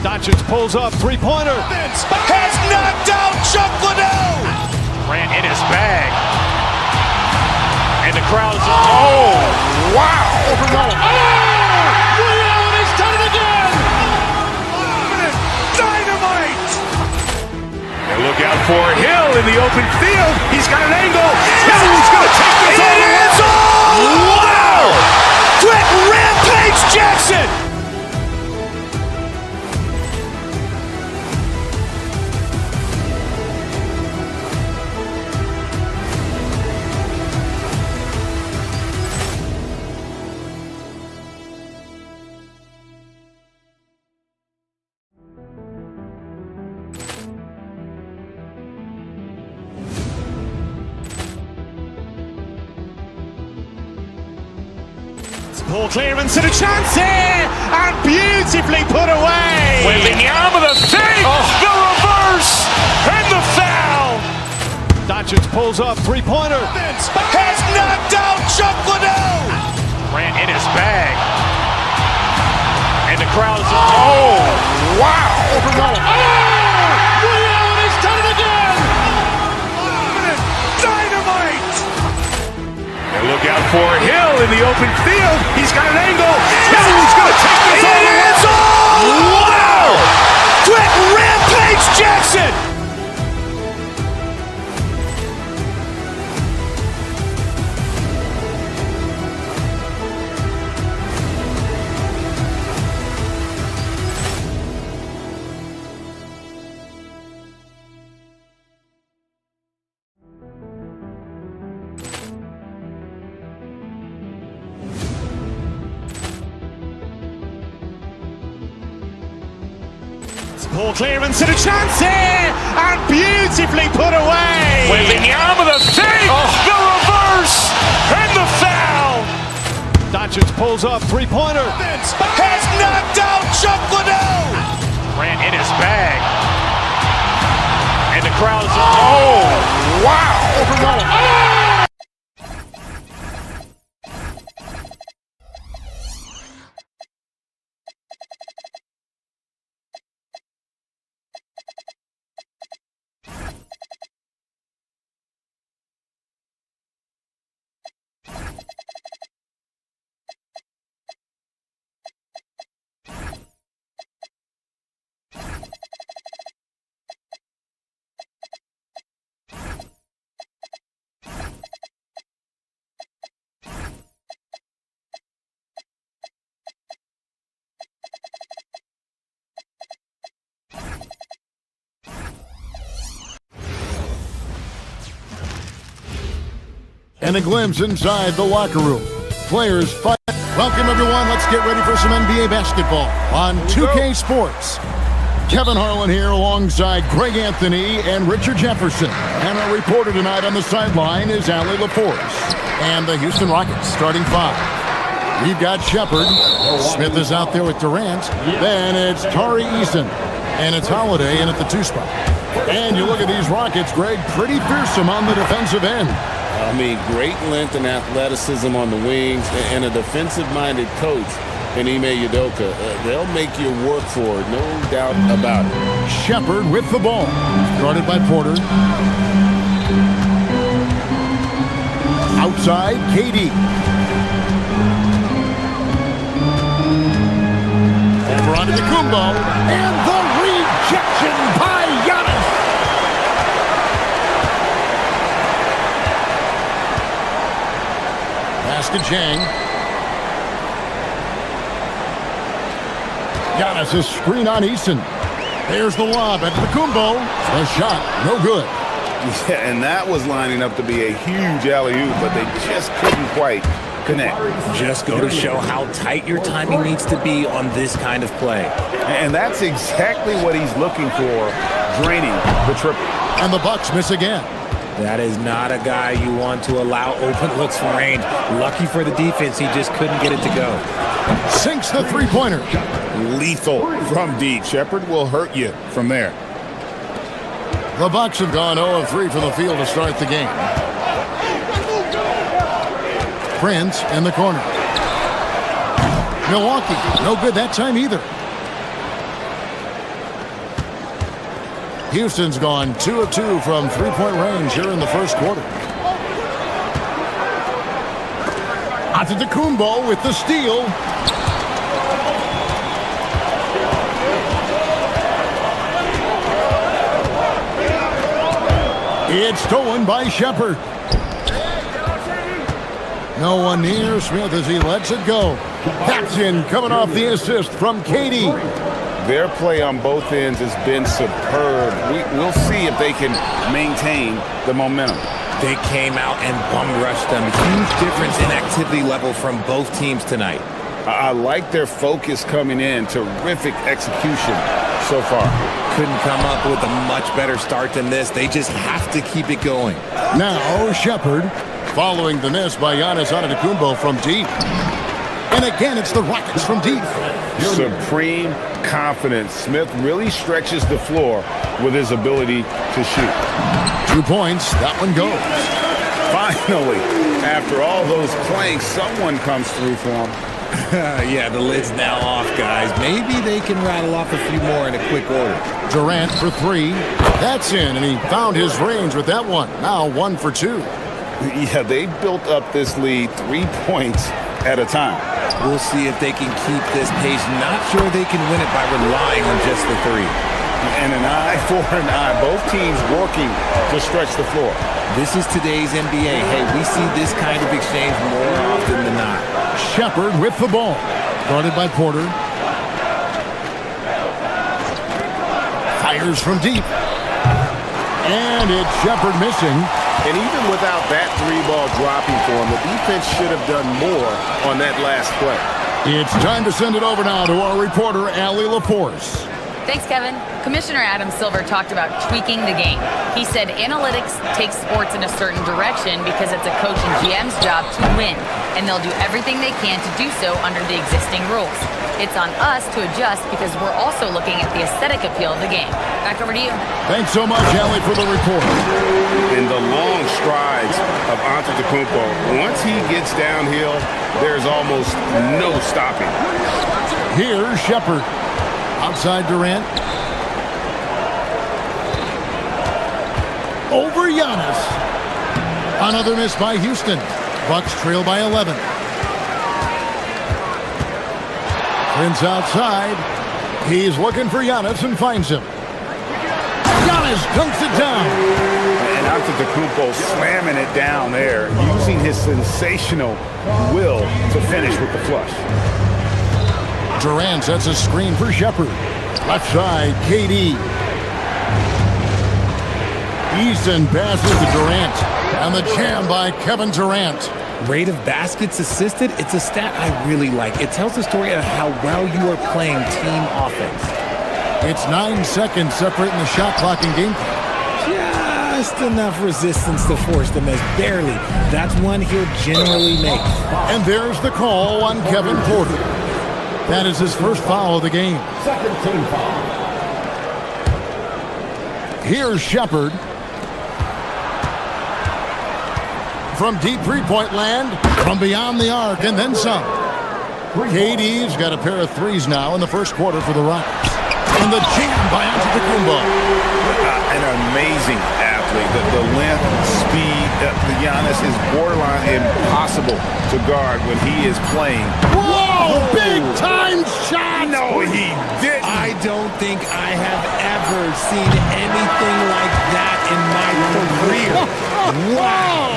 Doncic pulls up, three-pointer. Has knocked out Chuck Liddell. Grant in his bag, and the crowd is. Oh, wow! Liddell has done it again. Dynamite. And look out for Hill in the open field. He's got an angle. He's going to take this all the way. It is all! Wow! Quick Rampage Jackson! Ball clearance and a chance here, and beautifully put away. Wembanyama the fake, the reverse, and the foul. Doncic pulls up, three-pointer. Has knocked out Chuck Liddell. Grant in his bag. And the crowd is, oh, wow. He's done it again. Dynamite. And look out for Hill in the open field. He's got an angle. He's going to take this all the way. It is all! Wow! Quick Rampage Jackson! Ball clearance and a chance here, and beautifully put away. Wembanyama the fake, the reverse, and the foul. Doncic pulls up, three-pointer. Has knocked out Chuck Liddell. Grant in his bag. And the crowd is, oh, wow. And a glimpse inside the locker room. Players fight. Welcome, everyone. Let's get ready for some NBA basketball on 2K Sports. Kevin Harlan here alongside Greg Anthony and Richard Jefferson. And our reporter tonight on the sideline is Allie LaForce. And the Houston Rockets starting five. We've got Shepard. Smith is out there with Durant. Then it's Tari Eason. And it's Holiday in at the two spot. And you look at these Rockets, Greg, pretty fearsome on the defensive end. I mean, great length and athleticism on the wings, and a defensive-minded coach in Ime Udoka. They'll make you work for it, no doubt about it. Shepard with the ball. Guarded by Porter. Outside, KD. Over onto the Kumbo. And the rejection by Giannis. Pass to Jang. Giannis is screen on Eason. There's the lob at the Kumbo. The shot, no good. Yeah, and that was lining up to be a huge alley-oop, but they just couldn't quite connect. Just go to show how tight your timing needs to be on this kind of play. And that's exactly what he's looking for, draining the triple. And the Bucks miss again. That is not a guy you want to allow open looks from range. Lucky for the defense, he just couldn't get it to go. Sinks the three-pointer. Lethal from deep. Shepard will hurt you from there. The Bucks have gone 0 of 3 from the field to start the game. Prince in the corner. Milwaukee, no good that time either. Houston's gone 2 of 2 from three-point range here in the first quarter. Antetokounmpo with the steal. It's stolen by Shepard. No one near Smith as he lets it go. That's in, coming off the assist from Katie. Their play on both ends has been superb. We'll see if they can maintain the momentum. They came out and bum rushed them. Huge difference in activity level from both teams tonight. I like their focus coming in. Terrific execution so far. Couldn't come up with a much better start than this. They just have to keep it going. Now Shepard, following the miss by Giannis Antetokounmpo from deep. And again, it's the Rockets from deep. Supreme confidence. Smith really stretches the floor with his ability to shoot. 2 points, that one goes. Finally, after all those planks, someone comes through for him. Yeah, the lid's now off, guys. Maybe they can rattle off a few more in a quick order. Durant for 3. That's in, and he found his range with that one. Now 1 for 2. Yeah, they built up this lead 3 points at a time. We'll see if they can keep this pace. Not sure they can win it by relying on just the 3. And an eye for an eye. Both teams working to stretch the floor. This is today's NBA. Hey, we see this kind of exchange more often than not. Shepard with the ball. Guarded by Porter. Fires from deep. And it's Shepard missing. And even without that 3-ball dropping for him, the defense should have done more on that last play. It's time to send it over now to our reporter, Allie LaForce. Thanks, Kevin. Commissioner Adam Silver talked about tweaking the game. He said analytics takes sports in a certain direction because it's a coach and GM's job to win, and they'll do everything they can to do so under the existing rules. It's on us to adjust because we're also looking at the aesthetic appeal of the game. Back over to you. Thanks so much, Allie, for the report. In the long strides of Antetokounmpo, once he gets downhill, there's almost no stopping. Here's Shepard. Outside Durant. Over Giannis. Another miss by Houston. Bucks trail by 11. Prince outside. He's looking for Giannis and finds him. Giannis dunks it down. And Antetokounmpo slamming it down there, using his sensational will to finish with the flush. Durant sets a screen for Shepard. Left side, KD. Easton passes to Durant. And the jam by Kevin Durant. Rate of baskets assisted, it's a stat I really like. It tells the story of how well you are playing team offense. It's 9 seconds separating the shot clock and game clock. Just enough resistance to force the miss. Barely. That's one he'll generally make. And there's the call on Kevin Porter. That is his first foul of the game. Second team foul. Here's Shepard. From deep three-point land, from beyond the arc, and then some. KD's got a pair of threes now in the first quarter for the Rockets. And the jam by Antetokounmpo. An amazing athlete. The length, speed, Giannis is borderline impossible to guard when he is playing. Whoa! Big-time shot! No, he didn't. I don't think I have ever seen anything like that in my career. Wow!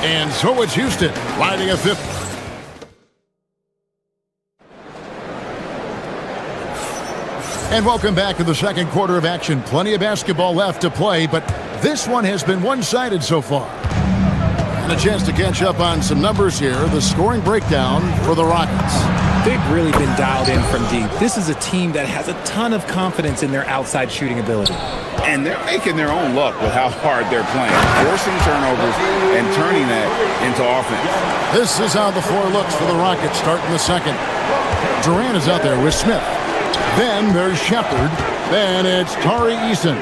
And so it's Houston, riding a fifth. And welcome back to the second quarter of action. Plenty of basketball left to play, but this one has been one-sided so far. And a chance to catch up on some numbers here. The scoring breakdown for the Rockets. They've really been dialed in from deep. This is a team that has a ton of confidence in their outside shooting ability. And they're making their own luck with how hard they're playing, forcing turnovers and turning that into offense. This is how the floor looks for the Rockets starting the second. Durant is out there with Smith. Then there's Shepard. Then it's Tari Eason.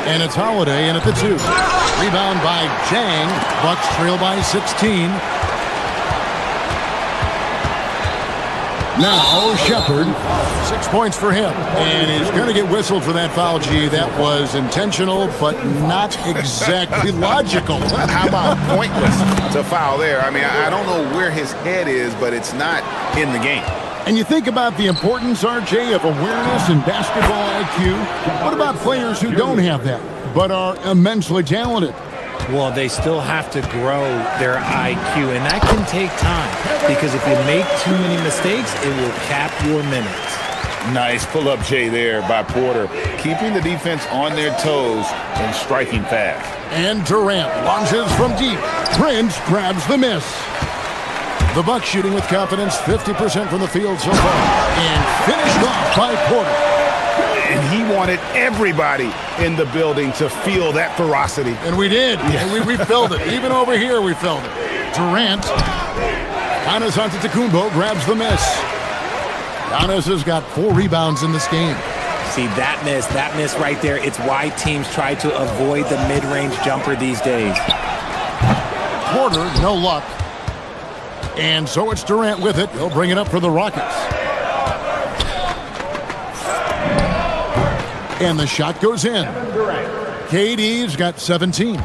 And it's Holiday in at the 2. Rebound by Jang. Bucks trail by 16. Now Shepard. 6 points for him. And he's going to get whistled for that foul, G. That was intentional, but not exactly logical. How about pointless to foul there? I mean, I don't know where his head is, but it's not in the game. And you think about the importance, RJ, of awareness and basketball IQ. What about players who don't have that, but are immensely talented? Well, they still have to grow their IQ, and that can take time because if you make too many mistakes, it will cap your minutes. Nice pull-up, Jay, there by Porter. Keeping the defense on their toes and striking fast. And Durant launches from deep. Prince grabs the miss. The Bucks shooting with confidence, 50% from the field so far. And finished off by Porter. And he wanted everybody in the building to feel that ferocity. And we did. Yeah. And we felt it. Even over here, we felt it. Durant. Giannis Antetokounmpo grabs the miss. Giannis has got 4 rebounds in this game. See, that miss right there, it's why teams try to avoid the mid-range jumper these days. Porter, no luck. And so it's Durant with it. He'll bring it up for the Rockets. And the shot goes in. KD's got 17.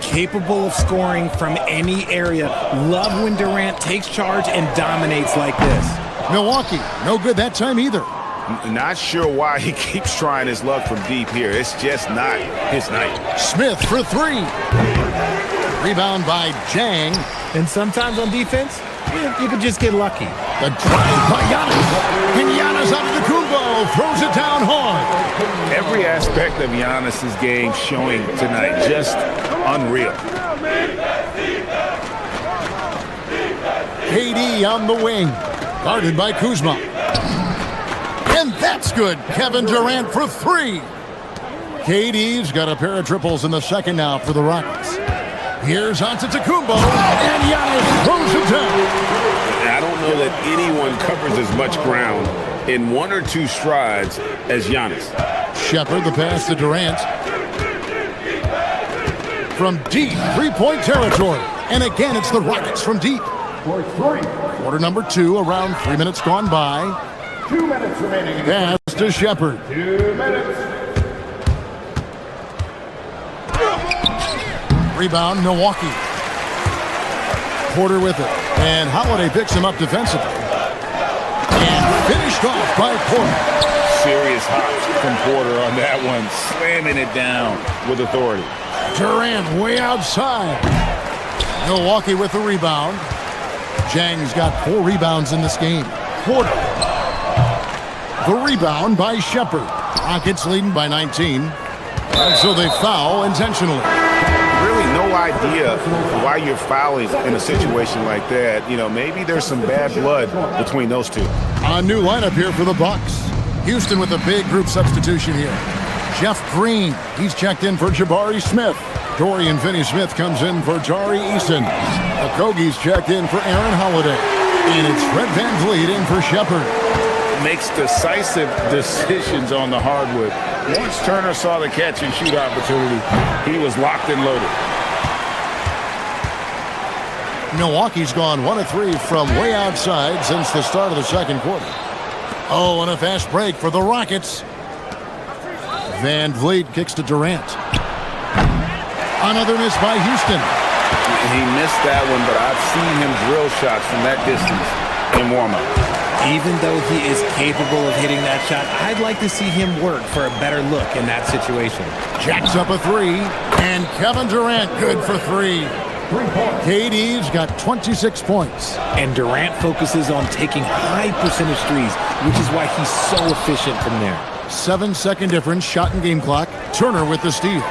Capable of scoring from any area. Love when Durant takes charge and dominates like this. Milwaukee, no good that time either. Not sure why he keeps trying his luck from deep here. It's just not his night. Smith for 3. Rebound by Jang. And sometimes on defense, you could just get lucky. The drive by Giannis. And Giannis Antetokounmpo throws it down hard. Every aspect of Giannis's game showing tonight. Just unreal. KD on the wing. Guarded by Kuzma. And that's good. Kevin Durant for 3. KD's got a pair of triples in the second now for the Rockets. Here's Antetokounmpo, and Giannis throws it down. I don't know that anyone covers as much ground in 1 or 2 strides as Giannis. Shepard, the pass to Durant. From deep, 3-point territory. And again, it's the Rockets from deep. Quarter number 2, around 3 minutes gone by. 2 minutes remaining. Pass to Shepard. 2 minutes. Rebound, Milwaukee. Porter with it. And Holiday picks him up defensively. And finished off by Porter. Serious hops from Porter on that one. Slamming it down with authority. Durant way outside. Milwaukee with the rebound. Jang's got 4 rebounds in this game. Porter. The rebound by Shepard. Rockets leading by 19. And so they foul intentionally. Really no idea why you're fouling in a situation like that. You know, maybe there's some bad blood between those two. A new lineup here for the Bucks. Houston with a big group substitution here. Jeff Green, he's checked in for Jabari Smith. Dorian Finney-Smith comes in for Jari Eason. Okogie's checked in for Aaron Holiday. And it's Fred VanVleet in for Shepard. Makes decisive decisions on the hardwood. Once Turner saw the catch and shoot opportunity, he was locked and loaded. Milwaukee's gone 1 of 3 from way outside since the start of the second quarter. Oh, and a fast break for the Rockets. VanVleet kicks to Durant. Another miss by Houston. He missed that one, but I've seen him drill shots from that distance in warm-up. Even though he is capable of hitting that shot, I'd like to see him work for a better look in that situation. Jacks up a 3, and Kevin Durant good for 3. KD's got 26 points. And Durant focuses on taking high percentage threes, which is why he's so efficient from there. 7-second difference, shot and game clock. Turner with the steal.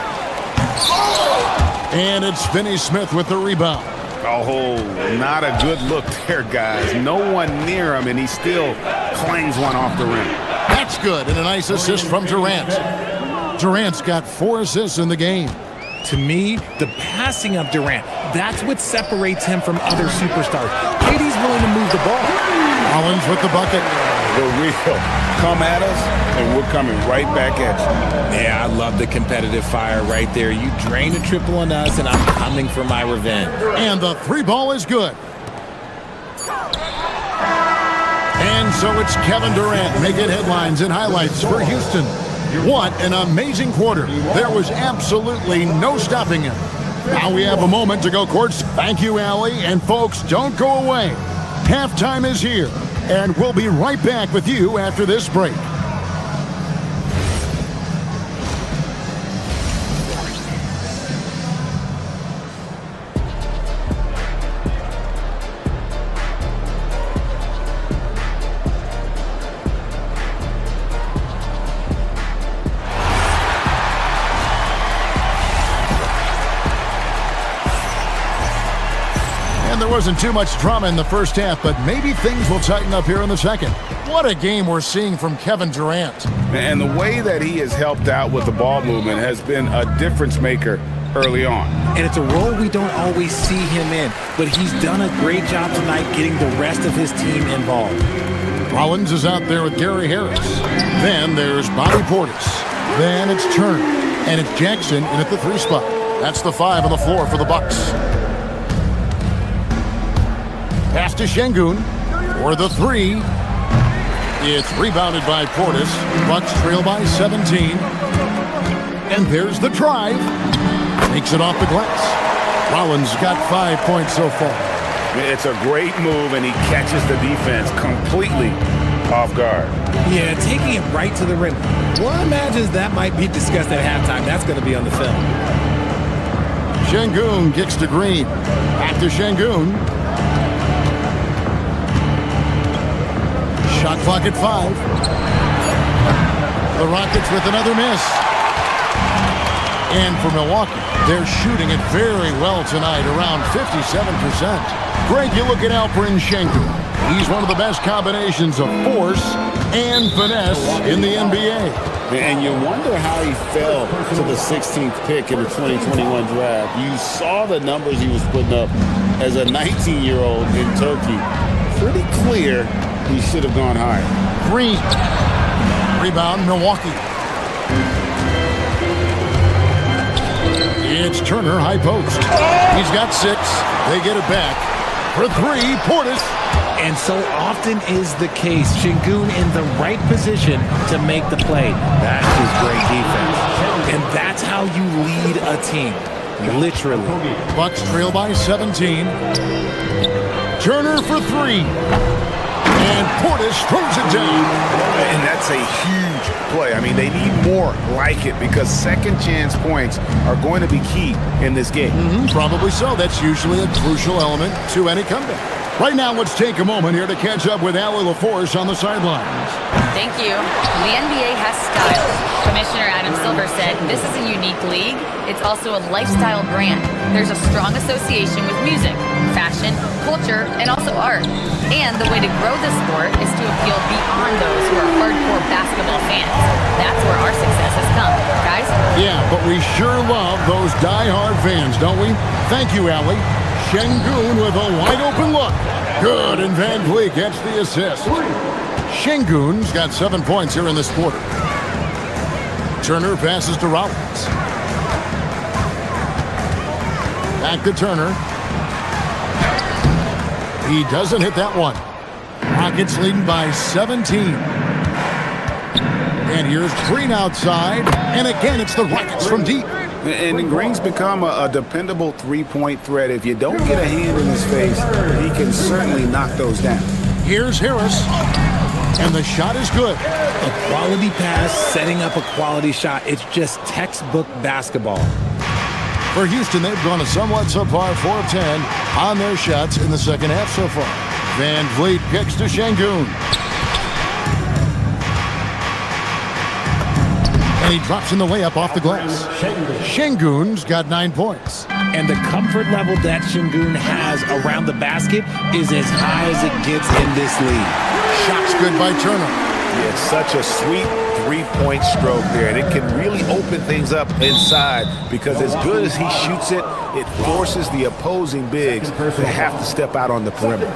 And it's Finney-Smith with the rebound. Oh, not a good look there, guys. No one near him, and he still clangs one off the rim. That's good, and a nice assist from Durant. Durant's got 4 assists in the game. To me, the passing of Durant, that's what separates him from other superstars. KD's willing to move the ball. Collins with the bucket. The real. Come at us, and we're coming right back at you. Yeah, I love the competitive fire right there. You drain a triple on us, and I'm coming for my revenge. And the 3 ball is good. And so it's Kevin Durant making headlines and highlights for Houston. What an amazing quarter. There was absolutely no stopping him. Now we have a moment to go courts. Thank you, Allie. And folks, don't go away. Halftime is here. And we'll be right back with you after this break. There wasn't too much drama in the first half, but maybe things will tighten up here in the second. What a game we're seeing from Kevin Durant. And the way that he has helped out with the ball movement has been a difference maker early on. And it's a role we don't always see him in, but he's done a great job tonight getting the rest of his team involved. Rollins is out there with Gary Harris. Then there's Bobby Portis. Then it's Turner. And it's Jackson in at the 3 spot. That's the 5 on the floor for the Bucks. Pass to Şengün for the 3. It's rebounded by Portis. Bucks trail by 17. And there's the drive. Takes it off the glass. Rollins got 5 points so far. It's a great move, and he catches the defense completely off guard. Yeah, taking it right to the rim. One imagines that might be discussed at halftime. That's going to be on the film. Şengün kicks to Green. Back to Şengün. Shot clock at 5. The Rockets with another miss. And for Milwaukee, they're shooting it very well tonight, around 57%. Greg, you look at Alperen Şengün. He's one of the best combinations of force and finesse in the NBA. And you wonder how he fell to the 16th pick in the 2021 draft. You saw the numbers he was putting up as a 19-year-old in Turkey. Pretty clear he should have gone higher. Green. Rebound, Milwaukee. It's Turner, high post. He's got 6. They get it back. For 3, Portis. And so often is the case. Şengün in the right position to make the play. That's his great defense. And that's how you lead a team. Literally. Bucks trail by 17. Turner for 3. And Portis throws it down. And that's a huge play. I mean, they need more like it because second chance points are going to be key in this game. Probably so. That's usually a crucial element to any comeback. Right now, let's take a moment here to catch up with Allie LaForce on the sidelines. Thank you. The NBA has style. Commissioner Adam Silver said, this is a unique league. It's also a lifestyle brand. There's a strong association with music, fashion, culture, and also art. And the way to grow the sport is to appeal beyond those who are hardcore basketball fans. That's where our success has come, guys. Yeah, but we sure love those die-hard fans, don't we? Thank you, Allie. Şengün with a wide-open look. Good, and Van Vliet gets the assist. Şengün's got 7 points here in this quarter. Turner passes to Rollins. Back to Turner. He doesn't hit that one. Rockets leading by 17. And here's Green outside. And again, it's the Rockets from deep. And Green's become a dependable three-point threat. If you don't get a hand in his face, he can certainly knock those down. Here's Harris. And the shot is good. A quality pass, setting up a quality shot. It's just textbook basketball. For Houston, they've gone a somewhat subpar 4 of 10 on their shots in the second half so far. Van Vliet kicks to Şengün. And he drops in the layup off the glass. Şengün's got 9 points. And the comfort level that Şengün has around the basket is as high as it gets in this league. Shot's good by Turner. Yeah, it's such a sweet three-point stroke there, and it can really open things up inside because as good as he shoots it, it forces the opposing bigs to have to step out on the perimeter.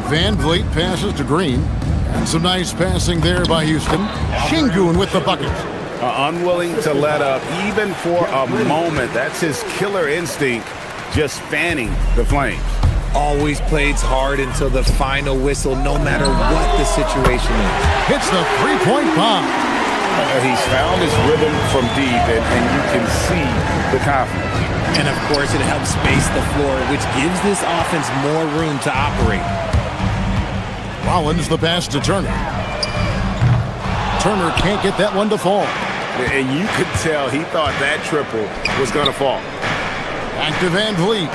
Van Vliet passes to Green. And some nice passing there by Houston. Şengün with the bucket. Unwilling to let up even for a moment. That's his killer instinct, just fanning the flames. Always plays hard until the final whistle, no matter what the situation is. Hits the three-point bomb. He's found his rhythm from deep, and you can see the confidence. And, of course, it helps space the floor, which gives this offense more room to operate. Rollins the pass to Turner. Turner can't get that one to fall. And you could tell he thought that triple was going to fall. Back to Van Vliet.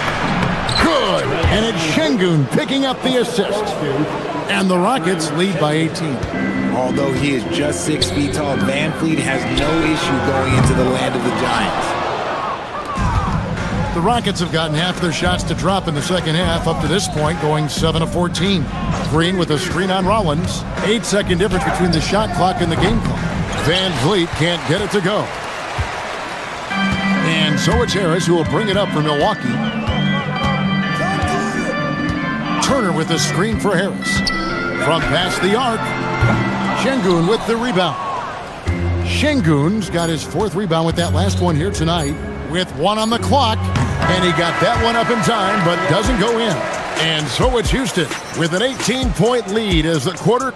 Good. And it's Şengün picking up the assist. And the Rockets lead by 18. Although he is just 6 feet tall, Van Vliet has no issue going into the land of the Giants. The Rockets have gotten half their shots to drop in the second half up to this point, going 7 of 14. Green with a screen on Rollins. 8-second difference between the shot clock and the game clock. Van Vliet can't get it to go. And so it's Harris who will bring it up for Milwaukee. Turner with the screen for Harris. From past the arc, Şengün with the rebound. Şengün's got his 4th rebound with that last one here tonight with 1 on the clock, and he got that one up in time but doesn't go in. And so it's Houston with an 18-point lead as the quarter.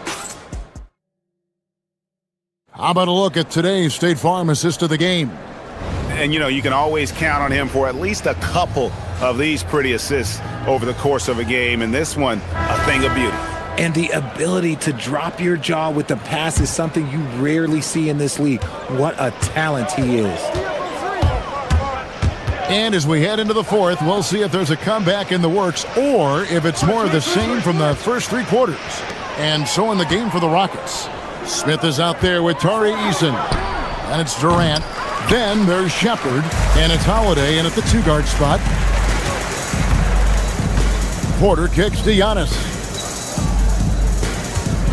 How about a look at today's State Farm assist of the game? And, you know, you can always count on him for at least a couple of these pretty assists over the course of a game. And this one, a thing of beauty. And the ability to drop your jaw with the pass is something you rarely see in this league. What a talent he is. And as we head into the 4th, we'll see if there's a comeback in the works or if it's more of the same from the first 3 quarters. And so in the game for the Rockets, Smith is out there with Tari Eason. And it's Durant. Then there's Shepard. And it's Holiday in at the 2-guard spot. Porter kicks to Giannis.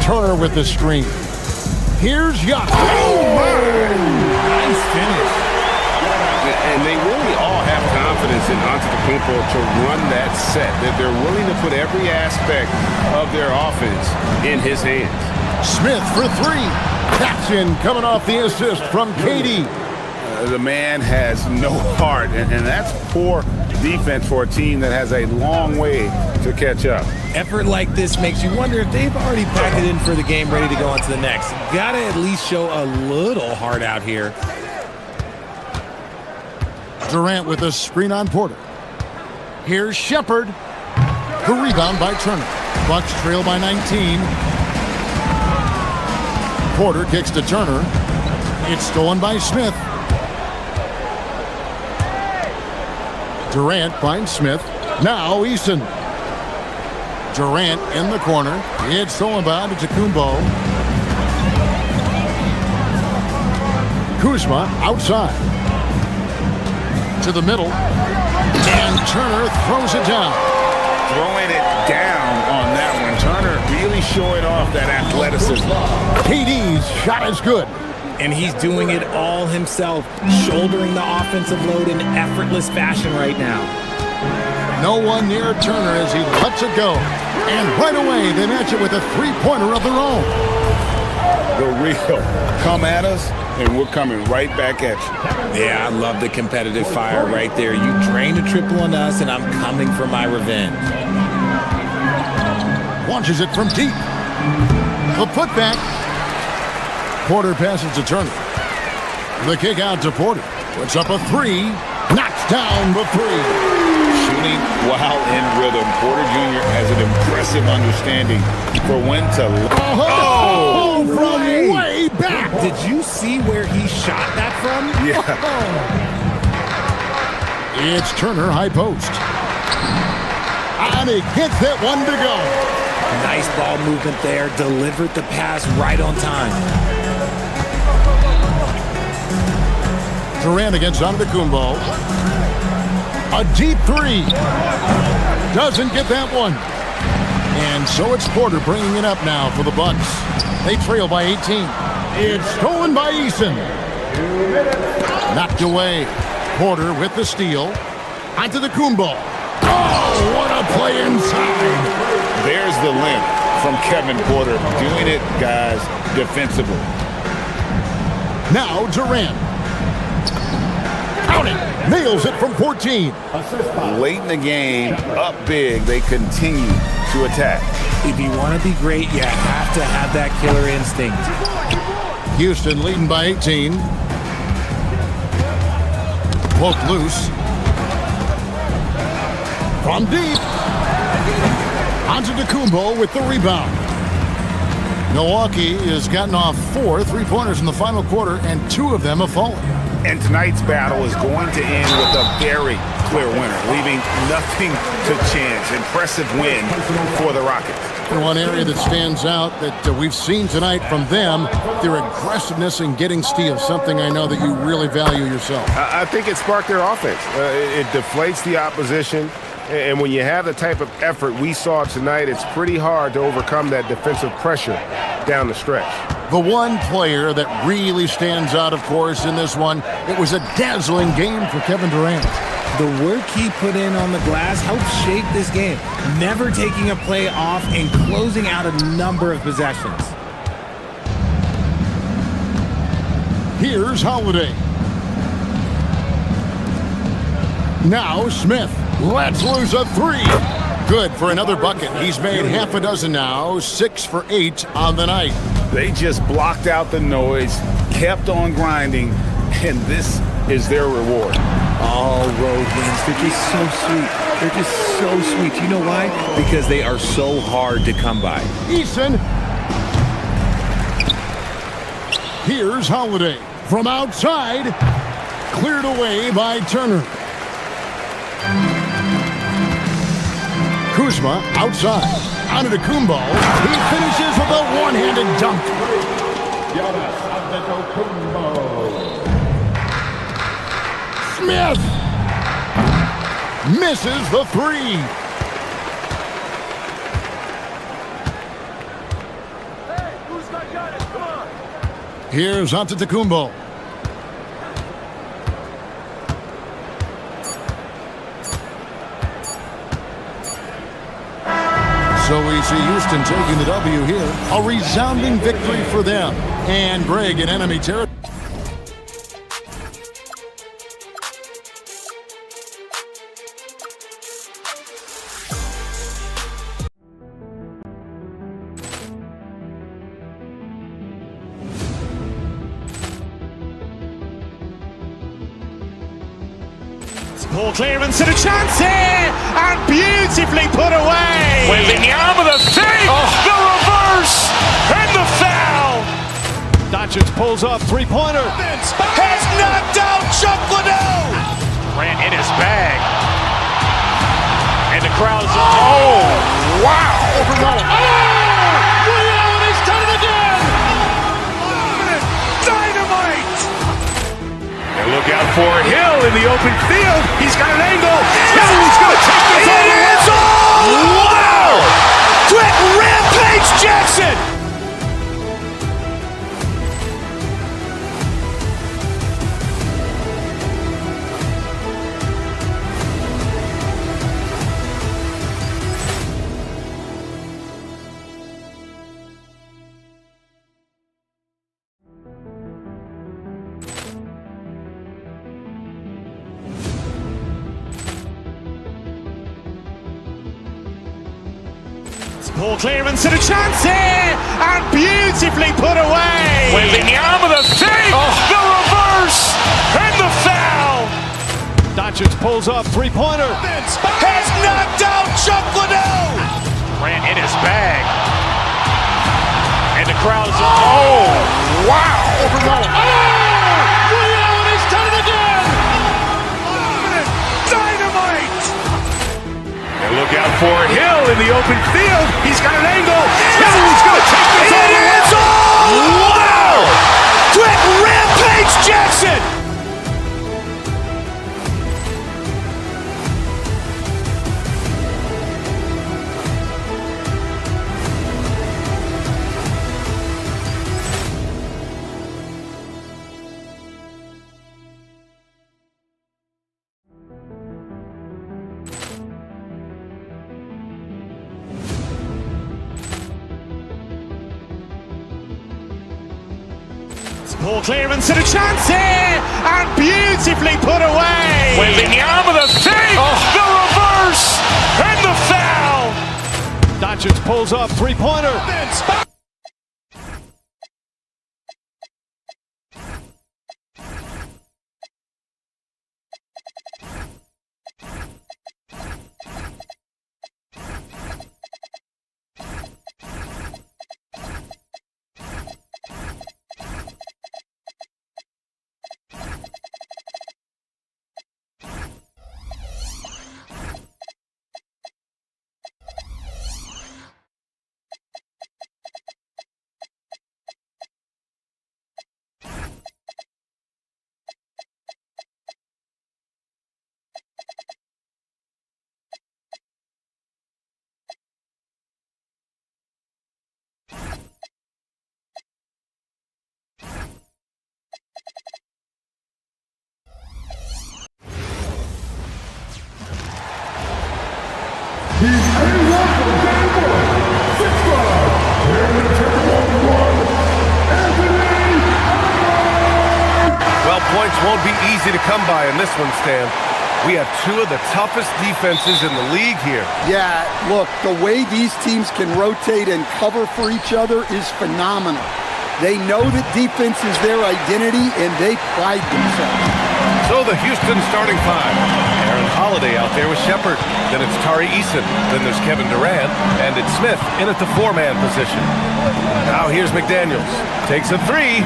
Turner with the screen. Here's Giannis. Oh, man! Nice finish. And they really all have confidence in Antetokounmpo to run that set. That they're willing to put every aspect of their offense in his hands. Smith for 3. That's in, coming off the assist from KD. The man has no heart, and that's poor defense for a team that has a long way to catch up. Effort like this makes you wonder if they've already packed it in for the game, ready to go on to the next. Gotta at least show a little heart out here. Durant with a screen on Porter. Here's Shepard. The rebound by Turner. Bucks trail by 19. Porter kicks to Turner. It's stolen by Smith. Durant finds Smith. Now Eason. Durant in the corner. It's stolen by Antetokounmpo. Kuzma outside. To the middle. And Turner throws it down. Throwing it down on that one. Turner really showing off that athleticism. KD's shot is good. And he's doing it all himself, shouldering the offensive load in effortless fashion right now. No one near Turner as he lets it go. And right away, they match it with a 3-pointer of their own. The real come at us, and we're coming right back at you. Yeah, I love the competitive fire right there. You drained a triple on us, and I'm coming for my revenge. Launches it from deep. The putback. Porter passes to Turner. The kick out to Porter. Puts up a 3. Knocks down the 3. Shooting while in rhythm. Porter Jr. has an impressive understanding for when to... Oh, from way back. Did you see where he shot that from? Yeah. It's Turner, high post. And he hits that one to go. Nice ball movement there. Delivered the pass right on time. Durant against Antetokounmpo. A deep 3. Doesn't get that one. And so it's Porter bringing it up now for the Bucks. They trail by 18. It's stolen by Eason. Knocked away. Porter with the steal. Antetokounmpo. Oh, what a play inside. There's the length from Kevin Porter. Doing it, guys, defensively. Now Durant. Count it. Nails it from 14. Late in the game, up big, they continue to attack. If you want to be great, you have to have that killer instinct. Houston leading by 18. Poked loose. From deep. Antetokounmpo with the rebound. Milwaukee has gotten off 4 3-pointers in the final quarter, and 2 of them have fallen. And tonight's battle is going to end with a very clear winner, leaving nothing to chance. Impressive win for the Rockets. And one area that stands out that we've seen tonight from them, their aggressiveness in getting steals, something I know that you really value yourself. I think it sparked their offense. It deflates the opposition. And when you have the type of effort we saw tonight, it's pretty hard to overcome that defensive pressure down the stretch. The one player that really stands out, of course, in this one, it was a dazzling game for Kevin Durant. The work he put in on the glass helped shape this game, never taking a play off and closing out a number of possessions. Here's Holiday. Now Smith lets loose a 3. Good for another bucket. He's made half a dozen now, 6 for 8 on the night. They just blocked out the noise, kept on grinding, and this is their reward. All road wins. They're just so sweet. They're just so sweet. You know why? Because they are so hard to come by. Eason. Here's Holiday. From outside. Cleared away by Turner. Kuzma outside. Antetokounmpo. He finishes with a one-handed dunk. Smith misses the 3. Here's Antetokounmpo. So we see Houston taking the W here. A resounding victory for them. And Greg in enemy territory. Ball clearance and a chance here, and beautifully put away. Wembanyama the fake, the reverse, and the foul. Doncic pulls up, 3-pointer. Has knocked out Chuck Liddell. Grant in his bag, and the crowd is. Oh, wow! Liddell, and he's done it again. Dynamite. And look out for Hill in the open field. He's got an angle. He's going to take this all the way. Wow! Quick Rampage Jackson. Ball clearance and a chance here, and beautifully put away. Wembanyama the fake, the reverse, and the foul. Doncic pulls up, 3-pointer. Has knocked out Chuck Liddell. Grant in his bag, and the crowd is. Oh, wow! Liddell, and he's done it again. Dynamite. And look out for Hill in the open field. He's got an angle. He's going to take this all the way. Wow! Quick Rampage Jackson. Ball clearance and a chance here, and beautifully put away. Wembanyama the fake, the reverse, and the foul. Doncic pulls up, 3-pointer. He's anyone from day one. 6'5", here in the #1, Anthony. Well, points won't be easy to come by in this one, Stan. We have two of the toughest defenses in the league here. Yeah, look, the way these teams can rotate and cover for each other is phenomenal. They know that defense is their identity, and they pride themselves. So the Houston starting five. Aaron Holiday out there with Shepard. Then it's Tari Eason. Then there's Kevin Durant. And it's Smith in at the four-man position. Now here's McDaniels. Takes a three.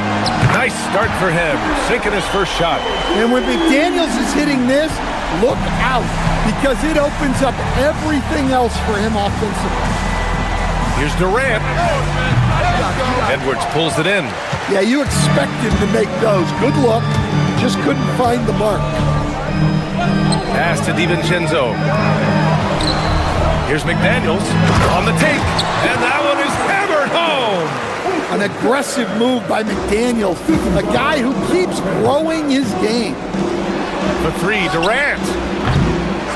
Nice start for him. Sinking his first shot. And when McDaniels is hitting this, look out, because it opens up everything else for him offensively. Here's Durant. Edwards pulls it in. Yeah, you expect him to make those. Good luck. Just couldn't find the mark. Pass to DiVincenzo. Here's McDaniels on the take. And that one is hammered home. An aggressive move by McDaniels, a guy who keeps growing his game. For three, Durant.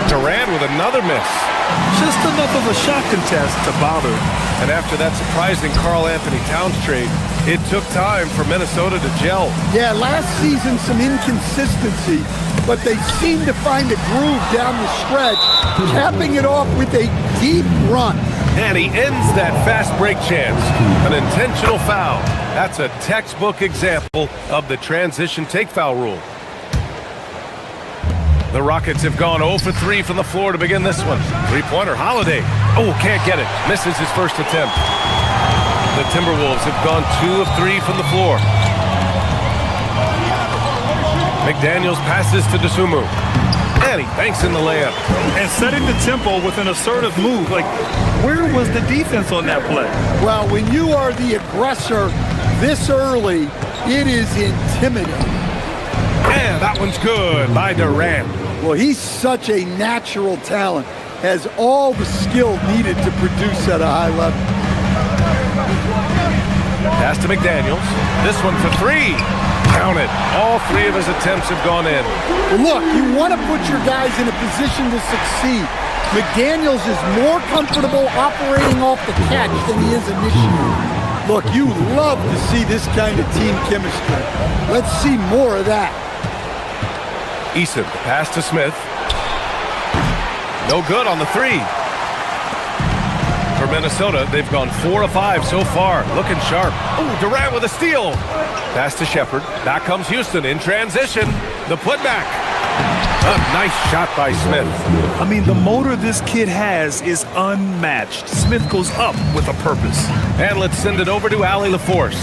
Durant with another miss. Just enough of a shot contest to bother. And after that surprising Karl Anthony Towns trade, it took time for Minnesota to gel. Yeah, last season some inconsistency, but they seem to find a groove down the stretch, capping it off with a deep run. And he ends that fast break chance. An intentional foul. That's a textbook example of the transition take foul rule. The Rockets have gone 0 for 3 from the floor to begin this one. Three-pointer, Holiday. Oh, can't get it. Misses his first attempt. The Timberwolves have gone 2 of 3 from the floor. McDaniels passes to Dosunmu. And he banks in the layup. And setting the tempo with an assertive move. Like, where was the defense on that play? Well, when you are the aggressor this early, it is intimidating. And that one's good by Durant. Well, he's such a natural talent, has all the skill needed to produce at a high level. Pass to McDaniels. This one for three. Count it. All three of his attempts have gone in. Look, you want to put your guys in a position to succeed. McDaniels is more comfortable operating off the catch than he is initiating. Look, you love to see this kind of team chemistry. Let's see more of that. Eason, pass to Smith. No good on the three. For Minnesota, they've gone 4 of 5 so far. Looking sharp. Oh, Durant with a steal. Pass to Shepard. Back comes Houston in transition. The putback. A nice shot by Smith. I mean, the motor this kid has is unmatched. Smith goes up with a purpose. And let's send it over to Allie LaForce.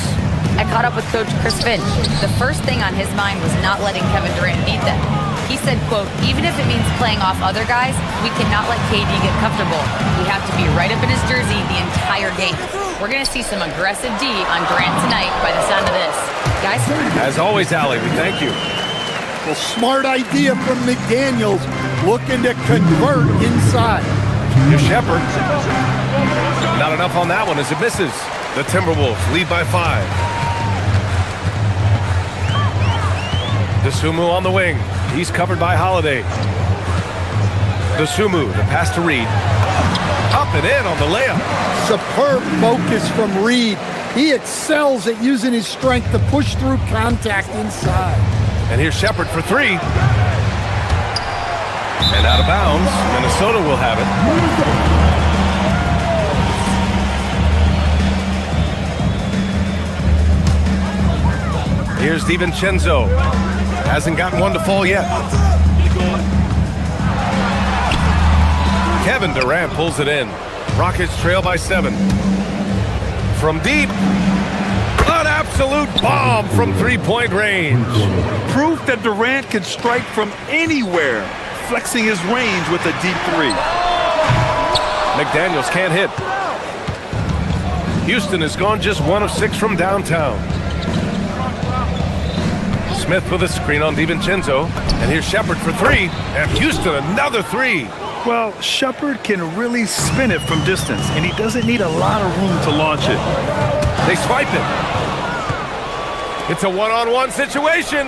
I caught up with Coach Chris Finch. The first thing on his mind was not letting Kevin Durant beat them. He said, quote, even if it means playing off other guys, we cannot let KD get comfortable. We have to be right up in his jersey the entire game. We're going to see some aggressive D on Durant tonight by the sound of this. Guys? As always, Allie, we thank you. Well, smart idea from McDaniels, looking to convert inside. Here's Shepard. Not enough on that one as it misses. The Timberwolves lead by 5. Dosunmu on the wing. He's covered by Holiday. Dosunmu, the pass to Reed. Up and in on the layup. Superb focus from Reed. He excels at using his strength to push through contact inside. And here's Shepard for 3. And out of bounds. Minnesota will have it. Here's DiVincenzo. Hasn't gotten one to fall yet. Kevin Durant pulls it in. Rockets trail by 7. From deep. An absolute bomb from three-point range. Proof that Durant can strike from anywhere, flexing his range with a deep 3. McDaniels can't hit. Houston has gone just 1 of 6 from downtown. Smith with a screen on DiVincenzo. And here's Shepard for 3. And Houston another 3. Well, Shepard can really spin it from distance, and he doesn't need a lot of room to launch it. They swipe it. It's a one-on-one situation.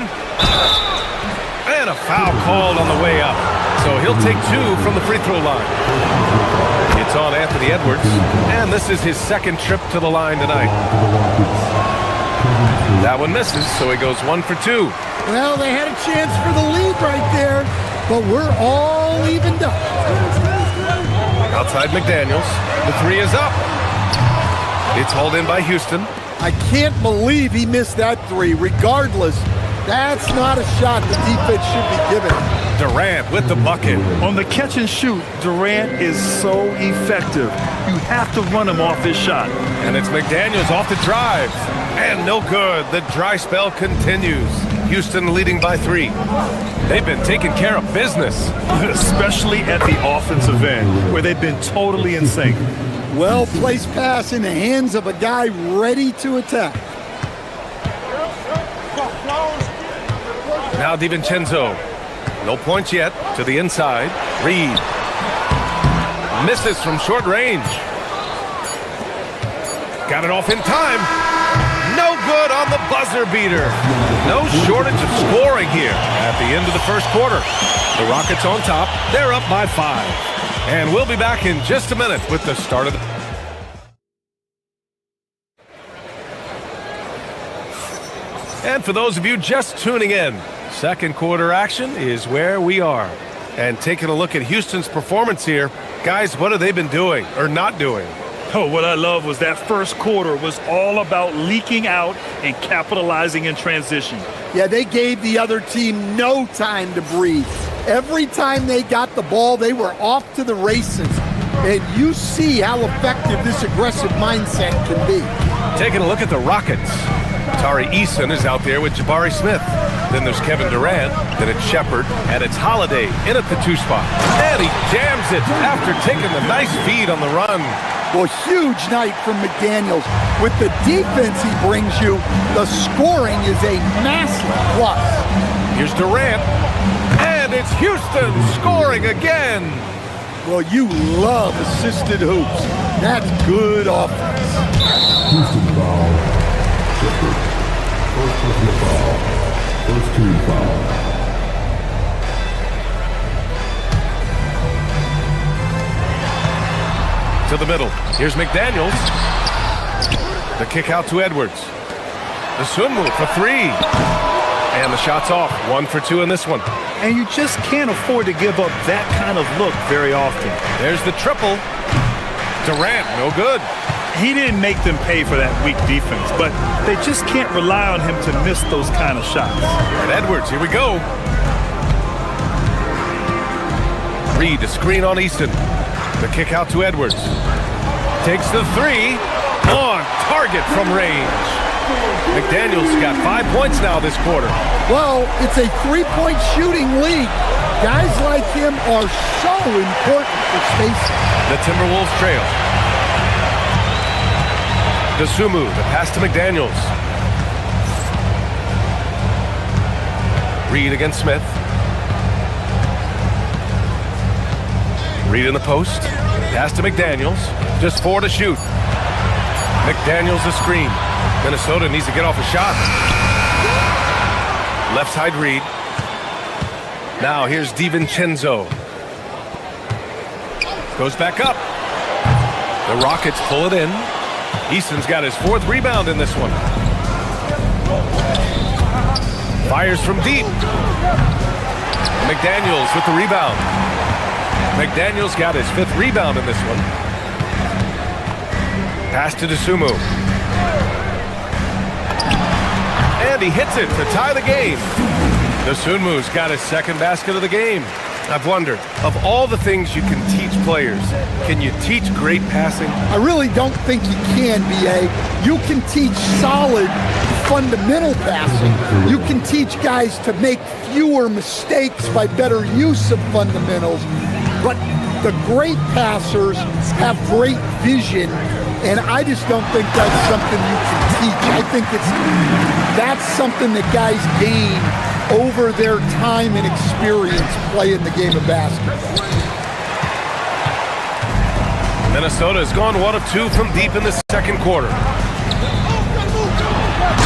And a foul called on the way up. So he'll take 2 from the free throw line. It's on Anthony Edwards, and this is his second trip to the line tonight. That one misses, so he goes 1 for 2. Well, they had a chance for the lead right there, but we're all evened up. Outside McDaniels, the three is up. It's hauled in by Houston. I can't believe he missed that three. Regardless, that's not a shot the defense should be giving. Durant with the bucket. On the catch and shoot, Durant is so effective. You have to run him off his shot. And it's McDaniels off the drive. And no good. The dry spell continues. Houston leading by 3. They've been taking care of business. Especially at the offensive end, where they've been totally in sync. Well-placed pass in the hands of a guy ready to attack. Now DiVincenzo. No points yet. To the inside. Reed. Misses from short range. Got it off in time. No good on the buzzer beater. No shortage of scoring here at the end of the first quarter. The Rockets on top. They're up by 5. And we'll be back in just a minute with the start of the... And for those of you just tuning in, second quarter action is where we are. And taking a look at Houston's performance here, guys, what have they been doing or not doing? Oh, what I love was that first quarter was all about leaking out and capitalizing in transition. Yeah, they gave the other team no time to breathe. Every time they got the ball, they were off to the races. And you see how effective this aggressive mindset can be. Taking a look at the Rockets. Tari Eason is out there with Jabari Smith. Then there's Kevin Durant. Then it's Shepard. And it's Holiday in at the 2 spot. And he jams it after taking the nice feed on the run. Well, huge night from McDaniels. With the defense he brings you, the scoring is a massive plus. Here's Durant. And it's Houston scoring again. Well, you love assisted hoops. That's good offense. Houston foul. Shepard. First personal foul. First team foul. To the middle. Here's McDaniels. The kick out to Edwards. The swim move for 3. And the shot's off. 1 for 2 in this one. And you just can't afford to give up that kind of look very often. There's the triple. Durant, no good. He didn't make them pay for that weak defense, but they just can't rely on him to miss those kind of shots. And Edwards, here we go. Reed, a screen on Easton. The kick out to Edwards. Takes the 3. On target from range. McDaniels got 5 points now this quarter. Well, it's a 3-point shooting league. Guys like him are so important for spacing. The Timberwolves trail. Dosunmu, the pass to McDaniels. Reed against Smith. Reed in the post. Pass to McDaniels. Just 4 to shoot. McDaniels a screen. Minnesota needs to get off a shot. Left side Reed. Now here's DiVincenzo. Goes back up. The Rockets pull it in. Easton's got his 4th rebound in this one. Fires from deep. McDaniels with the rebound. McDaniels got his 5th rebound in this one. Pass to Dosunmu. And he hits it to tie the game. Dosunmu's got his 2nd basket of the game. I've wondered, of all the things you can teach players, can you teach great passing? I really don't think you can, B.A. You can teach solid, fundamental passing. You can teach guys to make fewer mistakes by better use of fundamentals. But the great passers have great vision, and I just don't think that's something you can teach. I think that's something that guys gain over their time and experience playing the game of basketball. Minnesota has gone 1 of 2 from deep in the second quarter.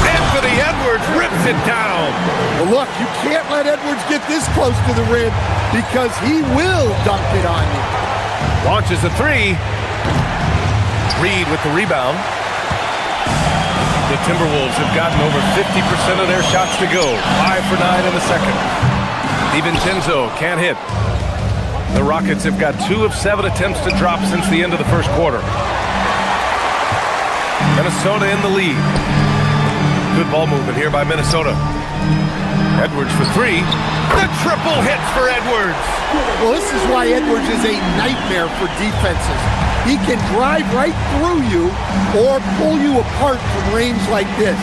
Anthony Edwards rips it down. Well, look, you can't let Edwards get this close to the rim because he will dunk it on you. Launches a three. Reed with the rebound. The Timberwolves have gotten over 50% of their shots to go. 5 for 9 in the second. DiVincenzo can't hit. The Rockets have got 2 of 7 attempts to drop since the end of the first quarter. Minnesota in the lead. Good ball movement here by Minnesota. Edwards for three. The triple hits for Edwards. Well, this is why Edwards is a nightmare for defenses. He can drive right through you or pull you apart from range like this.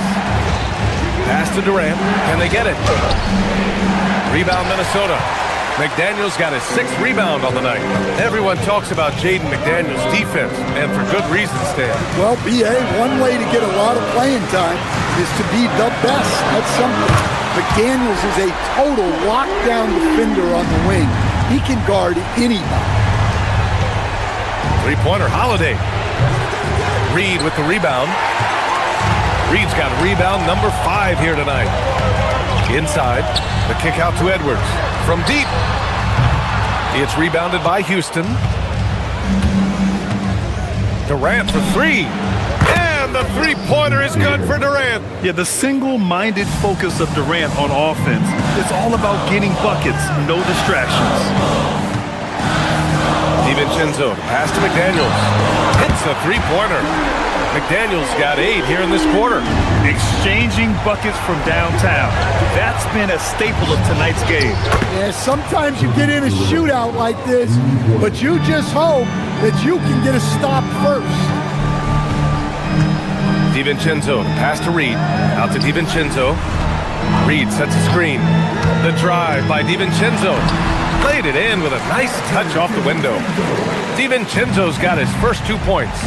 Pass to Durant. Can they get it? Rebound Minnesota. McDaniels got his 6th rebound on the night. Everyone talks about Jaden McDaniels' defense, and for good reason, Stan. Well, BA, one way to get a lot of playing time is to be the best. That's something. McDaniels is a total lockdown defender on the wing. He can guard anybody. Three-pointer, Holiday. Reed with the rebound. Reed's got rebound number 5 here tonight. Inside, the kick out to Edwards. From deep. It's rebounded by Houston. Durant for 3. And the three-pointer is good for Durant. Yeah, the single-minded focus of Durant on offense. It's all about getting buckets, no distractions. DiVincenzo, pass to McDaniels. Hits a three-pointer. McDaniels got 8 here in this quarter. Exchanging buckets from downtown. That's been a staple of tonight's game. Yeah, sometimes you get in a shootout like this, but you just hope that you can get a stop first. DiVincenzo, pass to Reed. Out to DiVincenzo. Reed sets a screen. The drive by DiVincenzo. Played it in with a nice touch off the window. DiVincenzo's got his first 2 points.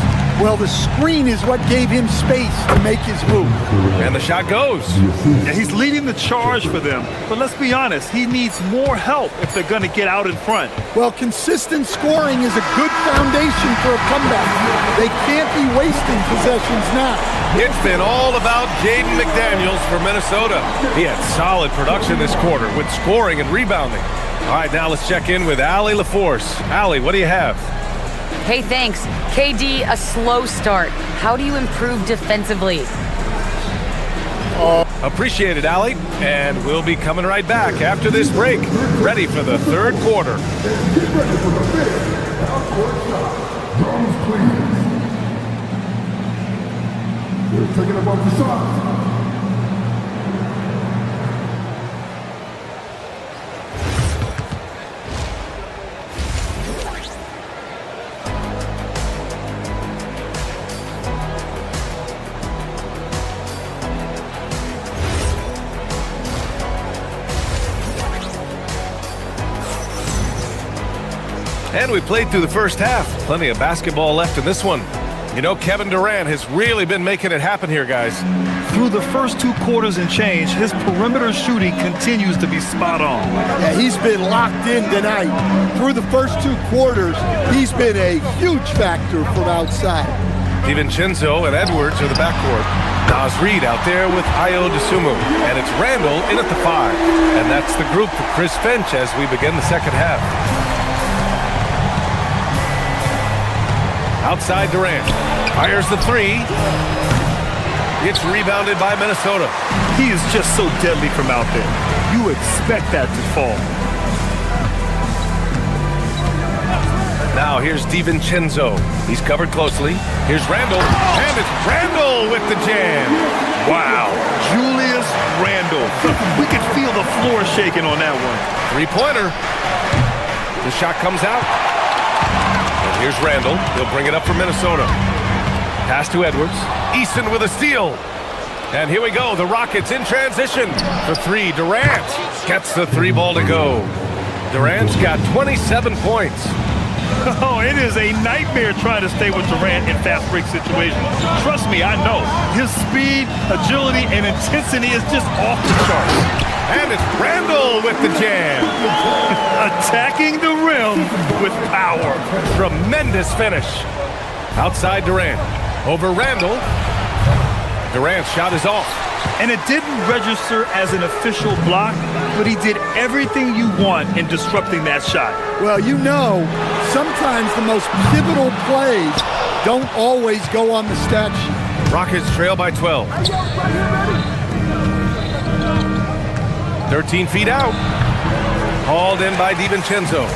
Well, the screen is what gave him space to make his move. And the shot goes. Yeah, he's leading the charge for them. But let's be honest, he needs more help if they're going to get out in front. Well, consistent scoring is a good foundation for a comeback. They can't be wasting possessions now. It's been all about Jaden McDaniels for Minnesota. He had solid production this quarter with scoring and rebounding. All right, now let's check in with Allie LaForce. Allie, what do you have? Hey, thanks. KD, a slow start. How do you improve defensively? Appreciate it, Allie. And we'll be coming right back after this break. Ready for the third quarter. They're taking up off the side. And we played through the first half. Plenty of basketball left in this one. You know, Kevin Durant has really been making it happen here, guys. Through the first 2 quarters and change, his perimeter shooting continues to be spot on. Yeah, he's been locked in tonight. Through the first 2 quarters, he's been a huge factor from outside. DiVincenzo and Edwards are the backcourt. Naz Reid out there with Ayo Dosunmu. And it's Randall in at the 5. And that's the group for Chris Finch as we begin the second half. Outside Durant. Fires the 3. It's rebounded by Minnesota. He is just so deadly from out there. You expect that to fall. Now here's DiVincenzo. He's covered closely. Here's Randall. And it's Randall with the jam. Wow. Julius Randall. We could feel the floor shaking on that one. Three-pointer. The shot comes out. And here's Randall. He'll bring it up for Minnesota. Pass to Edwards. Eason with a steal. And here we go. The Rockets in transition. For 3, Durant gets the 3 ball to go. Durant's got 27 points. Oh, it is a nightmare trying to stay with Durant in fast break situations. Trust me, I know. His speed, agility, and intensity is just off the charts. And it's Randall with the jam. Attacking the rim with power. Tremendous finish. Outside Durant. Over Randall. Durant's shot is off. And it didn't register as an official block. but he did everything you want in disrupting that shot. Well, you know, sometimes the most pivotal plays don't always go on the stat sheet. Rockets trail by 12. 13 feet out. Hauled in by DiVincenzo.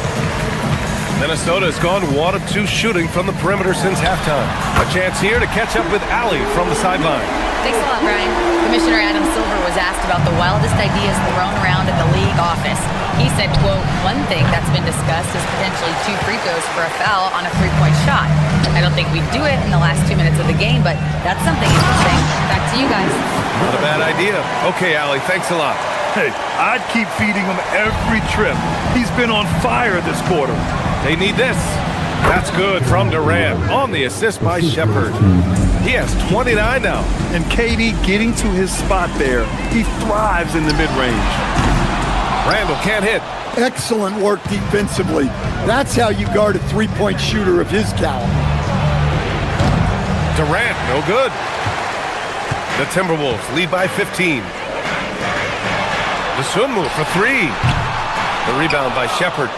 Minnesota has gone 1 of 2 shooting from the perimeter since halftime. A chance here to catch up with Allie from the sideline. Thanks a lot, Brian. Commissioner Adam Silver was asked about the wildest ideas thrown around in the league office. He said, quote, one thing that's been discussed is potentially 2 free throws for a foul on a 3-point shot. I don't think we'd do it in the last 2 minutes of the game, but that's something interesting. Back to you guys. Not a bad idea. Okay, Allie, thanks a lot. Hey, I'd keep feeding him every trip. He's been on fire this quarter. They need this. That's good from Durant on the assist by Shepard. He has 29 now. And KD getting to his spot there. He thrives in the mid-range. Randall can't hit. Excellent work defensively. That's how you guard a 3-point shooter of his caliber. Durant, no good. The Timberwolves lead by 15. The Sunmu for 3. The rebound by Shepard.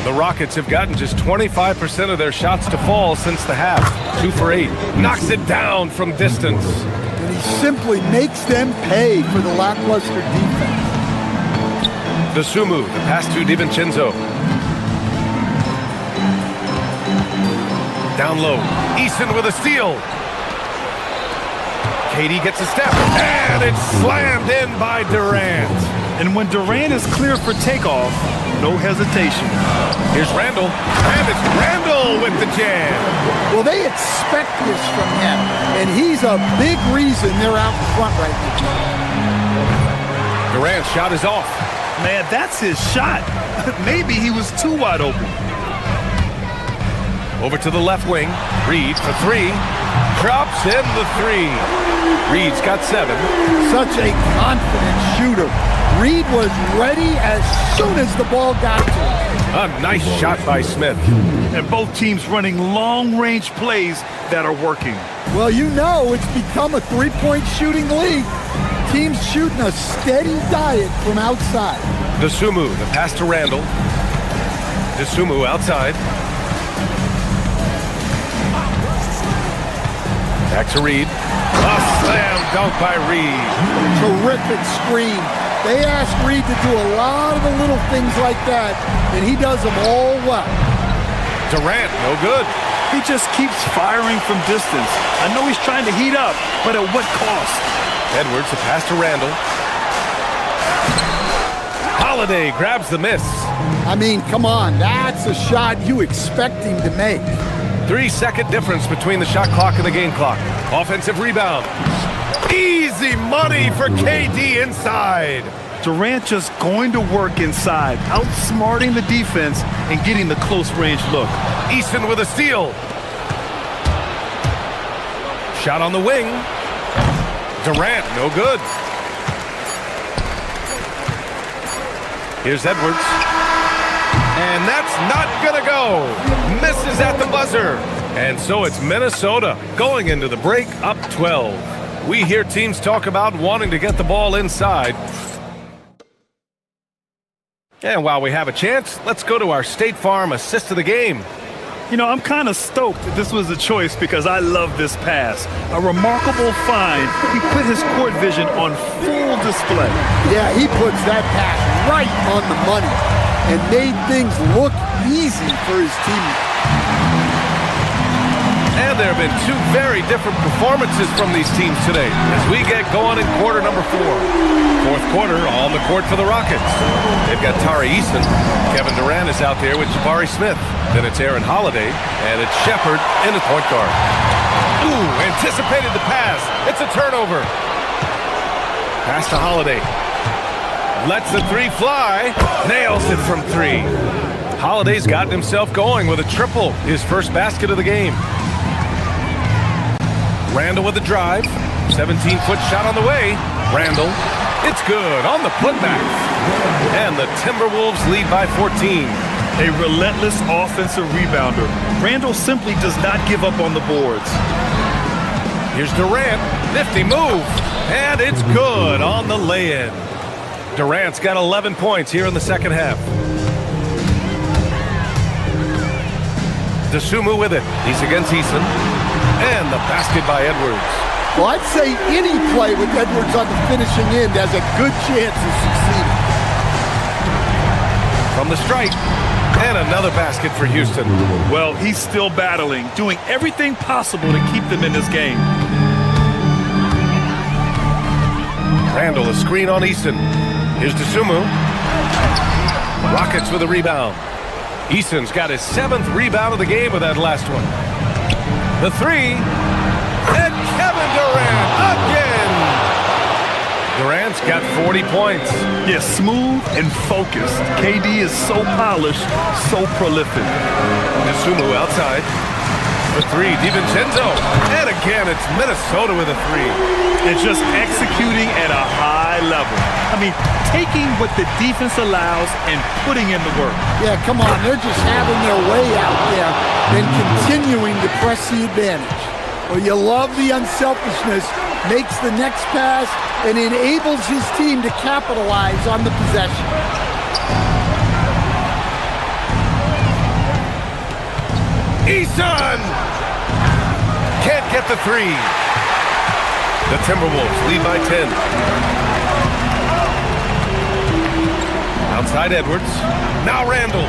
The Rockets have gotten just 25% of their shots to fall since the half. 2 for 8. Knocks it down from distance. And he simply makes them pay for the lackluster defense. The Sumu, the pass to DiVincenzo. Down low. Eason with a steal. KD gets a step. And it's slammed in by Durant. And when Durant is clear for takeoff, no hesitation. Here's Randall. And it's Randall with the jam. Well, they expect this from him. And he's a big reason they're out in front right now. Durant's shot is off. Man, that's his shot. Maybe he was too wide open. Over to the left wing. Reed for 3. Drops in the 3. Reed's got 7. Such a confident shooter. Reed was ready as soon as the ball got to him. A nice shot by Smith. And both teams running long-range plays that are working. Well, you know it's become a 3-point shooting league. Teams shooting a steady diet from outside. Dosunmu, the pass to Randall. Dosunmu outside. Back to Reed. A slam dunk by Reed. Terrific screen. They ask Reed to do a lot of the little things like that, and he does them all well. Durant, no good. He just keeps firing from distance. I know he's trying to heat up, but at what cost? Edwards, a pass to Randall. Holiday grabs the miss. I mean, come on. That's a shot you expect him to make. 3-second difference between the shot clock and the game clock. Offensive rebound. Easy money for KD inside. Durant just going to work inside, outsmarting the defense and getting the close-range look. Eason with a steal. Shot on the wing. Durant, no good. Here's Edwards. And that's not gonna go. Misses at the buzzer. And so it's Minnesota going into the break up 12. We hear teams talk about wanting to get the ball inside. And while we have a chance, let's go to our State Farm assist of the game. You know, I'm kind of stoked that this was a choice because I love this pass. A remarkable find. He put his court vision on full display. Yeah, he puts that pass right on the money and made things look easy for his teammates. And there have been 2 very different performances from these teams today as we get going in quarter number 4. Fourth quarter on the court for the Rockets. They've got Tari Eason. Kevin Durant is out there with Jabari Smith. Then it's Aaron Holiday, and it's Shepard in the point guard. Ooh, anticipated the pass. It's a turnover. Pass to Holiday. Lets the 3 fly. Nails it from 3. Holiday's gotten himself going with a triple, his first basket of the game. Randall with the drive. 17-foot shot on the way. Randall. It's good on the putback. And the Timberwolves lead by 14. A relentless offensive rebounder. Randall simply does not give up on the boards. Here's Durant. Nifty move. And it's good on the lay-in. Durant's got 11 points here in the second half. DeSumo with it. He's against Eason. And the basket by Edwards. Well, I'd say any play with Edwards on the finishing end has a good chance of succeeding. From the stripe. And another basket for Houston. Well, he's still battling, doing everything possible to keep them in this game. Randall, a screen on Eason. Here's DeSumo. Rockets with a rebound. Eason's got his 7th rebound of the game with that last one. The three. And Kevin Durant again. Durant's got 40 points. Yeah, smooth and focused. KD is so polished, so prolific. DeSumo outside. The three, DiVincenzo. And again, it's Minnesota with a three. It's just executing at a high level. I mean, taking what the defense allows and putting in the work. Yeah, come on. They're just having their way out there and continuing to press the advantage. Well, you love the unselfishness, makes the next pass, and enables his team to capitalize on the possession. Eason! Can't get the three. The Timberwolves lead by 10. Outside Edwards. Now Randall.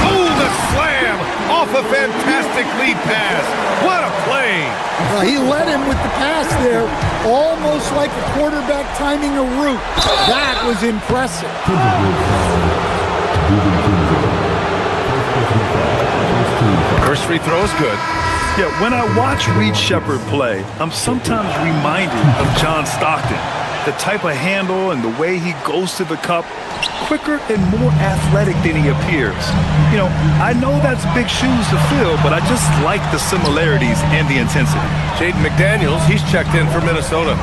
Oh, the slam! Off a fantastic lead pass. What a play! Well, he led him with the pass there, almost like a quarterback timing a route. That was impressive. First free throw is good. Yeah, when I watch Reed Sheppard play, I'm sometimes reminded of John Stockton. The type of handle and the way he goes to the cup, quicker and more athletic than he appears. You know, I know that's big shoes to fill, but I just like the similarities and the intensity. Jaden McDaniels, he's checked in for Minnesota.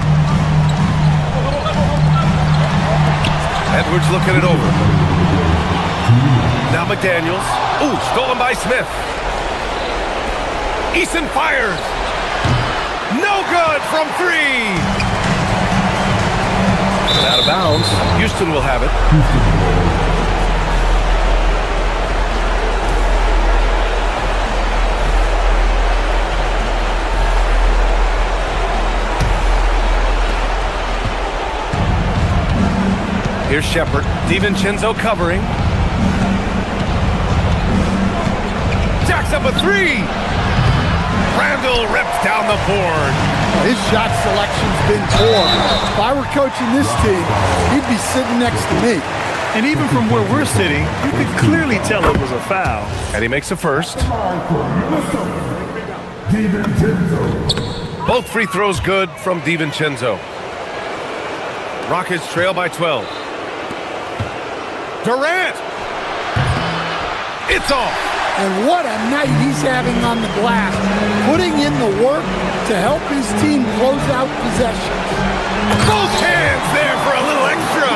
Edwards looking it over. Now McDaniels. Ooh, stolen by Smith. Eason fires. No good from three. Out of bounds. Houston will have it. Here's Sheppard. DiVincenzo covering. Jacks up a three. Randall rips down the board. His shot selection's been poor. If I were coaching this team, he'd be sitting next to me. And even from where we're sitting, you could clearly tell it was a foul. And he makes a first. Both free throws good from DiVincenzo. Rockets trail by 12. Durant! It's off. And what a night he's having on the glass, putting in the work to help his team close out possessions. Both hands there for a little extra.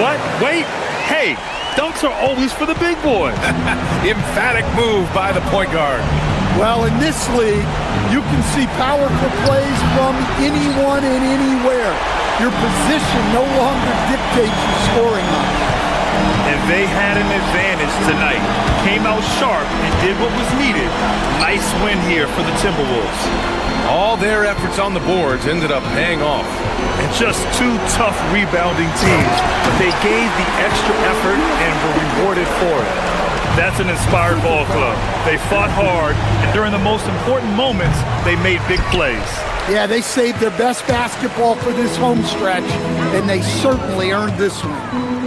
What? Wait. Hey, dunks are always for the big boy. Emphatic move by the point guard. Well, in this league, you can see powerful plays from anyone and anywhere. Your position no longer dictates your scoring line. And they had an advantage tonight. Came out sharp and did what was needed. Nice win here for the Timberwolves. All their efforts on the boards ended up paying off. And just two tough rebounding teams, but they gave the extra effort and were rewarded for it. That's an inspired ball club. They fought hard, and during the most important moments, they made big plays. Yeah, they saved their best basketball for this home stretch, and they certainly earned this one.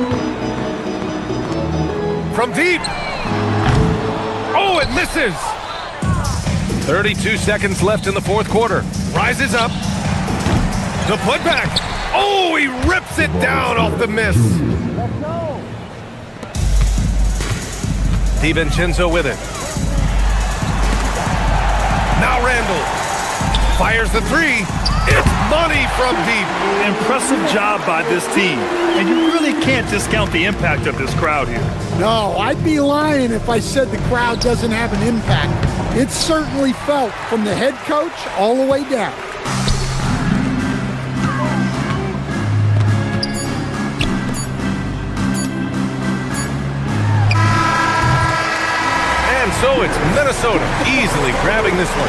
From deep. Oh, it misses. 32 seconds left in the fourth quarter. Rises up. The putback. Oh, he rips it down off the miss. DiVincenzo with it. Now Randall fires the three. It's money from deep. Impressive job by this team. And you really can't discount the impact of this crowd here. No, I'd be lying if I said the crowd doesn't have an impact. It's certainly felt from the head coach all the way down. go. It's Minnesota easily grabbing this one,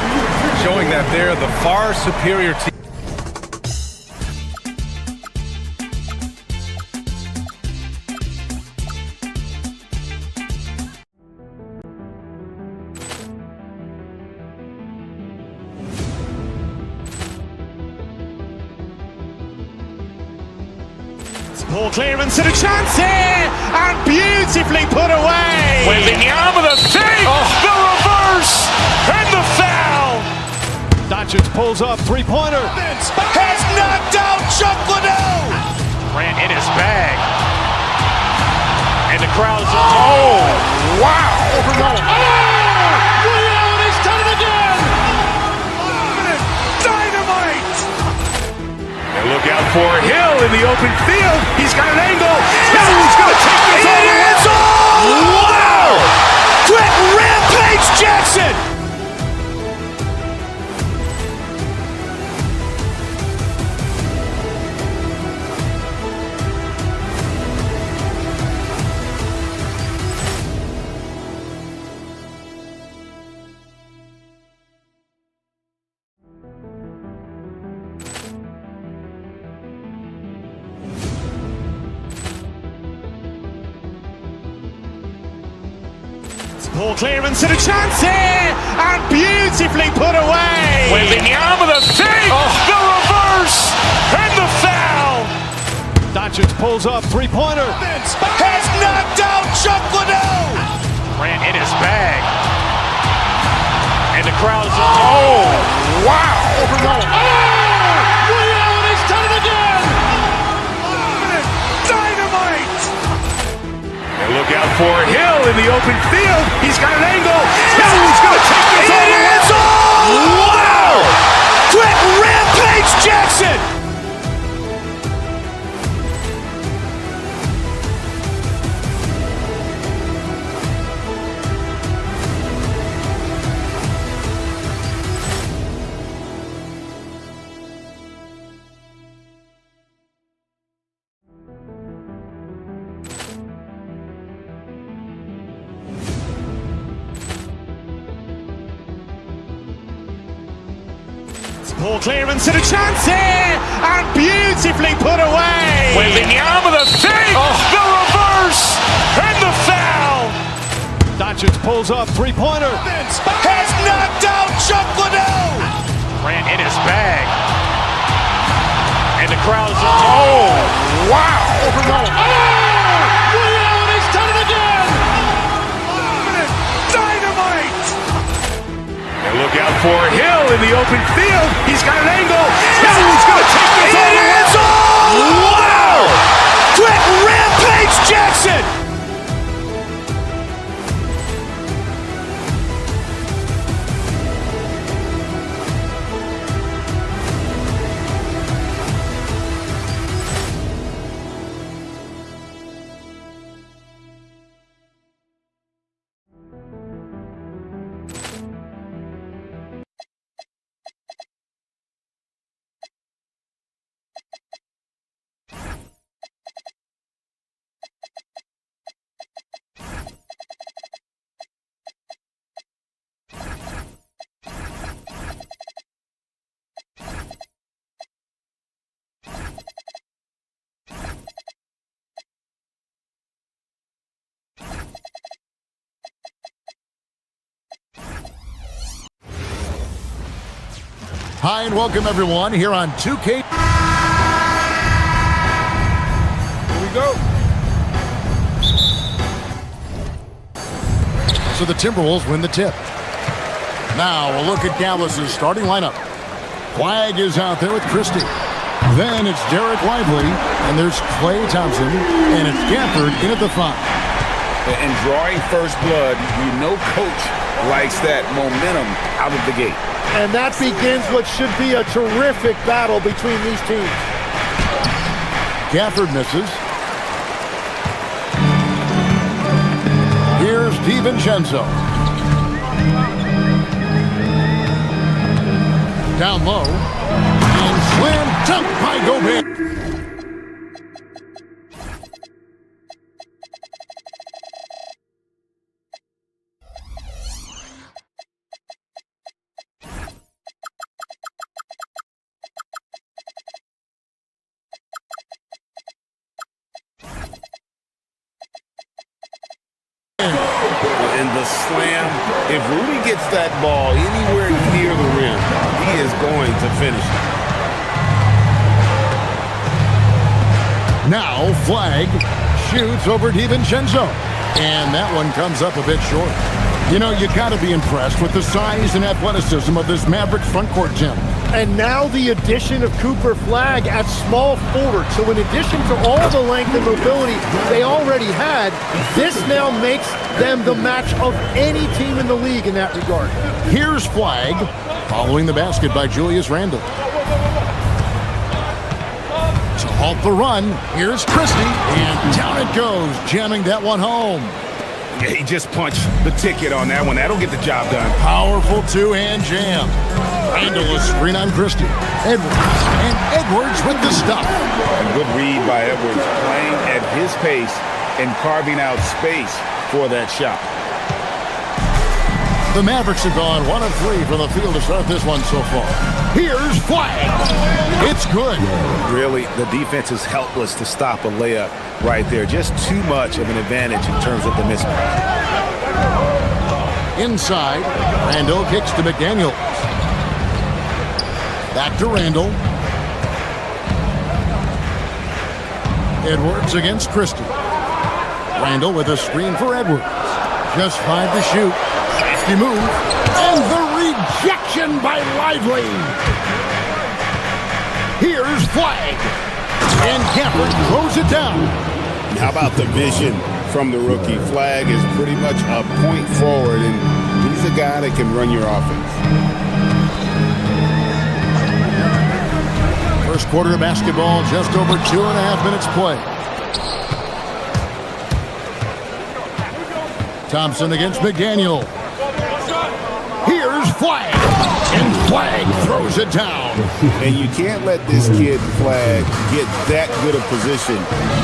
showing that they're the far superior team. Ball clearance and a chance here, and beautifully put away. With the arm of the fake, the reverse, and the foul. Doncic pulls up, three-pointer. Has knocked out Chuck Liddell. Grant in his bag. And the crowd is, oh, wow. And he's done it again. Dynamite. And look out for Hill in the open field. He's got an angle. He's going to take this all the way. Wow! Quick Rampage Jackson. Ball clearance and a chance here, and beautifully put away. With the arm of the fake, the reverse, and the foul. Doncic pulls up, three-pointer. Has knocked out Chuck Liddell. Grant in his bag. And the crowd is, oh, wow. And he's done it again. Dynamite. And look out for Hill in the open field. He's got an angle. He's going to take this all the way. Wow! Quick Rampage Jackson. Ball clearance and a chance here, and beautifully put away. With the arm of the fake, the reverse, and the foul. Doncic pulls up, three-pointer. Has knocked out Chuck Liddell. Grant in his bag. And the crowd is, oh, wow. And he's done it again. Dynamite. And look out for Hill in the open field. He's got an angle. He's going to take this all the way. Wow! Quick Rampage Jackson. Hi, and welcome everyone here on 2K. Here we go. So the Timberwolves win the tip. Now a look at Dallas's starting lineup. Flagg is out there with Christie. Then it's Derek Lively, and there's Klay Thompson, and it's Gafford in at the 5. And drawing first blood, you know coach likes that momentum out of the gate. And that begins what should be a terrific battle between these teams. Gafford misses. Here's DiVincenzo. Down low. And slam dunk by Gobert. the slam. If Rudy gets that ball anywhere near the rim, he is going to finish it. Now Flag shoots over DiVincenzo. And that one comes up a bit short. You know, you got to be impressed with the size and athleticism of this Maverick front court, Jim. And now the addition of Cooper Flag at small forward. So in addition to all the length and mobility they already had, this now makes them the match of any team in the league in that regard. Here's Flag following the basket by Julius Randle. To halt the run, here's Christie, and down it goes, jamming that one home. Yeah, he just punched the ticket on that one. That'll get the job done. Powerful two-hand jam. Randle is screen on Christie. Edwards, and Edwards with the stuff. A good read by Edwards, playing at his pace and carving out space for that shot. The Mavericks have gone 1 of 3 from the field to start this one so far. Here's Flag. It's good. Really, the defense is helpless to stop a layup right there. Just too much of an advantage in terms of the mismatch. Inside, Randle kicks to McDaniels. Back to Randle. Edwards against Christie. Randle with a screen for Edwards. Just 5 to shoot. Safety move. And the rejection by Lively. Here's Flag. And Gafford throws it down. How about the vision from the rookie? Flag is pretty much a point forward, and he's a guy that can run your offense. First quarter of basketball, just over 2.5 minutes play. Thompson against McDaniel. Here's Flag. And Flag throws it down. And you can't let this kid Flag get that good a position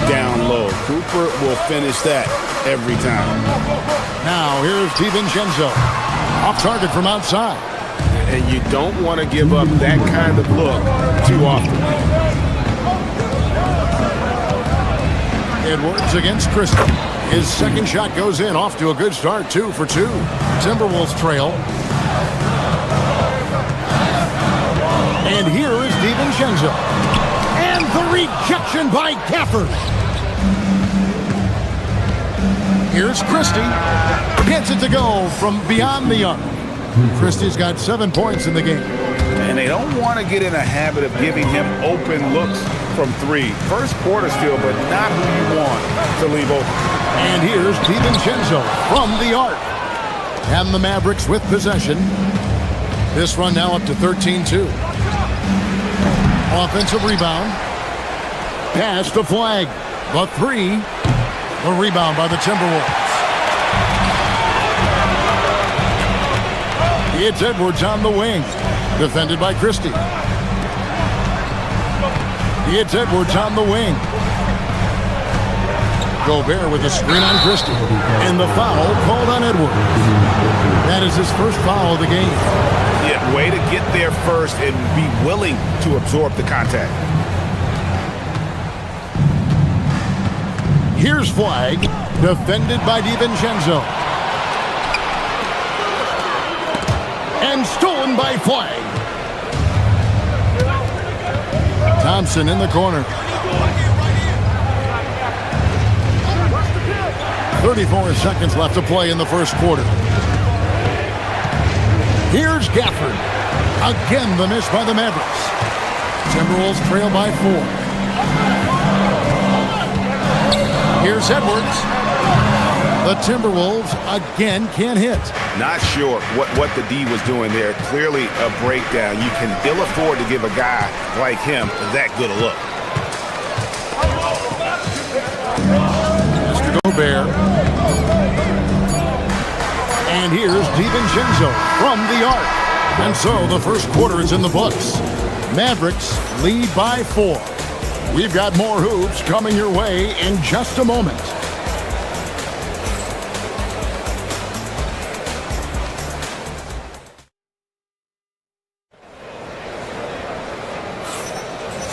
down low. Cooper will finish that every time. Now here's DiVincenzo. Off target from outside. And you don't want to give up that kind of look too often. Edwards against Christie. His second shot goes in, off to a good start, 2 for 2. Timberwolves trail. And here is DiVincenzo. And the rejection by Gafford. Here's Christie. Gets it to go from beyond the arc. Christie's got 7 points in the game. And they don't want to get in a habit of giving him open looks from 3. First quarter still, but not who you want to leave open. And here's DiVincenzo from the arc. And the Mavericks with possession. This run now up to 13-2. Offensive rebound. Pass to Flag. The 3. The rebound by the Timberwolves. It's Edwards on the wing. Defended by Christie. It's Edwards on the wing. Gobert with a screen on Christie. And the foul called on Edwards. That is his first foul of the game. Yeah, way to get there first and be willing to absorb the contact. Here's Flag. Defended by DiVincenzo. And stolen by Flag. Thompson in the corner. 34 seconds left to play in the first quarter. Here's Gafford. Again, the miss by the Mavericks. Timberwolves trail by 4. Here's Edwards. The Timberwolves again can't hit. Not sure what the D was doing there. Clearly a breakdown. You can ill afford to give a guy like him that good a look. Mr. Gobert. And here's DiVincenzo from the arc. And so the first quarter is in the books. Mavericks lead by 4. We've got more hoops coming your way in just a moment.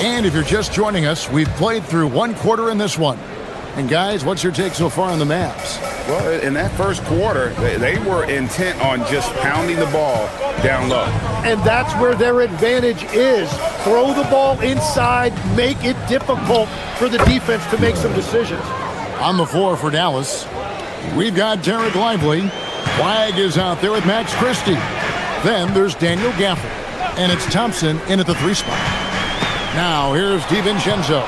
And if you're just joining us, we've played through 1 quarter in this one. And guys, what's your take so far on the Mavs? Well, in that first quarter, they were intent on just pounding the ball down low. And that's where their advantage is. Throw the ball inside, make it difficult for the defense to make some decisions. On the floor for Dallas, we've got Derek Lively. Flag is out there with Max Christie. Then there's Daniel Gafford. And it's Thompson in at the 3 spot. Now here's DiVincenzo.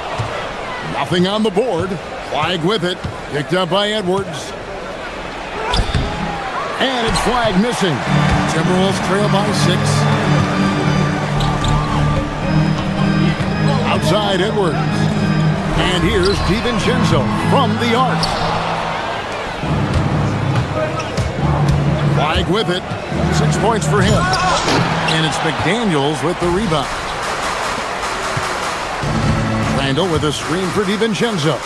Nothing on the board. Flag with it. Picked up by Edwards. And it's flag missing. Timberwolves trail by 6. Outside Edwards. And here's DiVincenzo from the arc. Flag with it. 6 points for him. And it's McDaniels with the rebound. Randall with a screen for DiVincenzo.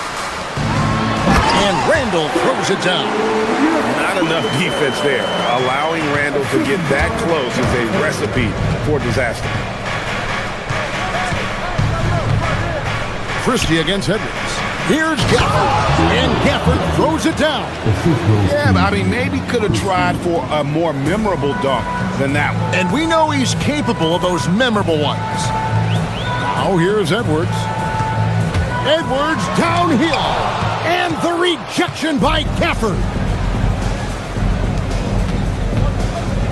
And Randall throws it down. Not enough defense there. Allowing Randall to get that close is a recipe for disaster. Christie against Edwards. Here's Gafford. And Gafford throws it down. Yeah, I mean, maybe could have tried for a more memorable dunk than that one. And we know he's capable of those memorable ones. Now here's Edwards. Edwards downhill. And the rejection by Gafford.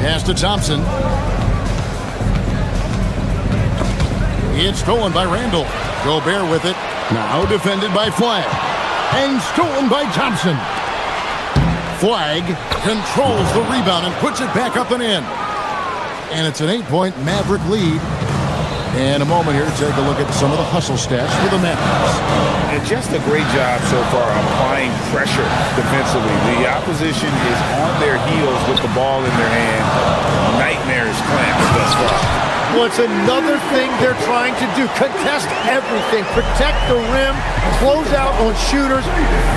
Pass to Thompson. It's stolen by Randall. Gobert with it. Now defended by Flag. And stolen by Thompson. Flag controls the rebound and puts it back up and in. And it's an 8-point Maverick lead. And a moment here to take a look at some of the hustle stats for the Mavericks. And just a great job so far applying pressure defensively. The opposition is on their heels with the ball in their hand. Nightmares clamps thus far. Well, it's another thing they're trying to do. Contest everything. Protect the rim. Close out on shooters.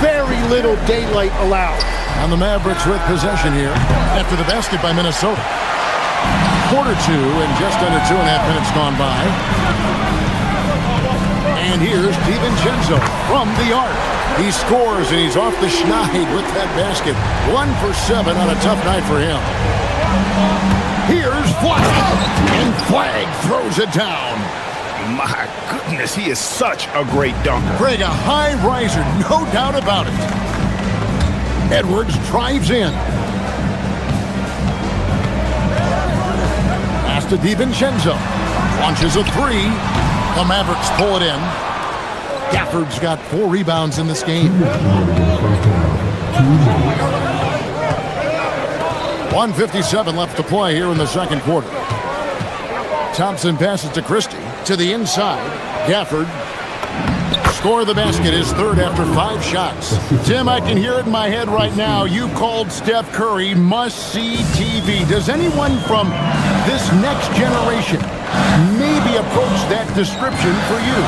Very little daylight allowed. And the Mavericks with possession here after the basket by Minnesota. Quarter 2 and just under 2.5 minutes gone by. And here's DiVincenzo from the arc. He scores and he's off the schneid with that basket. 1 for 7 on a tough night for him. Here's Flag. And Flag throws it down. My goodness, he is such a great dunker. Greg, a high riser, no doubt about it. Edwards drives in. To DiVincenzo. Launches a 3. The Mavericks pull it in. Gafford's got 4 rebounds in this game. 1:57 left to play here in the second quarter. Thompson passes to Christie. To the inside. Gafford. Score the basket, his 3rd after 5 shots. Tim, I can hear it in my head right now. You called Steph Curry must-see TV. Does anyone from this next generation maybe approach that description for you?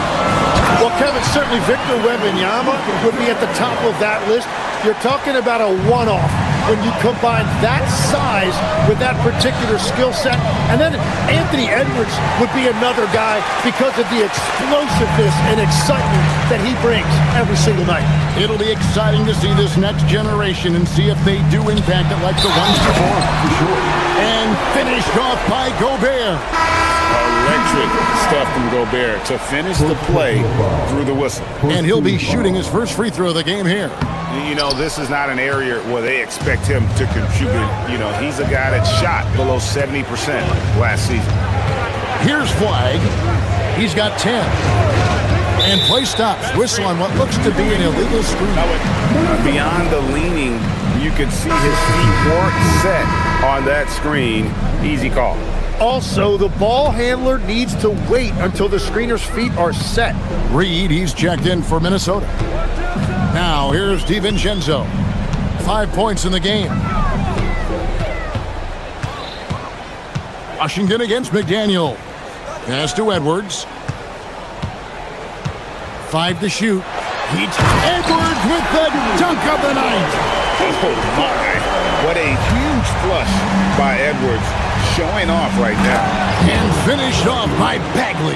Well, Kevin, certainly Victor Wembanyama would be at the top of that list. You're talking about a one-off when you combine that size with that particular skill set. And then Anthony Edwards would be another guy because of the explosiveness and excitement that he brings every single night. It'll be exciting to see this next generation and see if they do impact it like the ones before, for sure. And finished off by Gobert. Electric stuff from Gobert to finish the play through the whistle. And he'll be shooting his first free throw of the game here. You know, this is not an area where they expect him to contribute. You know, he's a guy that shot below 70% last season. Here's Flag. He's got 10. And play stops. Whistle on what looks to be an illegal screen. Beyond the leaning, you could see his feet weren't set on that screen. Easy call. Also, the ball handler needs to wait until the screener's feet are set. Reed, he's checked in for Minnesota. Now, here's DiVincenzo. 5 points in the game. Washington against McDaniel. Pass to Edwards. 5 to shoot. Edwards with the dunk of the night. Oh, my. What a huge flush by Edwards. Showing off right now. And finished off by Bagley.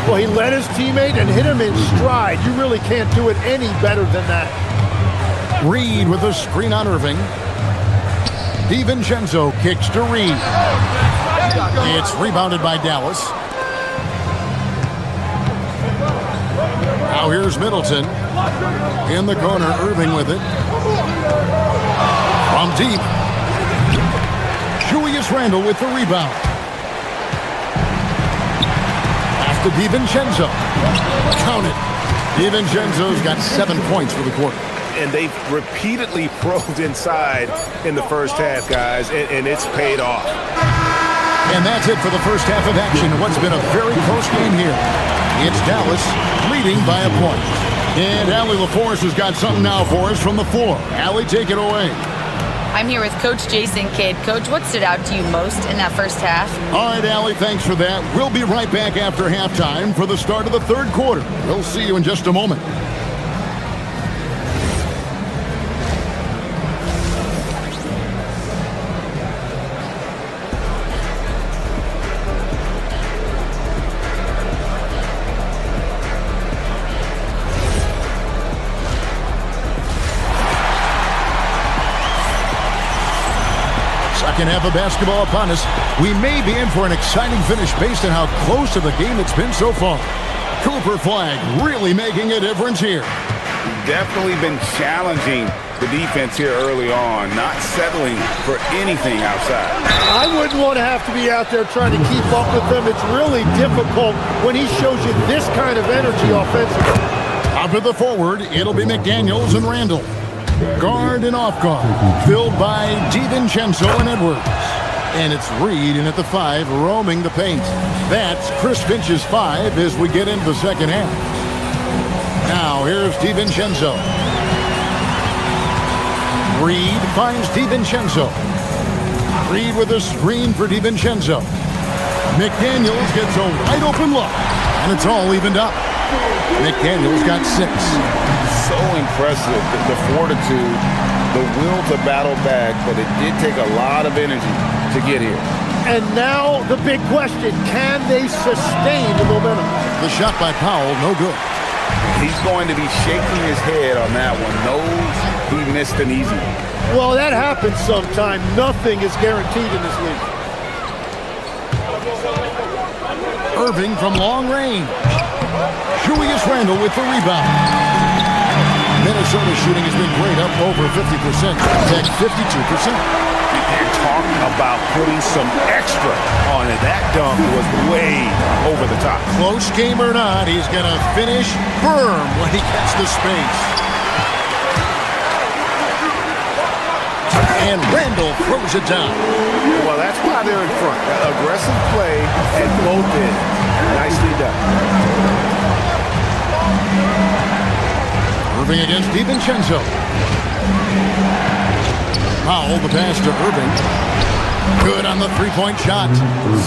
Well, he led his teammate and hit him in stride. You really can't do it any better than that. Reed with a screen on Irving. DiVincenzo kicks to Reed. It's rebounded by Dallas. Now here's Middleton. In the corner, Irving with it. From deep. Julius Randle with the rebound. Pass to DiVincenzo. Count it. DiVincenzo's got 7 points for the quarter. And they've repeatedly probed inside in the first half, guys, and it's paid off. And that's it for the first half of action. What's been a very close game here. It's Dallas leading by a point. And Allie LaForce has got something now for us from the floor. Allie, take it away. I'm here with Coach Jason Kidd. Coach, what stood out to you most in that first half? All right, Allie, thanks for that. We'll be right back after halftime for the start of the third quarter. We'll see you in just a moment. Second half of basketball upon us. We may be in for an exciting finish based on how close to the game it's been so far. Cooper Flag really making a difference here. Definitely been challenging the defense here early on, not settling for anything outside. I wouldn't want to have to be out there trying to keep up with them. It's really difficult when he shows you this kind of energy offensively. Out to the forward, it'll be McDaniels and Randall. Guard and off guard, filled by DiVincenzo and Edwards. And it's Reed in at the 5, roaming the paint. That's Chris Finch's 5 as we get into the second half. Now here's DiVincenzo. Reed finds DiVincenzo. Reed with a screen for DiVincenzo. McDaniels gets a wide open look, and it's all evened up. McDaniels got 6. So impressive, the fortitude, the will to battle back, but it did take a lot of energy to get here. And now the big question, can they sustain the momentum? The shot by Powell, no good. He's going to be shaking his head on that one. Knows he missed an easy one. Well, that happens sometime. Nothing is guaranteed in this league. Irving from long range. Julius Randle with the rebound. Minnesota shooting has been great, up over 50%. Tech 52%. And talk about putting some extra on it. That dunk was way over the top. Close game or not, he's going to finish firm when he gets the space. And Randle throws it down. Well, that's why they're in front. Aggressive play at both ends. Nicely done. Irving against DiVincenzo. Powell, the pass to Irving. Good on the three-point shot.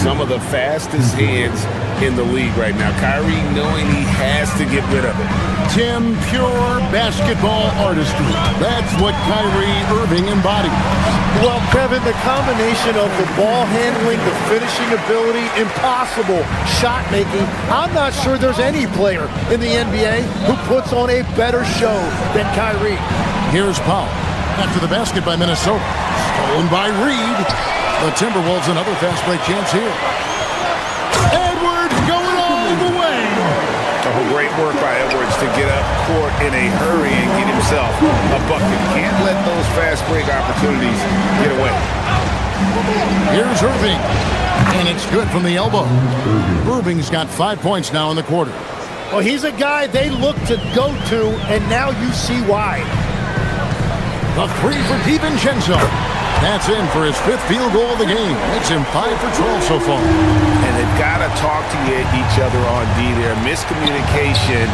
Some of the fastest hands in the league right now. Kyrie knowing he has to get rid of it. Tim, pure basketball artistry. That's what Kyrie Irving embodies. Well, Kevin, the combination of the ball handling, the finishing ability, impossible shot making. I'm not sure there's any player in the NBA who puts on a better show than Kyrie. Here's Powell. After the basket by Minnesota. Stolen by Reed. The Timberwolves another fast break chance here. Edwards going all the way. Oh, great work by Edwards to get up court in a hurry and get himself a bucket. Can't let those fast break opportunities get away. Here's Irving. And it's good from the elbow. Irving's got 5 points now in the quarter. Well, he's a guy they look to go to, and now you see why. The 3 for DiVincenzo. That's in for his 5th field goal of the game. Makes him 5 for 12 so far. And they've got to talk to each other on D there. Miscommunication,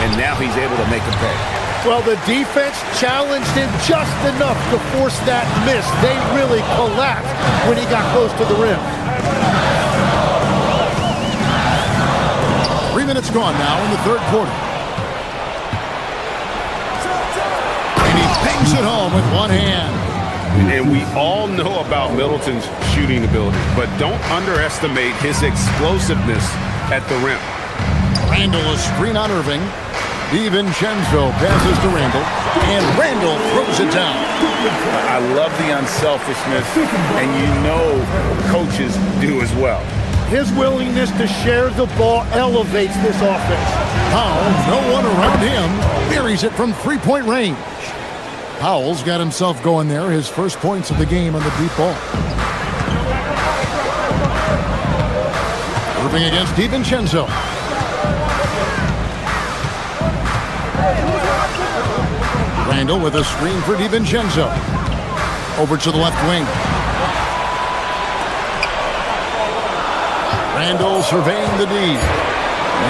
and now he's able to make a pay. Well, the defense challenged him just enough to force that miss. They really collapsed when he got close to the rim. 3 minutes gone now in the third quarter. And he bangs it home with one hand. And we all know about Middleton's shooting ability, but don't underestimate his explosiveness at the rim. Randle a screen on Irving. DiVincenzo passes to Randall, and Randall throws it down. I love the unselfishness, and you know coaches do as well. His willingness to share the ball elevates this offense. Powell, no one around him, buries it from three-point range. Powell's got himself going there, his first points of the game on the deep ball. Irving against DiVincenzo. Randall with a screen for DiVincenzo. Over to the left wing. Randall surveying the D.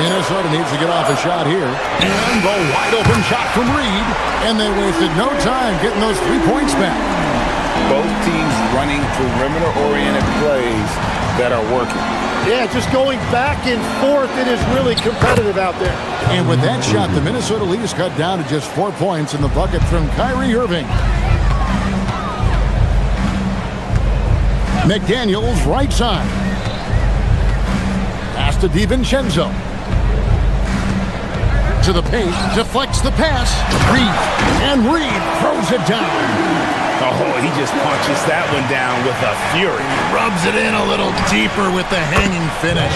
Minnesota needs to get off a shot here. And the wide open shot from Reed. And they wasted no time getting those 3 points back. Both teams running perimeter-oriented plays that are working. Yeah, just going back and forth, it is really competitive out there. And with that shot, the Minnesota lead is cut down to just 4 points in the bucket from Kyrie Irving. McDaniels right side. Pass to DiVincenzo. To the paint, deflects the pass. Reed, and Reed throws it down. Oh, he just punches that one down with a fury. Rubs it in a little deeper with the hanging finish.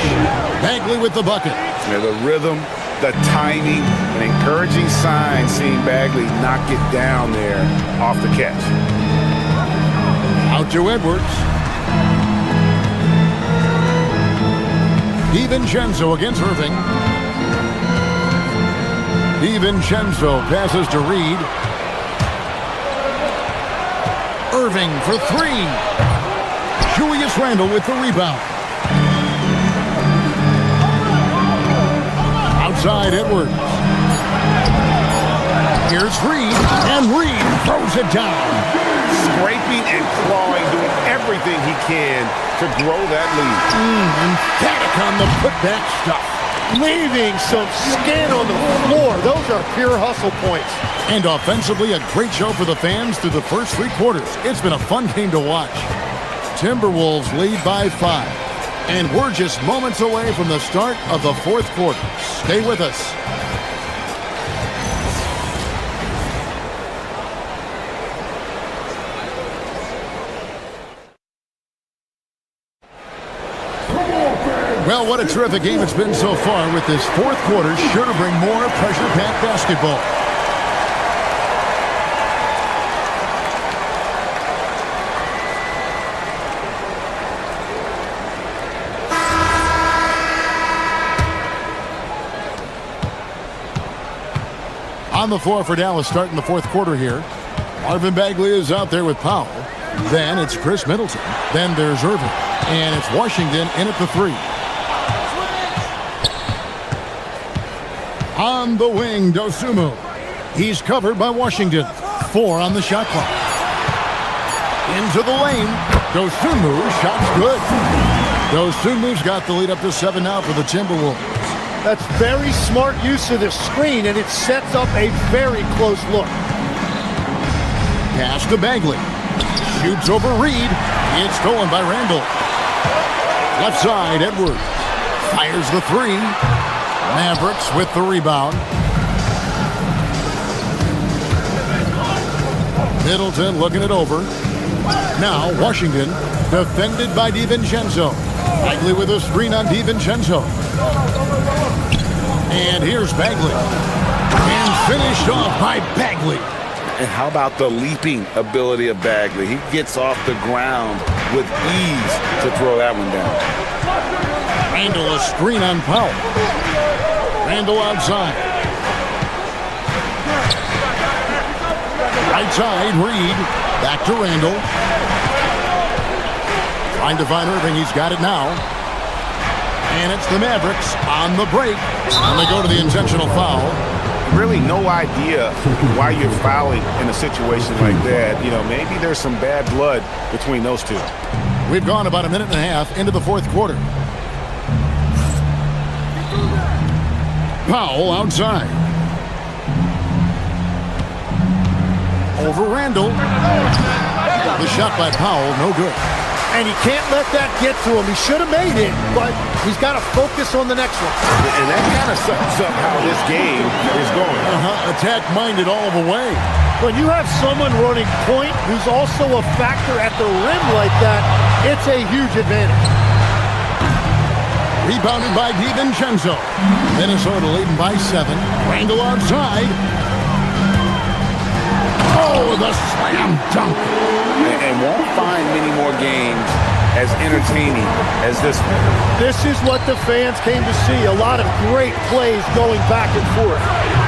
Bagley with the bucket. Yeah, the rhythm, the timing, an encouraging sign seeing Bagley knock it down there off the catch. Out to Edwards. DiVincenzo against Irving. DiVincenzo passes to Reed. Irving for 3. Julius Randle with the rebound. Outside Edwards. Here's Reed, and Reed throws it down. Scraping and clawing, doing everything he can to grow that lead. Emphatic on the putback stuff. Leaving some skin on the floor. Those are pure hustle points. And offensively, a great show for the fans through the first 3 quarters. It's been a fun game to watch. Timberwolves lead by 5. And we're just moments away from the start of the 4th quarter. Stay with us. Well, what a terrific game it's been so far, with this 4th quarter sure to bring more pressure-packed basketball. On the floor for Dallas starting the 4th quarter here. Marvin Bagley is out there with Powell. Then it's Chris Middleton. Then there's Irving. And it's Washington in at the 3. On the wing, Dosunmu. He's covered by Washington. 4 on the shot clock. Into the lane. Dosunmu, shot's good. Dosunmu's got the lead up to 7 now for the Timberwolves. That's very smart use of the screen, and it sets up a very close look. Pass to Bagley. Shoots over Reed. It's stolen by Randall. Left side, Edwards. Fires the 3. Mavericks with the rebound. Middleton looking it over. Now Washington, defended by DiVincenzo. Bagley with a screen on DiVincenzo. And here's Bagley. And finished off by Bagley. And how about the leaping ability of Bagley? He gets off the ground with ease to throw that one down. Randall a screen on Powell. Randall outside. Right side, Reed. Back to Randall. Trying to find Irving. He's got it now. And it's the Mavericks on the break. And they go to the intentional foul. Really no idea why you're fouling in a situation like that. You know, maybe there's some bad blood between those two. We've gone about a minute and a half into the 4th quarter. Powell outside. Over Randall. The shot by Powell, no good. And he can't let that get to him. He should have made it, but he's got to focus on the next one. And that kind of sums up how this game is going. Attack-minded all the way. When you have someone running point who's also a factor at the rim like that, it's a huge advantage. Rebounded by DiVincenzo. Minnesota leading by 7. Randall outside. Oh, the slam dunk. And won't find many more games as entertaining as this one. This is what the fans came to see. A lot of great plays going back and forth.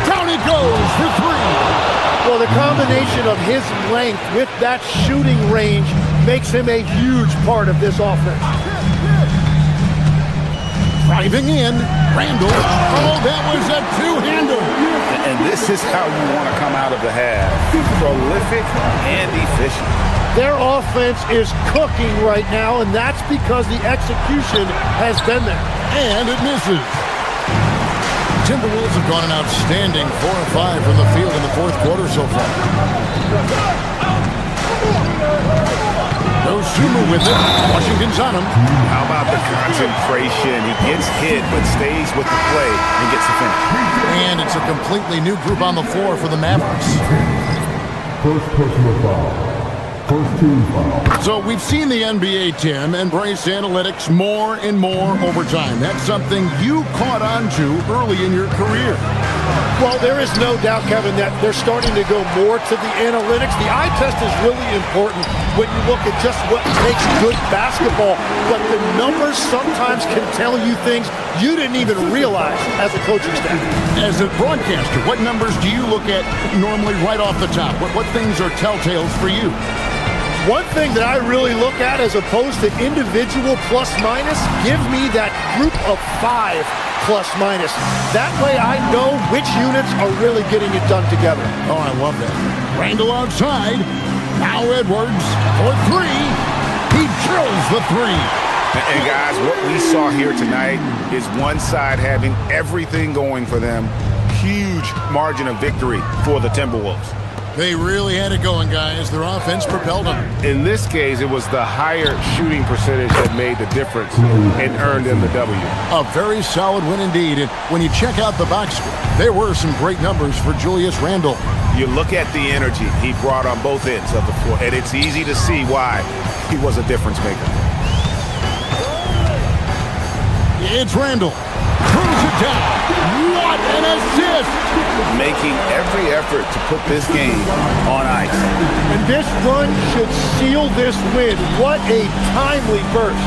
Down he goes for 3. Well, the combination of his length with that shooting range makes him a huge part of this offense. Driving in, Randall. Oh, that was a two-hander. And this is how you want to come out of the half. Prolific and efficient. Their offense is cooking right now, and that's because the execution has been there. And it misses. Timberwolves have gone an outstanding 4 of 5 from the field in the fourth quarter so far. No Sumu with it. Washington's on him. How about the concentration? He gets hit, but stays with the play and gets the finish. And it's a completely new group on the floor for the Mavericks. First personal foul. First team foul. So we've seen the NBA, Tim, embrace analytics more and more over time. That's something you caught on to early in your career. Well, there is no doubt, Kevin, that they're starting to go more to the analytics. The eye test is really important when you look at just what makes good basketball. But the numbers sometimes can tell you things you didn't even realize as a coaching staff. As a broadcaster, what numbers do you look at normally right off the top? What things are telltales for you? One thing that I really look at as opposed to individual plus-minus, give me that group of 5 plus-minus. That way I know which units are really getting it done together. Oh, I love that. Randall outside. Now Edwards for 3. He drills the 3. And guys, what we saw here tonight is one side having everything going for them. Huge margin of victory for the Timberwolves. They really had it going, guys. Their offense propelled them. In this case, it was the higher shooting percentage that made the difference and earned them the W. A very solid win indeed. And when you check out the box score, there were some great numbers for Julius Randle. You look at the energy he brought on both ends of the floor, and it's easy to see why he was a difference maker. It's Randle. Throws it down. What an assist! Making every effort to put this game on ice. And this run should seal this win. What a timely burst.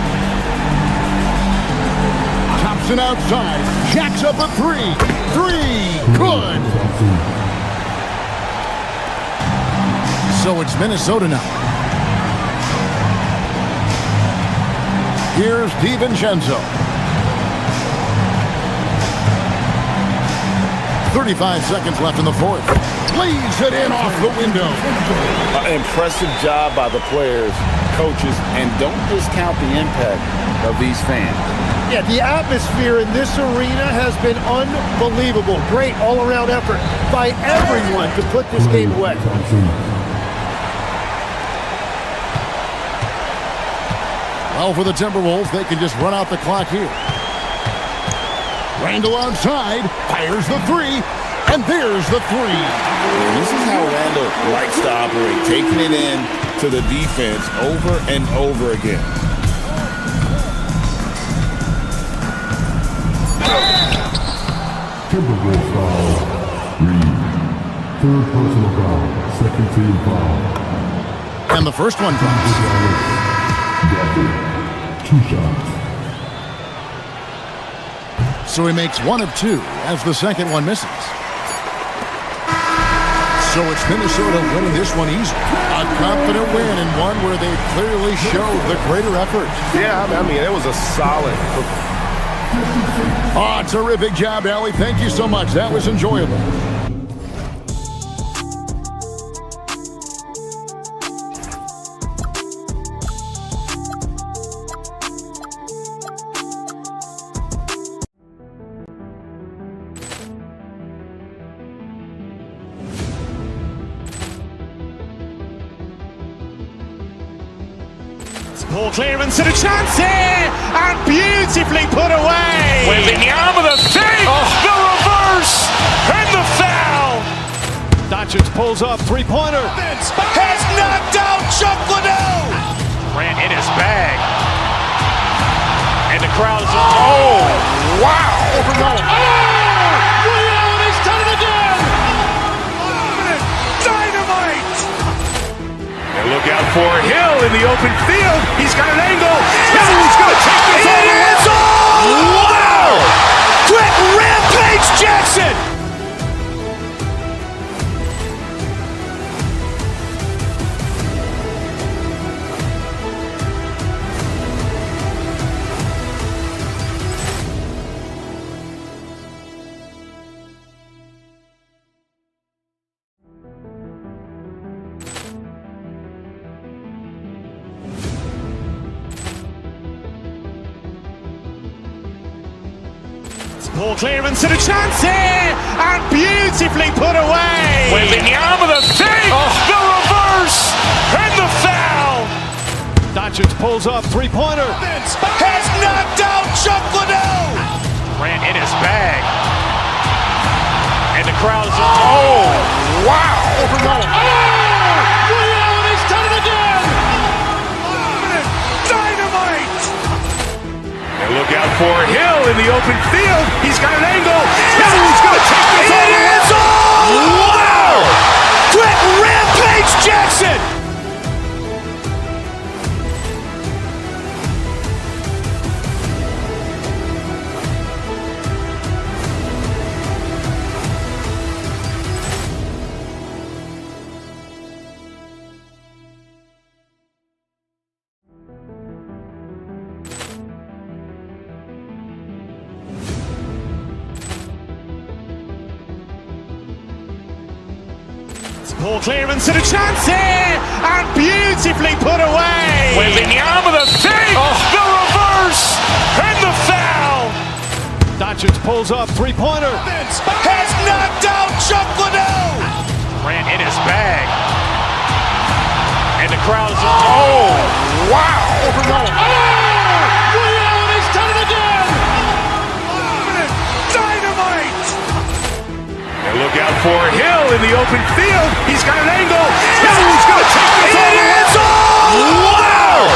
Thompson outside. Jacks up a 3. 3. Good. So it's Minnesota now. Here's DiVincenzo. 35 seconds left in the fourth. Lays it in off the window. Impressive job by the players, coaches, and don't discount the impact of these fans. Yeah, the atmosphere in this arena has been unbelievable. Great all-around effort by everyone to put this game away. Well, for the Timberwolves, they can just run out the clock here. Randall outside, fires the 3, and there's the 3. And this is how Randall likes to operate, taking it in to the defense over and over again. Timberwolves foul. 3. Third personal foul. Second team foul. And the first one drops. Gafford. 2 shots. So he makes 1 of 2 as the second one misses. So it's Minnesota winning this one easily. A confident win and one where they clearly showed the greater effort. Yeah, I mean, it was a solid. Oh, terrific job, Allie. Thank you so much. That was enjoyable. Ball clearance and a chance here, and beautifully put away. Wembanyama the save, the reverse, and the foul. Doncic pulls up, three-pointer. Has knocked out Chuck Liddell. Grant in his bag. And the crowd is, wow. William has done it again. Dynamite. And look out for Hill in the open field. He's got an angle. Hill's going to take this all the way. Wow. Quick Rampage Jackson. Ball clearance and a chance here, and beautifully put away. Wembanyama the save, the reverse, and the foul. Doncic pulls up, three-pointer. Has knocked out Chuck Liddell. Grant in his bag. And the crowd is, wow. William has done it again. Dynamite. And look out for Hill in the open field. He's got an angle. Hill's going to take this all the way. Wow. Quick Rampage Jackson. Ball clearance and a chance here, and beautifully put away. Wembanyama the save, the reverse, and the foul. Doncic pulls up, three-pointer. Has knocked out Chuck Liddell. Grant in his bag. And the crowd is, wow. William has done it again. Dynamite. And look out for Hill in the open field. He's got an angle. Hill's going to take this all the way. Wow.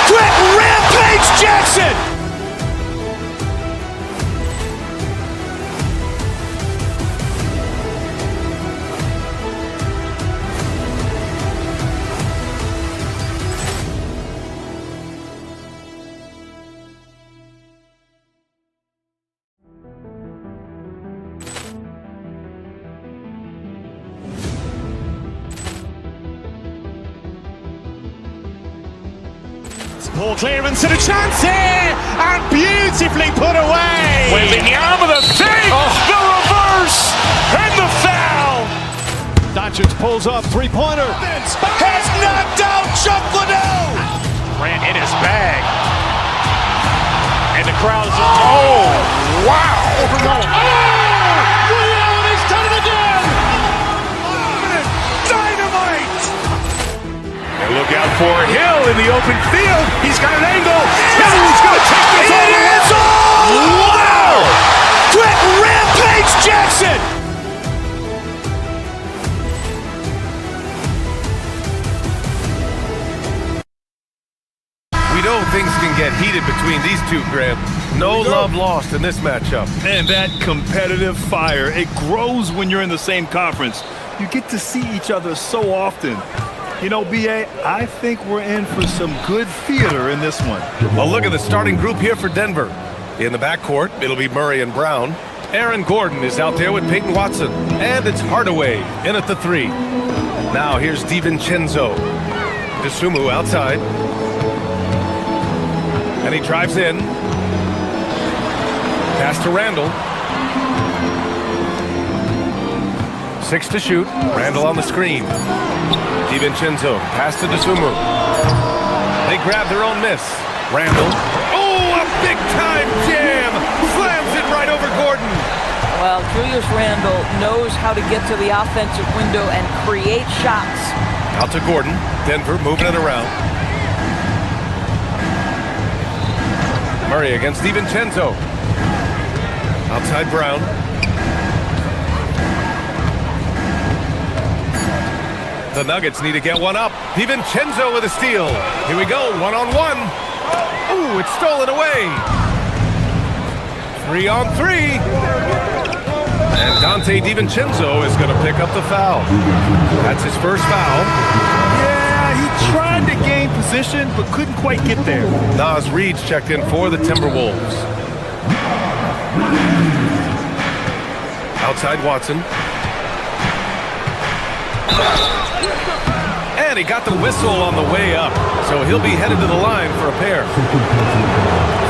Quick Rampage Jackson. Ball clearance and a chance here, and beautifully put away. Wembanyama the save, the reverse, and the foul. Doncic pulls up, three-pointer. Has knocked out Chuck Liddell. Grant in his bag. And the crowd is, wow. William has done it again. Dynamite. And look out for Hill in the open field. He's got an angle. Hill's going to take this all the way. Wow. Quick Rampage Jackson. We know things can get heated between these two, Graham. No love lost in this matchup. And that competitive fire, it grows when you're in the same conference. You get to see each other so often. You know, B.A., I think we're in for some good theater in this one. Well, look at the starting group here for Denver. In the backcourt, it'll be Murray and Brown. Aaron Gordon is out there with Peyton Watson. And it's Hardaway in at the three. Now here's DiVincenzo. DeSumo outside. And he drives in. Pass to Randall. 6 to shoot. Randall on the screen. DiVincenzo, pass to DeSumo. They grab their own miss. Randall. Oh, a big-time jam! Slams it right over Gordon. Well, Julius Randle knows how to get to the offensive window and create shots. Out to Gordon. Denver moving it around. Murray against DiVincenzo. Outside Brown. The Nuggets need to get one up. DiVincenzo with a steal. Here we go, one-on-one. Ooh, it's stolen away. 3-on-3. And Dante DiVincenzo is going to pick up the foul. That's his first foul. Yeah, he tried to gain position, but couldn't quite get there. Naz Reid's checked in for the Timberwolves. Outside Watson. And he got the whistle on the way up, so he'll be headed to the line for a pair.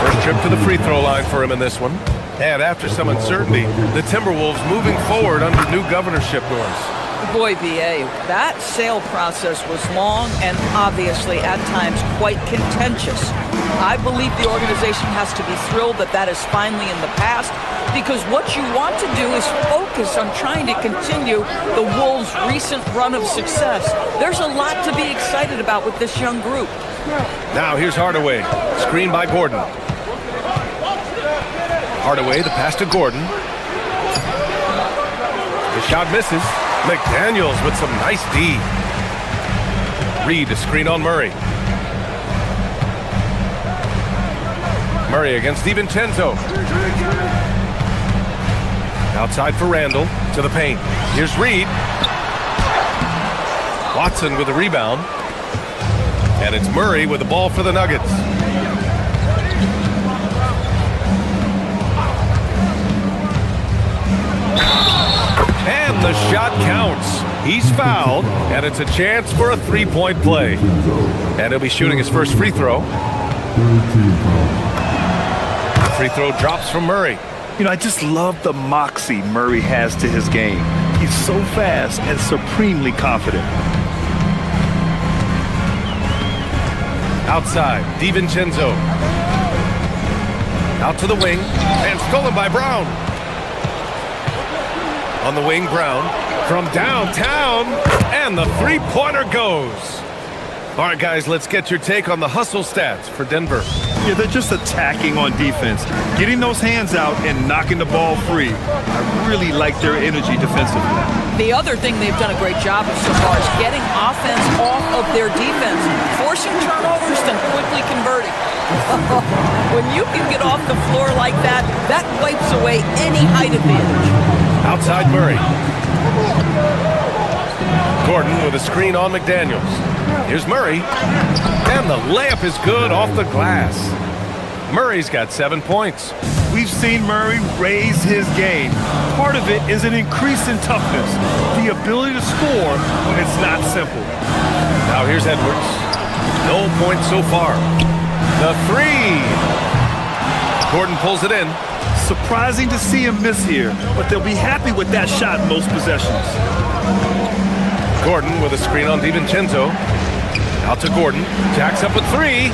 First trip to the free throw line for him in this one. And after some uncertainty, the Timberwolves moving forward under new governorship norms. Boy, B.A., that sale process was long and obviously at times quite contentious. I believe the organization has to be thrilled that that is finally in the past, because what you want to do is focus on trying to continue the Wolves' recent run of success. There's a lot to be excited about with this young group. Now here's Hardaway. Screen by Gordon. Hardaway, the pass to Gordon. The shot misses. McDaniels with some nice D. Reid to screen on Murray. Murray against DiVincenzo. Outside for Randall, to the paint. Here's Reid. Watson with the rebound. And it's Murray with the ball for the Nuggets. And the shot counts. He's fouled, and it's a chance for a three-point play. And he'll be shooting his first free throw. The free throw drops from Murray. You know, I just love the moxie Murray has to his game. He's so fast and supremely confident. Outside, DiVincenzo. Out to the wing, and stolen by Brown. On the wing, Brown from downtown, and the three-pointer goes. All right, guys, let's get your take on the hustle stats for Denver. Yeah, they're just attacking on defense, getting those hands out and knocking the ball free. I really like their energy defensively. The other thing they've done a great job of so far is getting offense off of their defense, forcing turnovers, then quickly converting. When you can get off the floor like that, that wipes away any height advantage. Outside Murray. Gordon with a screen on McDaniels. Here's Murray. And the layup is good off the glass. Murray's got 7 points. We've seen Murray raise his game. Part of it is an increase in toughness, the ability to score when it's not simple. Now here's Edwards. No points so far. The three. Gordon pulls it in. Surprising to see him miss here, but they'll be happy with that shot most possessions. Gordon with a screen on DiVincenzo. Out to Gordon. Jacks up with three.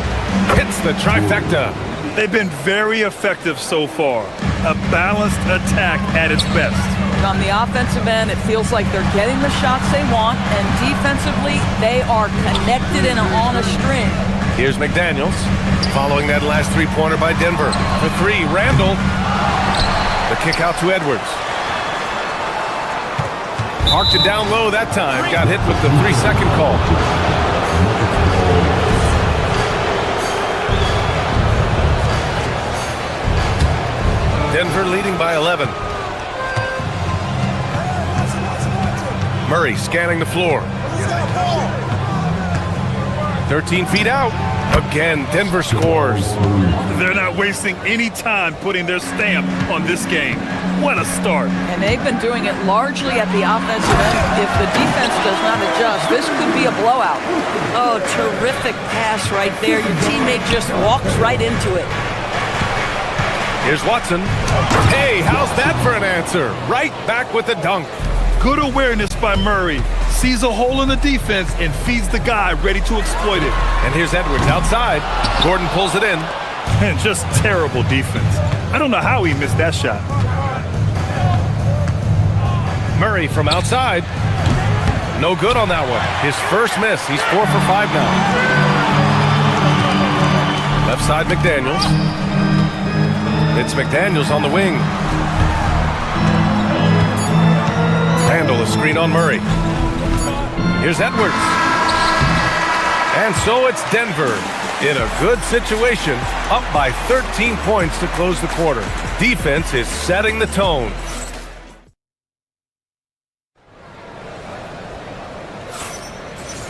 Hits the trifecta. They've been very effective so far. A balanced attack at its best. On the offensive end, it feels like they're getting the shots they want, and defensively, they are connected and on a string. Here's McDaniels. Following that last three-pointer by Denver. For three, Randall. The kick out to Edwards. Parked it down low that time. Got hit with the 3-second call. Denver leading by 11. Murray scanning the floor. 13 feet out. Again, Denver scores. They're not wasting any time putting their stamp on this game. What a start. And they've been doing it largely at the offensive end. If the defense does not adjust, this could be a blowout. Oh, terrific pass right there. Your teammate just walks right into it. Here's Watson. Hey, how's that for an answer? Right back with the dunk. Good awareness by Murray. Sees a hole in the defense and feeds the guy ready to exploit it. And here's Edwards outside. Gordon pulls it in. And just terrible defense. I don't know how he missed that shot. Murray from outside. No good on that one. His first miss. He's 4 for 5 now. Left side, McDaniels. It's McDaniels on the wing. Handle a screen on Murray. Here's Edwards. And so it's Denver in a good situation, up by 13 points to close the quarter. Defense is setting the tone.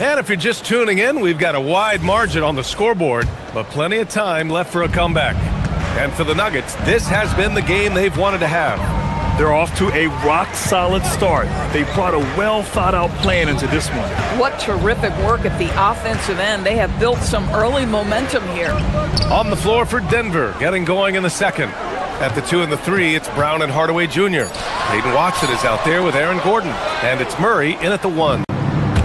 And if you're just tuning in, we've got a wide margin on the scoreboard, but plenty of time left for a comeback. And for the Nuggets, this has been the game they've wanted to have. They're off to a rock-solid start. They brought a well-thought-out plan into this one. What terrific work at the offensive end. They have built some early momentum here. On the floor for Denver, getting going in the second. At the 2 and the 3, it's Brown and Hardaway Jr. Peyton Watson is out there with Aaron Gordon. And it's Murray in at the 1.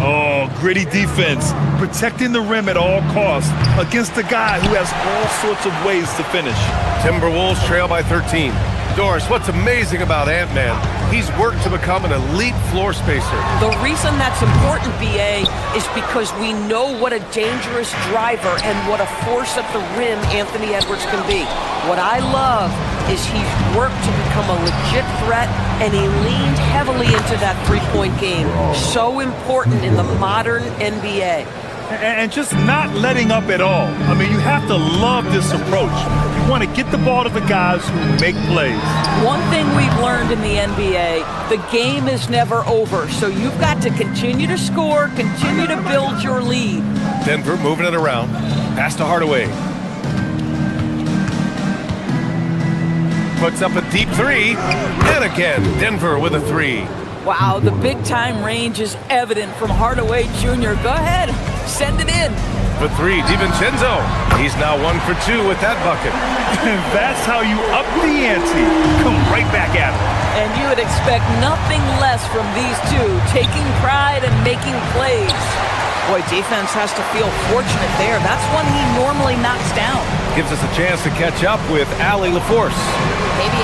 Oh, gritty defense, protecting the rim at all costs against a guy who has all sorts of ways to finish. Timberwolves trail by 13. Doris, what's amazing about Ant-Man, he's worked to become an elite floor spacer. The reason that's important, BA, is because we know what a dangerous driver and what a force at the rim Anthony Edwards can be. What I love is he's worked to become a legit threat, and he leaned heavily into that three-point game. So important in the modern NBA. And just not letting up at all. I mean, you have to love this approach. You want to get the ball to the guys who make plays. One thing we've learned in the NBA, the game is never over. So you've got to continue to score, continue to build your lead. Denver moving it around. Pass to Hardaway. Puts up a deep 3. And again, Denver with a 3. Wow, the big-time range is evident from Hardaway Jr. Go ahead, send it in. For 3, DiVincenzo. He's now 1 for 2 with that bucket. That's how you up the ante. Come right back at it. And you would expect nothing less from these two, taking pride and making plays. Boy, defense has to feel fortunate there. That's one he normally knocks down. Gives us a chance to catch up with Allie LaForce. Maybe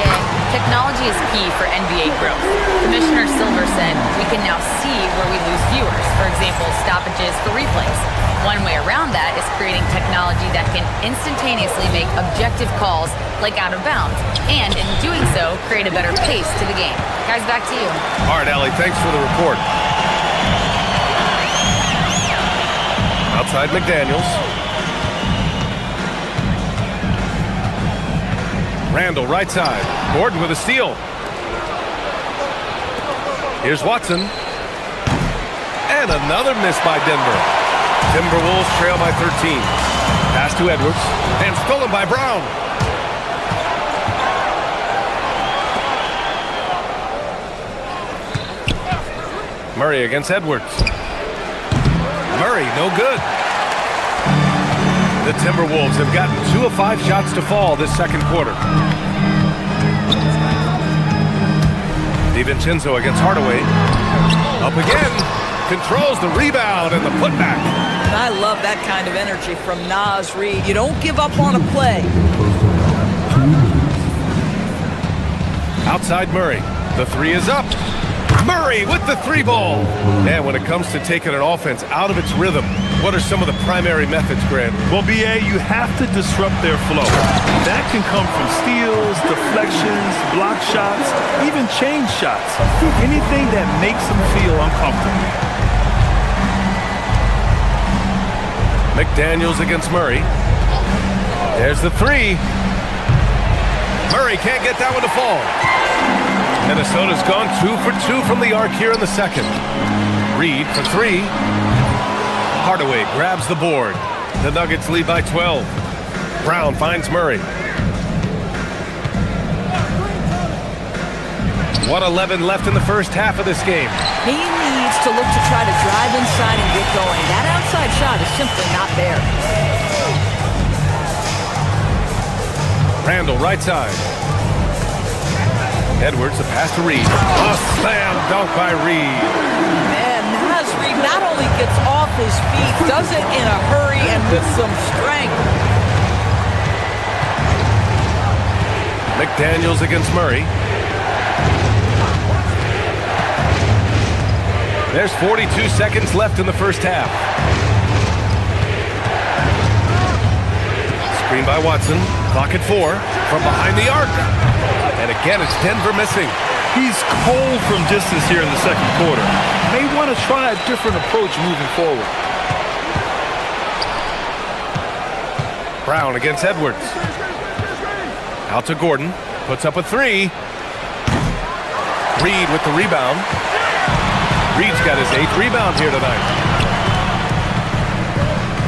technology is key for NBA growth. Commissioner Silver said we can now see where we lose viewers. For example, stoppages for replays. One way around that is creating technology that can instantaneously make objective calls like out of bounds, and in doing so, create a better pace to the game. Guys, back to you. All right, Allie, thanks for the report. Outside McDaniels. Randall, right side. Gordon with a steal. Here's Watson. And another miss by Denver. Timberwolves trail by 13. Pass to Edwards. And stolen by Brown. Murray against Edwards. Murray, no good. The Timberwolves have gotten 2 of 5 shots to fall this second quarter. DiVincenzo against Hardaway. Up again. Controls the rebound and the putback. I love that kind of energy from Naz Reid. You don't give up on a play. Outside Murray. The 3 is up. Murray with the 3 ball. And when it comes to taking an offense out of its rhythm, what are some of the primary methods, Grant? Well, BA, you have to disrupt their flow. That can come from steals, deflections, block shots, even change shots. Anything that makes them feel uncomfortable. McDaniels against Murray. There's the 3. Murray can't get that one to fall. Minnesota's gone 2 for 2 from the arc here in the second. Reid for 3. Hardaway grabs the board. The Nuggets lead by 12. Brown finds Murray. 1:11 left in the first half of this game. He needs to look to try to drive inside and get going. That outside shot is simply not there. Randall, right side. Edwards, a pass to Reid. A slam dunk by Reid. Man, Naz Reid not only gets off his feet, does it in a hurry and with some strength. McDaniels against Murray. There's 42 seconds left in the first half. Screen by Watson. Clock at 4 from behind the arc. And again, it's Denver missing. He's cold from distance here in the second quarter. May want to try a different approach moving forward. Brown against Edwards. Out to Gordon. Puts up a 3. Reed with the rebound. Reed's got his 8th rebound here tonight.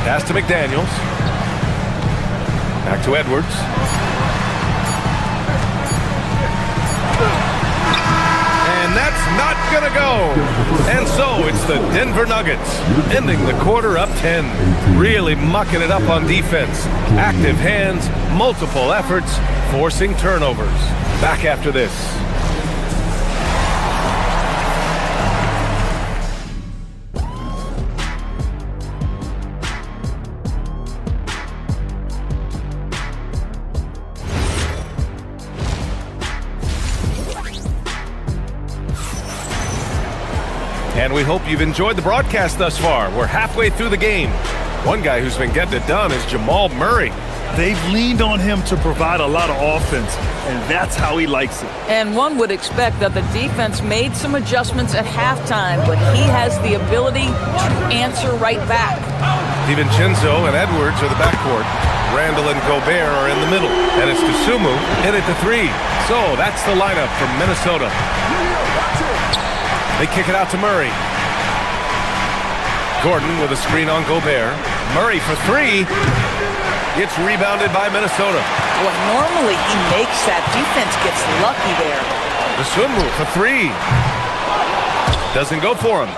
Pass to McDaniels. Back to Edwards. And that's not going to go. And so it's the Denver Nuggets ending the quarter up 10. Really mucking it up on defense. Active hands, multiple efforts, forcing turnovers. Back after this. And we hope you've enjoyed the broadcast thus far. We're halfway through the game. One guy who's been getting it done is Jamal Murray. They've leaned on him to provide a lot of offense, and that's how he likes it. And one would expect that the defense made some adjustments at halftime, but he has the ability to answer right back. DiVincenzo and Edwards are the backcourt. Randall and Gobert are in the middle. And it's Dosunmu in at the 3. So that's the lineup from Minnesota. They kick it out to Murray. Gordon with a screen on Gobert. Murray for 3. It's rebounded by Minnesota. Well, normally he makes that. Defense gets lucky there. Dosunmu for 3. Doesn't go for him.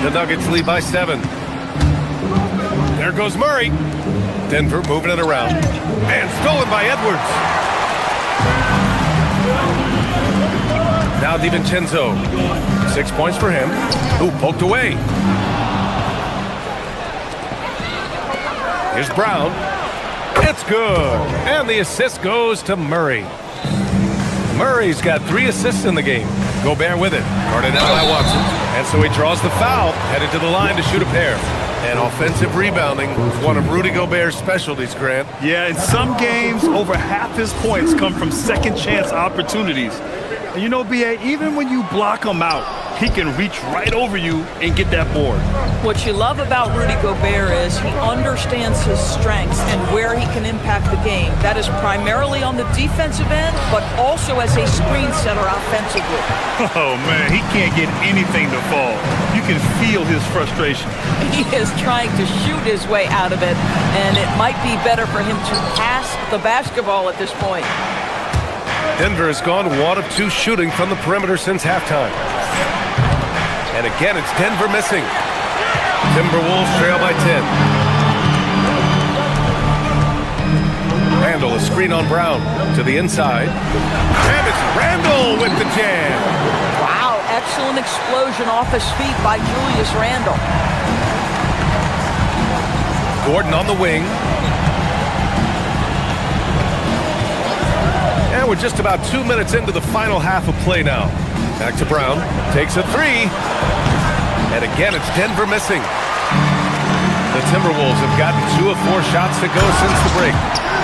The Nuggets lead by 7. There goes Murray. Denver moving it around. And stolen by Edwards. Now DiVincenzo. 6 points for him. Ooh, poked away. Here's Brown. It's good. And the assist goes to Murray. Murray's got 3 assists in the game. Gobert with it. Guarded out by Watson. And so he draws the foul. Headed to the line to shoot a pair. And offensive rebounding is one of Rudy Gobert's specialties, Grant. Yeah, in some games, over half his points come from second chance opportunities. And you know, B.A., even when you block him out, he can reach right over you and get that board. What you love about Rudy Gobert is he understands his strengths and where he can impact the game. That is primarily on the defensive end, but also as a screen setter offensively. Oh, man, he can't get anything to fall. You can feel his frustration. He is trying to shoot his way out of it, and it might be better for him to pass the basketball at this point. Denver has gone 1 of 2 shooting from the perimeter since halftime. And again, it's Denver missing. Timberwolves trail by 10. Randall, a screen on Brown to the inside. And it's Randall with the jam. Wow, excellent explosion off his feet by Julius Randle. Gordon on the wing. And we're just about 2 minutes into the final half of play now. Back to Brown. Takes a 3. And again, it's Denver missing. The Timberwolves have gotten 2 of 4 shots to go since the break.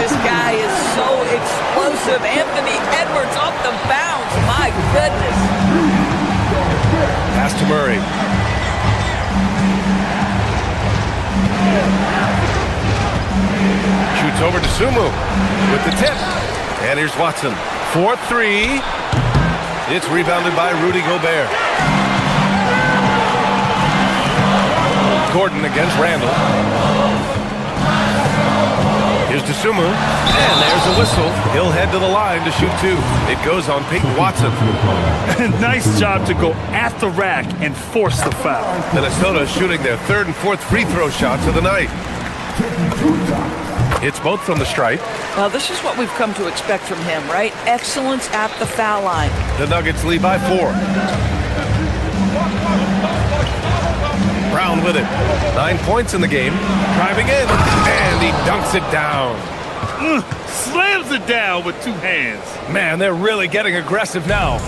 This guy is so explosive. Anthony Edwards off the bounce. My goodness. Pass to Murray. Shoots over to Sumu with the tip. And here's Watson. 4-3. It's rebounded by Rudy Gobert. Gordon against Randall. Here's Dosunmu. And there's a whistle. He'll head to the line to shoot 2. It goes on Peyton Watson. Nice job to go at the rack and force the foul. Minnesota shooting their 3rd and 4th free throw shots of the night. It's both from the stripe. Well, this is what we've come to expect from him, right? Excellence at the foul line. The Nuggets lead by 4. Brown with it. 9 points in the game. Driving in. And he dunks it down. Slams it down with 2 hands. Man, they're really getting aggressive now.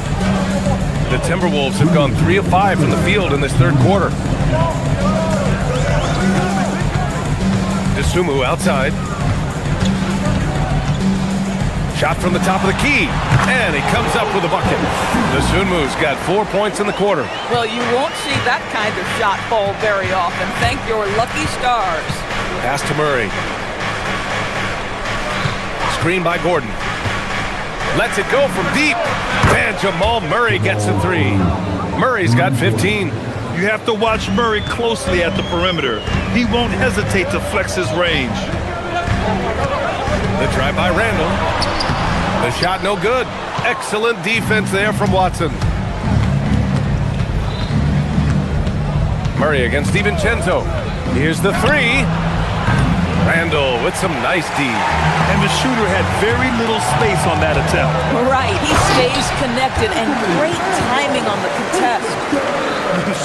The Timberwolves have gone 3 of 5 from the field in this 3rd quarter. Dosunmu outside. Shot from the top of the key, and he comes up with a bucket. Dosunmu's got 4 points in the quarter. Well, you won't see that kind of shot fall very often. Thank your lucky stars. Pass to Murray. Screen by Gordon. Lets it go from deep. And Jamal Murray gets a 3. Murray's got 15. You have to watch Murray closely at the perimeter. He won't hesitate to flex his range. The drive by Randall. The shot no good. Excellent defense there from Watson. Murray against DiVincenzo. Here's the 3. Randall with some nice D. And the shooter had very little space on that attempt. Right, he stays connected and great timing on the contest.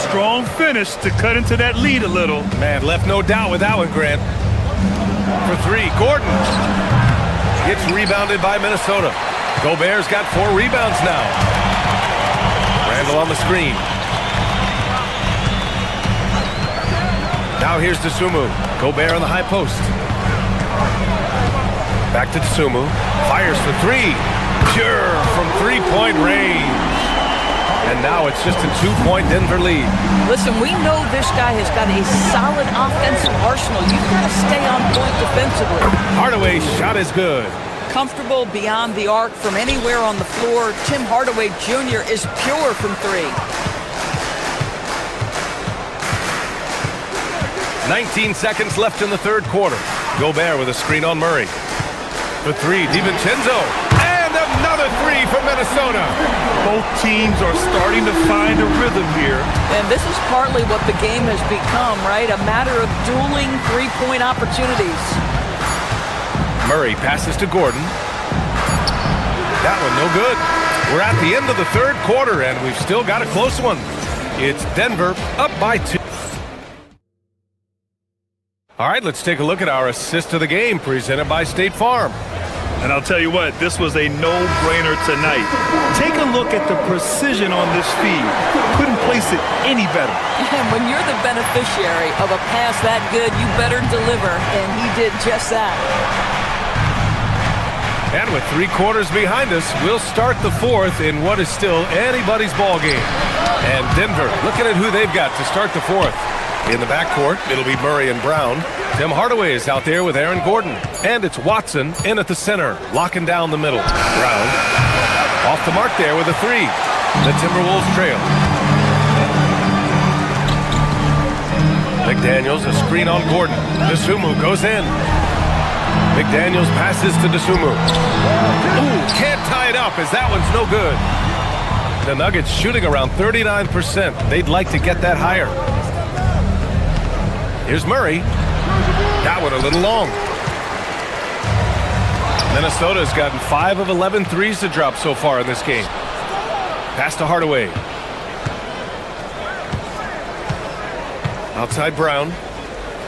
Strong finish to cut into that lead a little. Man, left no doubt with that one, Grant. For 3, Gordon. Gets rebounded by Minnesota. Gobert's got 4 rebounds now. Randall on the screen. Now here's Dosunmu. Gobert on the high post. Back to Dosunmu. Fires for 3. Pure from 3-point range. And now it's just a 2-point Denver lead. Listen, we know this guy has got a solid offensive arsenal. You've got to stay on point defensively. Hardaway's shot is good. Comfortable beyond the arc from anywhere on the floor. Tim Hardaway Jr. is pure from 3. 19 seconds left in the third quarter. Gobert with a screen on Murray. For 3, DiVincenzo. And another 3 for Minnesota. Both teams are starting to find a rhythm here. And this is partly what the game has become, right? A matter of dueling 3-point opportunities. Murray passes to Gordon. That one no good. We're at the end of the third quarter, and we've still got a close one. It's Denver up by 2. All right, let's take a look at our assist of the game presented by State Farm. And I'll tell you what, this was a no-brainer tonight. Take a look at the precision on this feed. Couldn't place it any better. And when you're the beneficiary of a pass that good, you better deliver, and he did just that. And with 3 quarters behind us, we'll start the fourth in what is still anybody's ball game. And Denver, looking at who they've got to start the fourth. In the backcourt, it'll be Murray and Brown. Tim Hardaway is out there with Aaron Gordon. And it's Watson in at the center, locking down the middle. Brown off the mark there with a 3. The Timberwolves trail. McDaniels, a screen on Gordon. Dosunmu goes in. McDaniels passes to Dosunmu. Ooh, can't tie it up as that one's no good. The Nuggets shooting around 39%. They'd like to get that higher. Here's Murray. That one a little long. Minnesota's gotten 5 of 11 threes to drop so far in this game. Pass to Hardaway. Outside Brown.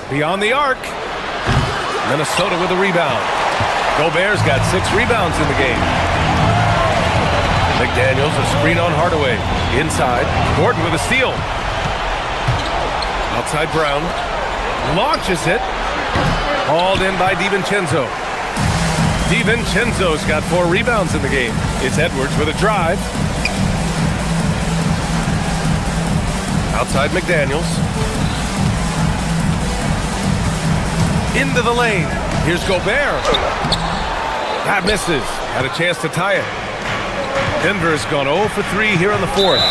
Beyond the arc. Minnesota with a rebound. Gobert's got 6 rebounds in the game. McDaniels, a screen on Hardaway. Inside. Gordon with a steal. Outside Brown. Launches it. Hauled in by DiVincenzo. DiVincenzo's got 4 rebounds in the game. It's Edwards with a drive. Outside McDaniels. Into the lane. Here's Gobert. That misses. Had a chance to tie it. Denver's gone 0 for 3 here in the fourth.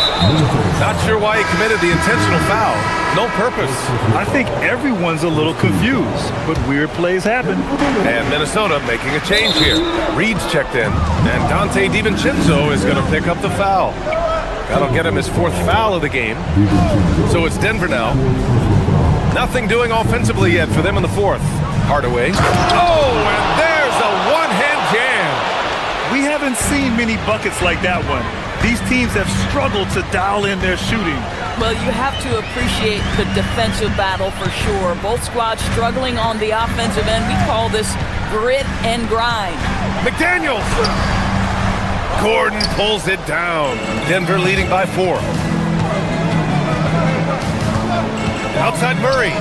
Not sure why he committed the intentional foul. No purpose. I think everyone's a little confused, but weird plays happen. And Minnesota making a change here. Reed's checked in, and Dante DiVincenzo is going to pick up the foul. That'll get him his 4th foul of the game. So it's Denver now. Nothing doing offensively yet for them in the fourth. Hardaway. Oh, and there's a one-hand jam. We haven't seen many buckets like that one. These teams have struggled to dial in their shooting. Well, you have to appreciate the defensive battle for sure. Both squads struggling on the offensive end. We call this grit and grind. McDaniels. Gordon pulls it down. Denver leading by 4. Outside Murray.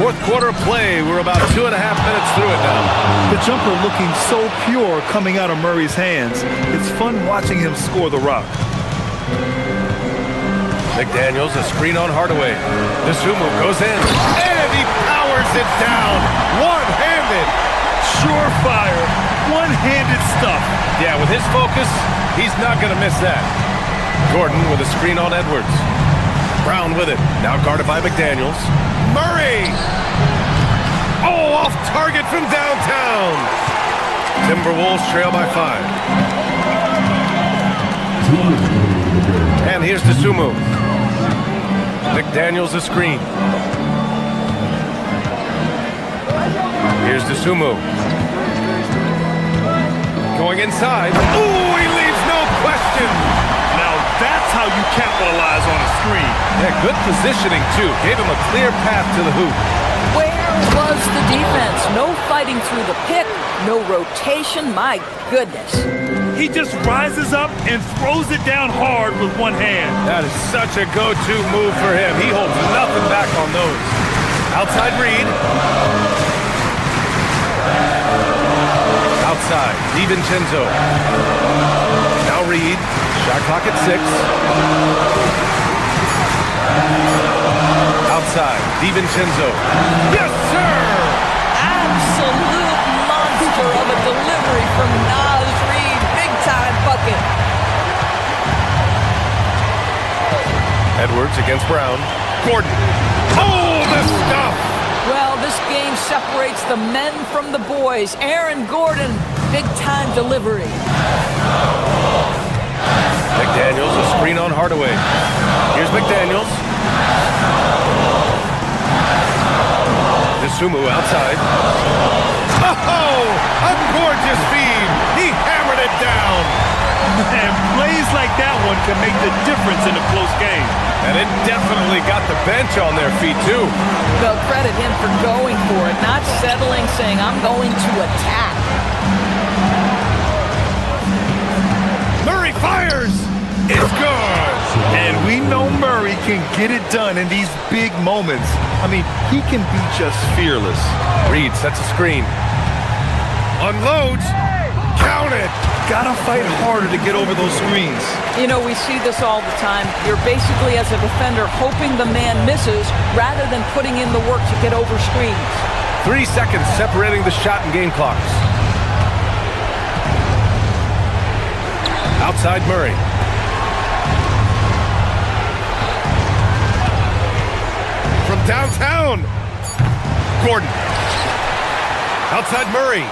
Fourth quarter play. We're about 2.5 minutes through it now. The jumper looking so pure coming out of Murray's hands. It's fun watching him score the rock. McDaniels, a screen on Hardaway. Dosunmu goes in, and he powers it down. One-handed. Surefire. One-handed stuff. Yeah, with his focus, he's not going to miss that. Gordon with a screen on Edwards. Brown with it. Now guarded by McDaniels. Murray! Oh, off target from downtown. Timberwolves trail by 5. And here's Dosunmu. McDaniels a screen. Here's Dosunmu. Going inside. Ooh, he leaves no question. Now that's how you capitalize on a screen. Yeah, good positioning, too. Gave him a clear path to the hoop. Where was the defense? No fighting through the pick, no rotation. My goodness. He just rises up and throws it down hard with one hand. That is such a go-to move for him. He holds nothing back on those. Outside Reed. Outside, DiVincenzo. Now Reed. Shot clock at 6. Outside, DiVincenzo. Yes, sir! Absolute monster of a delivery from Naz Reid. Big-time bucket. Edwards against Brown. Gordon. Oh, the stuff! Well, this game separates the men from the boys. Aaron Gordon, big-time delivery. McDaniels, a screen on Hardaway. Here's McDaniels. Dosunmu outside. Oh, a gorgeous feed. He hammered it down. And plays like that one can make the difference in a close game. And it definitely got the bench on their feet, too. They'll credit him for going for it, not settling, saying, I'm going to attack. Murray fires. It's good. And we know Murray can get it done in these big moments. I mean, he can be just fearless. Reed sets a screen. Unloads. Count it. Gotta fight harder to get over those screens. You know, we see this all the time. You're basically, as a defender, hoping the man misses rather than putting in the work to get over screens. 3 seconds separating the shot and game clocks. Outside Murray. From downtown. Gordon. Outside Murray.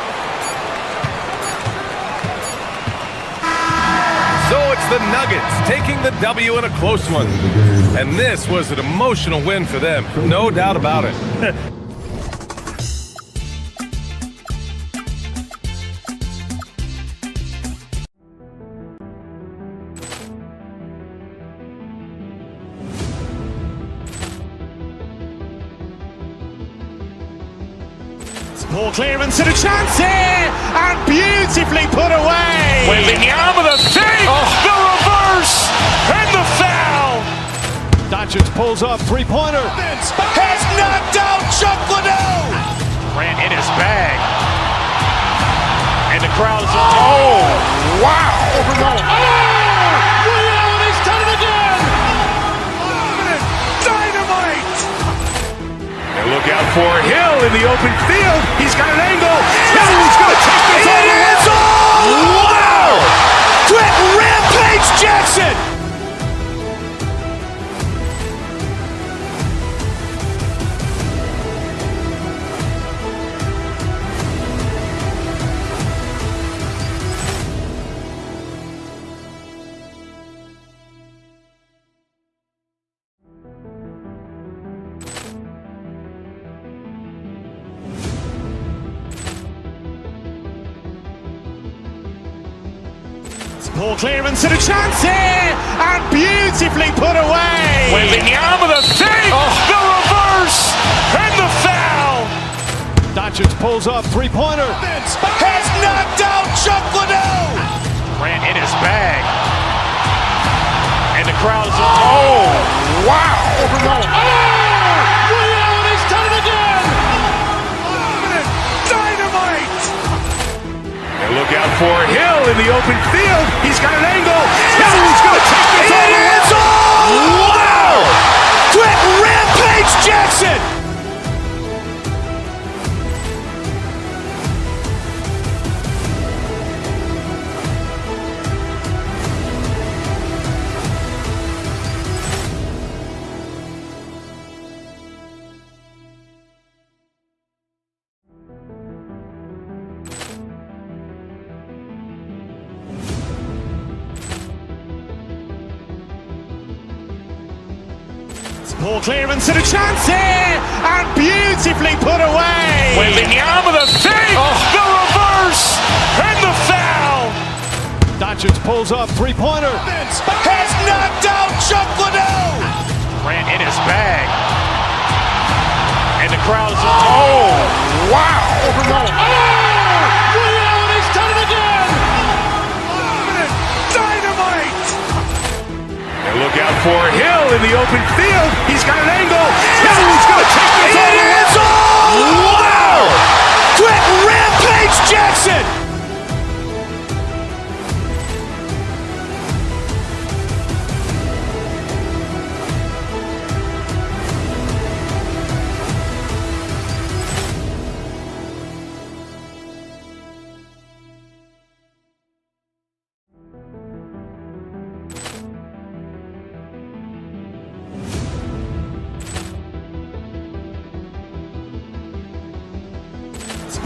So it's the Nuggets taking the W in a close one. And this was an emotional win for them. No doubt about it. Ball clearance and a chance here, and beautifully put away. Wembanyama the save, the reverse, and the foul. Doncic pulls up, three-pointer. Has knocked out Chuck Liddell. Grant in his bag. And the crowd is... Oh, wow. Liddell has done it again. Dynamite. And look out for Hill in the open field. He's got an angle. He's going to take this all the way. Wow. Quick Rampage Jackson. Ball clearance and a chance here, and beautifully put away. Wembanyama the save, the reverse, and the foul. Doncic pulls up, three-pointer. Has knocked out Chuck Liddell. Grant in his bag. And the crowd is... Oh, wow. Liddell has done it again. Look out for Hill in the open field. He's got an angle. Hill's going to take this all the way. Wow! Quick Rampage Jackson! Ball clearance and a chance here, and beautifully put away. Wembanyama the save, the reverse, and the foul. Doncic pulls up, three-pointer. Has knocked out Chuck Liddell. Grant in his bag. And the crowd is... Oh, wow. Liddell, he's done it again. Dynamite. And look out for Hill in the open field. He's got an angle. Hill's going to take this all the way. Wow! Quick Rampage Jackson!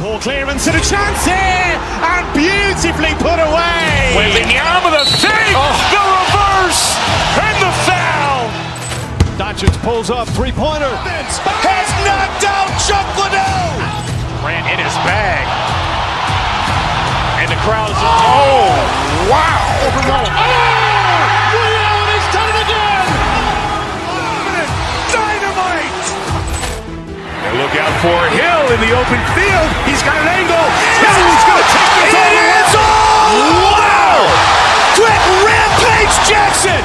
Ball clearance and a chance here, and beautifully put away. Wembanyama the save, the reverse, and the foul. Doncic pulls up, three-pointer. Has knocked out Chuck Liddell. Grant in his bag. And the crowd is... Oh, wow. Liddell, he's done it again. Dynamite. And look out for Hill in the open field. He's got an angle. Hill's going to take this all the way. Wow! Quick Rampage Jackson!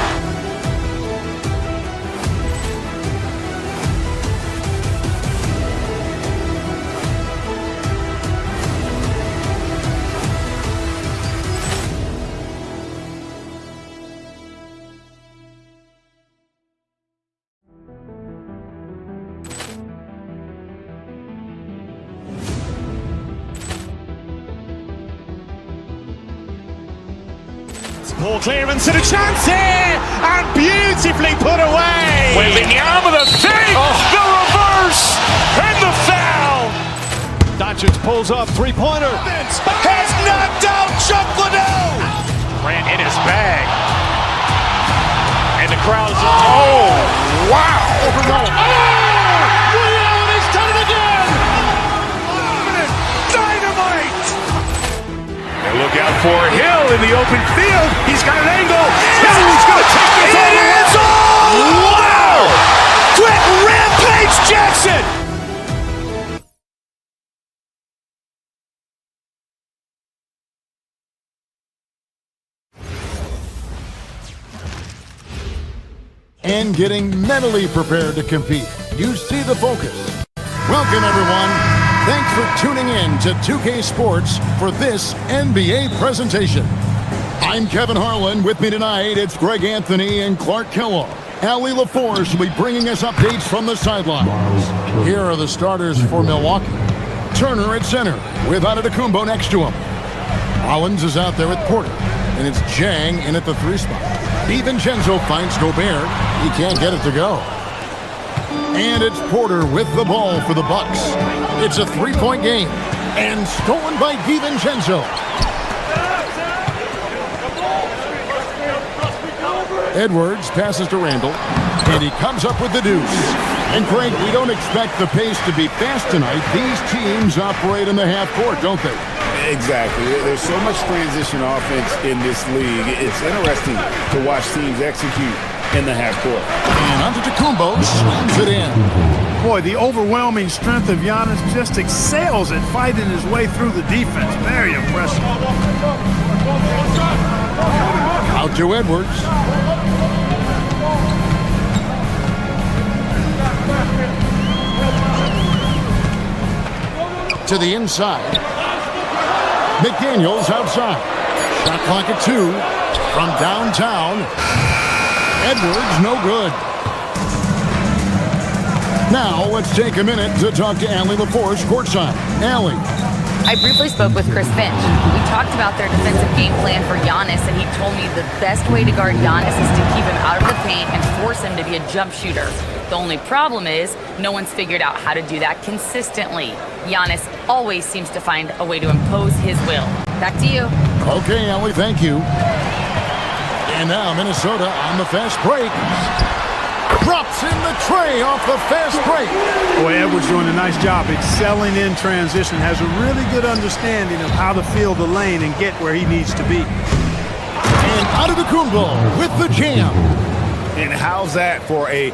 Ball clearance and a chance here, and beautifully put away. Wembanyama the save, the reverse, and the foul. Doncic pulls up, three-pointer. Has knocked out Chuck Liddell. Grant in his bag. And the crowd is... Oh, wow. Liddell, he's done it again. Dynamite. And look out for Hill in the open field. He's got an angle. Hill's going to take this all the way. Wow! Quick Rampage Jackson! And getting mentally prepared to compete. You see the focus. Welcome, everyone. Thanks for tuning in to 2K Sports for this NBA presentation. I'm Kevin Harlan. With me tonight, it's Greg Anthony and Clark Kellogg. Allie LaForce will be bringing us updates from the sidelines. Here are the starters for Milwaukee. Turner at center with Antetokounmpo next to him. Rollins is out there with Porter, and it's Jang in at the 3 spot. DiVincenzo finds Gobert. He can't get it to go. And it's Porter with the ball for the Bucks. It's a 3-point game, and stolen by DiVincenzo. Edwards passes to Randall, and he comes up with the deuce. And Craig, we don't expect the pace to be fast tonight. These teams operate in the half court, don't they? Exactly. There's so much transition offense in this league. It's interesting to watch teams execute in the half court. And Antetokounmpo slams it in. Boy, the overwhelming strength of Giannis just excels at fighting his way through the defense. Very impressive. Out to Edwards. To the inside. McDaniels outside. Shot clock at 2 from downtown. Edwards, no good. Now let's take a minute to talk to Allie LaForce courtside. Allie. I briefly spoke with Chris Finch. We talked about their defensive game plan for Giannis, and he told me the best way to guard Giannis is to keep him out of the paint and force him to be a jump shooter. The only problem is no one's figured out how to do that consistently. Giannis always seems to find a way to impose his will. Back to you. Okay, Allie, thank you. And now Minnesota on the fast break. Drops in the tray off the fast break. Boy, Edwards doing a nice job excelling in transition. Has a really good understanding of how to fill the lane and get where he needs to be. And Antetokounmpo with the jam. And how's that for a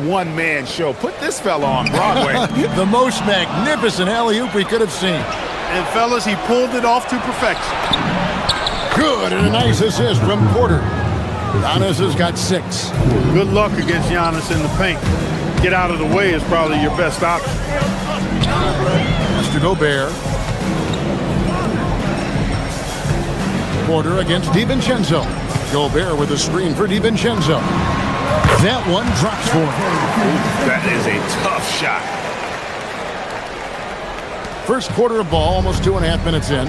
one-man show? Put this fella on Broadway. The most magnificent alley-oop we could have seen. And fellas, he pulled it off to perfection. Good, and a nice assist from Porter. Giannis has got 6. Good luck against Giannis in the paint. Get out of the way is probably your best option. Mr. Gobert. Porter against DiVincenzo. Gobert with a screen for DiVincenzo. That one drops for him. That is a tough shot. First quarter of ball, almost 2.5 minutes in.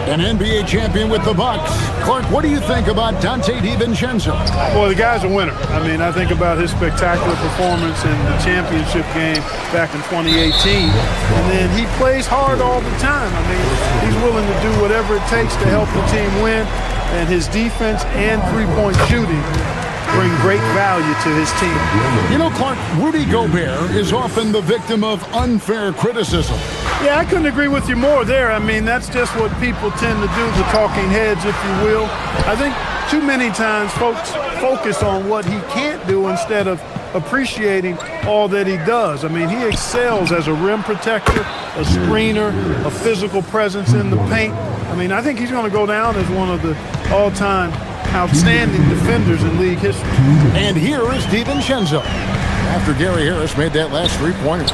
An NBA champion with the Bucks. Clark, what do you think about Dante DiVincenzo? Well, the guy's a winner. I mean, I think about his spectacular performance in the championship game back in 2018. And then he plays hard all the time. I mean, he's willing to do whatever it takes to help the team win. And his defense and three-point shooting bring great value to his team. You know, Clark, Rudy Gobert is often the victim of unfair criticism. Yeah, I couldn't agree with you more there. I mean, that's just what people tend to do, the talking heads, if you will. I think too many times folks focus on what he can't do instead of appreciating all that he does. I mean, he excels as a rim protector, a screener, a physical presence in the paint. I mean, I think he's going to go down as one of the all-time outstanding defenders in league history. And here is DiVincenzo after Gary Harris made that last three-pointer.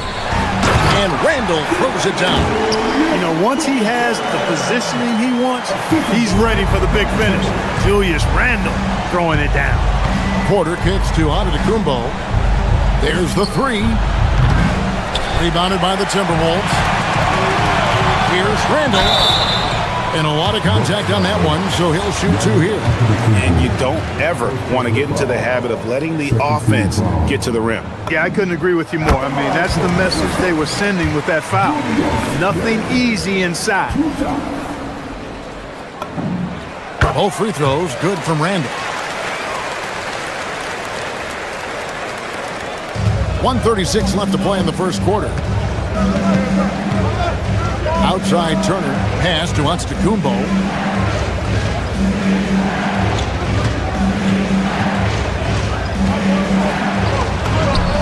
And Randall throws it down. You know, once he has the positioning he wants, he's ready for the big finish. Julius Randle throwing it down. Porter kicks to Antetokounmpo. There's the 3. Rebounded by the Timberwolves. Here's Randle. And a lot of contact on that one, so he'll shoot 2 here. And you don't ever want to get into the habit of letting the offense get to the rim. Yeah, I couldn't agree with you more. I mean, that's the message they were sending with that foul. Nothing easy inside. Both free throws good from Randall. 1:36 left to play in the first quarter. Outside Turner, pass to Antetokounmpo.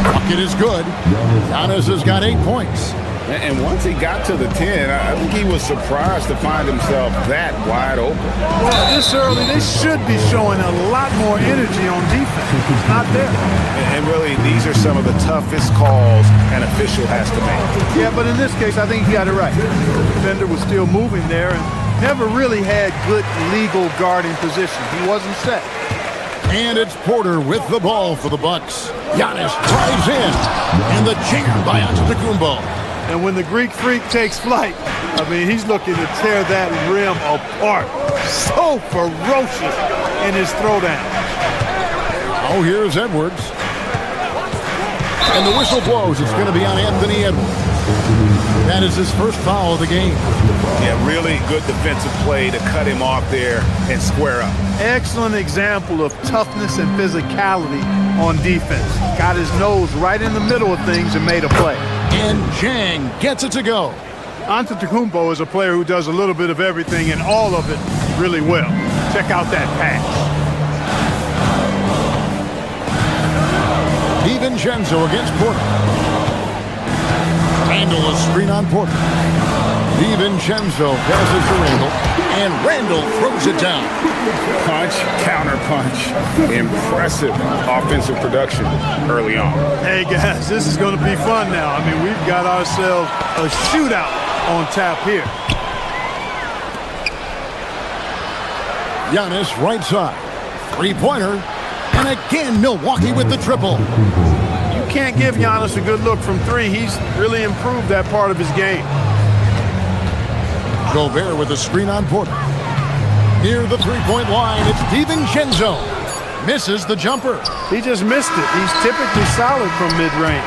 Bucket is good. Giannis has got 8 points. And once he got to the 10, I think he was surprised to find himself that wide open. Well, this early, they should be showing a lot more energy on defense. It's not there. And really, these are some of the toughest calls an official has to make. Yeah, but in this case, I think he got it right. The defender was still moving there and never really had good legal guarding position. He wasn't set. And it's Porter with the ball for the Bucks. Giannis drives in. And the jam by Antetokounmpo. And when the Greek freak takes flight, I mean, he's looking to tear that rim apart. So ferocious in his throwdown. Oh, here's Edwards. And the whistle blows. It's going to be on Anthony Edwards. That is his first foul of the game. Yeah, really good defensive play to cut him off there and square up. Excellent example of toughness and physicality on defense. Got his nose right in the middle of things and made a play. And Jang gets it to go. Antetokounmpo is a player who does a little bit of everything and all of it really well. Check out that pass. DiVincenzo against Porter. Randall a screen on Porter. DiVincenzo passes to Randall. And Randall throws it down. Punch, counter punch. Impressive offensive production early on. Hey guys, this is going to be fun now. I mean, we've got ourselves a shootout on tap here. Giannis right side. Three-pointer. And again, Milwaukee with the triple. You can't give Giannis a good look from three. He's really improved that part of his game. Gobert with a screen on Porter. Near the three-point line, it's DiVincenzo. Misses the jumper. He just missed it. He's typically solid from mid-range.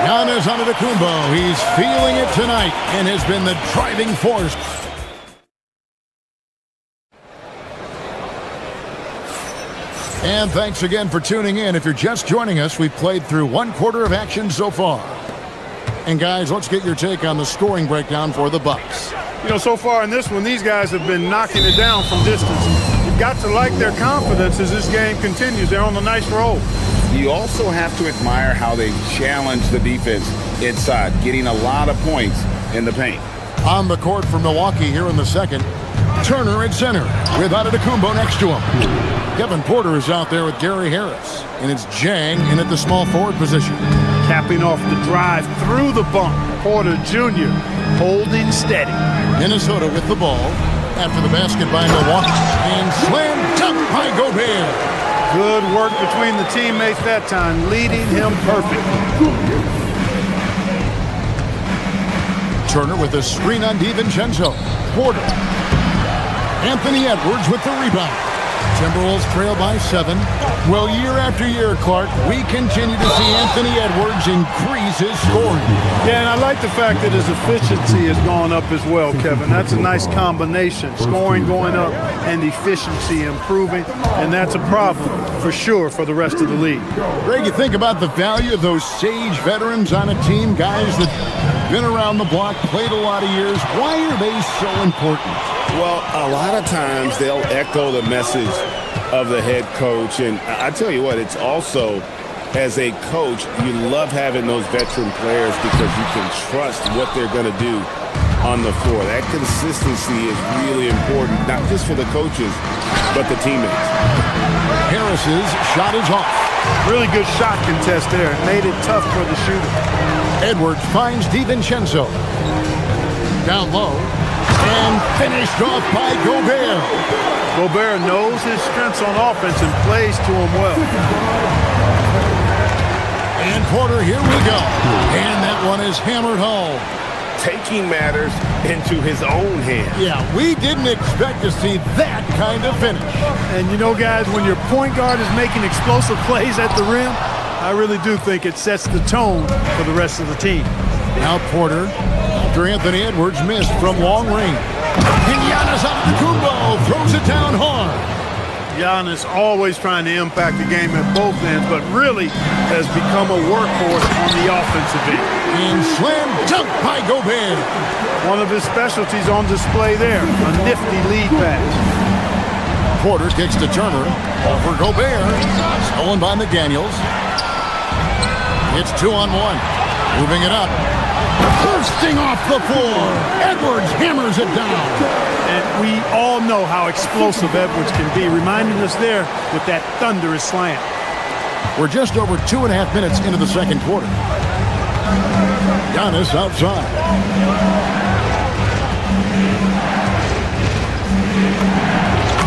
Giannis Antetokounmpo. He's feeling it tonight and has been the driving force. And thanks again for tuning in. If you're just joining us, we've played through one quarter of action so far. And guys, let's get your take on the scoring breakdown for the Bucks. You know, so far in this one, these guys have been knocking it down from distance. You've got to like their confidence as this game continues. They're on a nice roll. You also have to admire how they challenge the defense inside, getting a lot of points in the paint. On the court for Milwaukee here in the second, Turner at center with Antetokounmpo next to him. Kevin Porter is out there with Gary Harris, and it's Jang in at the small forward position. Capping off the drive through the bump, Porter Jr. holding steady. Minnesota with the ball after the basket by Milwaukee, and slam dunk by Gobert. Good work between the teammates that time, leading him perfectly. Turner with a screen on DiVincenzo. Porter. Anthony Edwards with the rebound. Timberwolves trail by 7. Well, year after year, Clark, we continue to see Anthony Edwards increase his scoring. Yeah, and I like the fact that his efficiency has gone up as well, Kevin. That's a nice combination. Scoring going up and efficiency improving, and that's a problem for sure for the rest of the league. Greg, you think about the value of those sage veterans on a team, guys that been around the block, played a lot of years. Why are they so important? Well, a lot of times they'll echo the message of the head coach. And I tell you what, it's also, as a coach, you love having those veteran players because you can trust what they're going to do on the floor. That consistency is really important, not just for the coaches, but the teammates. Harris's shot is off. Really good shot contest there. Made it tough for the shooter. Edwards finds DiVincenzo. Down low. And finished off by Gobert. Gobert knows his strengths on offense and plays to him well. And Porter, here we go. And that one is hammered home. Taking matters into his own hands. Yeah, we didn't expect to see that kind of finish. And you know, guys, when your point guard is making explosive plays at the rim, I really do think it sets the tone for the rest of the team. Now Porter, after Anthony Edwards missed from long range. And Giannis Antetokounmpo throws it down hard. Giannis always trying to impact the game at both ends, but really has become a workhorse on the offensive end. And slam dunk by Gobert. One of his specialties on display there, a nifty lead pass. Porter kicks to Turner. Over Gobert. Stolen by McDaniels. It's 2-on-1. Moving it up. Bursting off the floor. Edwards hammers it down. And we all know how explosive Edwards can be, reminding us there with that thunderous slam. We're just over 2.5 minutes into the second quarter. Giannis outside.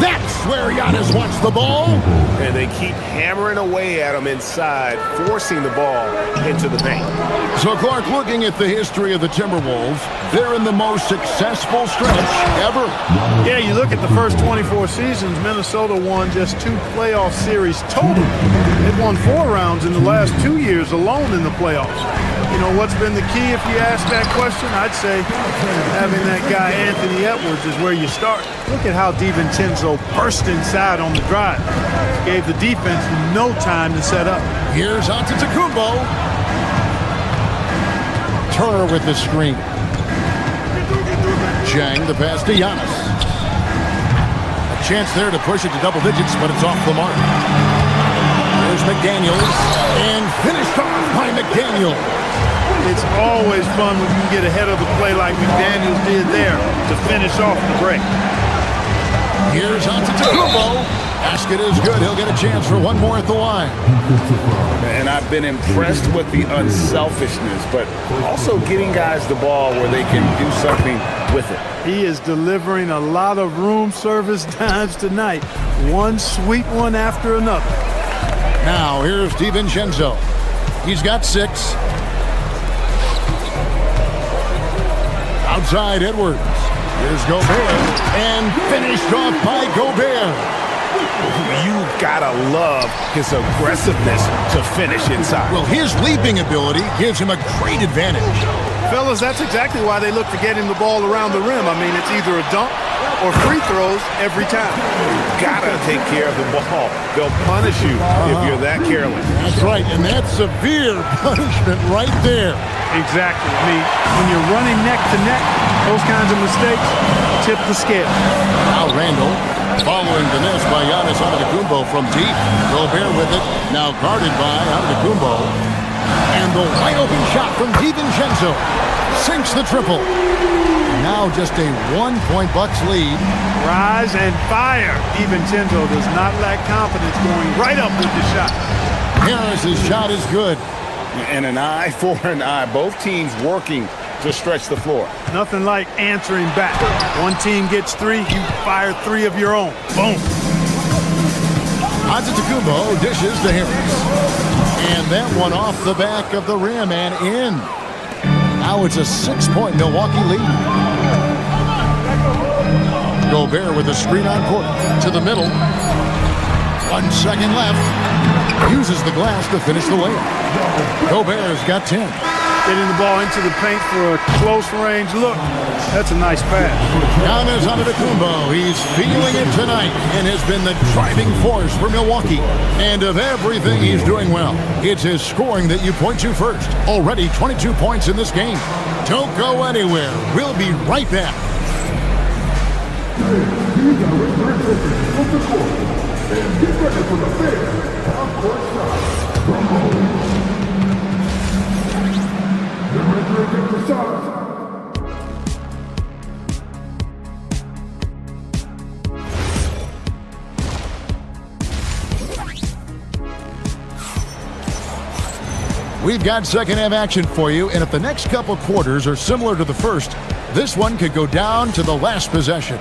That's where Giannis wants the ball. And they keep hammering away at him inside, forcing the ball into the paint. So, Clark, looking at the history of the Timberwolves, they're in the most successful stretch ever. Yeah, you look at the first 24 seasons, Minnesota won just 2 playoff series total. They've won 4 rounds in the last 2 years alone in the playoffs. You know, what's been the key if you ask that question? I'd say having that guy Anthony Edwards is where you start. Look at how DiVincenzo burst inside on the drive. Gave the defense no time to set up. Here's Antetokounmpo. Turner with the screen. Jang the pass to Giannis. A chance there to push it to double digits, but it's off the mark. There's McDaniels. And finished off by McDaniels. It's always fun when you can get ahead of the play like McDaniels did there to finish off the break. Here's Antetokounmpo. Basket is good. He'll get a chance for one more at the line. And I've been impressed with the unselfishness, but also getting guys the ball where they can do something with it. He is delivering a lot of room service dimes tonight. One sweet one after another. Now, here's DiVincenzo. He's got 6. Outside Edwards. Here's Gobert. And finished off by Gobert. You gotta love his aggressiveness to finish inside. Well, his leaping ability gives him a great advantage. Fellas, that's exactly why they look to get him the ball around the rim. I mean, it's either a dunk or free throws every time. You gotta take care of the ball. They'll punish you if you're that careless. That's right, and that's severe punishment right there. Exactly. I mean, when you're running neck to neck, those kinds of mistakes tip the scale. Now Randall, following the miss by Giannis Antetokounmpo from deep. Gobert with it, now guarded by Antetokounmpo. And the wide open shot from DiVincenzo sinks the triple. Now just a 1-point Bucks lead. Rise and fire. DiVincenzo does not lack confidence going right up with the shot. Harris's shot is good. And an eye for an eye. Both teams working to stretch the floor. Nothing like answering back. One team gets 3, you fire 3 of your own. Boom. Antetokounmpo dishes to Harris. And that one off the back of the rim and in. Now it's a 6-point Milwaukee lead. Gobert with a screen on court to the middle. 1 second left. Uses the glass to finish the layup. Gobert's got 10. Getting the ball into the paint for a close range look. That's a nice pass. Giannis Antetokounmpo, he's feeling it tonight and has been the driving force for Milwaukee. And of everything he's doing well, it's his scoring that you point to first. Already 22 points in this game. Don't go anywhere. We'll be right back. We've got second half action for you, and if the next couple quarters are similar to the first, this one could go down to the last possession.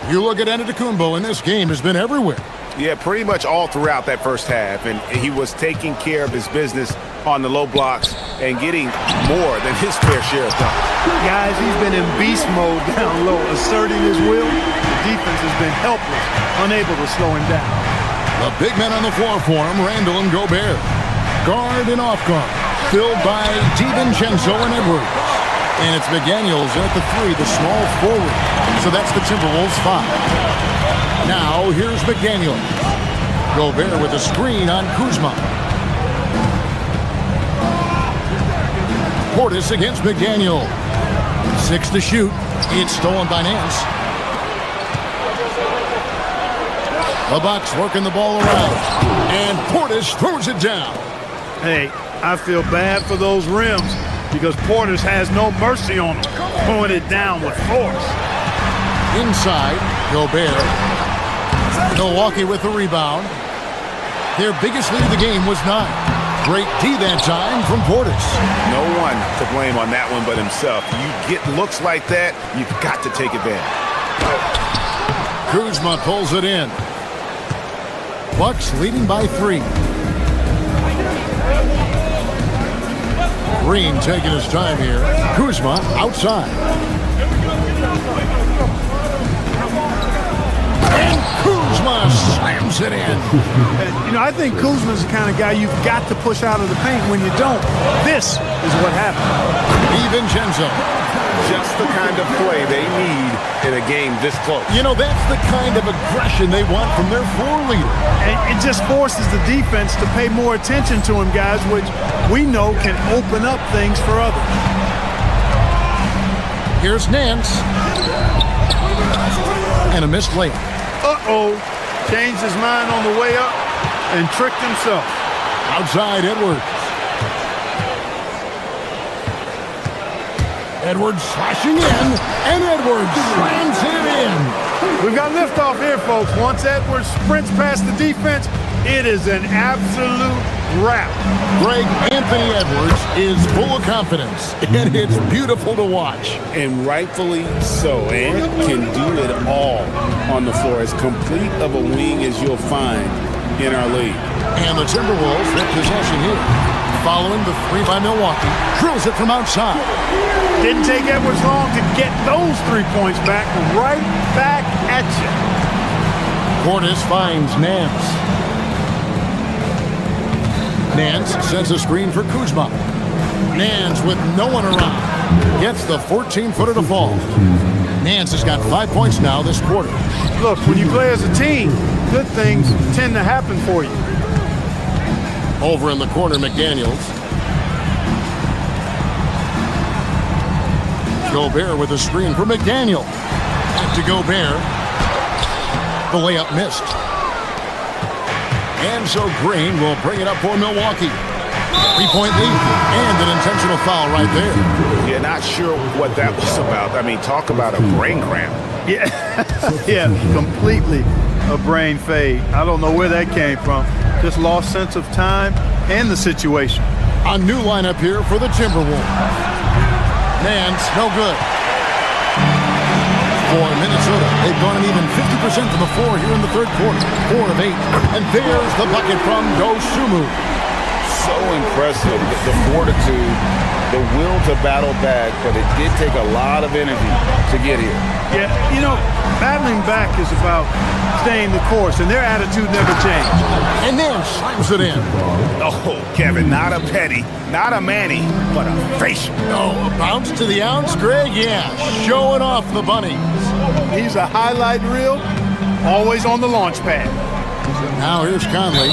You look at Antetokounmpo, and this game has been everywhere. Yeah, pretty much all throughout that first half, and he was taking care of his business on the low blocks and getting more than his fair share of dunks. Guys, he's been in beast mode down low, asserting his will. The defense has been helpless, unable to slow him down. The big men on the floor for him, Randall and Gobert. Guard and off guard, filled by DiVincenzo and Edwards. And it's McDaniels at the 3, the small forward. So that's the Timberwolves 5. Now, here's McDaniels. Gobert with a screen on Kuzma. Portis against McDaniel. 6 to shoot. It's stolen by Nance. The Bucks working the ball around. And Portis throws it down. Hey, I feel bad for those rims because Portis has no mercy on them, throwing it down with force. Inside, Gobert. Milwaukee with the rebound. Their biggest lead of the game was 9. Great D that time from Portis. No one to blame on that one but himself. You get looks like that, you've got to take advantage. Kuzma pulls it in. Bucks leading by 3. Green taking his time here. Kuzma outside. And Kuzma slams it in. You know, I think Kuzma's the kind of guy you've got to push out of the paint. When you don't, this is what happens. DiVincenzo. Just the kind of play they need in a game this close. You know, that's the kind of aggression they want from their floor leader. And it just forces the defense to pay more attention to him, guys, which we know can open up things for others. Here's Nance. And a missed layup. Uh-oh. Changed his mind on the way up and tricked himself. Outside Edwards. Edwards slashing in, and Edwards slams it in. We've got liftoff here, folks. Once Edwards sprints past the defense, it is an absolute wrap. Greg, Anthony Edwards is full of confidence, and it's beautiful to watch. And rightfully so. And can do it all on the floor. As complete of a wing as you'll find in our league. And the Timberwolves with possession here. Following the three by Milwaukee, drills it from outside. Didn't take Edwards long to get those 3 points back. Right back at you. Portis finds Nance. Nance sends a screen for Kuzma. Nance with no one around. Gets the 14-footer to fall. Nance has got 5 points now this quarter. Look, when you play as a team, good things tend to happen for you. Over in the corner, McDaniels. Gobert with a screen for McDaniel. Back to Gobert. The layup missed. And so Green will bring it up for Milwaukee. 3-point lead and an intentional foul right there. Yeah, not sure what that was about. I mean, talk about a brain cramp. Yeah, yeah, completely a brain fade. I don't know where that came from. Just lost sense of time and the situation. A new lineup here for the Timberwolves. Nance, no good. For Minnesota, they've gone an even 50% from the floor here in the third quarter. 4 of 8. And there's the bucket from Dosunmu. So impressive, the fortitude, the will to battle back, but it did take a lot of energy to get here. Yeah, you know, battling back is about staying the course, and their attitude never changed. And then slams it in. Oh, Kevin, not a petty, not a Manny, but a facial. Oh, a bounce to the ounce, Greg? Yeah, showing off the bunny. He's a highlight reel, always on the launch pad. Now here's Conley.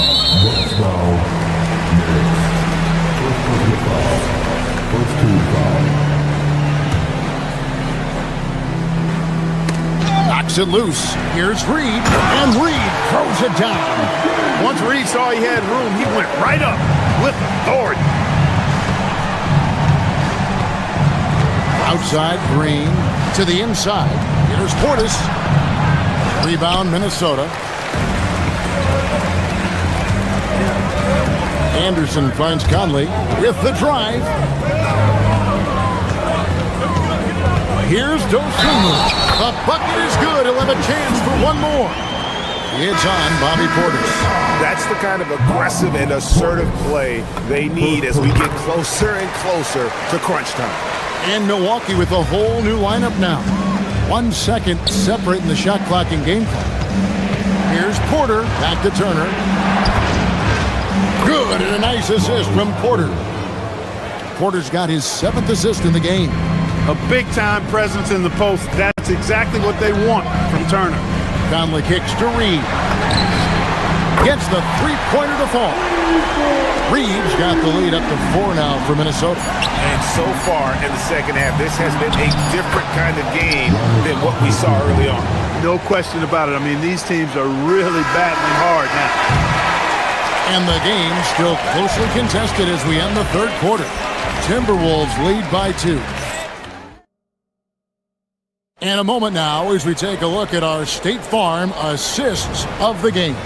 Knocks it loose. Here's Reed, and Reed throws it down. Once Reed saw he had room, he went right up with authority. Outside, Green to the inside. Here's Portis. Rebound, Minnesota. Anderson finds Conley with the drive. Here's Dosunmu. The bucket is good. He'll have a chance for one more. It's on Bobby Portis. That's the kind of aggressive and assertive play they need as we get closer and closer to crunch time. And Milwaukee with a whole new lineup now. 1 second separating the shot clock and game clock. Here's Porter. Back to Turner. Good, and a nice assist from Porter. Porter's got his 7th assist in the game. A big-time presence in the post. That's exactly what they want from Turner. Conley kicks to Reed. Gets the three-pointer to fall. Reed's got the lead up to 4 now for Minnesota. And so far in the second half, this has been a different kind of game than what we saw early on. No question about it. I mean, these teams are really battling hard now. And the game still closely contested as we end the third quarter. Timberwolves lead by 2. And a moment now as we take a look at our State Farm assists of the game.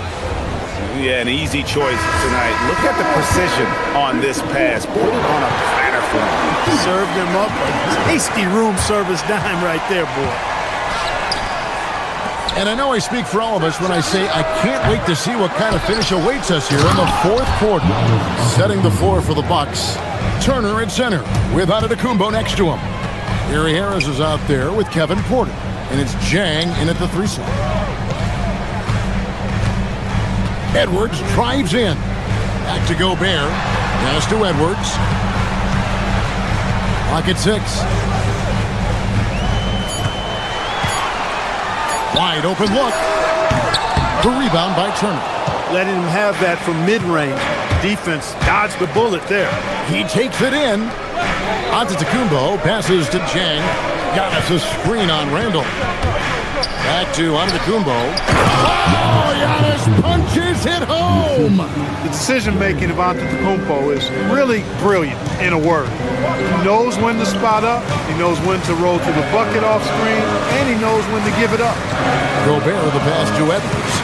Yeah, an easy choice tonight. Look at the precision on this pass. Put it on a platter for him. Served him up a tasty room service dime right there, boy. And I know I speak for all of us when I say I can't wait to see what kind of finish awaits us here in the fourth quarter. Setting the floor for the Bucks. Turner at center with Antetokounmpo next to him. Gary Harris is out there with Kevin Porter. And it's Jang in at the 3 slot. Edwards drives in. Back to Gobert. Pass to Edwards. Clock at 6. Wide open look. The rebound by Turner. Letting him have that from mid-range. Defense dodged the bullet there. He takes it in. Antetokounmpo passes to Jang. Got us a screen on Randall. Back to Antetokounmpo. Oh, Giannis punches it home. The decision-making of Antetokounmpo is really brilliant, in a word. He knows when to spot up, he knows when to roll to the bucket off screen, and he knows when to give it up. Gobert with the pass to Edwards.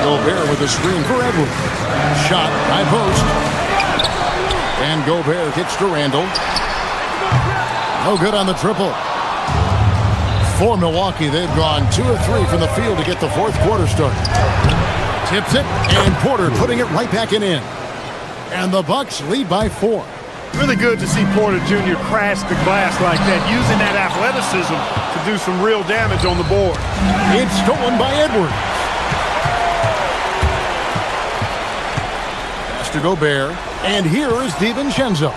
Gobert with a screen for Edwards. Shot, high post. And Gobert kicks to Randall. No good on the triple. For Milwaukee, they've gone 2 of 3 from the field to get the fourth quarter started. Tips it, and Porter putting it right back in. And the Bucks lead by 4. Really good to see Porter Jr. crash the glass like that, using that athleticism to do some real damage on the board. It's stolen by Edwards. Pass to Gobert, and here is DiVincenzo.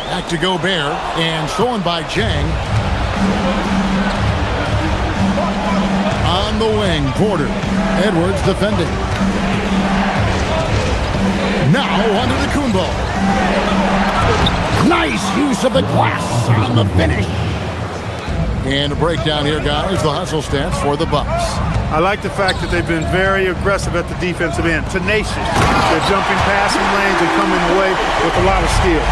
Back to Gobert, and stolen by Jang. On the wing, Porter. Edwards defending. Now onto the Kumbo. Nice use of the glass on the finish. And a breakdown here, guys. The hustle stats for the Bucks. I like the fact that they've been very aggressive at the defensive end, tenacious. They're jumping passing lanes and coming away with a lot of skill.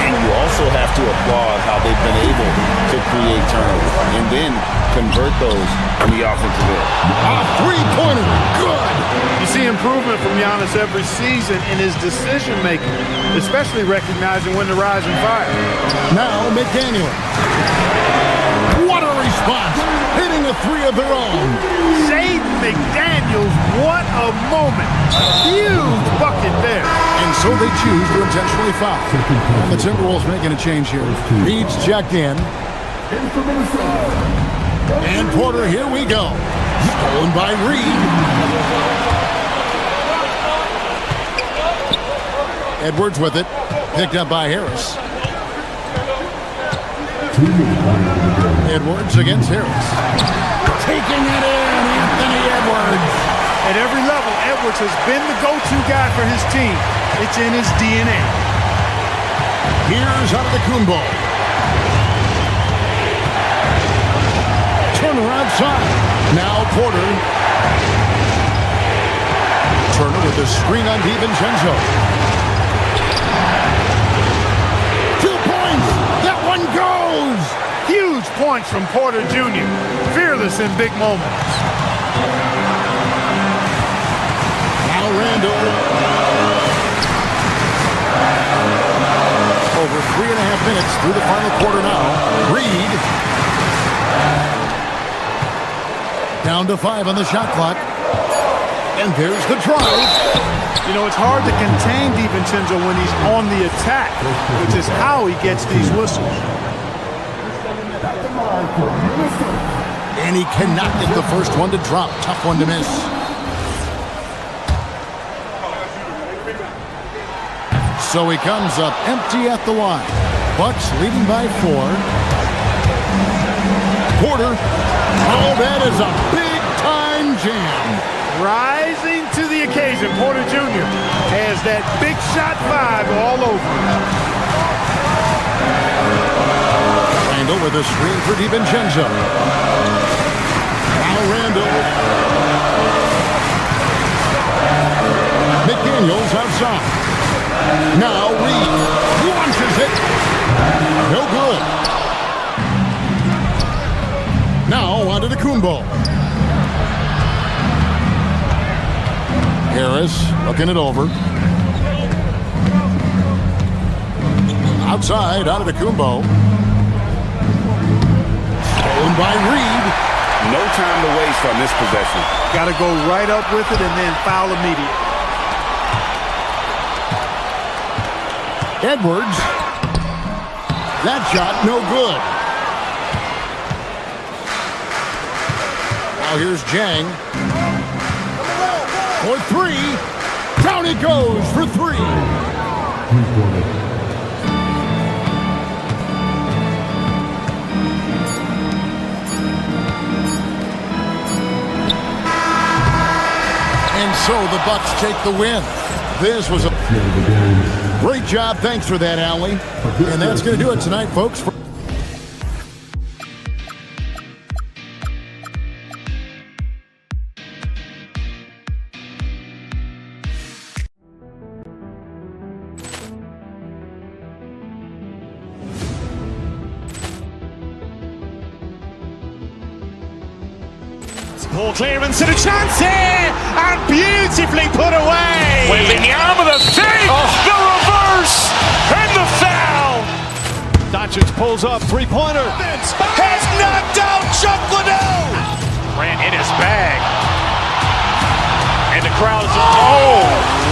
And you also have to applaud how they've been able to create turnovers and then convert those on the offensive end. A three-pointer, good. You see improvement from Giannis every season in his decision-making, especially recognizing when to rise and fire. Now McDaniel. What a response, hitting a three of their own. Jaden McDaniels, what a moment. Huge bucket there. And so they choose to intentionally foul. And the Timberwolves making a change here. Reed's checked in. And Porter, here we go. Stolen by Reed. Edwards with it. Picked up by Harris. Edwards against Harris. Taking it in, Anthony Edwards. At every level, Edwards has been the go-to guy for his team. It's in his DNA. Here's Antetokounmpo. Turner outside. Now Porter. Turner with the screen on DiVincenzo. 2 points. That one goes. Huge points from Porter Jr. Fearless in big moments. Now Randall. Over 3.5 minutes through the final quarter now. Reed. Down to 5 on the shot clock. And there's the drive. You know, it's hard to contain DiVincenzo when he's on the attack, which is how he gets these whistles. And he cannot get the first one to drop. Tough one to miss. So he comes up empty at the line. Bucks leading by 4. Porter. Oh, that is a big-time jam. Rising to the occasion, Porter Jr. has that big shot vibe all over him. Randall with a screen for DiVincenzo. Now Randall. McDaniels outside. Now Reed launches it. No good. Now onto the Kumbo. Harris looking it over. Outside, out of the Kumbo. Stolen by Reed. No time to waste on this possession. Got to go right up with it and then foul immediately. Edwards. That shot, no good. Now here's Jang. For 3. Down he goes for 3. And so the Bucks take the win. This was a great job. Thanks for that, Allie. And that's going to do it tonight, folks. Ball clearance and a chance here, and beautifully put away. Waving the arm of the feet, the reverse, and the foul. Doncic pulls up, three-pointer. Has knocked out Chuck Liddell. Grant in his bag. And the crowd is, oh,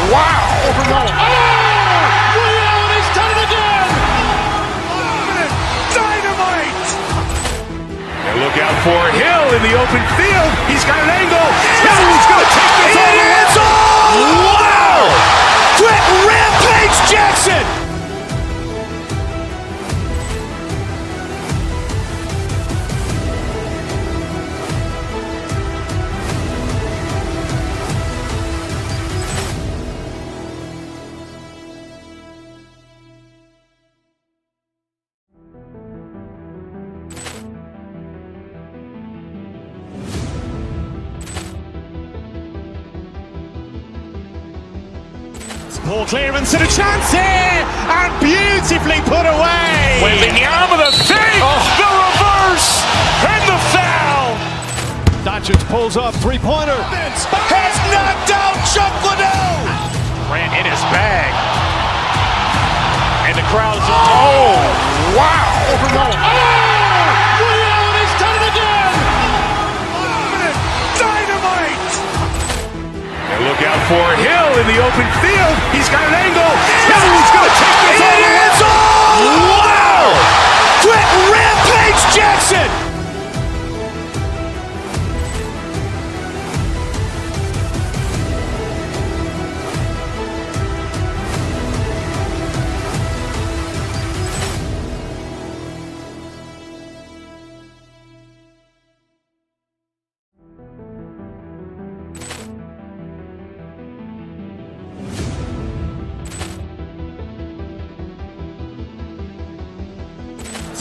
wow. Ray Allen has done it again. Dynamite. And look out for Hill in the open field. He's got an angle. He's going to take this all the way. Wow! Quick Rampage Jackson. Ball clearance and a chance here, and beautifully put away. Waving the arm of the feet, the reverse, and the foul. Doncic pulls up, three-pointer. Has knocked out Chuck Liddell. Grant in his bag. And the crowd is, oh, wow. Ray Allen has done it again. Dynamite. And look out for Hill in the open field. He's got an angle. He's going to take this all the way. Wow! Quick Rampage Jackson.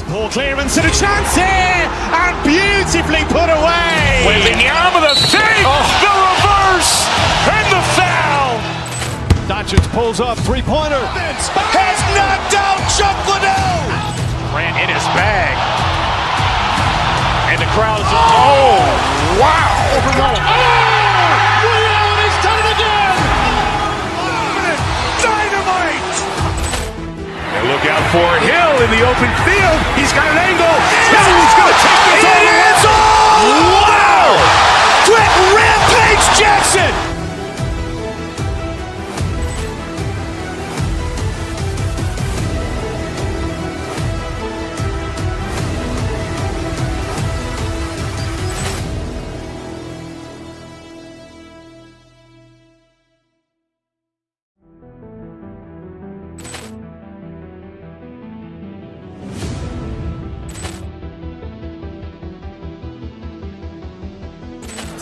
Ball clearance and a chance here, and beautifully put away. Waving the arm of the feet, the reverse, and the foul. Doncic pulls up, three-pointer. Has knocked out Chuck Liddell. Grant in his bag. And the crowd is, oh, wow. Ray Allen has done it again. Dynamite. And look out for Hill in the open field. He's got an angle. He's going to take this all the way. Wow! Quick Rampage Jackson.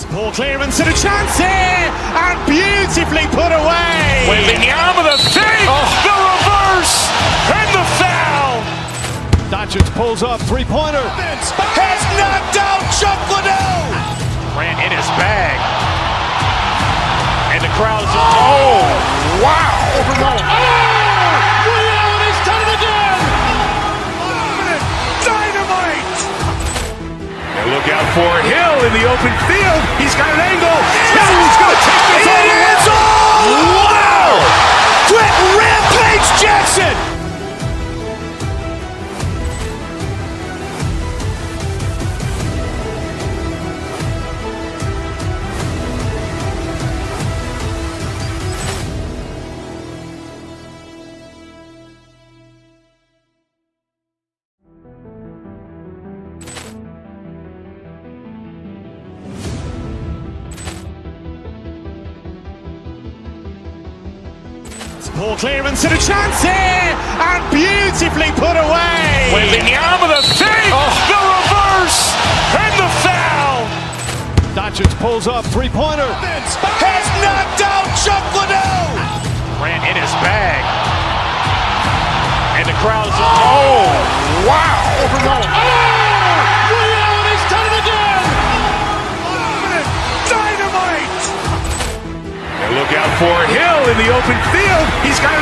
Ball clearance and a chance here, and beautifully put away. Waving the arm of the feet, the reverse, and the foul. Doncic pulls up, three-pointer. Has knocked out Chuck Liddell. Grant in his bag. And the crowd is, oh, wow. Ray Allen has done it again. Dynamite. And look out for Hill in the open field. He's got an angle. He's going to take this all the way. Wow! Quick Rampage Jackson. Ball clearance and a chance here, and beautifully put away. Waving the arm of the feet, the reverse, and the foul. Doncic pulls up, three-pointer. Has knocked out Chuck Liddell. Grant in his bag. And the crowd is, oh, wow. Overgoal. Oh! Ray Allen has done it again! Dynamite! And look out for Hill in the open field. He's got